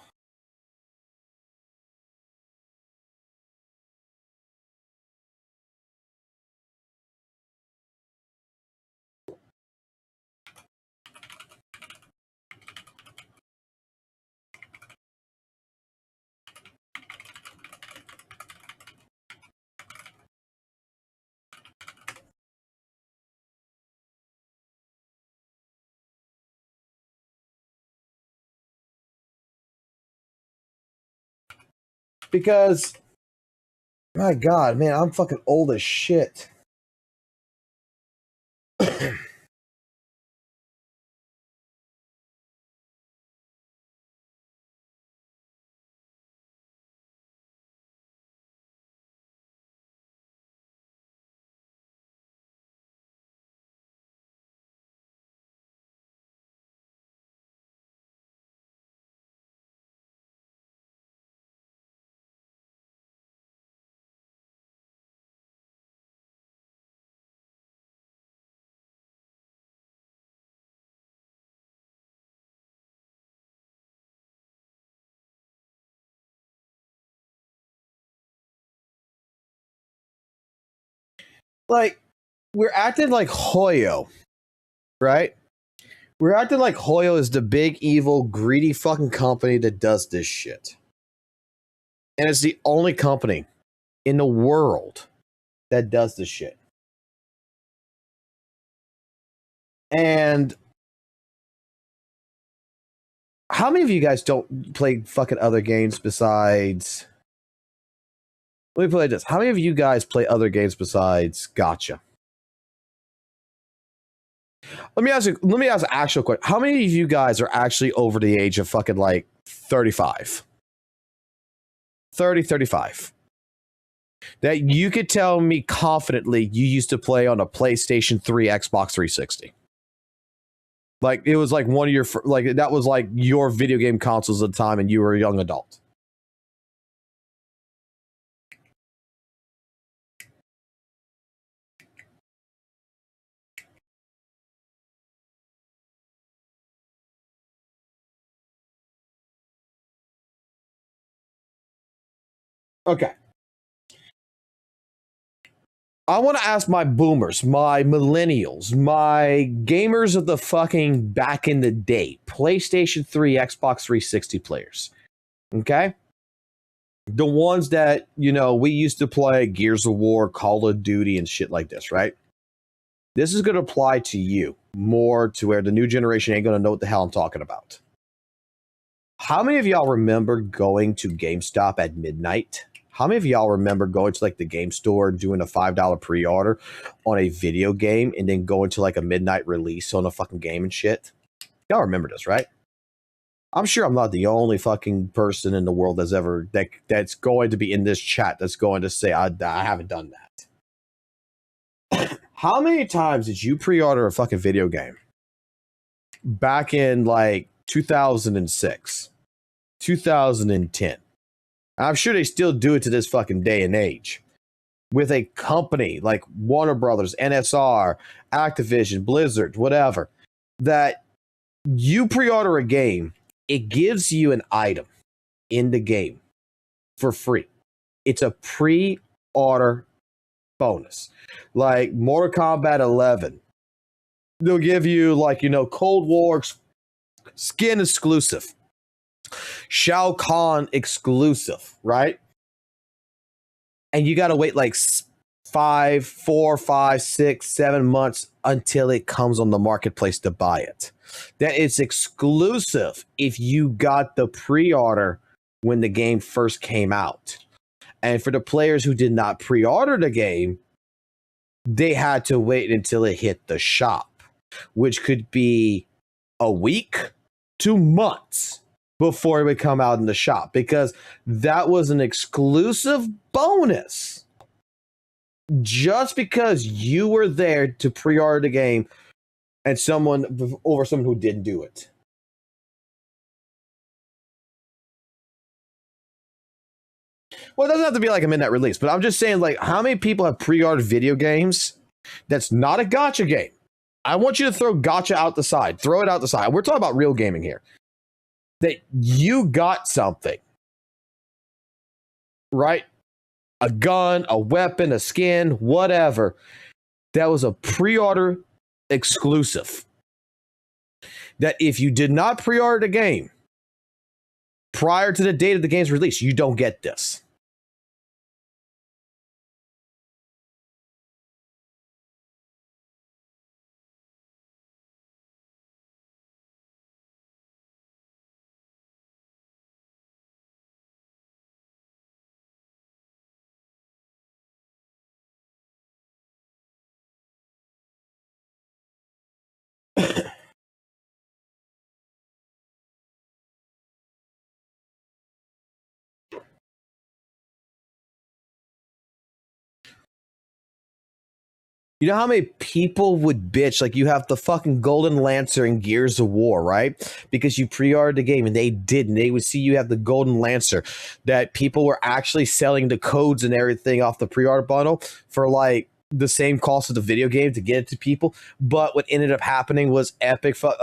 Because, my God, man, I'm fucking old as shit. Like, we're acting like Hoyo, right? We're acting like Hoyo is the big, evil, greedy fucking company that does this shit. And it's the only company in the world that does this shit. And how many of you guys don't play fucking other games besides... Let me play this. How many of you guys play other games besides Gotcha? Let me ask an actual question. How many of you guys are actually over the age of fucking like 35? 30, 35. That you could tell me confidently you used to play on a PlayStation 3, Xbox 360. Like, it was like one of your, like, that was like your video game consoles at the time and you were a young adult. Okay. I want to ask my boomers, my millennials, my gamers of the fucking back in the day, PlayStation 3, Xbox 360 players. Okay? The ones that, you know, we used to play Gears of War, Call of Duty, and shit like this, right? This is going to apply to you more to where the new generation ain't going to know what the hell I'm talking about. How many of y'all remember going to GameStop at midnight? How many of y'all remember going to like the game store and doing a $5 pre-order on a video game and then going to like a midnight release on a fucking game and shit? Y'all remember this, right? I'm sure I'm not the only fucking person in the world that's going to be in this chat that's going to say I haven't done that. How many times did you pre-order a fucking video game back in like 2006, 2010? I'm sure they still do it to this fucking day and age. With a company like Warner Brothers, NSR, Activision, Blizzard, whatever, that you pre-order a game, it gives you an item in the game for free. It's a pre-order bonus. Like Mortal Kombat 11, they'll give you like, you know, Cold War skin exclusive, Shao Kahn exclusive, right? And you got to wait like 4, 5, 6, 7 months until it comes on the marketplace to buy it. That it's exclusive if you got the pre-order when the game first came out. And for the players who did not pre-order the game, they had to wait until it hit the shop, which could be a week to months before it would come out in the shop, because that was an exclusive bonus. Just because you were there to pre-order the game and someone who didn't do it. Well, it doesn't have to be like a midnight release, but I'm just saying, like, how many people have pre-ordered video games that's not a gacha game? I want you to throw gacha out the side. Throw it out the side. We're talking about real gaming here. That you got something, right? A gun, a weapon, a skin, whatever. That was a pre-order exclusive. That if you did not pre-order the game prior to the date of the game's release, you don't get this. You know how many people would bitch, like, you have the fucking Golden Lancer in Gears of War, right? Because you pre-ordered the game and they didn't. They would see you have the Golden Lancer, that people were actually selling the codes and everything off the pre-order bundle for like the same cost of the video game to get it to people. But what ended up happening was Epic, Clip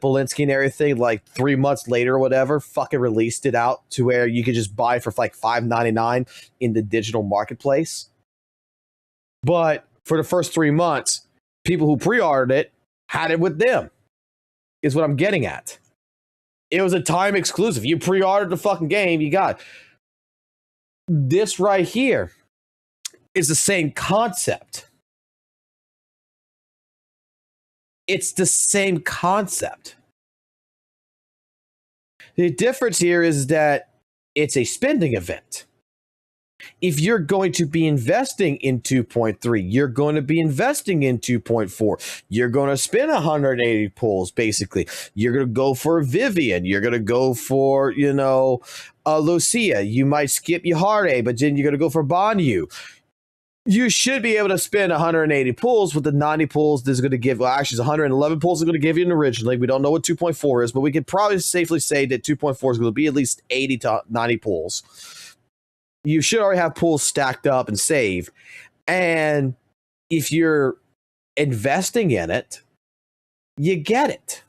Olinsky and everything, like 3 months later or whatever, fucking released it out to where you could just buy it for like $5.99 in the digital marketplace. But for the first 3 months, people who pre-ordered it had it with them, is what I'm getting at. It was a time exclusive. You pre-ordered the fucking game, you got it. This right here is the same concept. It's the same concept. The difference here is that it's a spending event. If you're going to be investing in 2.3, you're going to be investing in 2.4. You're going to spend 180 pulls, basically. You're going to go for Vivian. You're going to go for, you know, Lucia. You might skip Yahare, but then you're going to go for Banyue. You should be able to spend 180 pulls with the 90 pulls. This is going to give, well, actually, it's 111 pulls is going to give you originally. We don't know what 2.4 is, but we could probably safely say that 2.4 is going to be at least 80 to 90 pulls. You should already have pools stacked up and saved. And if you're investing in it, you get it.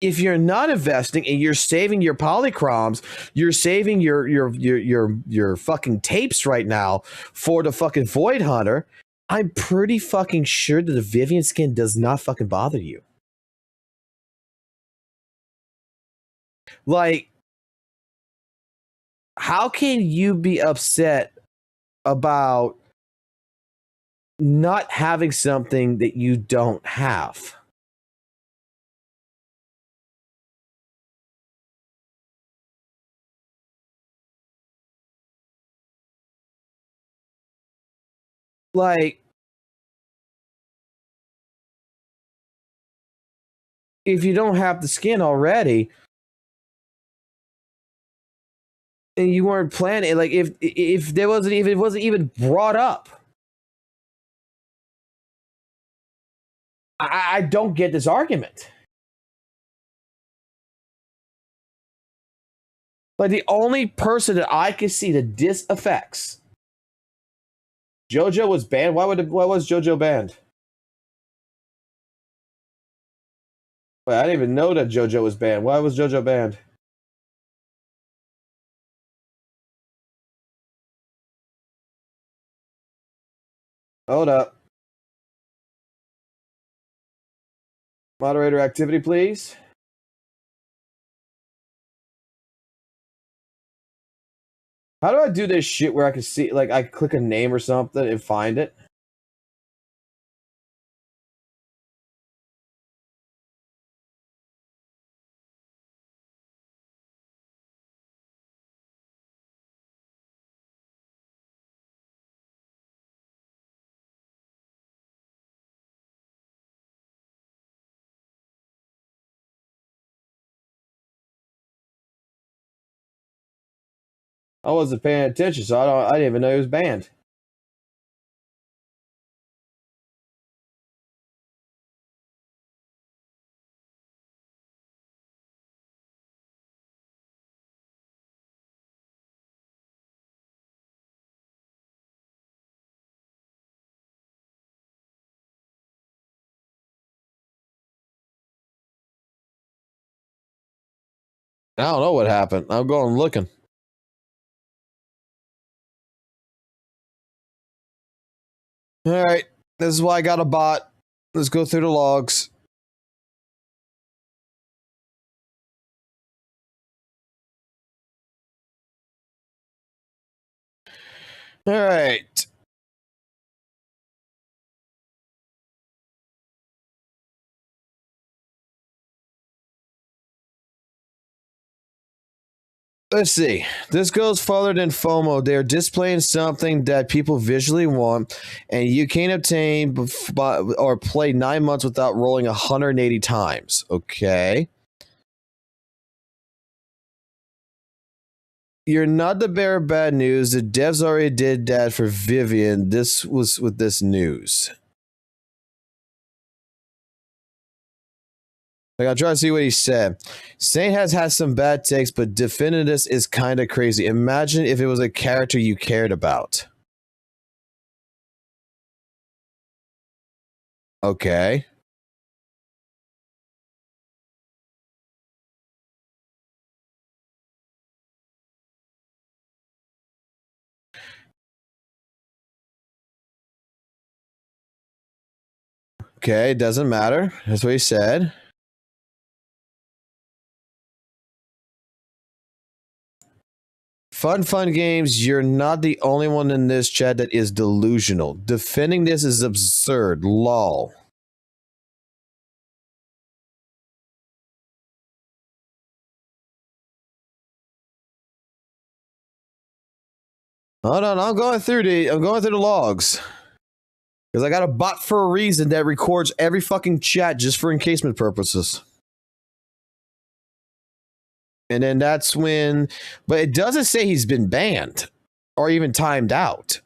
If you're not investing and you're saving your polychroms, you're saving your fucking tapes right now for the fucking Void Hunter, I'm pretty fucking sure that the Vivian skin does not fucking bother you. Like, how can you be upset about not having something that you don't have? Like, if you don't have the skin already, and you weren't planning, like, if there wasn't even, it wasn't even brought up, I don't get this argument. Like, the only person that I could see that this affects, JoJo was banned. Why was JoJo banned? Wait, I didn't even know that JoJo was banned. Why was JoJo banned? Hold up. Moderator activity, please. How do I do this shit where I can see, like, I click a name or something and find it? I wasn't paying attention, so I didn't even know he was banned. I don't know what happened. I'm going looking. All right, this is why I got a bot. Let's go through the logs. All right. Let's see. This goes further than FOMO. They're displaying something that people visually want, and you can't obtain or play 9 months without rolling 180 times. Okay. You're not the bearer of bad news. The devs already did that for Vivian. This was with this news. Like, I'll try to see what he said. Saint has had some bad takes, but defending this is kind of crazy. Imagine if it was a character you cared about. Okay. Okay, doesn't matter. That's what he said. Fun games. You're not the only one in this chat that is delusional. Defending this is absurd. Lol. Hold on, I'm going through the logs. Because I got a bot for a reason that records every fucking chat just for encasement purposes. And then that's when, but it doesn't say he's been banned or even timed out.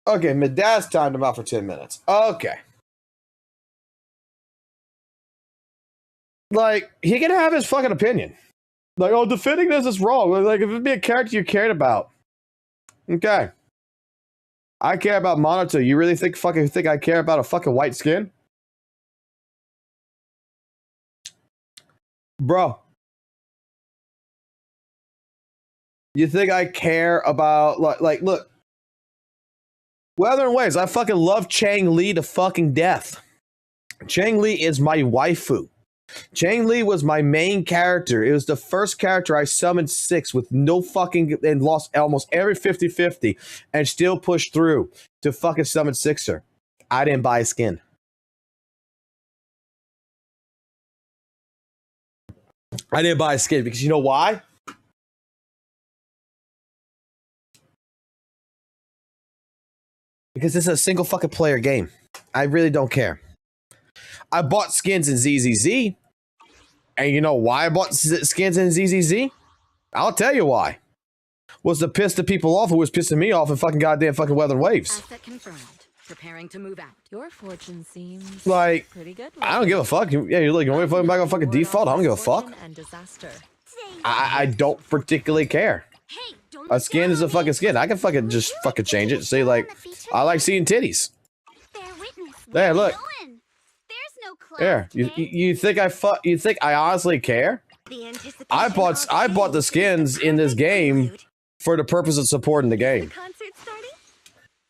Okay, Midas timed him out for 10 minutes. Okay. Like, he can have his fucking opinion. Like, oh, defending this is wrong. Like, if it'd be a character you cared about. Okay. I care about Monito. You really think I care about a fucking white skin? Bro. You think I care about, like, look. Weather and Waves, I fucking love Chang Li to fucking death. Chang Li is my waifu. Chang Li was my main character. It was the first character I summoned 6 with no fucking, and lost almost every 50-50 and still pushed through to fucking summon 6er. I didn't buy a skin. I didn't buy a skin because you know why? Because it's a single fucking player game. I really don't care. I bought skins in ZZZ. And you know why I bought skins in ZZZ? I'll tell you why. Was to piss the people off who was pissing me off in fucking goddamn fucking Weather and Waves. Asset confirmed. Preparing to move out. Your fortune seems like pretty good. I don't give a fuck. Yeah, you're like, you want me to fucking back on fucking default? I don't give a fuck. And disaster. I don't particularly care. A skin is a fucking skin. I can fucking just fucking change it. See, like, I like seeing titties. There, look. There. You think you think I honestly care? I bought the skins in this game for the purpose of supporting the game.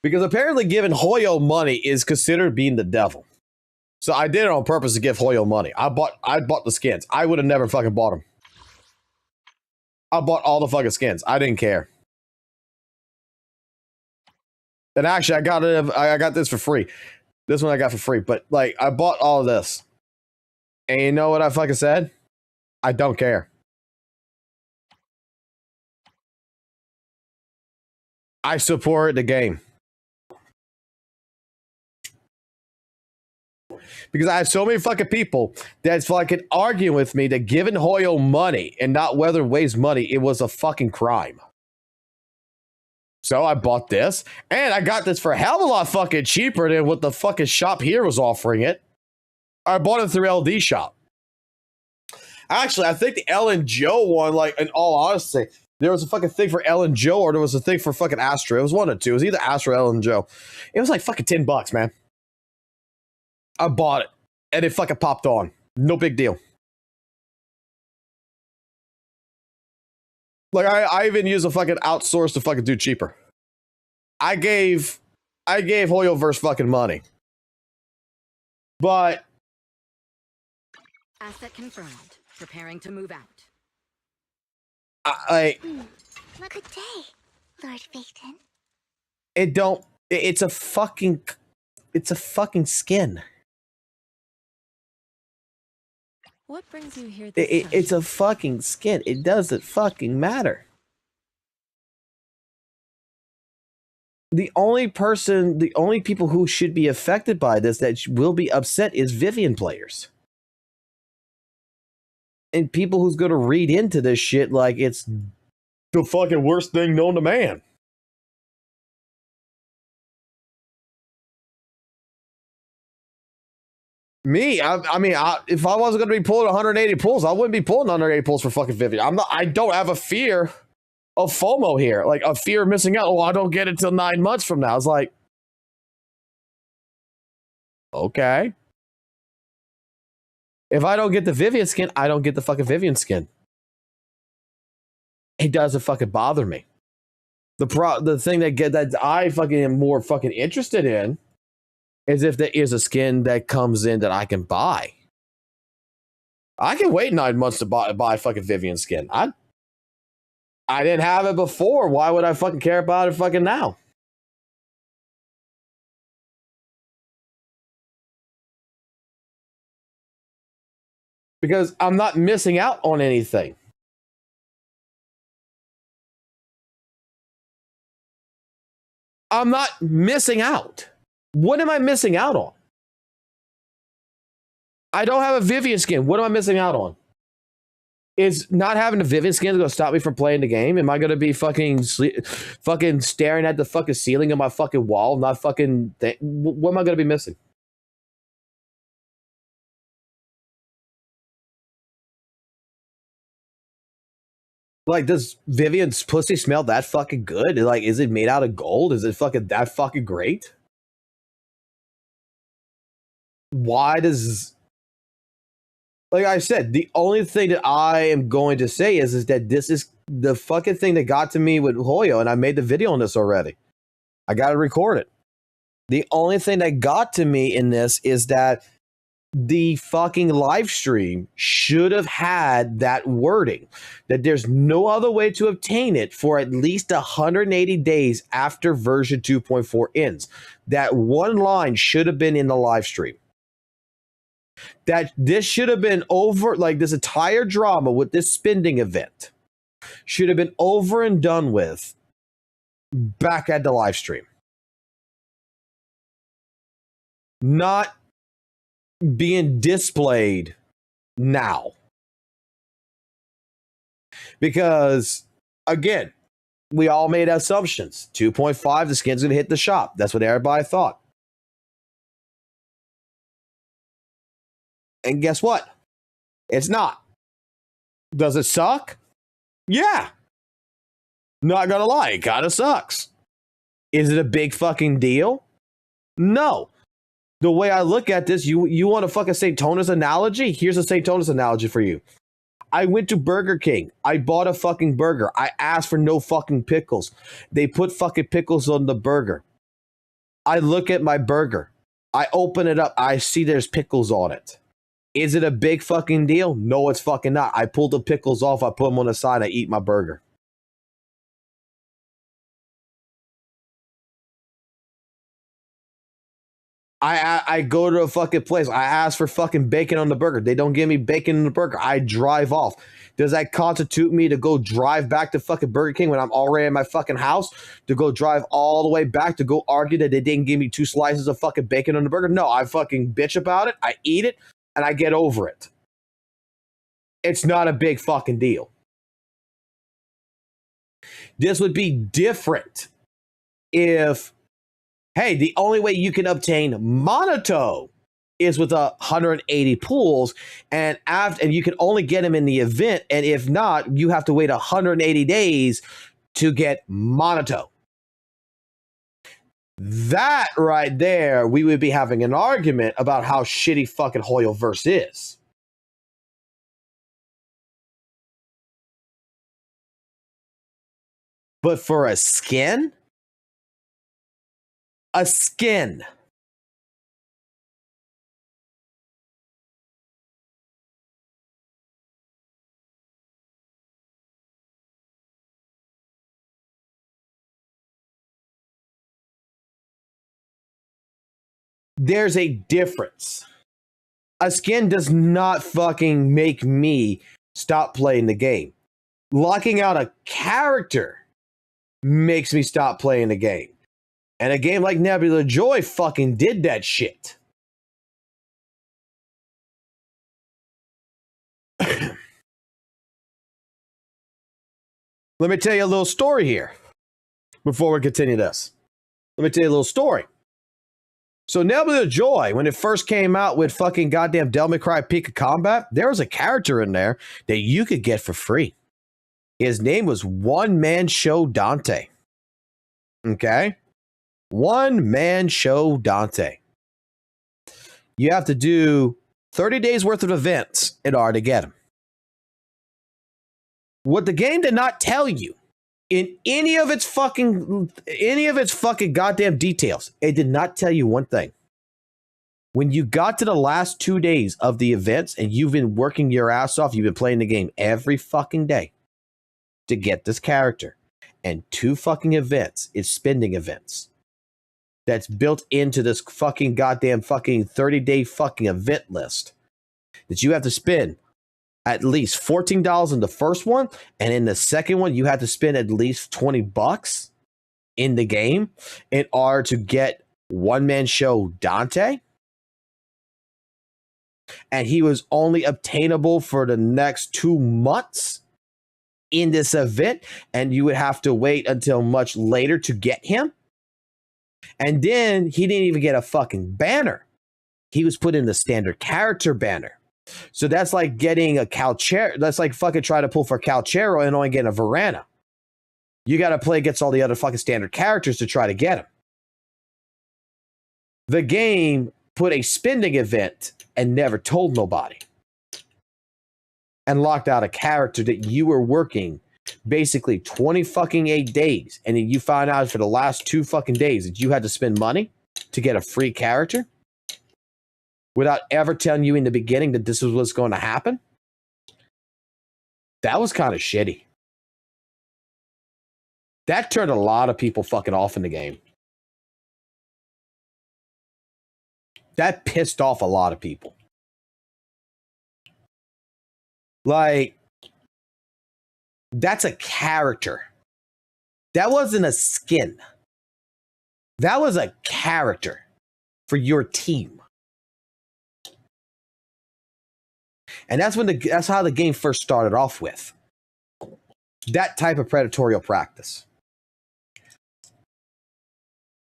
Because apparently giving Hoyo money is considered being the devil. So I did it on purpose to give Hoyo money. I bought the skins. I would have never fucking bought them. I bought all the fucking skins. I didn't care. And actually, I got this for free. This one I got for free. But like, I bought all of this. And you know what I fucking said? I don't care. I support the game. Because I have so many fucking people that's fucking arguing with me that giving Hoyo money and not Weather Waves money, it was a fucking crime. So I bought this, and I got this for a hell of a lot fucking cheaper than what the fucking shop here was offering it. I bought it through LDSHOP. Actually, I think the Ellen Joe one, like, in all honesty, there was a fucking thing for Ellen Joe, or there was a thing for fucking Astra. It was one of two. It was either Astra or Ellen Joe. It was like fucking $10, man. I bought it, and it fucking popped on. No big deal. Like, I even use a fucking outsource to fucking do cheaper. I gave Hoyoverse fucking money. But Asset confirmed. Preparing to move out. Good day, Lord Phaeton. It's a fucking skin. What brings you here? It's a fucking skin. It doesn't fucking matter. The only people who should be affected by this that will be upset is Vivian players. And people who's going to read into this shit like it's the fucking worst thing known to man. Me, I mean, if I wasn't going to be pulling 180 pulls, I wouldn't be pulling 180 pulls for fucking Vivian. I don't have a fear of FOMO here, like a fear of missing out. Oh, I don't get it till 9 months from now. It's like, okay. If I don't get the Vivian skin, I don't get the fucking Vivian skin. It doesn't fucking bother me. The thing that I fucking am more fucking interested in is if there is a skin that comes in that I can buy. I can wait 9 months to buy fucking Vivian skin. I didn't have it before. Why would I fucking care about it fucking now? Because I'm not missing out on anything. I'm not missing out. What am I missing out on? I don't have a Vivian skin. What am I missing out on? Is not having a Vivian skin going to stop me from playing the game? Am I going to be fucking staring at the fucking ceiling of my fucking wall? Not fucking... What am I going to be missing? Like, does Vivian's pussy smell that fucking good? Like, is it made out of gold? Is it fucking that fucking great? Why does... Like I said, the only thing that I am going to say is that this is the fucking thing that got to me with Hoyo, and I made the video on this already. I got to record it. The only thing that got to me in this is that the fucking live stream should have had that wording that there's no other way to obtain it for at least 180 days after version 2.4 ends. That one line should have been in the live stream. That this should have been over, like this entire drama with this spending event should have been over and done with back at the live stream. Not being displayed now. Because, again, we all made assumptions. 2.5, the skin's going to hit the shop. That's what everybody thought. And guess what? It's not. Does it suck? Yeah. Not gonna lie, it kind of sucks. Is it a big fucking deal? No. The way I look at this, you want a fucking St. Tonus analogy? Here's a St. Tonus analogy for you. I went to Burger King. I bought a fucking burger. I asked for no fucking pickles. They put fucking pickles on the burger. I look at my burger. I open it up. I see there's pickles on it. Is it a big fucking deal? No, it's fucking not. I pull the pickles off. I put them on the side. I eat my burger. I go to a fucking place. I ask for fucking bacon on the burger. They don't give me bacon on the burger. I drive off. Does that constitute me to go drive back to fucking Burger King when I'm already at my fucking house? To go drive all the way back to go argue that they didn't give me 2 slices of fucking bacon on the burger? No, I fucking bitch about it. I eat it and I get over it. It's not a big fucking deal. This would be different if, hey, the only way you can obtain Monato is with 180 pools, and you can only get them in the event, and if not, you have to wait 180 days to get Monato. That right there, we would be having an argument about how shitty fucking Hoyoverse is. But for a skin? A skin. There's a difference. A skin does not fucking make me stop playing the game. Locking out a character makes me stop playing the game. And a game like Nebula Joy fucking did that shit. Let me tell you a little story here before we continue this. Let me tell you a little story. So Nebula Joy, when it first came out with fucking goddamn Devil May Cry Peak of Combat, there was a character in there that you could get for free. His name was One Man Show Dante. Okay? One Man Show Dante. You have to do 30 days worth of events in order to get him. What the game did not tell you in any of its fucking goddamn details, it did not tell you one thing. When you got to the last 2 days of the events and you've been working your ass off, you've been playing the game every fucking day to get this character, and 2 fucking events is spending events that's built into this fucking goddamn fucking 30-day fucking event list that you have to spend at least $14 in the first one, and in the second one you have to spend at least $20 in the game in order to get One Man Show Dante. And he was only obtainable for the next 2 months in this event, and you would have to wait until much later to get him. And then he didn't even get a fucking banner. He was put in the standard character banner. So that's like getting a Calchero. That's like fucking trying to pull for Calchero and only getting a Varana. You got to play against all the other fucking standard characters to try to get him. The game put a spending event and never told nobody. And locked out a character that you were working basically 20 fucking 8 days. And then you found out for the last 2 fucking days that you had to spend money to get a free character without ever telling you in the beginning that this was what's going to happen. That was kind of shitty. That turned a lot of people fucking off in the game. That pissed off a lot of people. Like, that's a character. That wasn't a skin. That was a character for your team. And that's how the game first started off with. That type of predatorial practice.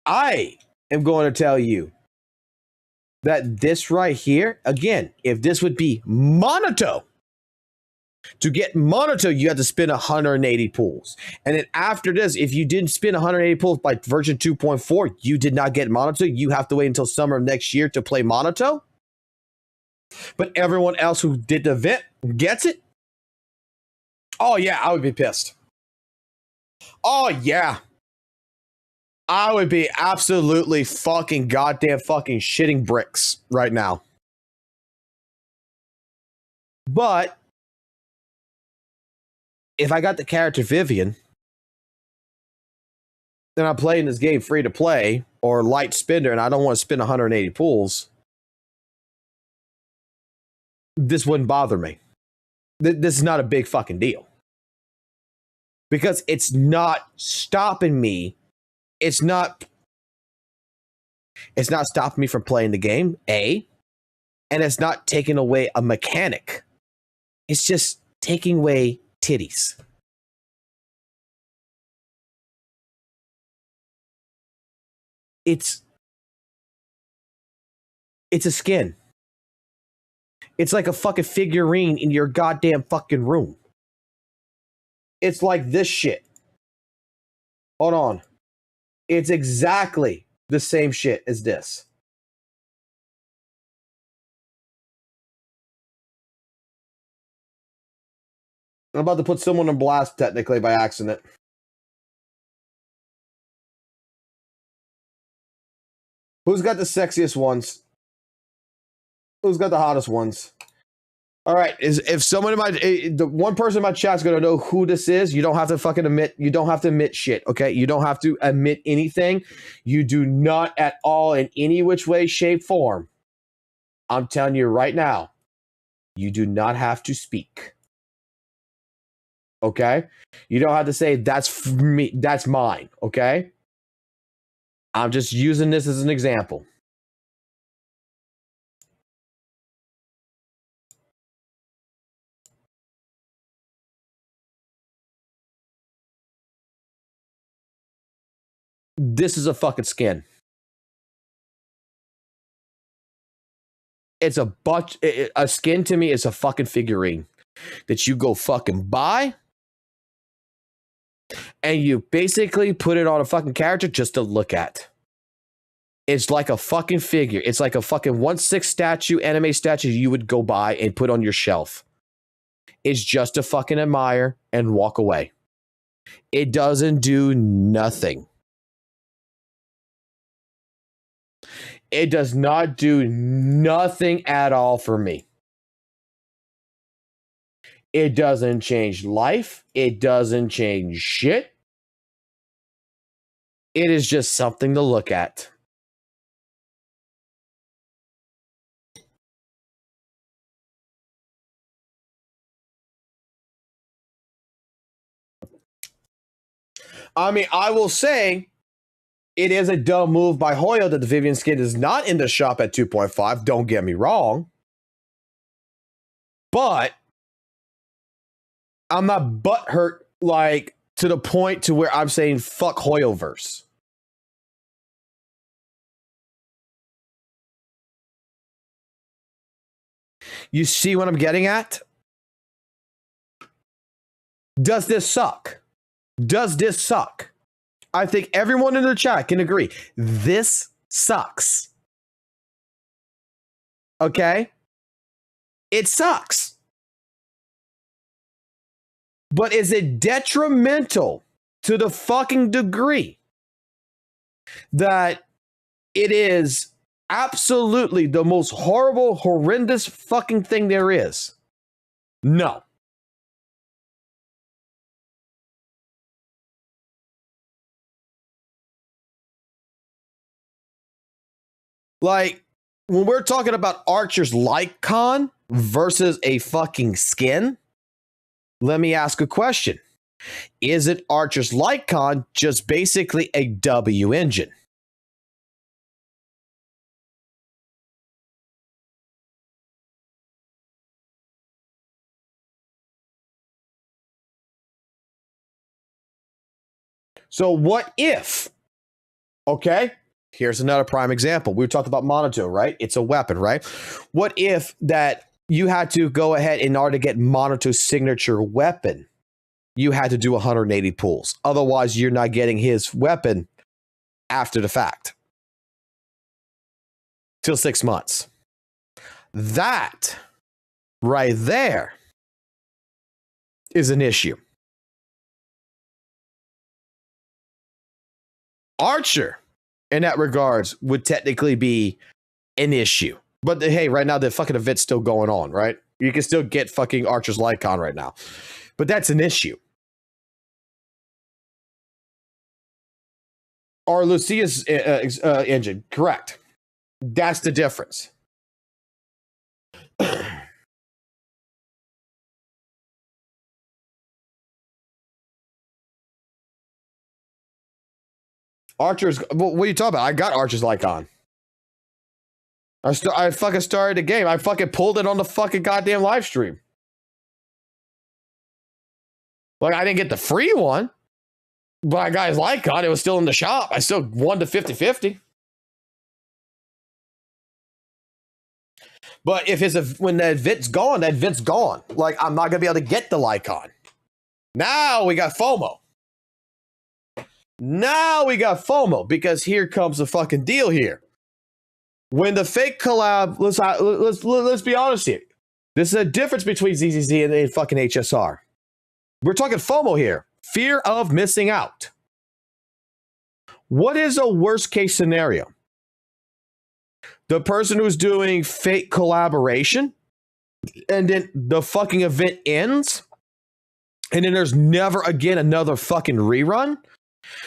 I am going to tell you that this right here, again, if this would be Monato, To get Monato, you had to spin 180 pools. And then after this, if you didn't spin 180 pools by version 2.4, you did not get Monato. You have to wait until summer of next year to play Monato. But everyone else who did the event gets it. Oh, yeah, I would be pissed. Oh, yeah. I would be absolutely fucking goddamn fucking shitting bricks right now. But if I got the character Vivian, then I'm playing this game free to play or light spender and I don't want to spin 180 pools, this wouldn't bother me. This is not a big fucking deal. Because it's not stopping me. It's not stopping me from playing the game, A. And it's not taking away a mechanic. It's just taking away titties. It's a skin. It's like a fucking figurine in your goddamn fucking room. It's like this shit. Hold on. It's exactly the same shit as this. I'm about to put someone on blast technically by accident. Who's got the sexiest ones? Who's got the hottest ones? All right, if someone in my the one person in my chat's gonna know who this is, you don't have to fucking admit. You don't have to admit shit, okay? You don't have to admit anything. You do not at all in any which way, shape, form. I'm telling you right now, you do not have to speak. Okay? You don't have to say that's me, that's mine, okay? I'm just using this as an example. This is a fucking skin. It's a skin to me is a fucking figurine that you go fucking buy and you basically put it on a fucking character just to look at. It's like a fucking figure. It's like a fucking 1/6 statue, anime statue you would go buy and put on your shelf. It's just to fucking admire and walk away. It doesn't do nothing. It does not do nothing at all for me. It doesn't change life. It doesn't change shit. It is just something to look at. I mean, I will say it is a dumb move by Hoyo that the Vivian skin is not in the shop at 2.5. Don't get me wrong. But I'm not butthurt like to the point to where I'm saying fuck Hoyoverse. You see what I'm getting at? Does this suck? Does this suck? I think everyone in the chat can agree. This sucks. Okay? It sucks. But is it detrimental to the fucking degree that it is absolutely the most horrible, horrendous fucking thing there is? No. Like, when we're talking about Archer's Light Con versus a fucking skin, let me ask a question. Is it Archer's Light Con just basically a W engine? So what if, okay, here's another prime example. We were talking about Monato, right? It's a weapon, right? What if that you had to go ahead in order to get Monito's signature weapon. You had to do 180 pulls. Otherwise, you're not getting his weapon after the fact. Till 6 months. That right there is an issue. Archer, in that regards, would technically be an issue. But hey, right now the fucking event's still going on, right? You can still get fucking Archer's Lycon right now. But that's an issue. Or Lucia's engine, correct. That's the difference. Archer's, what are you talking about? I got Archer's Lycon. I fucking started the game. I fucking pulled it on the fucking goddamn live stream. Like, I didn't get the free one, but I got his Lycon. It was still in the shop. I still won the 50-50. But if when that event's gone, that event's gone. Like, I'm not going to be able to get the Lycon. Now we got FOMO. Now we got FOMO because here comes the fucking deal here. When the fake collab, let's be honest here. This is a difference between ZZZ and fucking HSR. We're talking FOMO here. Fear of missing out. What is a worst case scenario? The person who's doing fake collaboration and then the fucking event ends and then there's never again another fucking rerun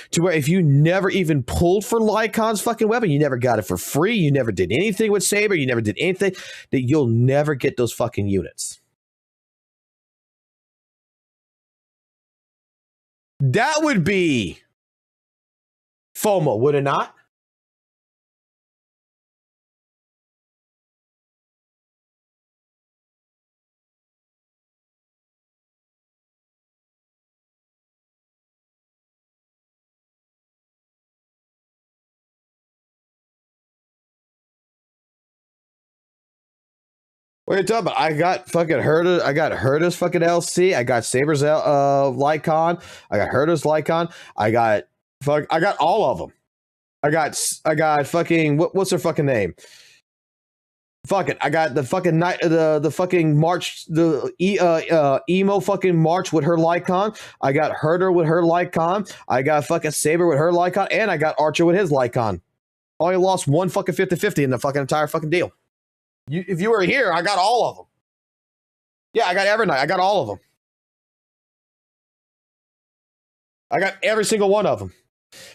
to where if you never even pulled for Lycon's fucking weapon, you never got it for free, you never did anything with Saber, you never did anything, that you'll never get those fucking units. That would be FOMO, would it not? What are you talking about? I got fucking Herta. I got Herta's fucking LC. I got Saber's Lycon. I got Herta's Lycon. I got all of them. I got fucking what's her fucking name? Fuck it. I got the fucking night the fucking March emo fucking March with her Lycon. I got Herta with her Lycon. I got fucking Saber with her Lycon, and I got Archer with his Lycon. Only lost one fucking 50-50 in the fucking entire fucking deal. If you were here, I got all of them. Yeah, I got Evernight. I got all of them. I got every single one of them.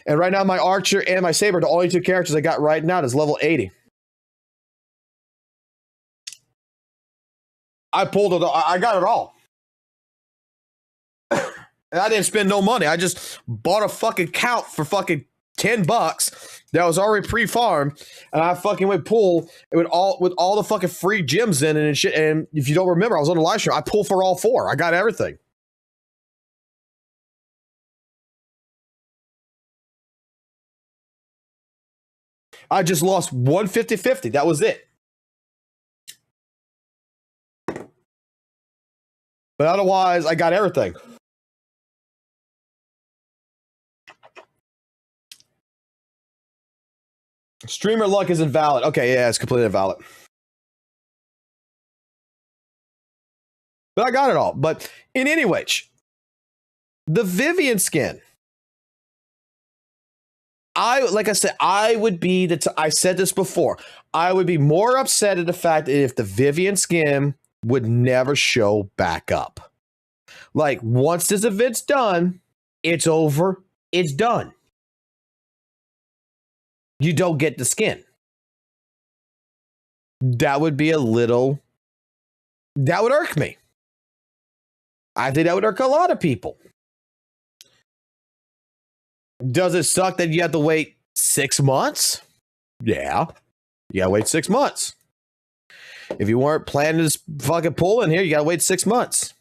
And right now, my Archer and my Saber, the only two characters I got right now is level 80. I pulled it. I got it all. And I didn't spend no money. I just bought a fucking count for fucking $10 that was already pre-farmed, and I fucking went pull it with all the fucking free gems in it and shit. And if you don't remember, I was on the live stream. I pulled for all 4. I got everything. I just lost 150-50. That was it. But otherwise, I got everything. Streamer luck is invalid. Okay, yeah, it's completely invalid. But I got it all. But in any which, the Vivian skin. Like I said, I would be I said this before. I would be more upset at the fact that if the Vivian skin would never show back up. Like, once this event's done, it's over. It's done. You don't get the skin. That would be that would irk me. I think that would irk a lot of people. Does it suck that you have to wait 6 months? Yeah. You gotta wait 6 months. If you weren't planning this fucking pull in here, you gotta wait 6 months.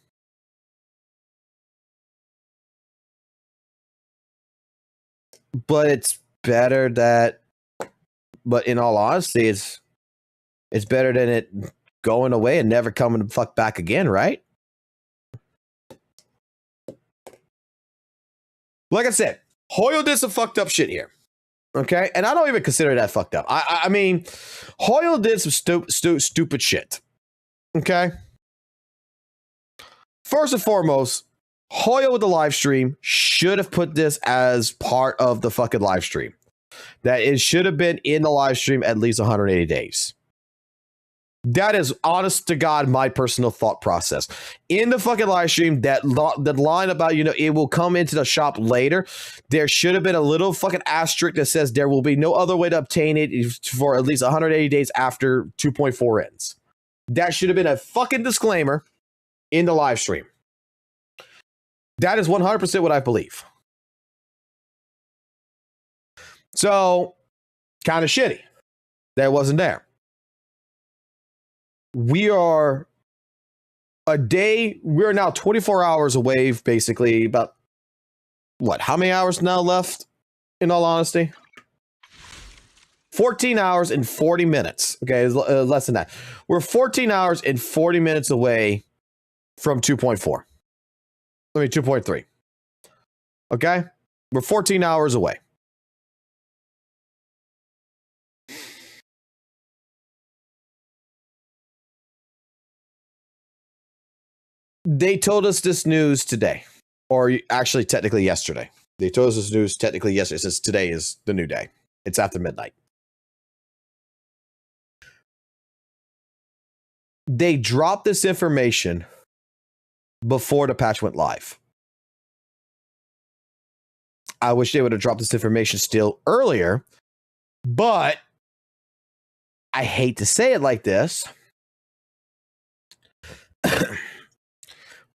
But it's better that. But in all honesty, it's better than it going away and never coming to fuck back again, right? Like I said, Hoyo did some fucked up shit here. Okay? And I don't even consider that fucked up. I mean, Hoyo did some stupid shit. Okay? First and foremost, Hoyo with the live stream should have put this as part of the fucking live stream. That it should have been in the live stream at least 180 days. That is honest to God my personal thought process. In the fucking live stream, that line about, you know, it will come into the shop later, there should have been a little fucking asterisk that says there will be no other way to obtain it for at least 180 days after 2.4 ends. That should have been a fucking disclaimer in the live stream. That is 100% what I believe. So, kind of shitty that it wasn't there. We're now 24 hours away, basically, about what? How many hours now left, in all honesty? 14 hours and 40 minutes. Okay, less than that. We're 14 hours and 40 minutes away from 2.4. I mean, 2.3. Okay? We're 14 hours away. They told us this news today, or actually technically yesterday. They told us this news technically yesterday, since today is the new day. It's after midnight. They dropped this information before the patch went live. I wish they would have dropped this information still earlier, but I hate to say it like this.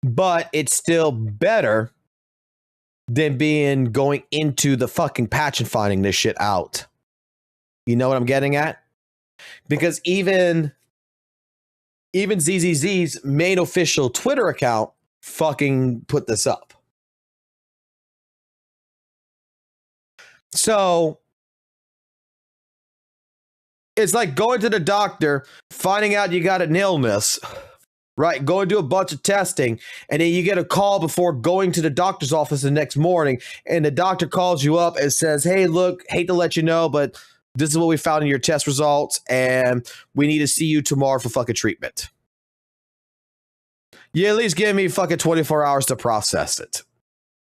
But it's still better than going into the fucking patch and finding this shit out. You know what I'm getting at? Because even ZZZ's main official Twitter account fucking put this up. So it's like going to the doctor, finding out you got an illness. Right, go and do a bunch of testing, and then you get a call before going to the doctor's office the next morning, and the doctor calls you up and says, hey, look, hate to let you know, but this is what we found in your test results, and we need to see you tomorrow for fucking treatment. You at least give me fucking 24 hours to process it.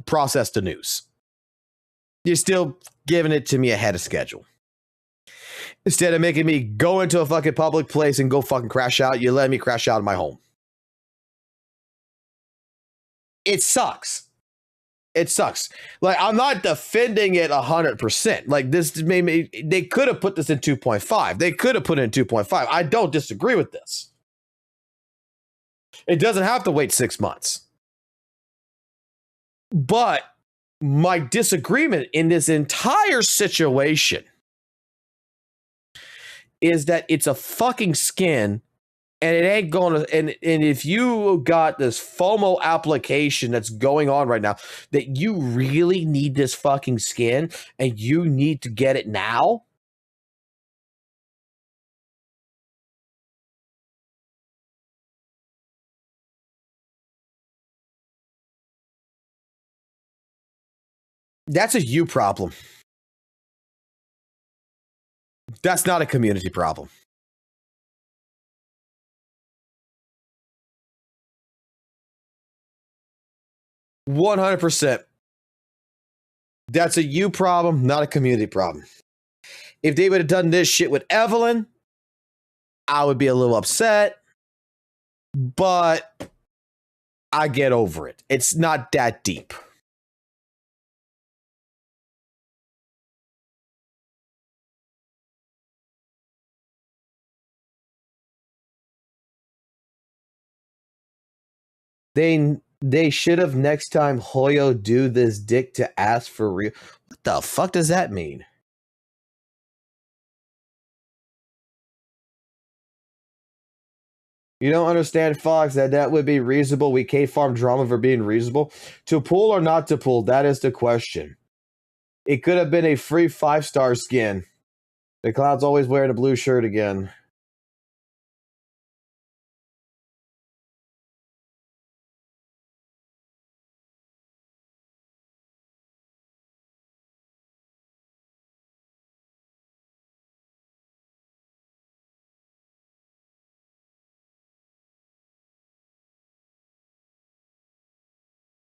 Process the news. You're still giving it to me ahead of schedule. Instead of making me go into a fucking public place and go fucking crash out, you let me crash out in my home. It sucks. It sucks. Like, I'm not defending it 100%. Like, this maybe they could have put this in 2.5. They could have put it in 2.5. I don't disagree with this. It doesn't have to wait 6 months. But my disagreement in this entire situation is that it's a fucking skin. And it ain't going to, and if you got this FOMO application that's going on right now, that you really need this fucking skin and you need to get it now. That's a you problem. That's not a community problem. 100%. That's a you problem, not a community problem. If they would have done this shit with Evelyn, I would be a little upset, but I get over it. It's not that deep. They should have next time Hoyo do this dick to ask for real. What the fuck does that mean? You don't understand, Fox, that would be reasonable. We K-farm drama for being reasonable. To pull or not to pull, that is the question. It could have been a free 5-star skin. The Cloud's always wearing a blue shirt again.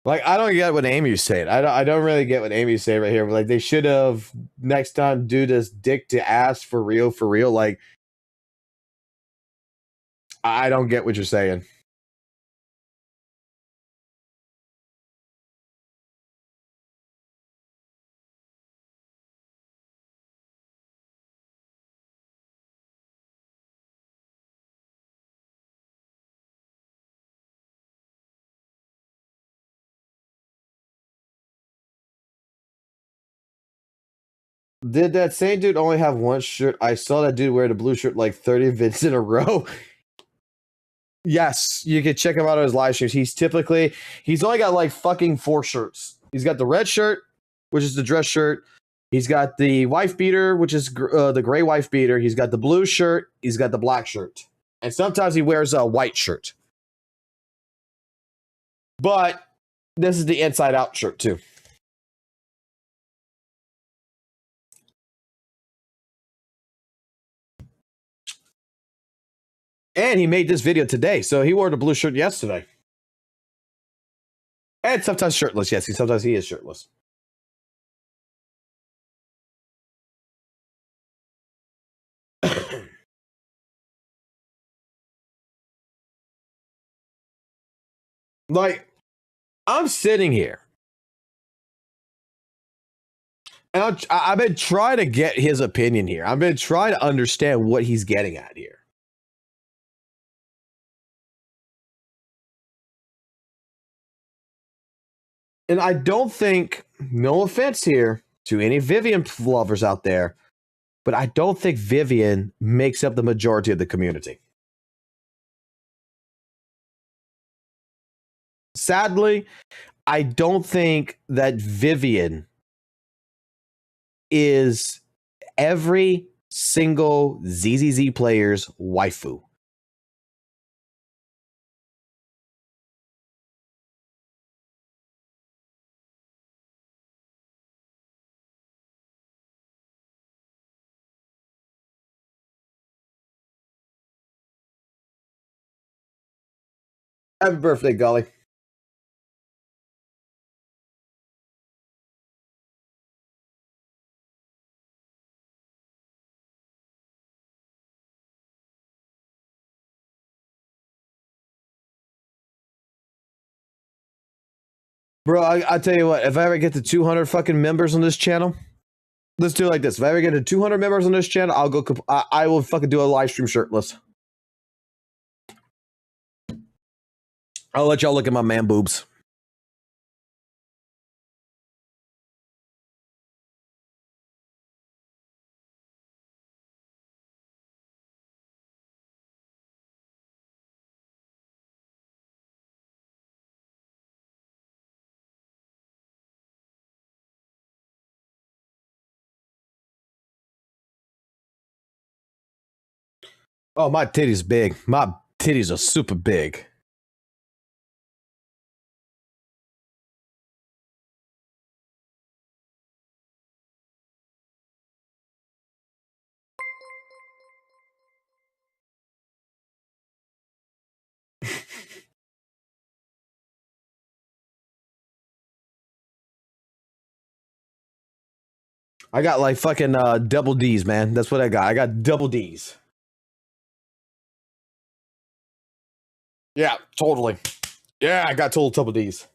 Like, I don't get what Amy's saying. I don't really get what Amy's saying right here. But, like, they should have next time do this dick to ass for real, for real. Like, I don't get what you're saying. Did that same dude only have one shirt? I saw that dude wear the blue shirt like 30 vids in a row. Yes, you can check him out on his live streams. He's only got like fucking 4 shirts. He's got the red shirt, which is the dress shirt. He's got the wife beater, which is the gray wife beater. He's got the blue shirt. He's got the black shirt. And sometimes he wears a white shirt. But this is the inside out shirt too. And he made this video today. So he wore the blue shirt yesterday. And sometimes shirtless. Yes, sometimes he is shirtless. Like, I'm sitting here. And I've been trying to get his opinion here. I've been trying to understand what he's getting at here. And I don't think, no offense here to any Vivian lovers out there, but I don't think Vivian makes up the majority of the community. Sadly, I don't think that Vivian is every single ZZZ player's waifu. Happy birthday, Gully. Bro, I tell you what, if I ever get to 200 fucking members on this channel, let's do it like this. If I ever get to 200 members on this channel, I will fucking do a live stream shirtless. I'll let y'all look at my man boobs. Oh, my titty's big. My titties are super big. I got like fucking double D's, man. That's what I got. I got double D's. Yeah, totally. Yeah, I got total double D's.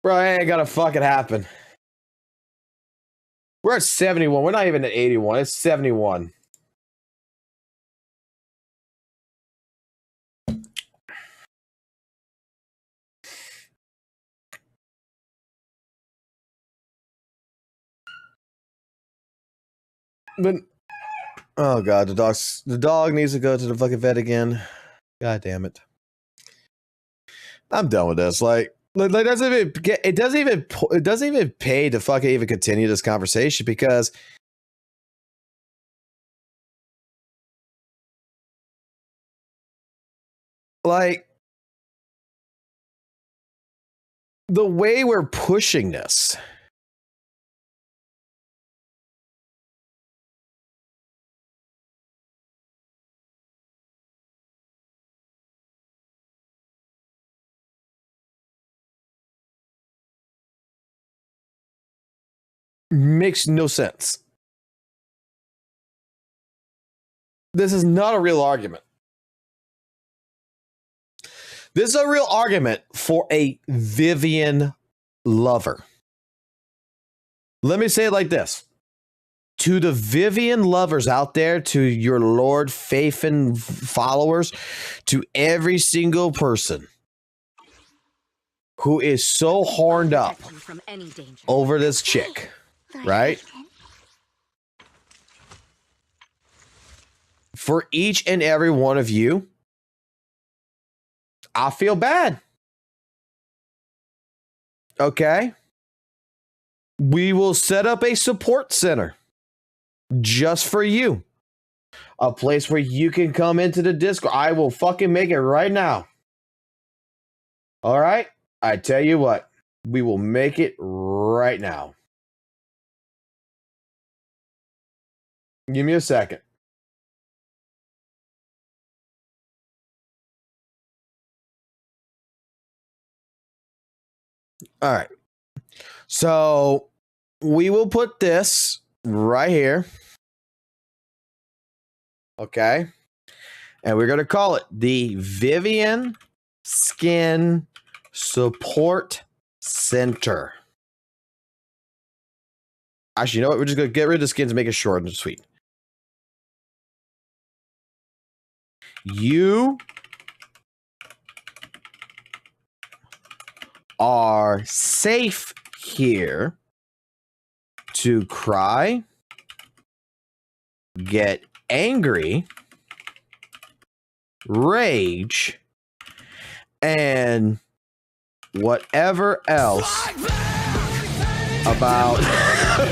Bro, it ain't gonna fucking happen. We're at 71. We're not even at 81. It's 71. But oh god, the dog needs to go to the fucking vet again. God damn it. I'm done with this. Like it doesn't even pay to fucking even continue this conversation because like the way we're pushing this. Makes no sense. This is not a real argument. This is a real argument for a Vivian lover. Let me say it like this. To the Vivian lovers out there, to your Lord faith and followers, to every single person who is so horned up From any danger. over this chick, right? For each and every one of you, I feel bad. Okay? We will set up a support center just for you. A place where you can come into the Discord. I will fucking make it right now. All right? I tell you what, we will make it right now. Give me a second. All right. So we will put this right here. Okay. And we're going to call it the Vivian Skin Support Center. Actually, you know what? We're just going to get rid of the skins and make it short and sweet. You are safe here to cry, get angry, rage, and whatever else about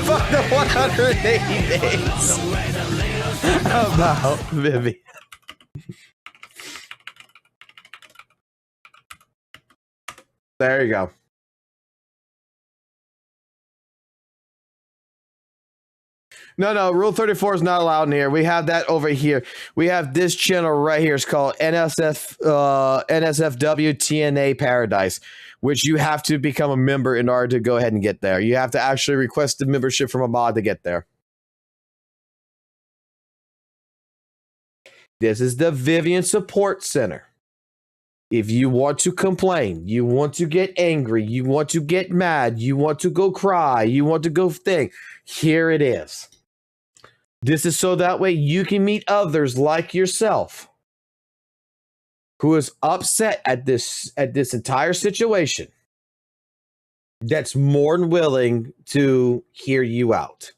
fuck the 180 days about Vivian. There you go. No, Rule 34 is not allowed in here. We have that over here. We have this channel right here. It's called NSFW TNA Paradise, which you have to become a member in order to go ahead and get there. You have to actually request the membership from a mod to get there. This is the Vivian Support Center. If you want to complain, you want to get angry, you want to get mad, you want to go cry, you want to go think, here it is. This is so that way you can meet others like yourself who is upset at this entire situation, that's more than willing to hear you out.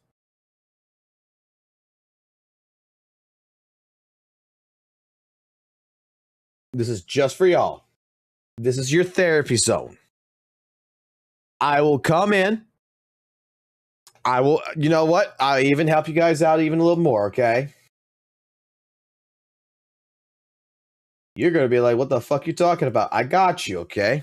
This is just for y'all. This is your therapy zone. I will come in. I will, you know what? I'll even help you guys out even a little more, okay? You're going to be like, what the fuck you talking about? I got you, okay?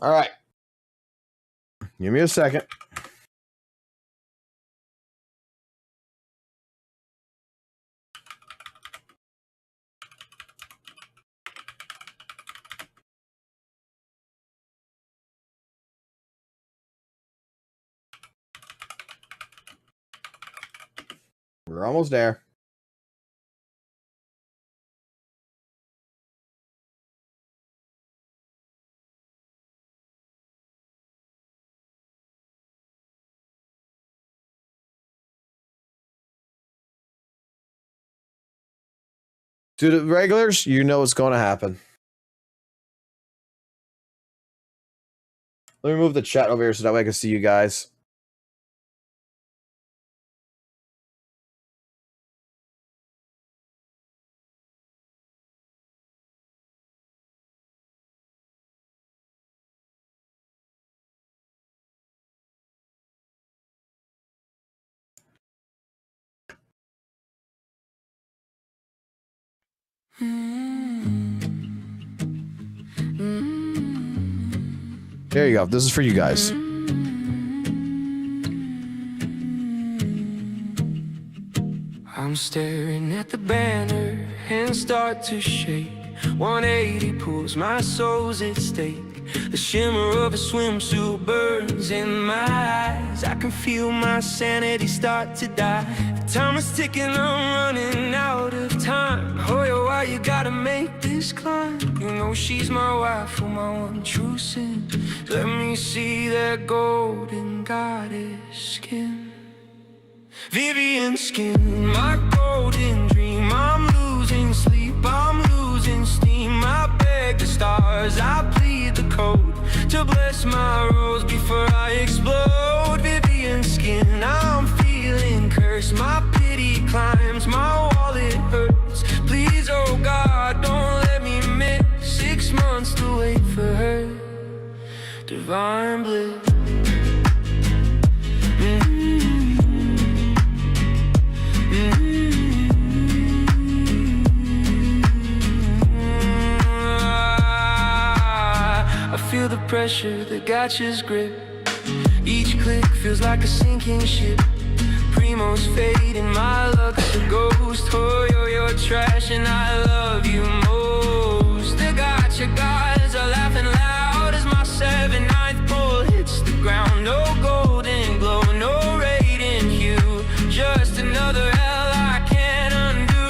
All right. Give me a second. We're almost there. To the regulars, you know what's going to happen. Let me move the chat over here so that way I can see you guys. There you go. This is for you guys. I'm staring at the banner and start to shake. 180 pulls my soul's at stake. The shimmer of a swimsuit burns in my eyes. I can feel my sanity start to die. The time is ticking, I'm running out of time. Oh yeah, why you gotta make this climb? You know she's my wife, oh my one true sin. Let me see that golden goddess skin. Vivian skin, my golden dream. I'm losing sleep, I'm losing steam. I beg the stars, I plead the code to bless my rose before I explode. Vivian skin, I'm feeling cursed. My pity climbs, my wallet hurts. Please, oh God, don't let me miss 6 months to wait for her. Divine bliss. I feel the pressure, the gotcha's grip. Each click feels like a sinking ship. Primo's fading, my luck's a ghost. Oh, you're trash and I love you most. The gotcha guys are laughing loud as my 7/9 pole hits the ground. No golden glow, no radiant hue, just another hell I can't undo.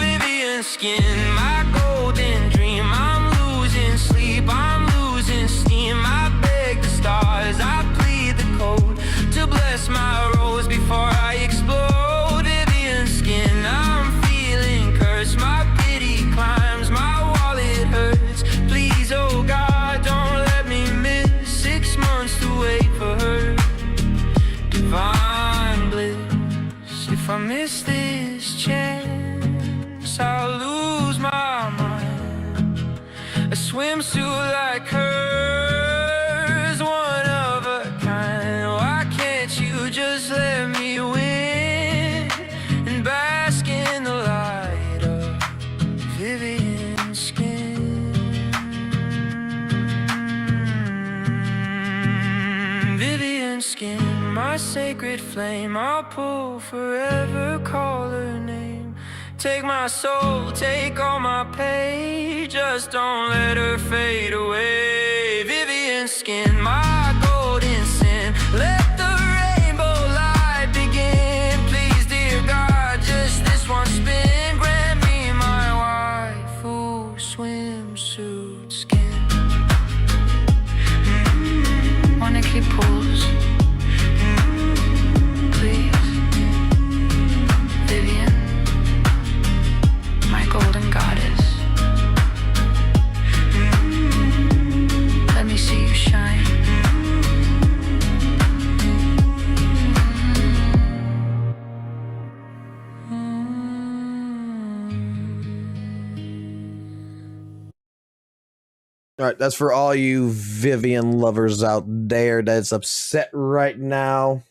Vivian skin, my golden dream. I'm losing sleep, I'm losing steam. I beg the stars, I plead the code to bless my rose before I explode. Vivian skin, I'm feeling cursed. My pity climbs, my wallet hurts. Please, oh God, don't let me miss 6 months to wait for her. Divine bliss. If I miss this chance, I'll lose my mind. A swimsuit like hers, one of a kind. Why can't you just let me win and bask in the light of Vivian skin? Vivian skin, my sacred flame. I'll pull forever, call her name. Take my soul, take all my pain. Just don't let her fade away. Vivian skin, my golden sin. Let the rainbow light begin. Please, dear God, just this one spin. Grant me my waifu swimsuit skin. Wanna keep pulls? Please, Vivian, my golden goddess. Let me see you shine. All right, that's for all you Vivian lovers out there that's upset right now.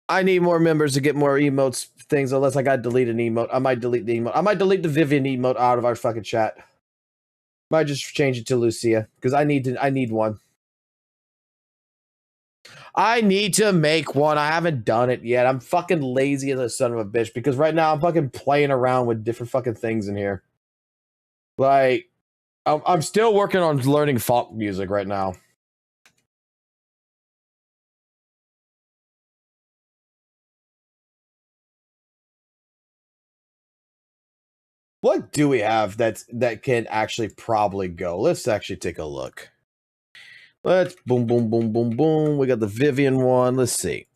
I need more members to get more emotes things, unless I got to delete an emote. I might delete the emote. I might delete the Vivian emote out of our fucking chat. Might just change it to Lucia, because I need one. I need to make one. I haven't done it yet. I'm fucking lazy as a son of a bitch, because right now I'm fucking playing around with different fucking things in here. Like, I'm still working on learning folk music right now. What do we have that can actually probably go? Let's actually take a look. Let's boom, boom, boom, boom, boom. We got the Vivian one. Let's see.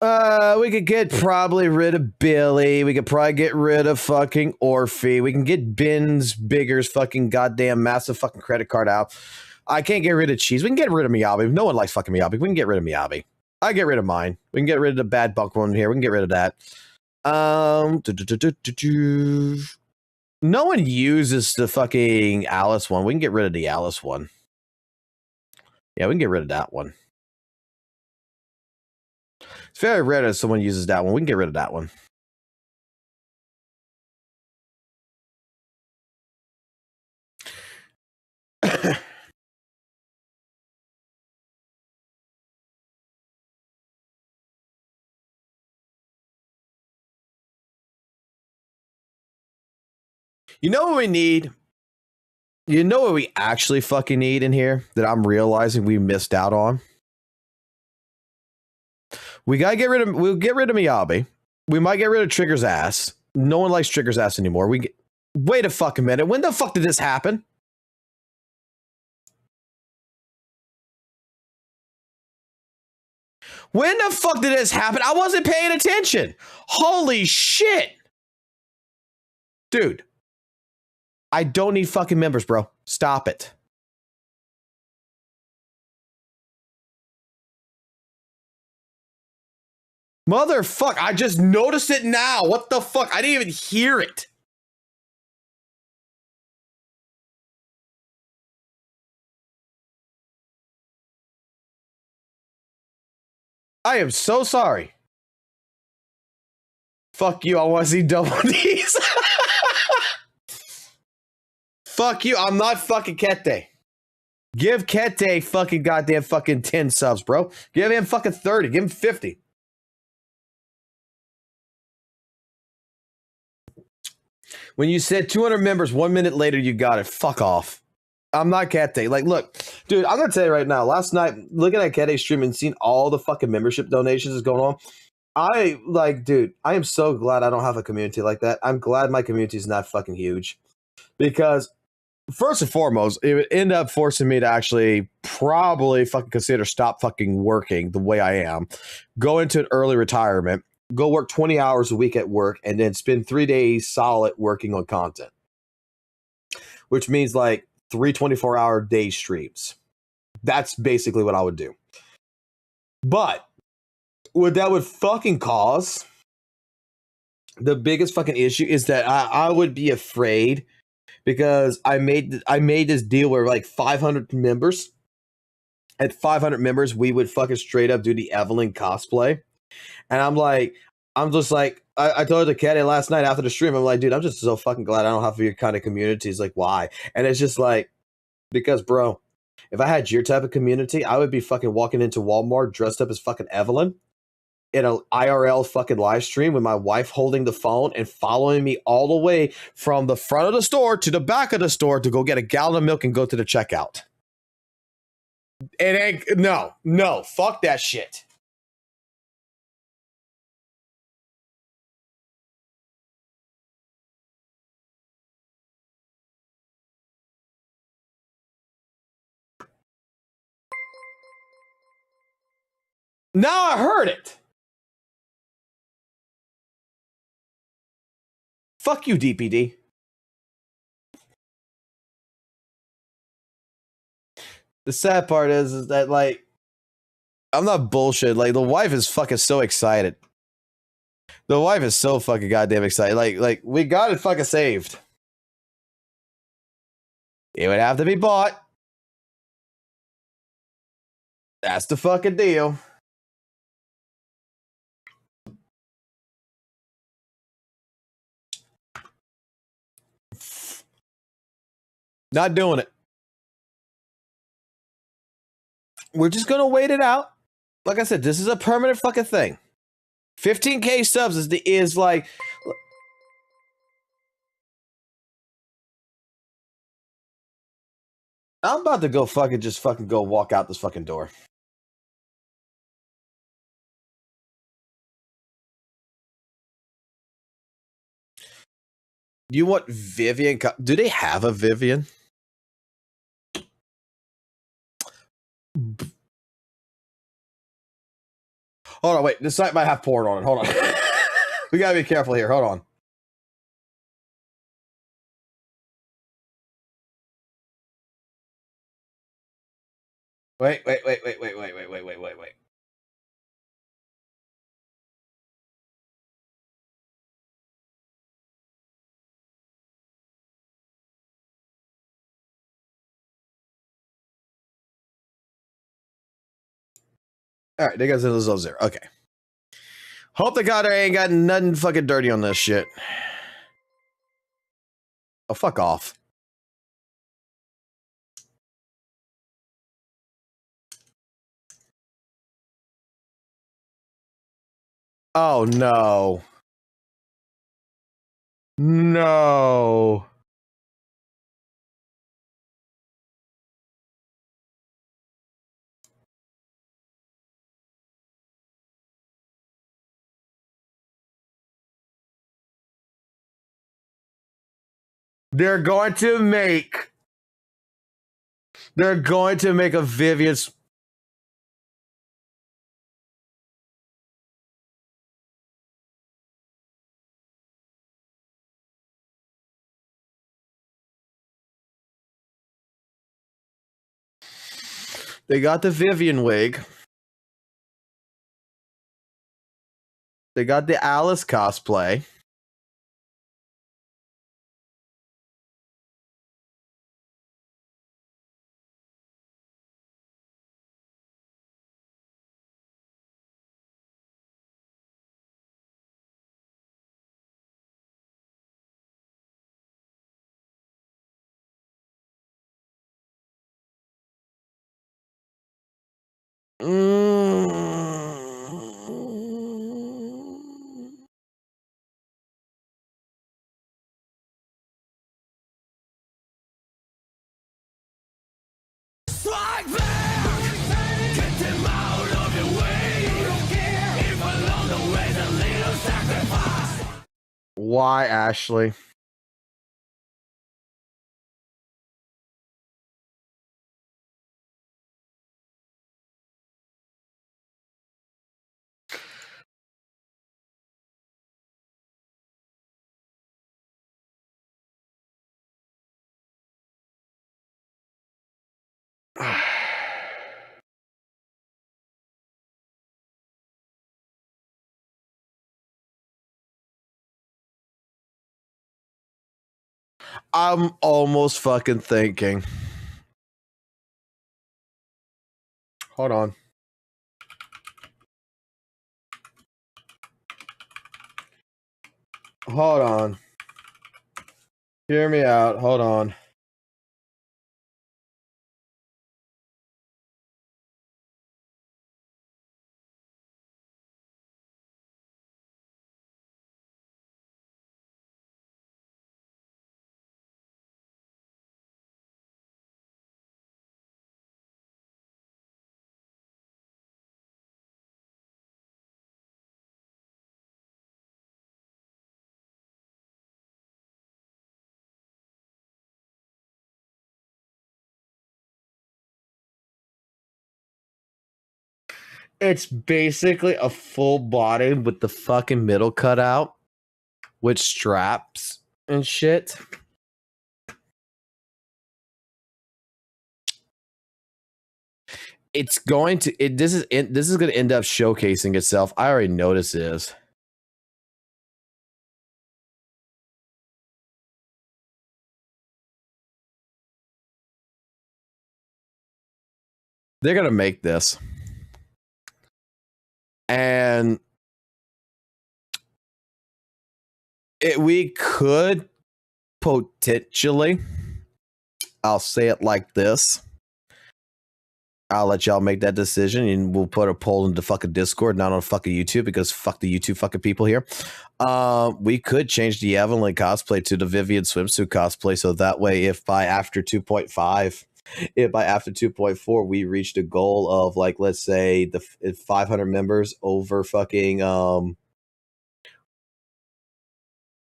We could get probably rid of Billy. We could probably get rid of fucking Orphe. We can get Ben's Bigger's fucking goddamn massive fucking credit card out. I can't get rid of Cheese. We can get rid of Miyabi. No one likes fucking Miyabi. We can get rid of Miyabi. I get rid of mine. We can get rid of the bad bunk one here. We can get rid of that. No one uses the fucking Alice one. We can get rid of the Alice one. Yeah, we can get rid of that one. It's very rare that someone uses that one. We can get rid of that one. You know what we need? You know what we actually fucking need in here that I'm realizing we missed out on? We'll get rid of Miyabi. We might get rid of Trigger's ass. No one likes Trigger's ass anymore. Wait a fucking minute. When the fuck did this happen? When the fuck did this happen? I wasn't paying attention. Holy shit. Dude. I don't need fucking members, bro. Stop it. Motherfuck, I just noticed it now. What the fuck? I didn't even hear it. I am so sorry. Fuck you, I want to see double D's. Fuck you, I'm not fucking Kete. Give Kete fucking goddamn fucking 10 subs, bro. Give him fucking 30. Give him 50. When you said 200 members, 1 minute later, you got it. Fuck off. I'm not Kete. Like, look, dude, I'm going to tell you right now. Last night, looking at Kete's stream and seeing all the fucking membership donations is going on, dude, I am so glad I don't have a community like that. I'm glad my community is not fucking huge. Because first and foremost, it would end up forcing me to actually probably fucking consider stop fucking working the way I am, go into an early retirement, go work 20 hours a week at work, and then spend 3 days solid working on content. Which means like 3 24-hour day streams. That's basically what I would do. But what that would fucking cause, the biggest fucking issue is that I would be afraid because I made this deal where like 500 members, at 500 members, we would fucking straight up do the Evelyn cosplay. And I'm just like, I told the Caddy last night after the stream, I'm like, dude, I'm just so fucking glad I don't have your kind of community. It's like, why? And it's just like, because, bro, if I had your type of community, I would be fucking walking into Walmart dressed up as fucking Evelyn in an IRL fucking live stream with my wife holding the phone and following me all the way from the front of the store to the back of the store to go get a gallon of milk and go to the checkout. It ain't, no, fuck that shit. Now I heard it. Fuck you, DPD. The sad part is that, like, I'm not bullshit. Like, the wife is fucking so excited. The wife is so fucking goddamn excited. Like we got it fucking saved. It would have to be bought. That's the fucking deal. Not doing it. We're just gonna wait it out. Like I said, this is a permanent fucking thing. 15K subs is like. I'm about to go fucking go walk out this fucking door. You want Vivian? Do they have a Vivian? Hold on, wait. This site might have porn on it. Hold on. We gotta be careful here. Hold on. Wait. All right, they got Zenless Zone Zero. Okay. Hope to God I ain't got nothing fucking dirty on this shit. Oh, fuck off. Oh, no. No. They're going to make a Vivian's. They got the Vivian wig. They got the Alice cosplay. Strike back! Get them out of the way! You don't care if along the way the little sacrifice! Why, Ashley? I'm almost fucking thinking. Hold on. Hold on. Hear me out. Hold on. It's basically a full body with the fucking middle cut out with straps and shit. It's going to this is going to end up showcasing itself. I already know this is. They're going to make this. And we could potentially, I'll say it like this. I'll let y'all make that decision, and we'll put a poll into fucking Discord, not on fucking YouTube, because fuck the YouTube fucking people here. We could change the Evelyn cosplay to the Vivian swimsuit cosplay, so that way, if by after 2.4 we reached a goal of, like, let's say the 500 members over fucking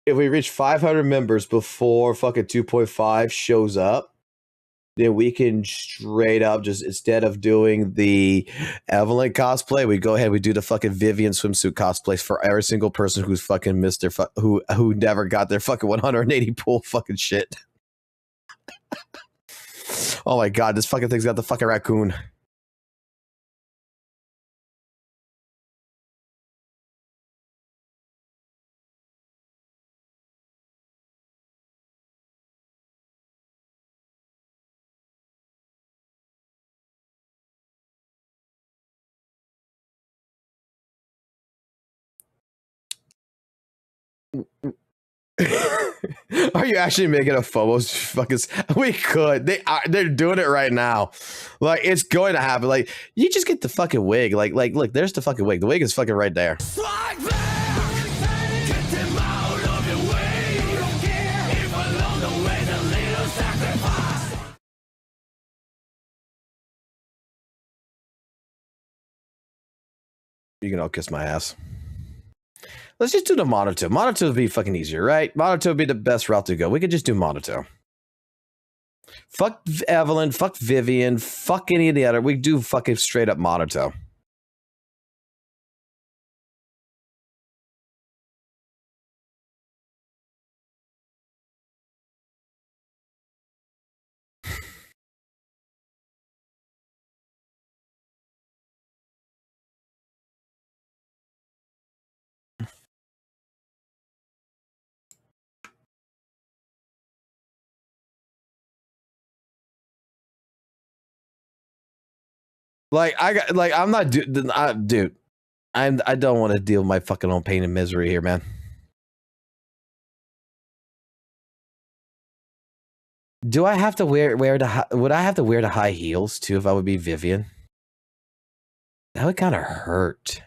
if we reach 500 members before fucking 2.5 shows up, then we can straight up just, instead of doing the Evelyn cosplay, we go ahead, we do the fucking Vivian swimsuit cosplays for every single person who's fucking missed their who never got their fucking 180 pool fucking shit. Oh my god, this fucking thing's got the fucking raccoon. Are you actually making a Phobos fucking? We could. They're doing it right now. Like, it's going to happen. Like, you just get the fucking wig. Like, look, there's the fucking wig. The wig is fucking right there. You can all kiss my ass. Let's just do the Monotone. Monotone would be fucking easier, right? Monotone would be the best route to go. We could just do Monotone. Fuck Evelyn, fuck Vivian, fuck any of the other. We do fucking straight up Monotone. Like, I'm not, dude. I don't want to deal with my fucking own pain and misery here, man. Do I have to wear would I have to wear the high heels too if I would be Vivian? That would kind of hurt.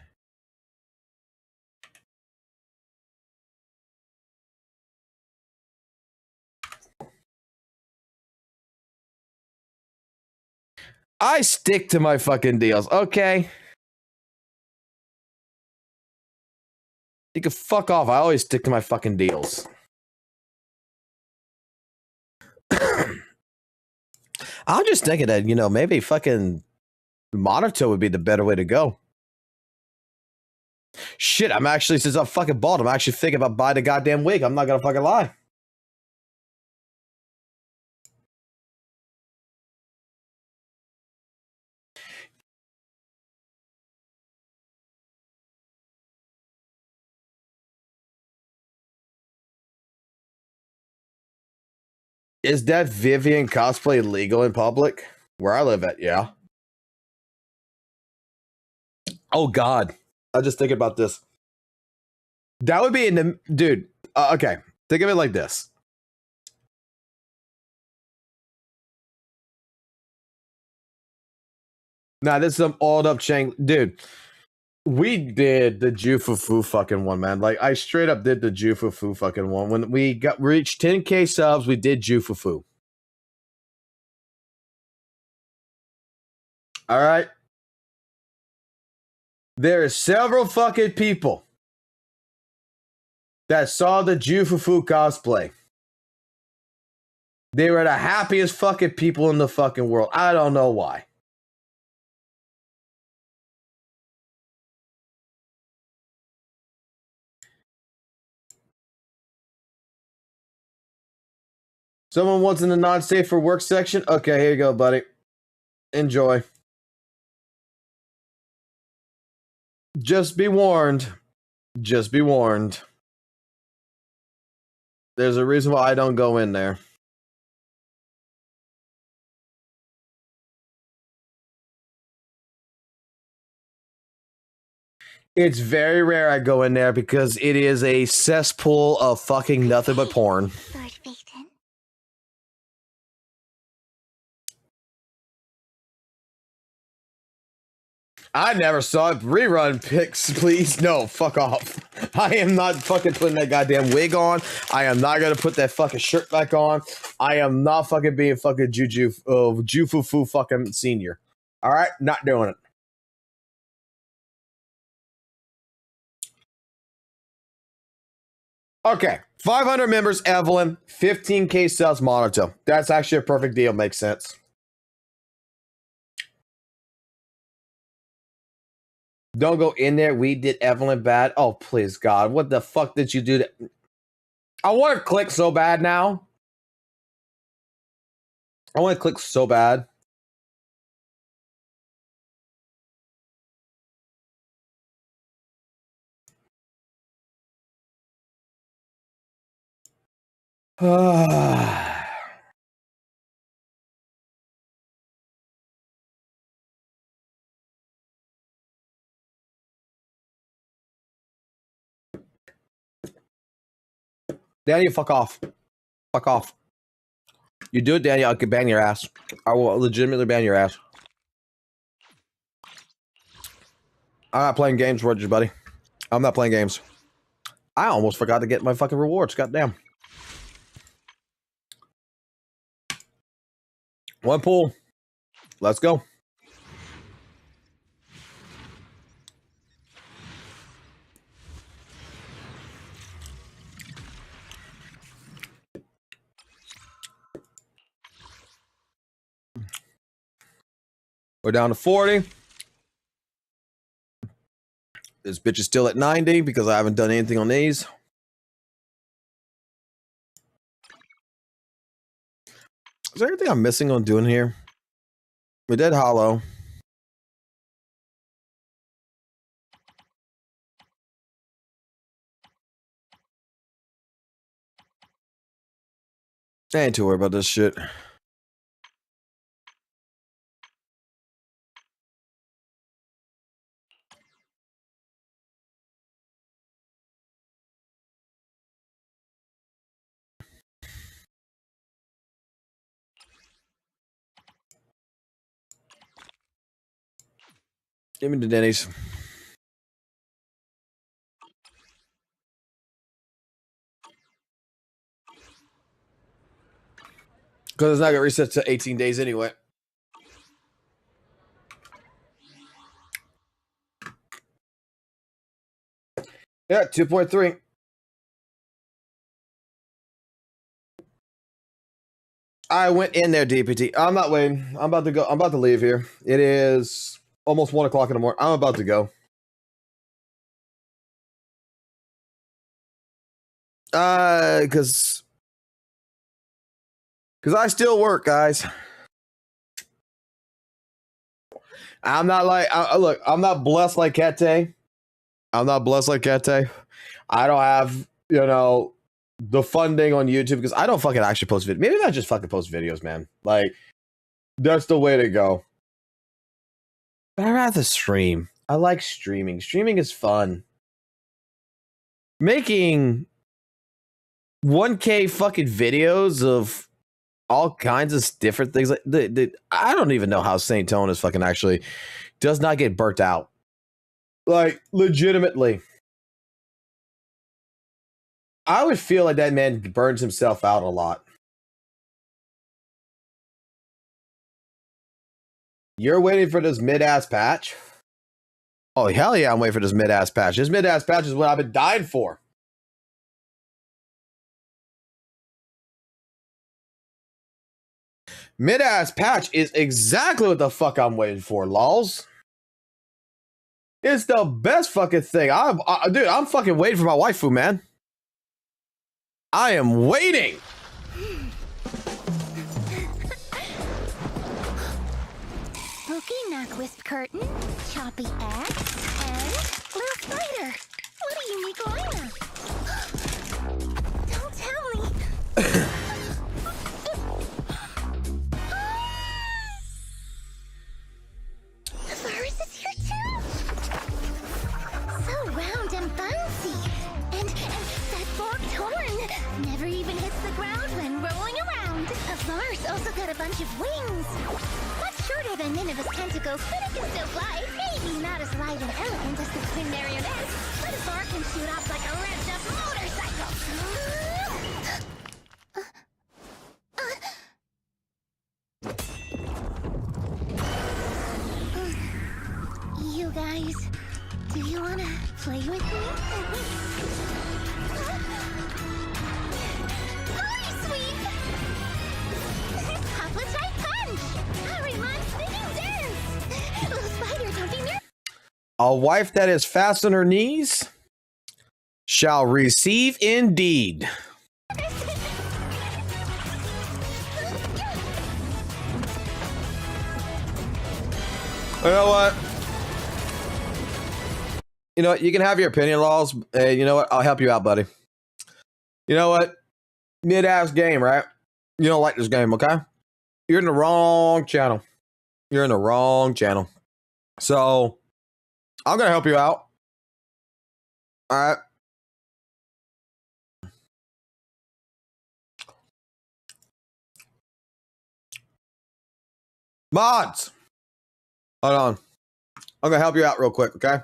I stick to my fucking deals, okay? You can fuck off. I always stick to my fucking deals. I'm just thinking that, you know, maybe fucking Monotone would be the better way to go. Shit, I'm actually, since I'm fucking bald, I'm actually thinking about buying a goddamn wig. I'm not gonna fucking lie. Is that Vivian cosplay legal in public? Where I live at, yeah. Oh God, I was just thinking about this. That would be in the dude. Okay, think of it like this. Nah, this is some old up Chang, dude. We did the Jufufu fucking one, man. Like, I straight up did the Jufufu fucking one. When we reached 10K subs, we did Jufufu. All right. There are several fucking people that saw the Jufufu cosplay. They were the happiest fucking people in the fucking world. I don't know why. Someone wants in the non-safe for work section? Okay, here you go, buddy. Enjoy. Just be warned. Just be warned. There's a reason why I don't go in there. It's very rare I go in there because it is a cesspool of fucking nothing but porn. I never saw it. Rerun pics, please. No, fuck off. I am not fucking putting that goddamn wig on. I am not gonna put that fucking shirt back on. I am not fucking being fucking Jufufu fucking senior. All right, not doing it. Okay, 500 members, Evelyn, 15K subs, Monotone. That's actually a perfect deal. Makes sense. Don't go in there. We did Evelyn bad. Oh, please, God. What the fuck did you do? I want to click so bad now. I want to click so bad. Daniel, fuck off. Fuck off. You do it, Daniel, I could ban your ass. I will legitimately ban your ass. I'm not playing games, Roger, buddy. I'm not playing games. I almost forgot to get my fucking rewards. Goddamn. One pool. Let's go. We're down to 40. This bitch is still at 90 because I haven't done anything on these. Is there anything I'm missing on doing here? We did Hollow. I ain't too worried about this shit. Give me the Denny's. Because it's not going to reset to 18 days anyway. Yeah, 2.3. I went in there, DPT. I'm not waiting. I'm about to go. I'm about to leave here. It is almost 1 o'clock in the morning. I'm about to go. Because I still work, guys. I'm not like, look, I'm not blessed like Kete. I'm not blessed like Kete. I don't have, you know, the funding on YouTube because I don't fucking actually post videos. Maybe I just fucking post videos, man. Like, that's the way to go. But I'd rather stream. I like streaming. Streaming is fun. Making 1K fucking videos of all kinds of different things. Like I don't even know how Saint Tone is fucking actually does not get burnt out. Like, legitimately. I would feel like that man burns himself out a lot. You're waiting for this mid-ass patch? Oh, hell yeah, I'm waiting for this mid-ass patch. This mid-ass patch is what I've been dying for. Mid-ass patch is exactly what the fuck I'm waiting for, lols. It's the best fucking thing. Dude, I'm fucking waiting for my waifu, man. I am waiting. Spooky Knock-Wisp Curtain, Choppy Axe, and Blue Spider. What a unique lineup. Don't tell me. The virus is here too. So round and bouncy. And that forked horn never even hits the ground when rolling around. The virus also got a bunch of wings. Much shorter than Nineveh's tentacles, but it can still fly. Maybe not as light and elegant as the twin marionettes, but a bar can shoot off like a revved up motorcycle. You guys, do you wanna play with me? A wife that is fast on her knees shall receive indeed. You know what? You know what? You can have your opinion, Laws. Hey, you know what? I'll help you out, buddy. You know what? Mid-ass game, right? You don't like this game, okay? You're in the wrong channel. You're in the wrong channel. So, I'm going to help you out. All right. Mods. Hold on. I'm going to help you out real quick, okay?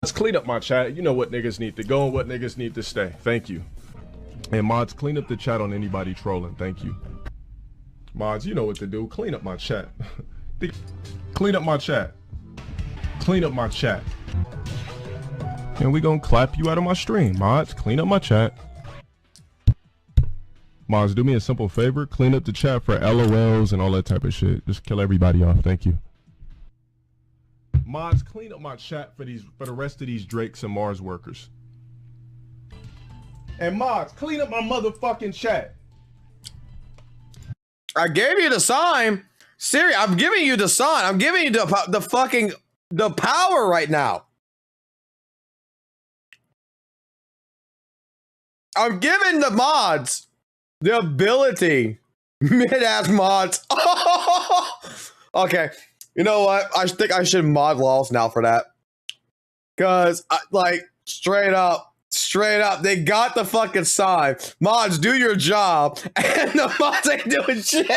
Let's clean up my chat. You know what niggas need to go and what niggas need to stay. Thank you. And mods, clean up the chat on anybody trolling. Thank you. Mods, you know what to do. Clean up my chat. Clean up my chat. Clean up my chat. And we gonna clap you out of my stream. Mods, clean up my chat. Mods, do me a simple favor. Clean up the chat for LOLs and all that type of shit. Just kill everybody off. Thank you. Mods, clean up my chat for the rest of these Drakes and Mars workers. And mods, clean up my motherfucking chat. I gave you the sign. Siri, I'm giving you the sign. I'm giving you the fucking the power right now. I'm giving the mods the ability. Mid-ass mods. Okay. You know what? I think I should mod Laws now for that. Because, like, straight up, they got the fucking sign. Mods, do your job. And the mods ain't doing shit.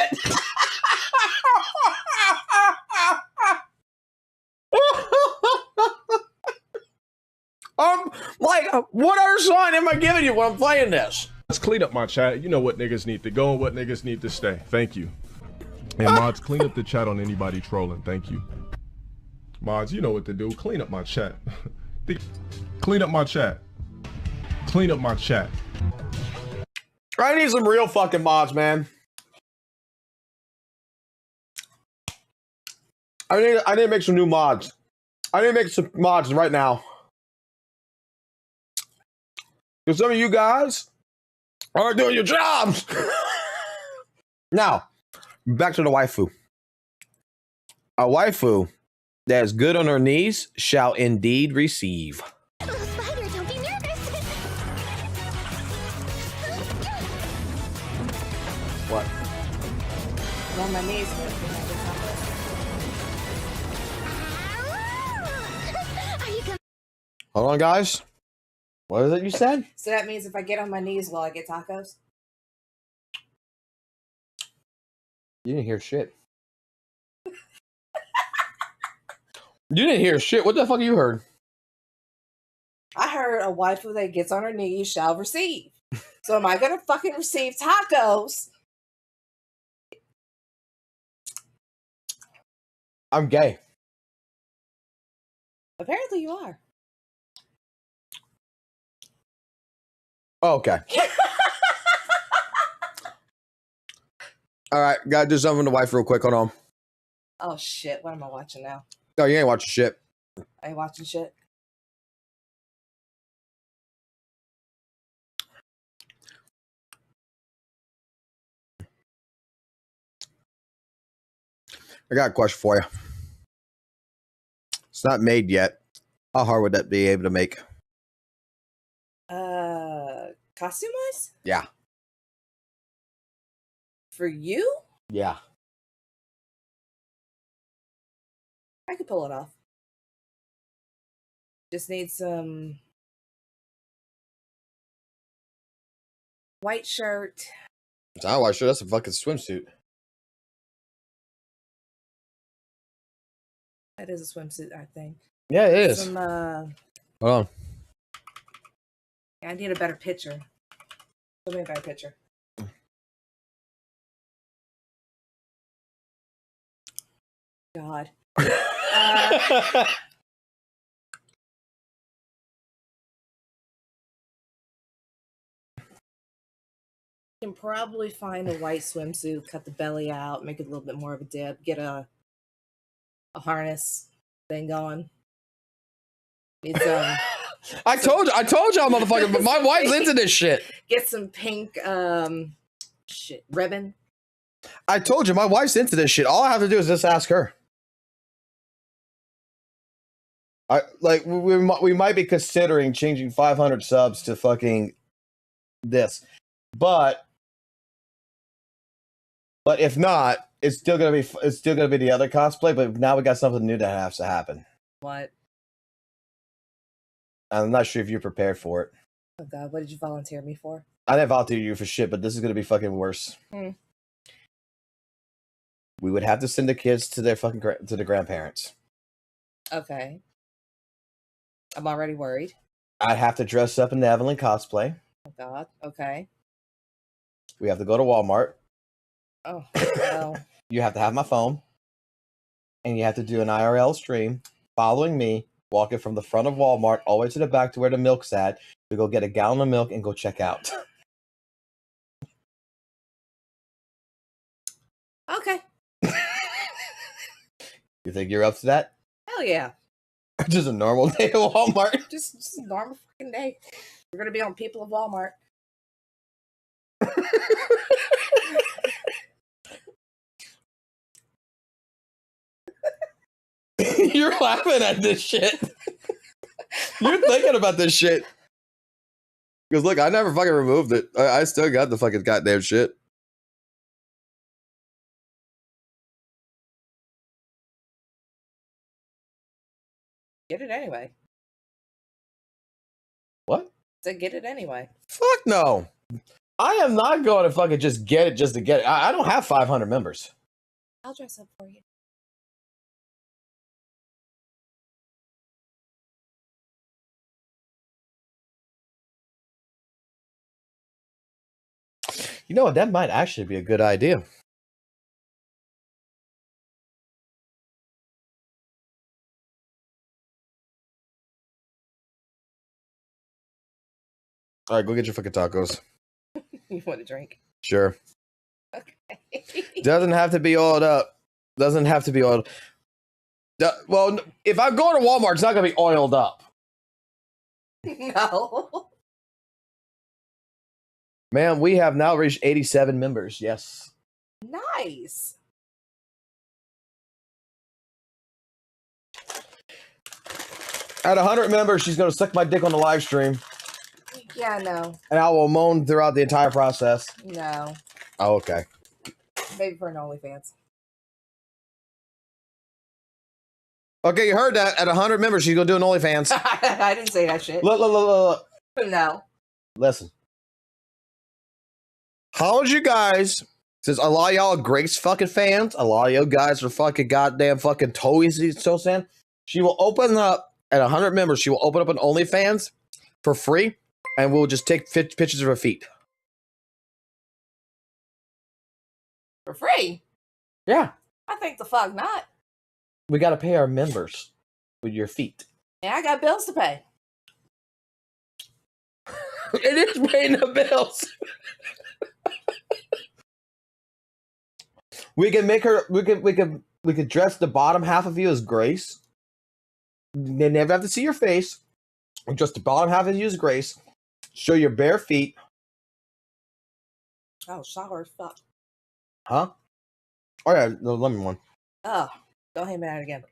Like, what other sign am I giving you when I'm playing this? Let's clean up my chat. You know what niggas need to go and what niggas need to stay. Thank you. And mods, clean up the chat on anybody trolling. Thank you. Mods, you know what to do. Clean up my chat. Clean up my chat. Clean up my chat. I need some real fucking mods, man. I need to make some new mods. I need to make some mods right now. Because some of you guys aren't doing your jobs. Now, back to the waifu. A waifu that is good on her knees shall indeed receive. Little spider, don't be nervous. What? I'm on my knees. Are you coming? Hold on, guys. What is it you said? So that means if I get on my knees, will I get tacos? You didn't hear shit. You didn't hear shit. What the fuck you heard? I heard a waifu that gets on her knees shall receive. So am I gonna fucking receive tacos? I'm gay. Apparently you are. Oh, okay. All right, gotta do something to wife real quick. Hold on. Oh shit, what am I watching now? No, you ain't watching shit. I ain't watching shit. I got a question for you. It's not made yet. How hard would that be able to make? Costume wise? Yeah. For you? Yeah. I could pull it off. Just need some white shirt. It's not a white shirt. That's a fucking swimsuit. That is a swimsuit, I think. Yeah, it is. Some, Hold on. I need a better picture. Show me a better picture. God. Can probably find a white swimsuit, cut the belly out, make it a little bit more of a dip, get a harness thing going. It's I told y'all, motherfucker. But my wife's into this shit. Get some pink ribbon. I told you, my wife's into this shit. All I have to do is just ask her. We might be considering changing 500 subs to fucking this, but if not, it's still gonna be the other cosplay. But now we got something new that has to happen. What? I'm not sure if you're prepared for it. Oh God, what did you volunteer me for? I didn't volunteer you for shit, but this is gonna be fucking worse. We would have to send the kids to their fucking to the grandparents. Okay. I'm already worried. I'd have to dress up in the Evelyn cosplay. Oh God. Okay. We have to go to Walmart. Oh no. You have to have my phone. And you have to do an IRL stream following me, walking from the front of Walmart all the way to the back to where the milk's at. We go get a gallon of milk and go check out. Okay. You think you're up to that? Hell yeah. Just a normal day at Walmart. Just a normal fucking day. We're gonna be on People of Walmart. You're laughing at this shit. You're thinking about this shit. Because look, I never fucking removed it. I still got the fucking goddamn shit. Get it anyway. What? So get it anyway. Fuck no. I am not going to fucking just get it just to get it. I don't have 500 members. I'll dress up for you. You know what? That might actually be a good idea. All right, go get your fucking tacos. You want a drink? Sure. Okay. Doesn't have to be oiled up. Doesn't have to be oiled. Well, if I go to Walmart, it's not going to be oiled up. No. Man, we have now reached 87 members. Yes. Nice. At 100 members, she's going to suck my dick on the live stream. Yeah, no. And I will moan throughout the entire process. No. Oh, okay. Maybe for an OnlyFans. Okay, you heard that. At 100 members, she's going to do an OnlyFans. I didn't say that shit. Look. No. Listen. How would you guys, since a lot of y'all are Grace fucking fans, a lot of you guys are fucking goddamn fucking toys, so saying, she will open up, at 100 members, she will open up an OnlyFans for free, and we'll just take pictures of her feet. For free? Yeah. I think the fuck not. We got to pay our members with your feet. Yeah, I got bills to pay. It is paying the bills. We can make her. We can dress the bottom half of you as Grace. They never have to see your face. Just the bottom half of you as Grace. Show your bare feet. Oh, shower fuck. Huh? Oh yeah, the lemon one. Oh, don't hit me out again.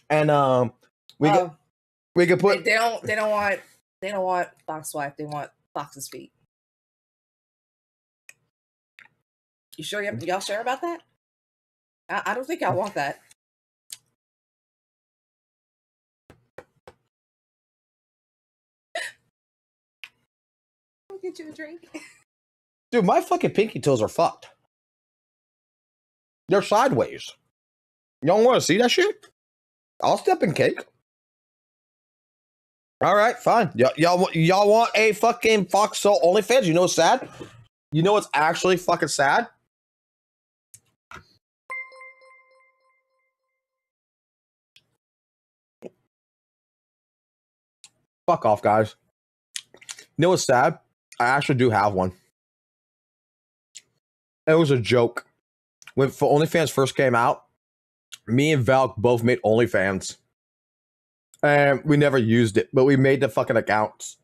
And we can put. They don't want Fox wife. They want Fox's feet. You sure y'all sure about that? I don't think I want that. I'll get you a drink. Dude, my fucking pinky toes are fucked. They're sideways. Y'all want to see that shit? I'll step in cake. All right, fine. Y'all want a fucking FOXSOL OnlyFans? You know what's sad? You know what's actually fucking sad? Fuck off, guys. You know what's sad? I actually do have one. It was a joke. When OnlyFans first came out, me and Valk both made OnlyFans. And we never used it, but we made the fucking accounts.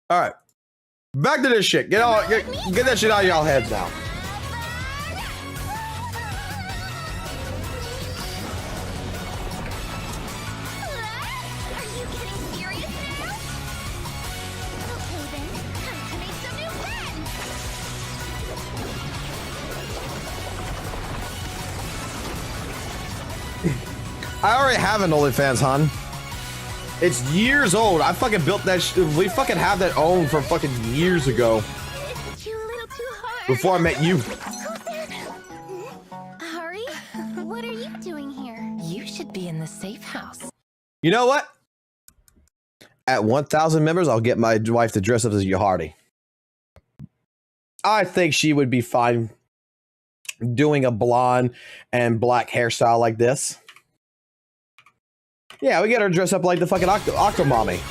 All right. Back to this shit. Get that shit out of y'all heads now. I already have an OnlyFans, hon. It's years old. I fucking built that we fucking have that own from fucking years ago. Before I met you. Hurry, what are you doing here? You should be in the safe house. You know what? At 1,000 members, I'll get my wife to dress up as Yahardi. I think she would be fine doing a blonde and black hairstyle like this. Yeah, we get her dressed up like the fucking Octo Mommy.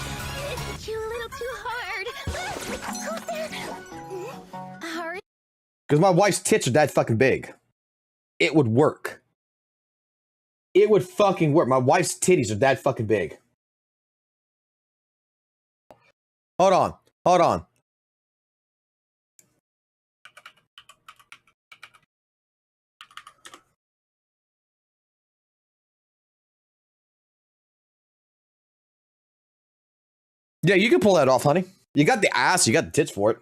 Because my wife's tits are that fucking big. It would work. It would fucking work. My wife's titties are that fucking big. Hold on. Hold on. Yeah, you can pull that off, honey. You got the ass, you got the tits for it.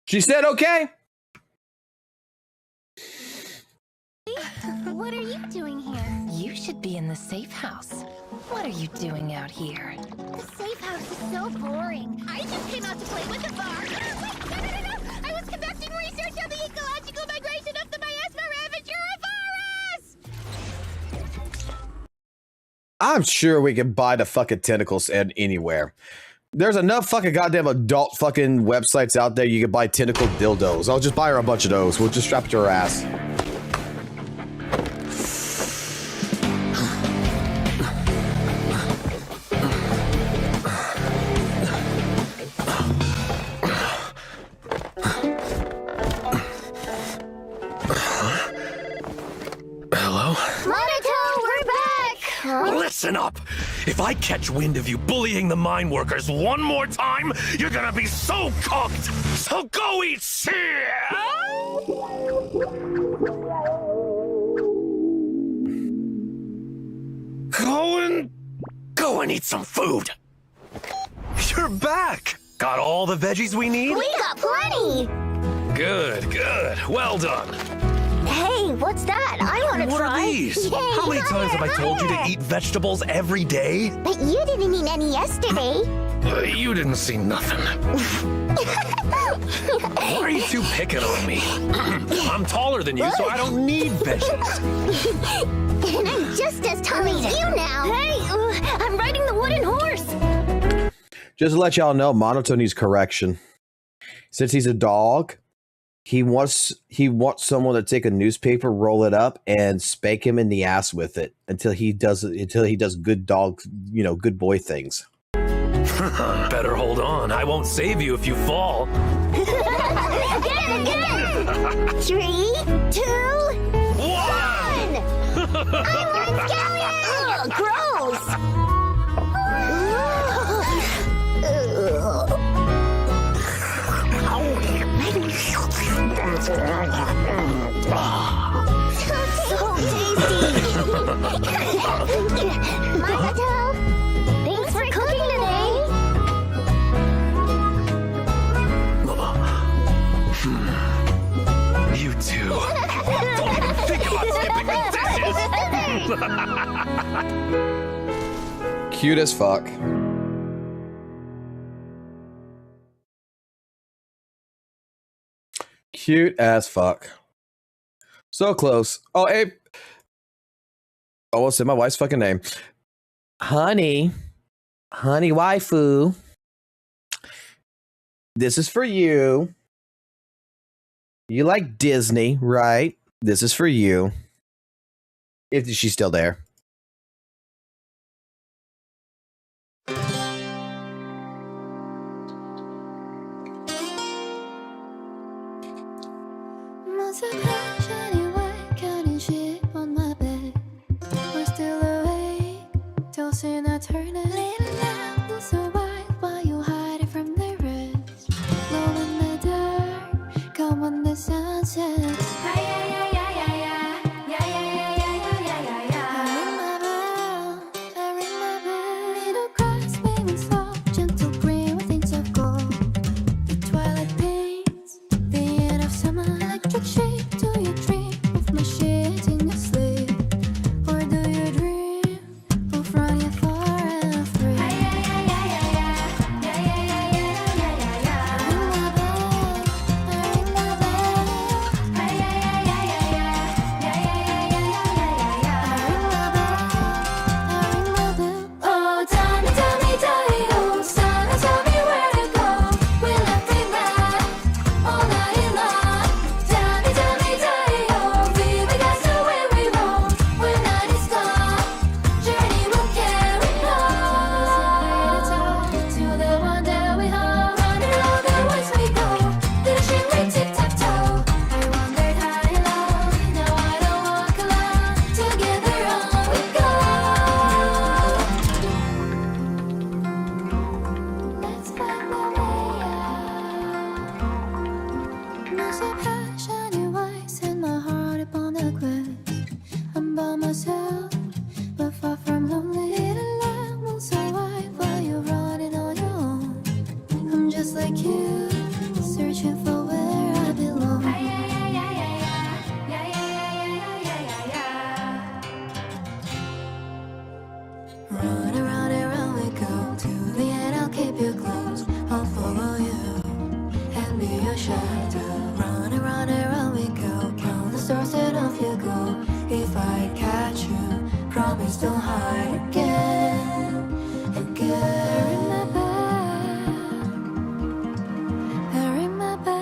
She said okay. What are you doing here? You should be in the safe house. What are you doing out here? The safe house is so boring. I just came out to play with the bar. Wait, no. I was conducting research on the ecological migration of the miasma ravager. I'm sure we can buy the fucking tentacles at anywhere. There's enough fucking goddamn adult fucking websites out there you can buy tentacle dildos. I'll just buy her a bunch of those. We'll just strap it to her ass. Listen up! If I catch wind of you bullying the mine workers one more time, you're gonna be so cooked! So go eat shit! Go and eat some food! You're back! Got all the veggies we need? We got plenty! Good. Well done. Hey, what's that? I want to What try. are these? Yay, How many times have I told you to eat vegetables every day? But you didn't eat any yesterday. You didn't see nothing. Why are you two picking on me? I'm taller than you, so I don't need veggies. And I'm just as tall as you now. Hey, I'm riding the wooden horse. Just to let y'all know, Monoto needs correction. Since he's a dog, he wants someone to take a newspaper, roll it up, and spank him in the ass with it until he does good dog, good boy things. Better hold on. I won't save you if you fall. Again. 3, 2, 1. I'm scared. Gross. So tasty. Makoto, thanks for cooking today. You too. Don't even think about skipping the dishes. Cute as fuck. Cute as fuck. So close. Oh, hey. I almost said my wife's fucking name. Honey. Honey waifu. This is for you. You like Disney, right? This is for you. If she's still there. Tossing a turn a little lamp will survive while you hide it from the rest. Glow in the dark, come when the sun sets. I ring my bell, little grass waving slow, gentle green with hints of gold. The twilight paints the end of summer, electric shape. Do you dream of my shit in your sleep, or do you dream of running far and free? Oh, tell me, oh, son, tell me where to go. Will I bring back all night long? Tell me, oh, baby, that's the way we roll. When night is gone, journey will carry on to the one that we hold. Running all the ways we go, little shit we tic-tac-toe. I wandered high and low, now I don't walk alone. Together on we go. Let's find the way out. No surprise, shiny white, set my heart upon a quest. I'm by myself, but far from lonely. Little lamb will survive while you're running on your own. I'm just like you, searching for where I belong. Run around and round we go. To the end, I'll keep you close. I'll follow you and be your shadow. Run around and round we go. Count the stars and off you go. If I catch you, promise don't hide again. Again. Ring my bell. Ring my bell.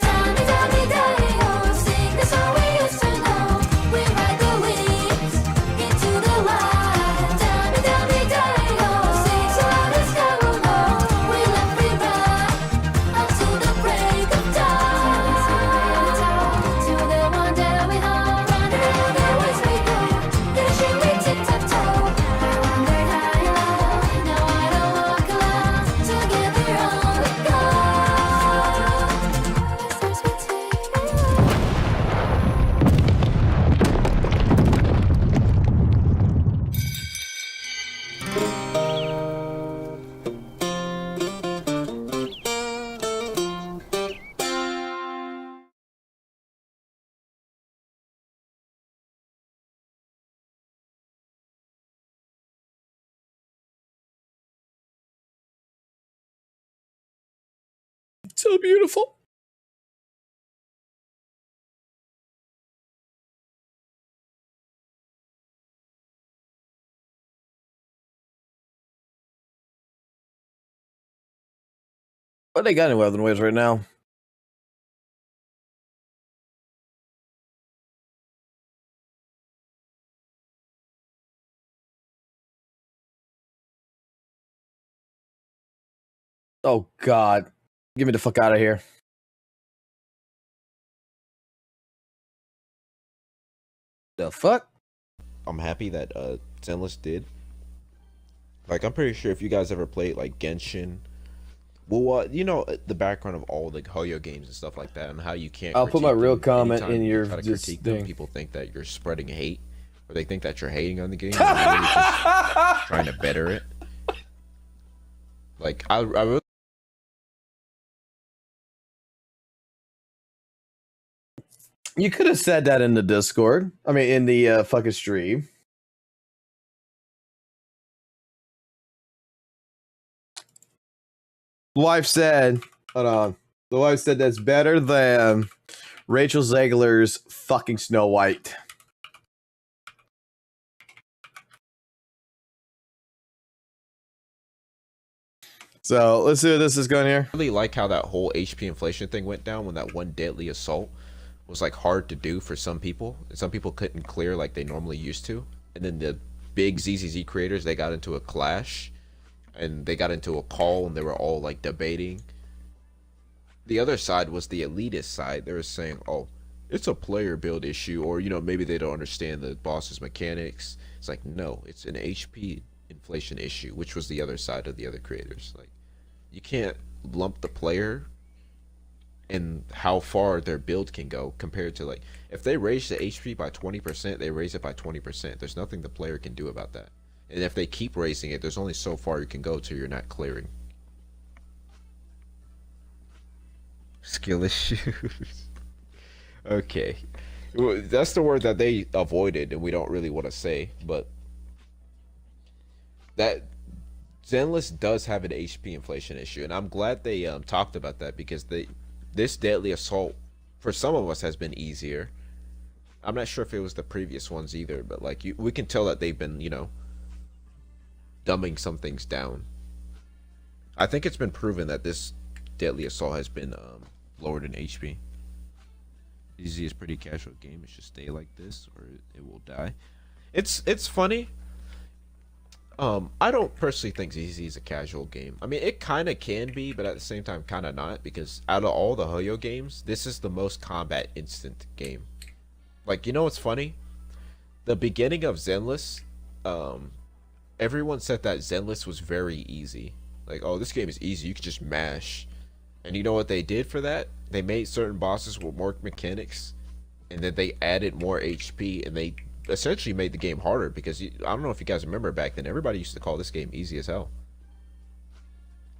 Tell me, oh, sing the song we used to know. We ride the wings into the wild. Tell me, oh, sing so loud the sky will know. We left free ride until the break of dawn. To the one that we hold. Running all the ways we go, little shit we tic-tac-toe. I wandered high and low, now I don't walk alone. Together on we go. Stars we take. So beautiful. What they got in Weapon Waves right now? Oh God. Get me the fuck out of here. The fuck? I'm happy that Zenless did. Like, I'm pretty sure if you guys ever played like Genshin, WUWA, you know the background of all the Hoyo games and stuff like that, and how you can't. I'll put my critique real them. comment Anytime in you your try to this critique them, thing. people think that you're spreading hate, or they think that you're hating on the game. You're really just trying to better it. Like I really. You could have said that in the Discord. I mean, in the fucking stream. Wife said, hold on. The wife said that's better than Rachel Zegler's fucking Snow White. So let's see what this is going here. I really like how that whole HP inflation thing went down when that one deadly assault was like hard to do for some people. Some people couldn't clear like they normally used to. And then the big ZZZ creators, they got into a clash and they got into a call and they were all like debating. The other side was the elitist side. They were saying, oh, it's a player build issue, or you know, maybe they don't understand the boss's mechanics. It's like, no, it's an HP inflation issue, which was the other side of the other creators. Like, you can't lump the player and how far their build can go compared to, like, if they raise the HP by 20%, they raise it by 20%. There's nothing the player can do about that. And if they keep raising it, there's only so far you can go till you're not clearing. Skill issues. Okay. Well, that's the word that they avoided and we don't really want to say, but that Zenless does have an HP inflation issue, and I'm glad they talked about that, because this deadly assault for some of us has been easier. I'm not sure if it was the previous ones either, but like we can tell that they've been, you know, dumbing some things down. I think it's been proven that this deadly assault has been lowered in HP. ZZ is pretty casual game. It should stay like this or it will die. It's funny. I don't personally think ZZ is a casual game. I mean, it kind of can be, but at the same time, kind of not, because out of all the Hoyo games, this is the most combat instant game. Like, you know what's funny? The beginning of Zenless, everyone said that Zenless was very easy. Like, oh, this game is easy. You can just mash. And you know what they did for that? They made certain bosses with more mechanics, and then they added more HP, and they essentially made the game harder, because I don't know if you guys remember back then, everybody used to call this game easy as hell.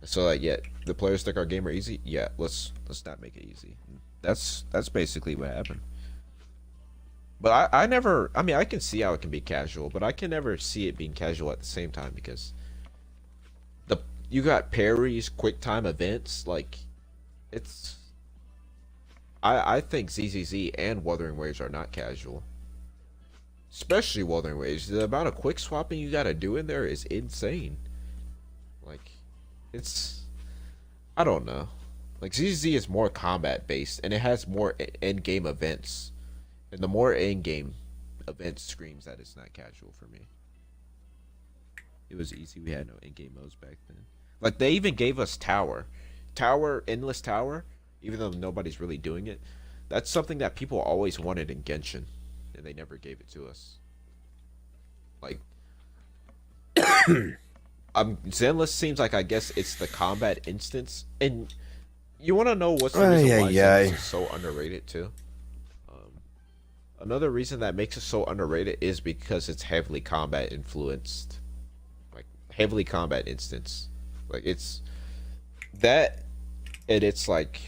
So like, yeah, the players think our game are easy. Yeah, let's not make it easy. That's basically what happened. But I never, I mean, I can see how it can be casual, but I can never see it being casual at the same time, because you got parries, quick time events, like it's. I think ZZZ and Wuthering Waves are not casual. Especially Wuthering Waves. The amount of quick swapping you gotta do in there is insane. Like, it's, I don't know. Like, ZZZ is more combat based, and it has more end game events. And the more end game events screams that it's not casual for me. It was easy. We had no end game modes back then. Like, they even gave us Tower, Endless Tower, even though nobody's really doing it. That's something that people always wanted in Genshin, and they never gave it to us. Like, Zenless seems like, I guess it's the combat instance, and you want to know what's the reason why Zenless is so underrated too? Another reason that makes it so underrated is because it's heavily combat influenced, like heavily combat instance. Like, it's that, and it's like,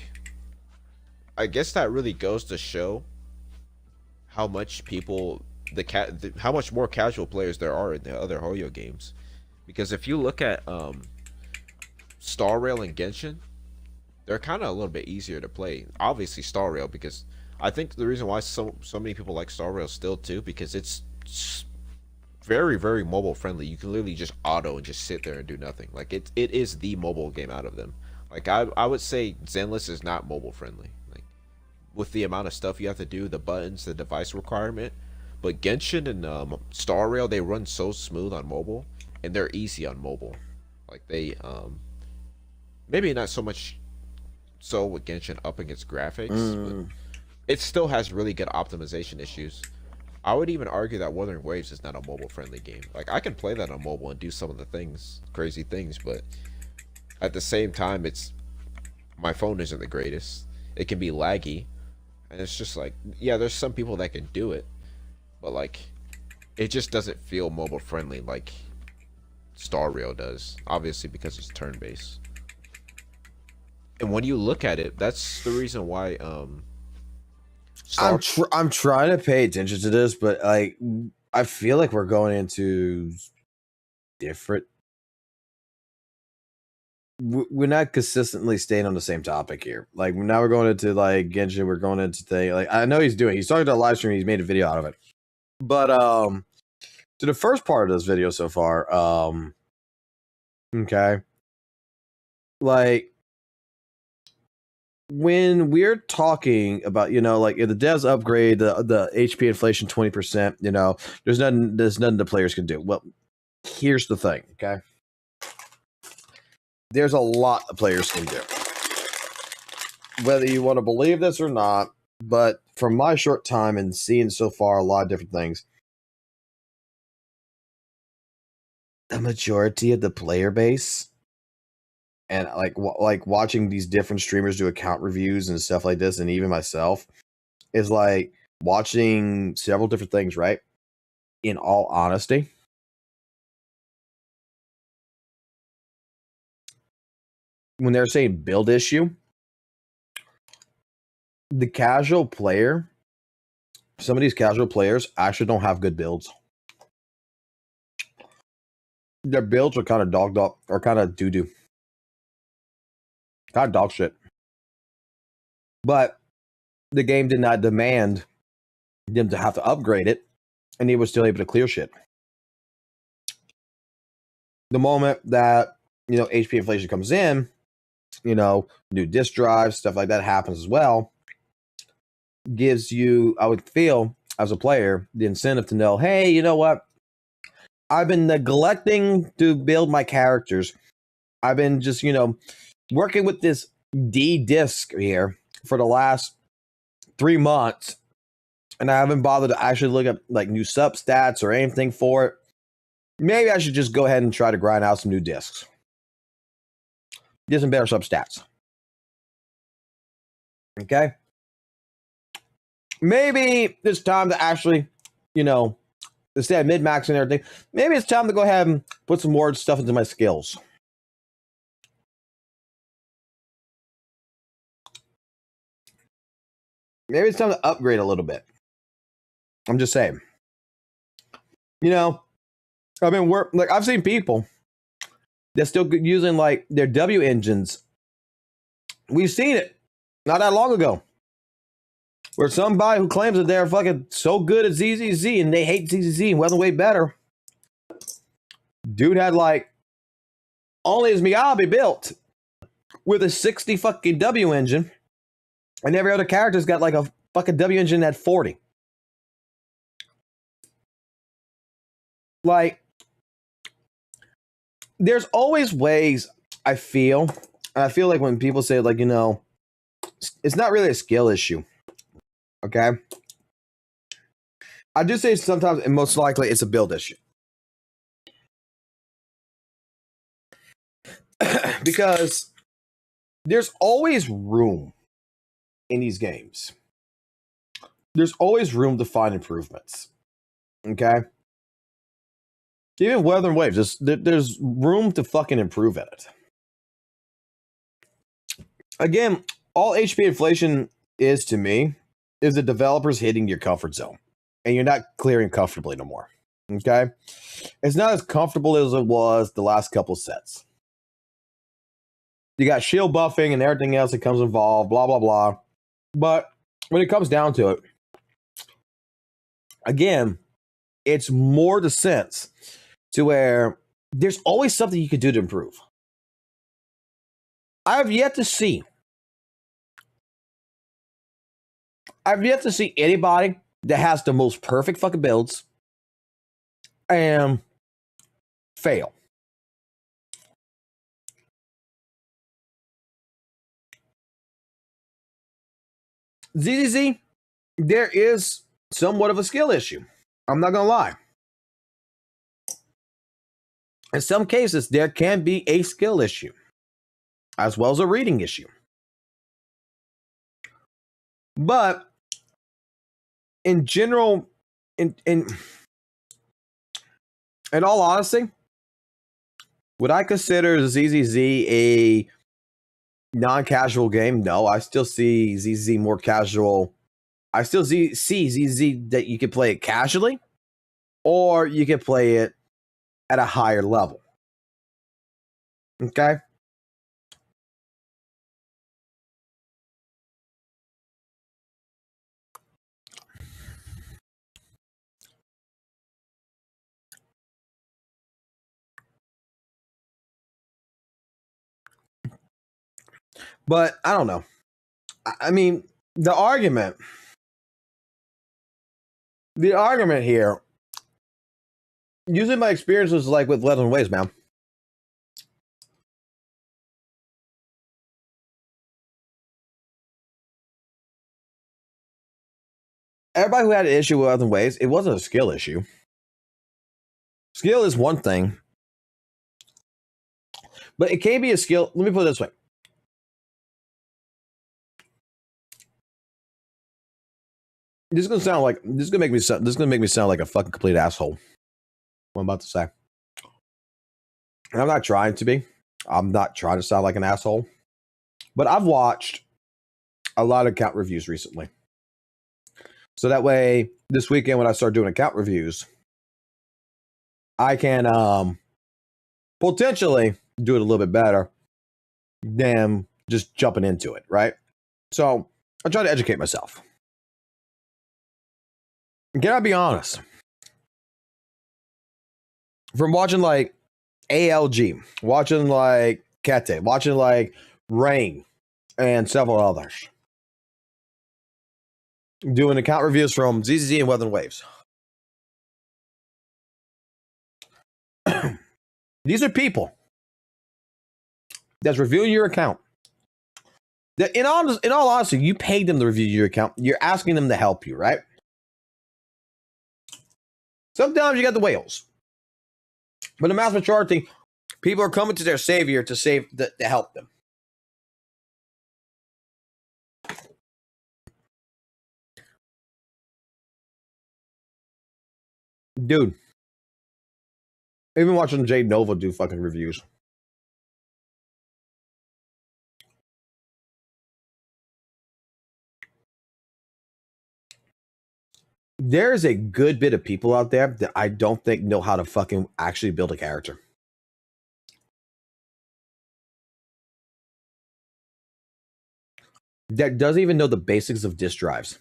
I guess that really goes to show how much people, how much more casual players there are in the other Hoyo games. Because if you look at Star Rail and Genshin, they're kind of a little bit easier to play. Obviously Star Rail, because I think the reason why so many people like Star Rail still too, because it's very, very mobile friendly. You can literally just auto and just sit there and do nothing. Like, it is the mobile game out of them. Like, I would say Zenless is not mobile friendly. Like, with the amount of stuff you have to do, the buttons, the device requirement. But Genshin and Star Rail, they run so smooth on mobile, and they're easy on mobile. Like, they maybe not so much so with Genshin upping its graphics, but it still has really good optimization issues. I would even argue that Wuthering Waves is not a mobile friendly game. Like, I can play that on mobile and do some of the things, crazy things, but at the same time, it's, my phone isn't the greatest. It can be laggy, and it's just like, yeah, there's some people that can do it, but like, it just doesn't feel mobile friendly like Star Rail does, obviously because it's turn-based. And when you look at it, that's the reason why I'm trying to pay attention to this, but like, I feel like we're going into different we're not consistently staying on the same topic here. Like now we're going into like Genshin, we're going into thing. Like I know he's talking to a live stream, he's made a video out of it. But to the first part of this video so far, okay. Like when we're talking about, like if the devs upgrade the HP inflation 20%, there's nothing the players can do. Well, here's the thing, okay? There's a lot the players can do. Whether you want to believe this or not, but from my short time and seeing so far a lot of different things, the majority of the player base and like watching these different streamers do account reviews and stuff like this, and even myself, is like watching several different things, right? In all honesty, when they're saying build issue, the casual player, some of these casual players actually don't have good builds. Their builds are kind of dog or kind of doo-doo. Kind of dog shit. But the game did not demand them to have to upgrade it, and he was still able to clear shit. The moment that, HP inflation comes in, new disk drives, stuff like that happens as well, gives you, I would feel, as a player, the incentive to know, hey, you know what? I've been neglecting to build my characters. I've been just, working with this D disk here for the last 3 months, and I haven't bothered to actually look up like new substats or anything for it. Maybe I should just go ahead and try to grind out some new disks. Get some better substats. Okay? Maybe it's time to actually, instead of mid-maxing and everything, maybe it's time to go ahead and put some more stuff into my skills. Maybe it's time to upgrade a little bit. I'm just saying. I've seen people that's still using like their W engines. We've seen it not that long ago, where somebody who claims that they're fucking so good at ZZZ and they hate ZZZ and wasn't way better. Dude had like only his Miyabi built with a 60 fucking W engine, and every other character's got like a fucking W engine at 40. Like, there's always ways, I feel, and I feel like when people say, like, it's not really a skill issue. Okay? I do say sometimes, and most likely, it's a build issue. Because there's always room in these games. There's always room to find improvements. Okay? Even Weather and Waves, there's room to fucking improve at it. Again, all HP inflation is to me is the developers hitting your comfort zone, and you're not clearing comfortably no more. Okay? It's not as comfortable as it was the last couple sets. You got shield buffing and everything else that comes involved, blah, blah, blah. But when it comes down to it, again, it's more the sense to where there's always something you could do to improve. I've yet to see anybody that has the most perfect fucking builds and fail. ZZZ, there is somewhat of a skill issue. I'm not gonna lie. In some cases, there can be a skill issue, as well as a reading issue. But in general, in all honesty, would I consider ZZZ a non-casual game? No, I still see ZZZ more casual. I still see ZZZ that you can play it casually, or you can play it at a higher level. Okay? But I don't know. I mean, the argument here, using my experiences like with Leather Ways, man. Everybody who had an issue with Leather Ways, it wasn't a skill issue. Skill is one thing, but it can't be a skill. Let me put it this way. This is gonna make me sound like a fucking complete asshole. What I'm about to say. And I'm not trying to be. I'm not trying to sound like an asshole. But I've watched a lot of account reviews recently. So that way, this weekend when I start doing account reviews, I can potentially do it a little bit better than just jumping into it, right? So I try to educate myself. Can I be honest? From watching like ALG, watching like Kete, watching like Rain, and several others, doing account reviews from ZZZ and Weather Waves. These are people that's reviewing your account. That in all honesty, you paid them to review your account. You're asking them to help you, right? Sometimes you got the whales. But the mass majority, people are coming to their savior to help them. Dude. Even watching Jade Nova do fucking reviews. There's a good bit of people out there that I don't think know how to fucking actually build a character. That doesn't even know the basics of disk drives.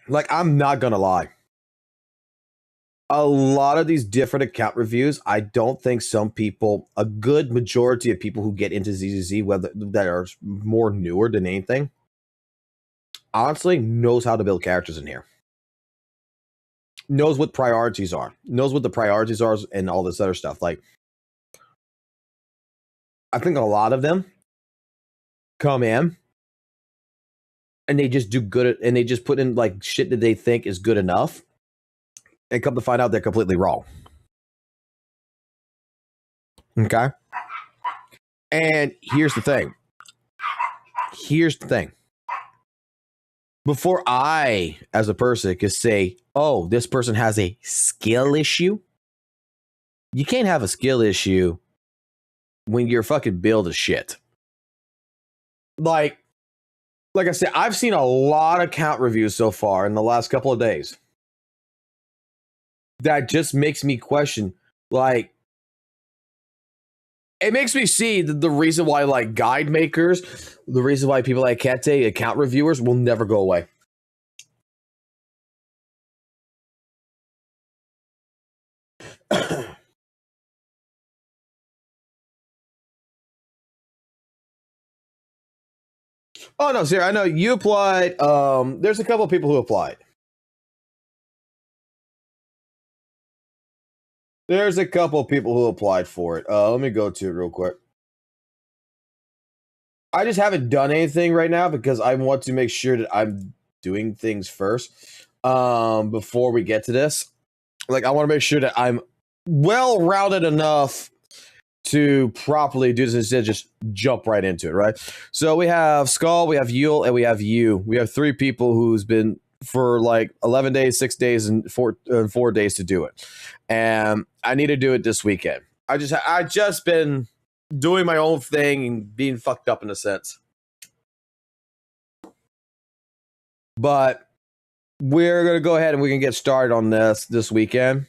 Like, I'm not gonna lie. A lot of these different account reviews, I don't think some people, a good majority of people who get into ZZZ, whether that are more newer than anything, honestly knows how to build characters in here. Knows what priorities are. Knows what the priorities are and all this other stuff. Like, I think a lot of them come in and they just do good and they just put in like shit that they think is good enough, and come to find out they're completely wrong. Okay? And here's the thing. Before I, as a person, could say, oh, this person has a skill issue, you can't have a skill issue when your fucking build is shit. Like I said, I've seen a lot of count reviews so far in the last couple of days. That just makes me question, like, it makes me see the reason why, like, guide makers, the reason why people like Kete, account reviewers, will never go away. Oh, no, Sarah, I know you applied. There's a couple of people who applied. There's a couple of people who applied for it. Let me go to it real quick. I just haven't done anything right now because I want to make sure that I'm doing things first before we get to this. Like, I want to make sure that I'm well-rounded enough to properly do this instead of just jump right into it, right? So we have Skull, we have Yule, and we have you. We have 3 people who's been for like 11 days, 6 days, and 4 days to do it. And I need to do it this weekend. I just been doing my own thing and being fucked up in a sense. But we're going to go ahead and we can get started on this weekend.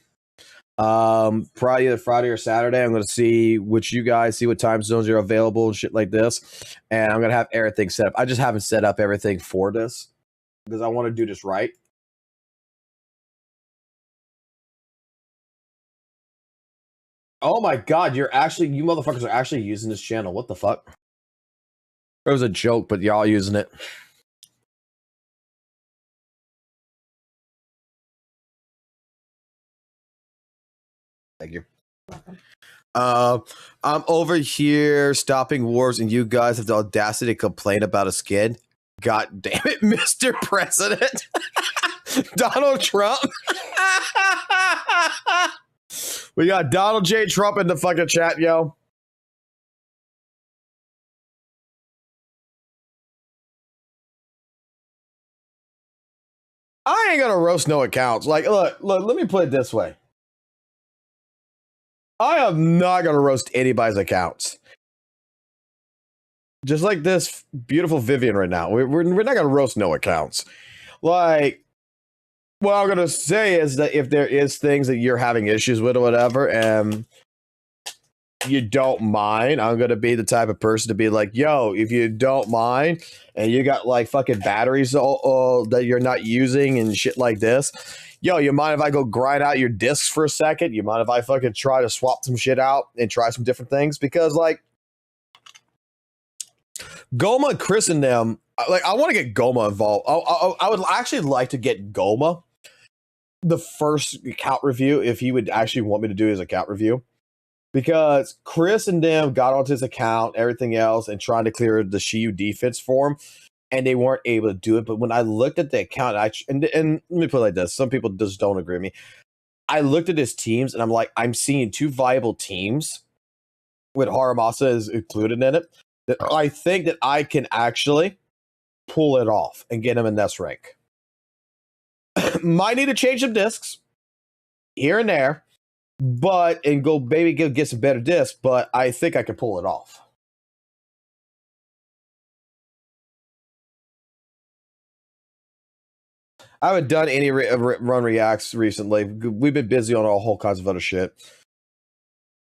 Probably either Friday or Saturday. I'm going to see what time zones are available and shit like this. And I'm going to have everything set up. I just haven't set up everything for this because I want to do this right. Oh my god, you motherfuckers are actually using this channel. What the fuck? It was a joke, but y'all using it. Thank you. I'm over here stopping wars, and you guys have the audacity to complain about a skin. God damn it, Mr. President. Donald Trump. We got Donald J. Trump in the fucking chat, yo. I ain't gonna roast no accounts. Like, look, let me put it this way. I am not gonna roast anybody's accounts. Just like this beautiful Vivian right now. We're not gonna roast no accounts. Like, what I'm gonna say is that if there is things that you're having issues with or whatever, and you don't mind, I'm gonna be the type of person to be like, yo, if you don't mind, and you got like fucking batteries that you're not using and shit like this, yo, you mind if I go grind out your discs for a second? You mind if I fucking try to swap some shit out and try some different things? Because like Goma, Chris, and them, like, I want to get Goma involved. I would actually like to get Goma the first account review if he would actually want me to do his account review. Because Chris and them got onto his account, everything else, and trying to clear the Shiyu defense for him, and they weren't able to do it. But when I looked at the account, and let me put it like this: some people just don't agree with me. I looked at his teams, and I'm like, I'm seeing two viable teams with Haramasa is included in it. That I think that I can actually pull it off and get him in this rank. Might need to change some discs here and there. And go maybe get some better discs, but I think I can pull it off. I haven't done any run reacts recently. We've been busy on all whole kinds of other shit.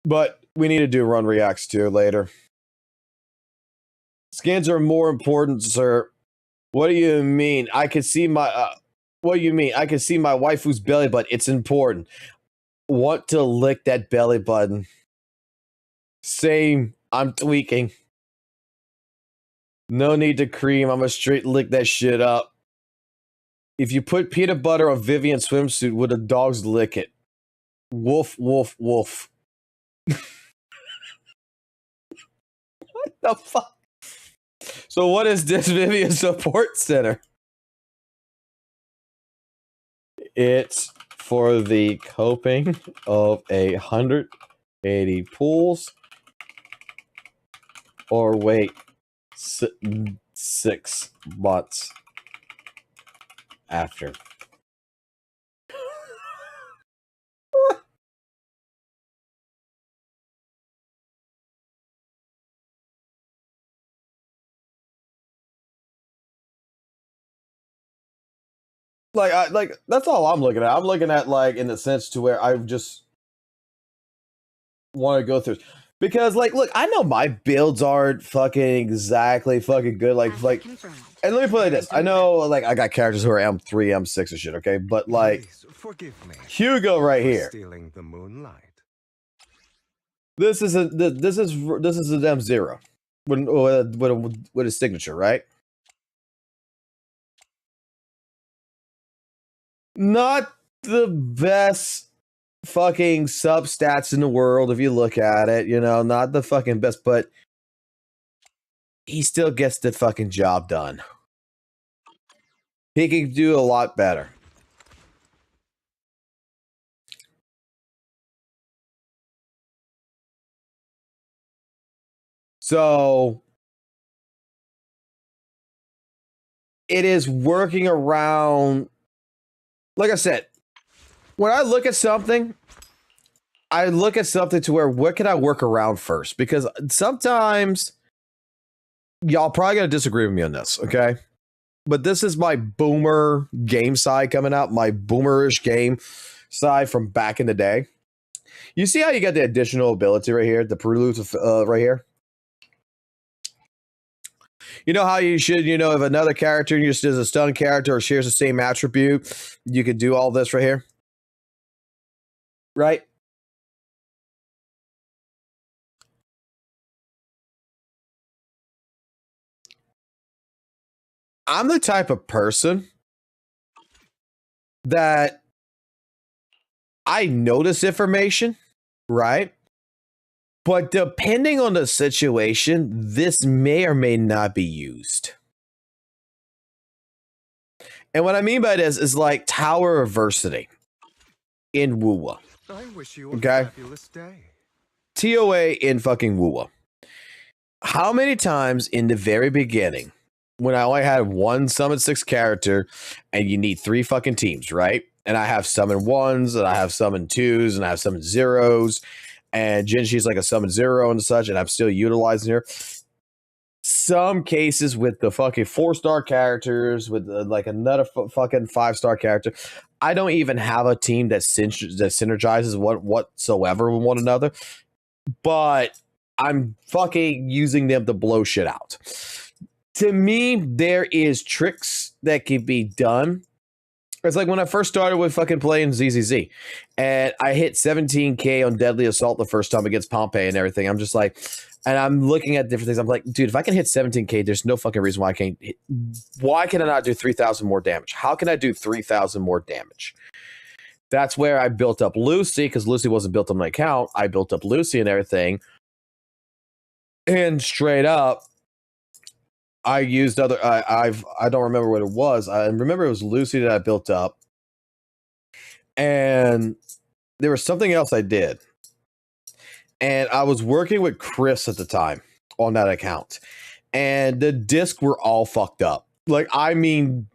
But we need to do run reacts too later. Skins are more important, sir. What do you mean? I can see my... what do you mean? I can see my waifu's belly button. It's important. Want to lick that belly button. Same. I'm tweaking. No need to cream. I'm a straight lick that shit up. If you put peanut butter on Vivian's swimsuit, would the dogs lick it? Woof, woof, woof. What the fuck? So what is this Vivian Support Center? It's for the coping of 180 pools, or wait, 6 months after. Like that's all I'm looking at. I'm looking at like in the sense to where I just want to go through, because like, look, I know my builds aren't fucking exactly fucking good. Like, and let me put it like this: I know like I got characters who are M3, M6 and shit. Okay, but like Hugo right here. Stealing the moonlight. This is an M0 with a signature, right? Not the best fucking substats in the world if you look at it, you know, not the fucking best, but he still gets the fucking job done. He can do a lot better. So it is working around. Like I said, when I look at something, I look at something to where, what can I work around first? Because sometimes y'all probably gonna disagree with me on this, okay? But this is my boomer game side coming out, my boomerish game side from back in the day. You see how you got the additional ability right here, the prelude right here? You know how you should, you know, if another character is a stun character or shares the same attribute, you could do all this right here. Right? I'm the type of person that I notice information, right? But depending on the situation, this may or may not be used. And what I mean by this is like tower adversity in WUWA. I wish you a Okay? fabulous day. TOA in fucking WUWA. How many times in the very beginning, when I only had one summon 6 character and you need 3 fucking teams, right? And I have summon 1s and I have summon 2s and I have summon 0s and Jinshi's like a summon 0 and such, and I'm still utilizing her. Some cases with the fucking 4-star characters, with like another fucking 5-star character, I don't even have a team that synergizes whatsoever with one another, but I'm fucking using them to blow shit out. To me, there is tricks that can be done. It's like when I first started with fucking playing ZZZ, and I hit 17k on Deadly Assault the first time against Pompeii and everything. I'm just like, and I'm looking at different things. I'm like, dude, if I can hit 17k, there's no fucking reason why I can't. Why can I not do 3,000 more damage? How can I do 3,000 more damage? That's where I built up Lucy, because Lucy wasn't built on my account. I built up Lucy and everything, and straight up, I used other. I don't remember what it was. I remember it was Lucy that I built up, and there was something else I did. And I was working with Chris at the time on that account, and the discs were all fucked up. Like, I mean,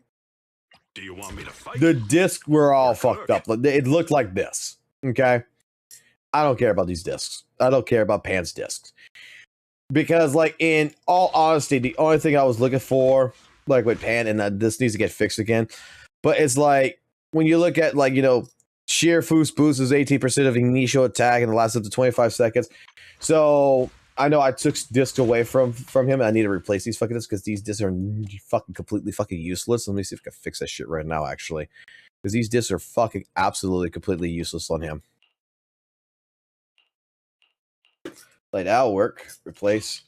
Do you want me to fight? the discs were all fucked up. It looked like this. Okay, I don't care about these discs. I don't care about Pan's discs. Because, like, in all honesty, the only thing I was looking for, like, with Pan, and this needs to get fixed again, but it's like, when you look at, like, you know, sheer Foos boost is 18% of initial attack and it lasts up to 25 seconds. So, I know I took discs away from him, and I need to replace these fucking discs, because these discs are fucking completely fucking useless. Let me see if I can fix that shit right now, actually. Because these discs are fucking absolutely completely useless on him. Like, that'll work. Replace.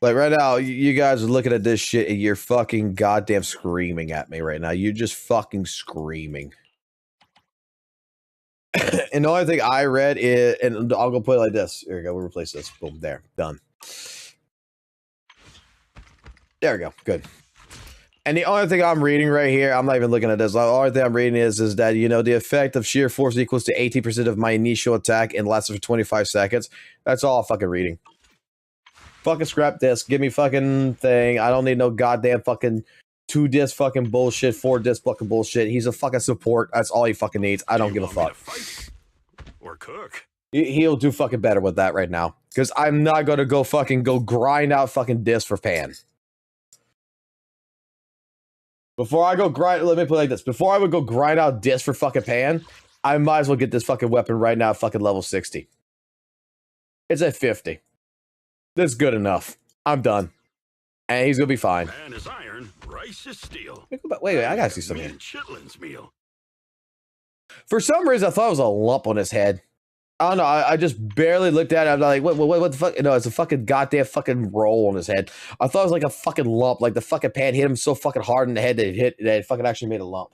Like, right now, you guys are looking at this shit and you're fucking goddamn screaming at me right now. You're just fucking screaming. And the only thing I read is, and I'll go put it like this. Here we go. We'll replace this. Boom. There. Done. There we go. Good. And the only thing I'm reading right here, I'm not even looking at this. The only thing I'm reading is that, you know, the effect of sheer force equals to 18% of my initial attack and lasts for 25 seconds. That's all I'm fucking reading. Fucking scrap disc. Give me fucking thing. I don't need no goddamn fucking 2 disc fucking bullshit, 4 disc fucking bullshit. He's a fucking support. That's all he fucking needs. I don't give a fuck. Or cook? He'll do fucking better with that right now. Because I'm not going to go grind out fucking disc for Pan. Before I go grind, let me put it like this. Before I would go grind out disc for fucking Pan, I might as well get this fucking weapon right now at fucking level 60. It's at 50. That's good enough. I'm done. And he's going to be fine. Pan is iron, rice is steel. Wait, I got to see something here. Chitlins meal. For some reason, I thought it was a lump on his head. I don't know. I just barely looked at it. I'm like, what the fuck? No, it's a fucking goddamn fucking roll on his head. I thought it was like a fucking lump. Like the fucking Pan hit him so fucking hard in the head that it fucking actually made a lump.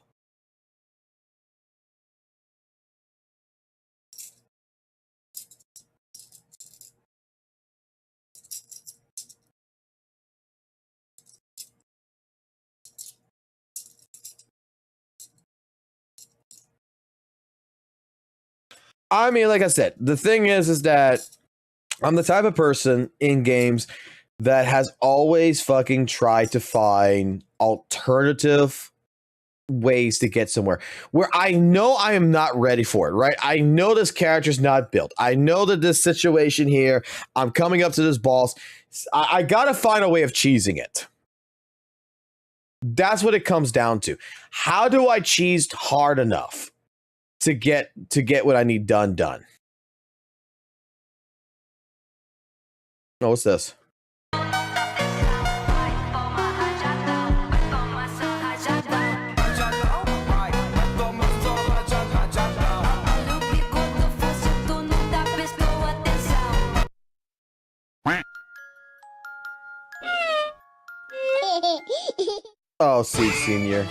I mean, like I said, the thing is that I'm the type of person in games that has always fucking tried to find alternative ways to get somewhere where I know I am not ready for it, right? I know this character's not built. I know that this situation here, I'm coming up to this boss. I gotta find a way of cheesing it. That's what it comes down to. How do I cheese hard enough to get what I need done? Oh, what's this? Oh, Seed Senior.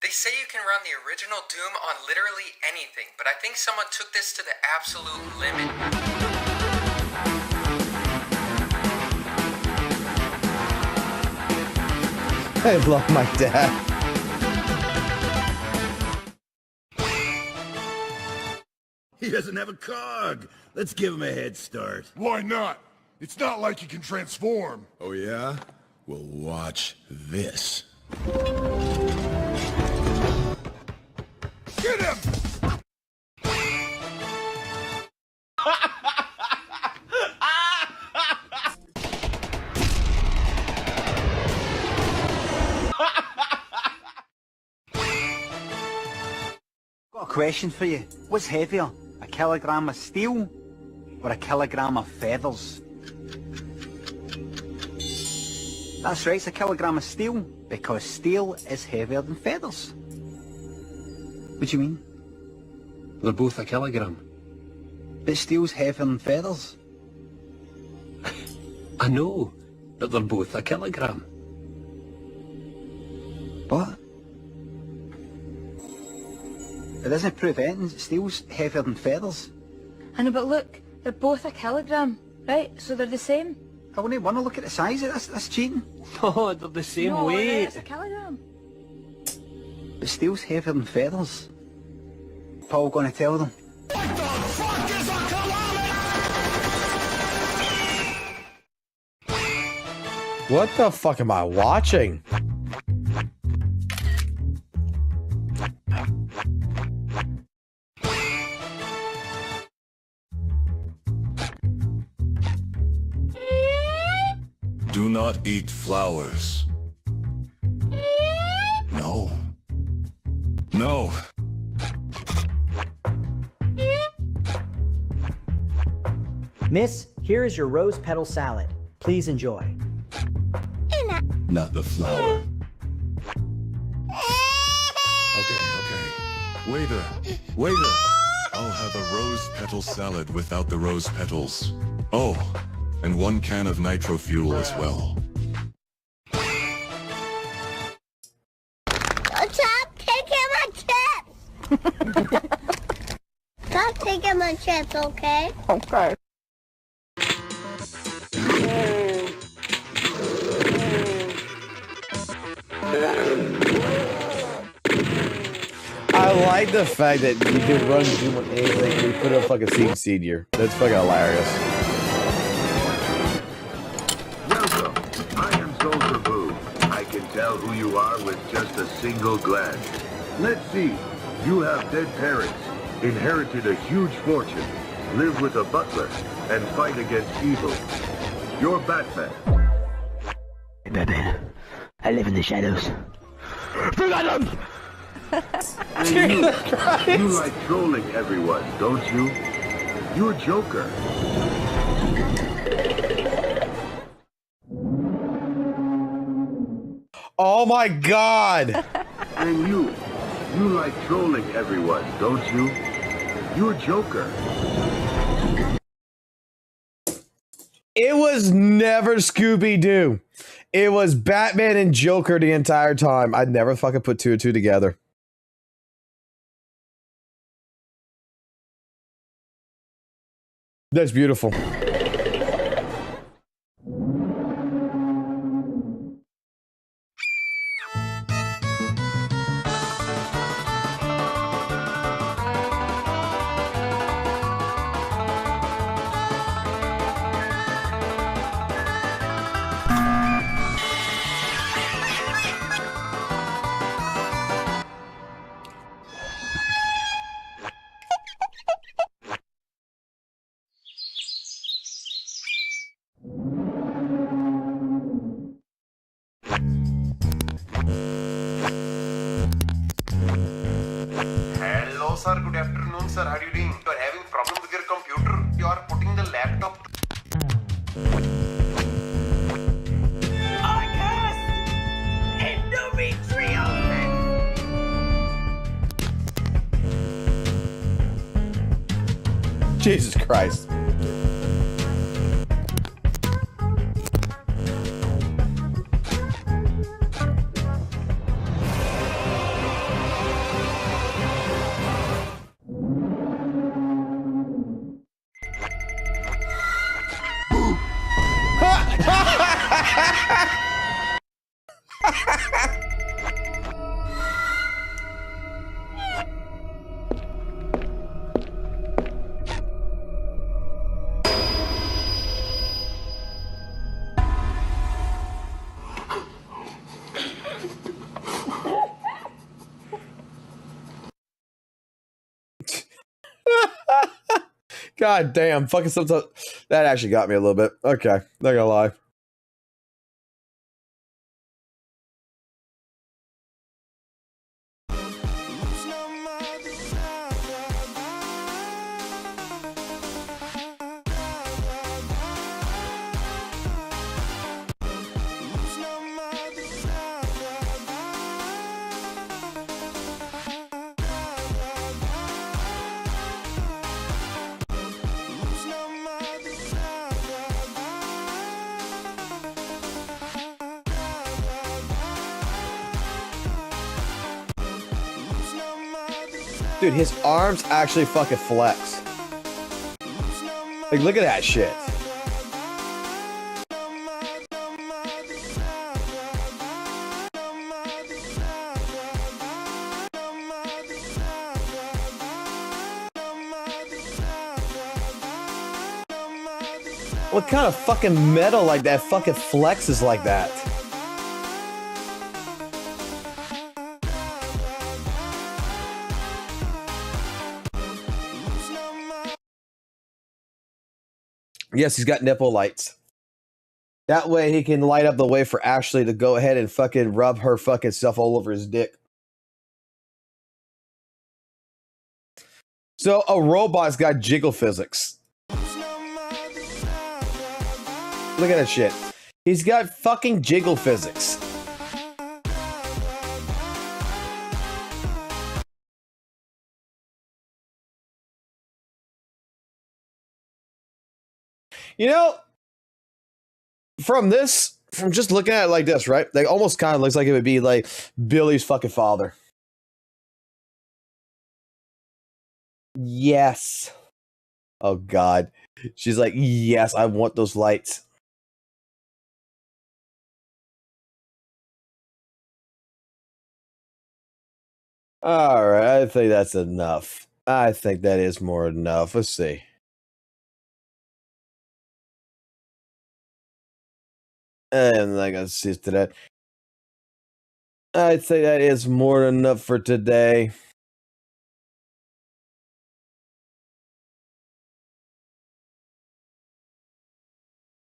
They say you can run the original Doom on literally anything, but I think someone took this to the absolute limit. I love my dad. He doesn't have a cog. Let's give him a head start. Why not? It's not like he can transform. Oh yeah? Well, watch this. Get him! Got a question for you. What's heavier, a kilogram of steel or a kilogram of feathers? That's right, it's a kilogram of steel, because steel is heavier than feathers. What do you mean? They're both a kilogram. But steel's heavier than feathers. I know, but they're both a kilogram. What? It doesn't prove anything. Steel's heavier than feathers. I know, but look, they're both a kilogram, right? So they're the same. I wouldn't want to look at the size of this. That's cheating. Oh, they're the same No, weight. it's a kilogram. But steel's heavier than feathers. Paul gonna tell them. What the fuck am I watching? Do not eat flowers. No. No. Miss, here is your rose petal salad. Please enjoy. Not the flower. Okay. Waiter. I'll have a rose petal salad without the rose petals. Oh, and 1 can of nitro fuel as well. Stop taking my chips! Stop taking my chips, okay? Okay. I like the fact that you can run Doom on anything. We put a fucking seed here. That's fucking hilarious. Welcome. I am ZZZ. I can tell who you are with just a single glance. Let's see. You have dead parents, inherited a huge fortune, live with a butler, and fight against evil. You're Batman. Hey, Batman. I live in the shadows. Venom! You like trolling everyone, don't you? You're Joker. Oh my god! And you like trolling everyone, don't you? You're Joker. It was never Scooby-Doo. It was Batman and Joker the entire time. I'd never fucking put 2 and 2 together. That's beautiful. Hello sir, good afternoon sir, how are you doing? You are having problem with your computer, you are putting the laptop Jesus Christ. God damn, fucking sometimes that actually got me a little bit. Okay, not gonna lie. Dude, his arms actually fucking flex. Like, look at that shit. What kind of fucking metal like that fucking flexes like that? Yes, he's got nipple lights. That way he can light up the way for Ashley to go ahead and fucking rub her fucking self all over his dick. So a robot's got jiggle physics. Look at that shit. He's got fucking jiggle physics. You know, from just looking at it like this, right? Like almost kind of looks like it would be like Billy's fucking father. Yes. Oh God. She's like, yes, I want those lights. All right, I think that's enough. I think that is more enough. Let's see. And I gotta see to that. I'd say that is more than enough for today.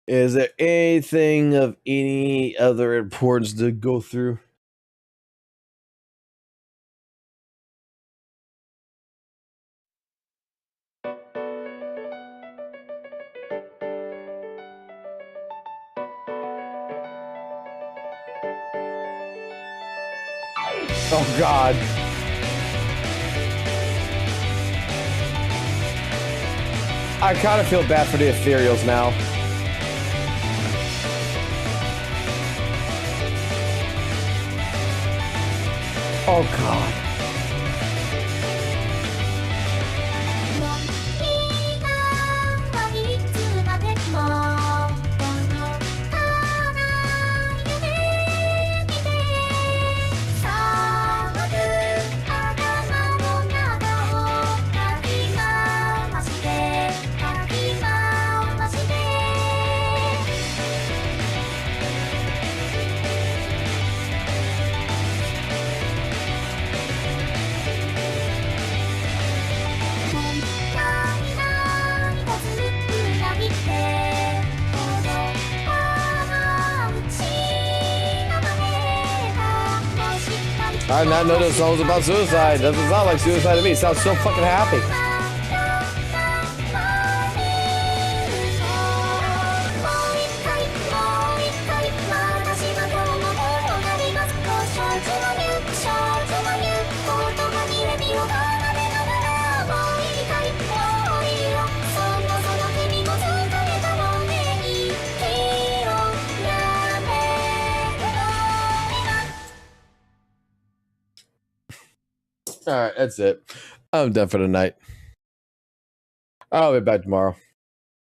Is there anything of any other importance to go through? Oh God. I kind of feel bad for the ethereals now. Oh God. I did not know this song was about suicide. Doesn't sound like suicide to me. It sounds so fucking happy. All right, that's it. I'm done for the night. I'll be back tomorrow.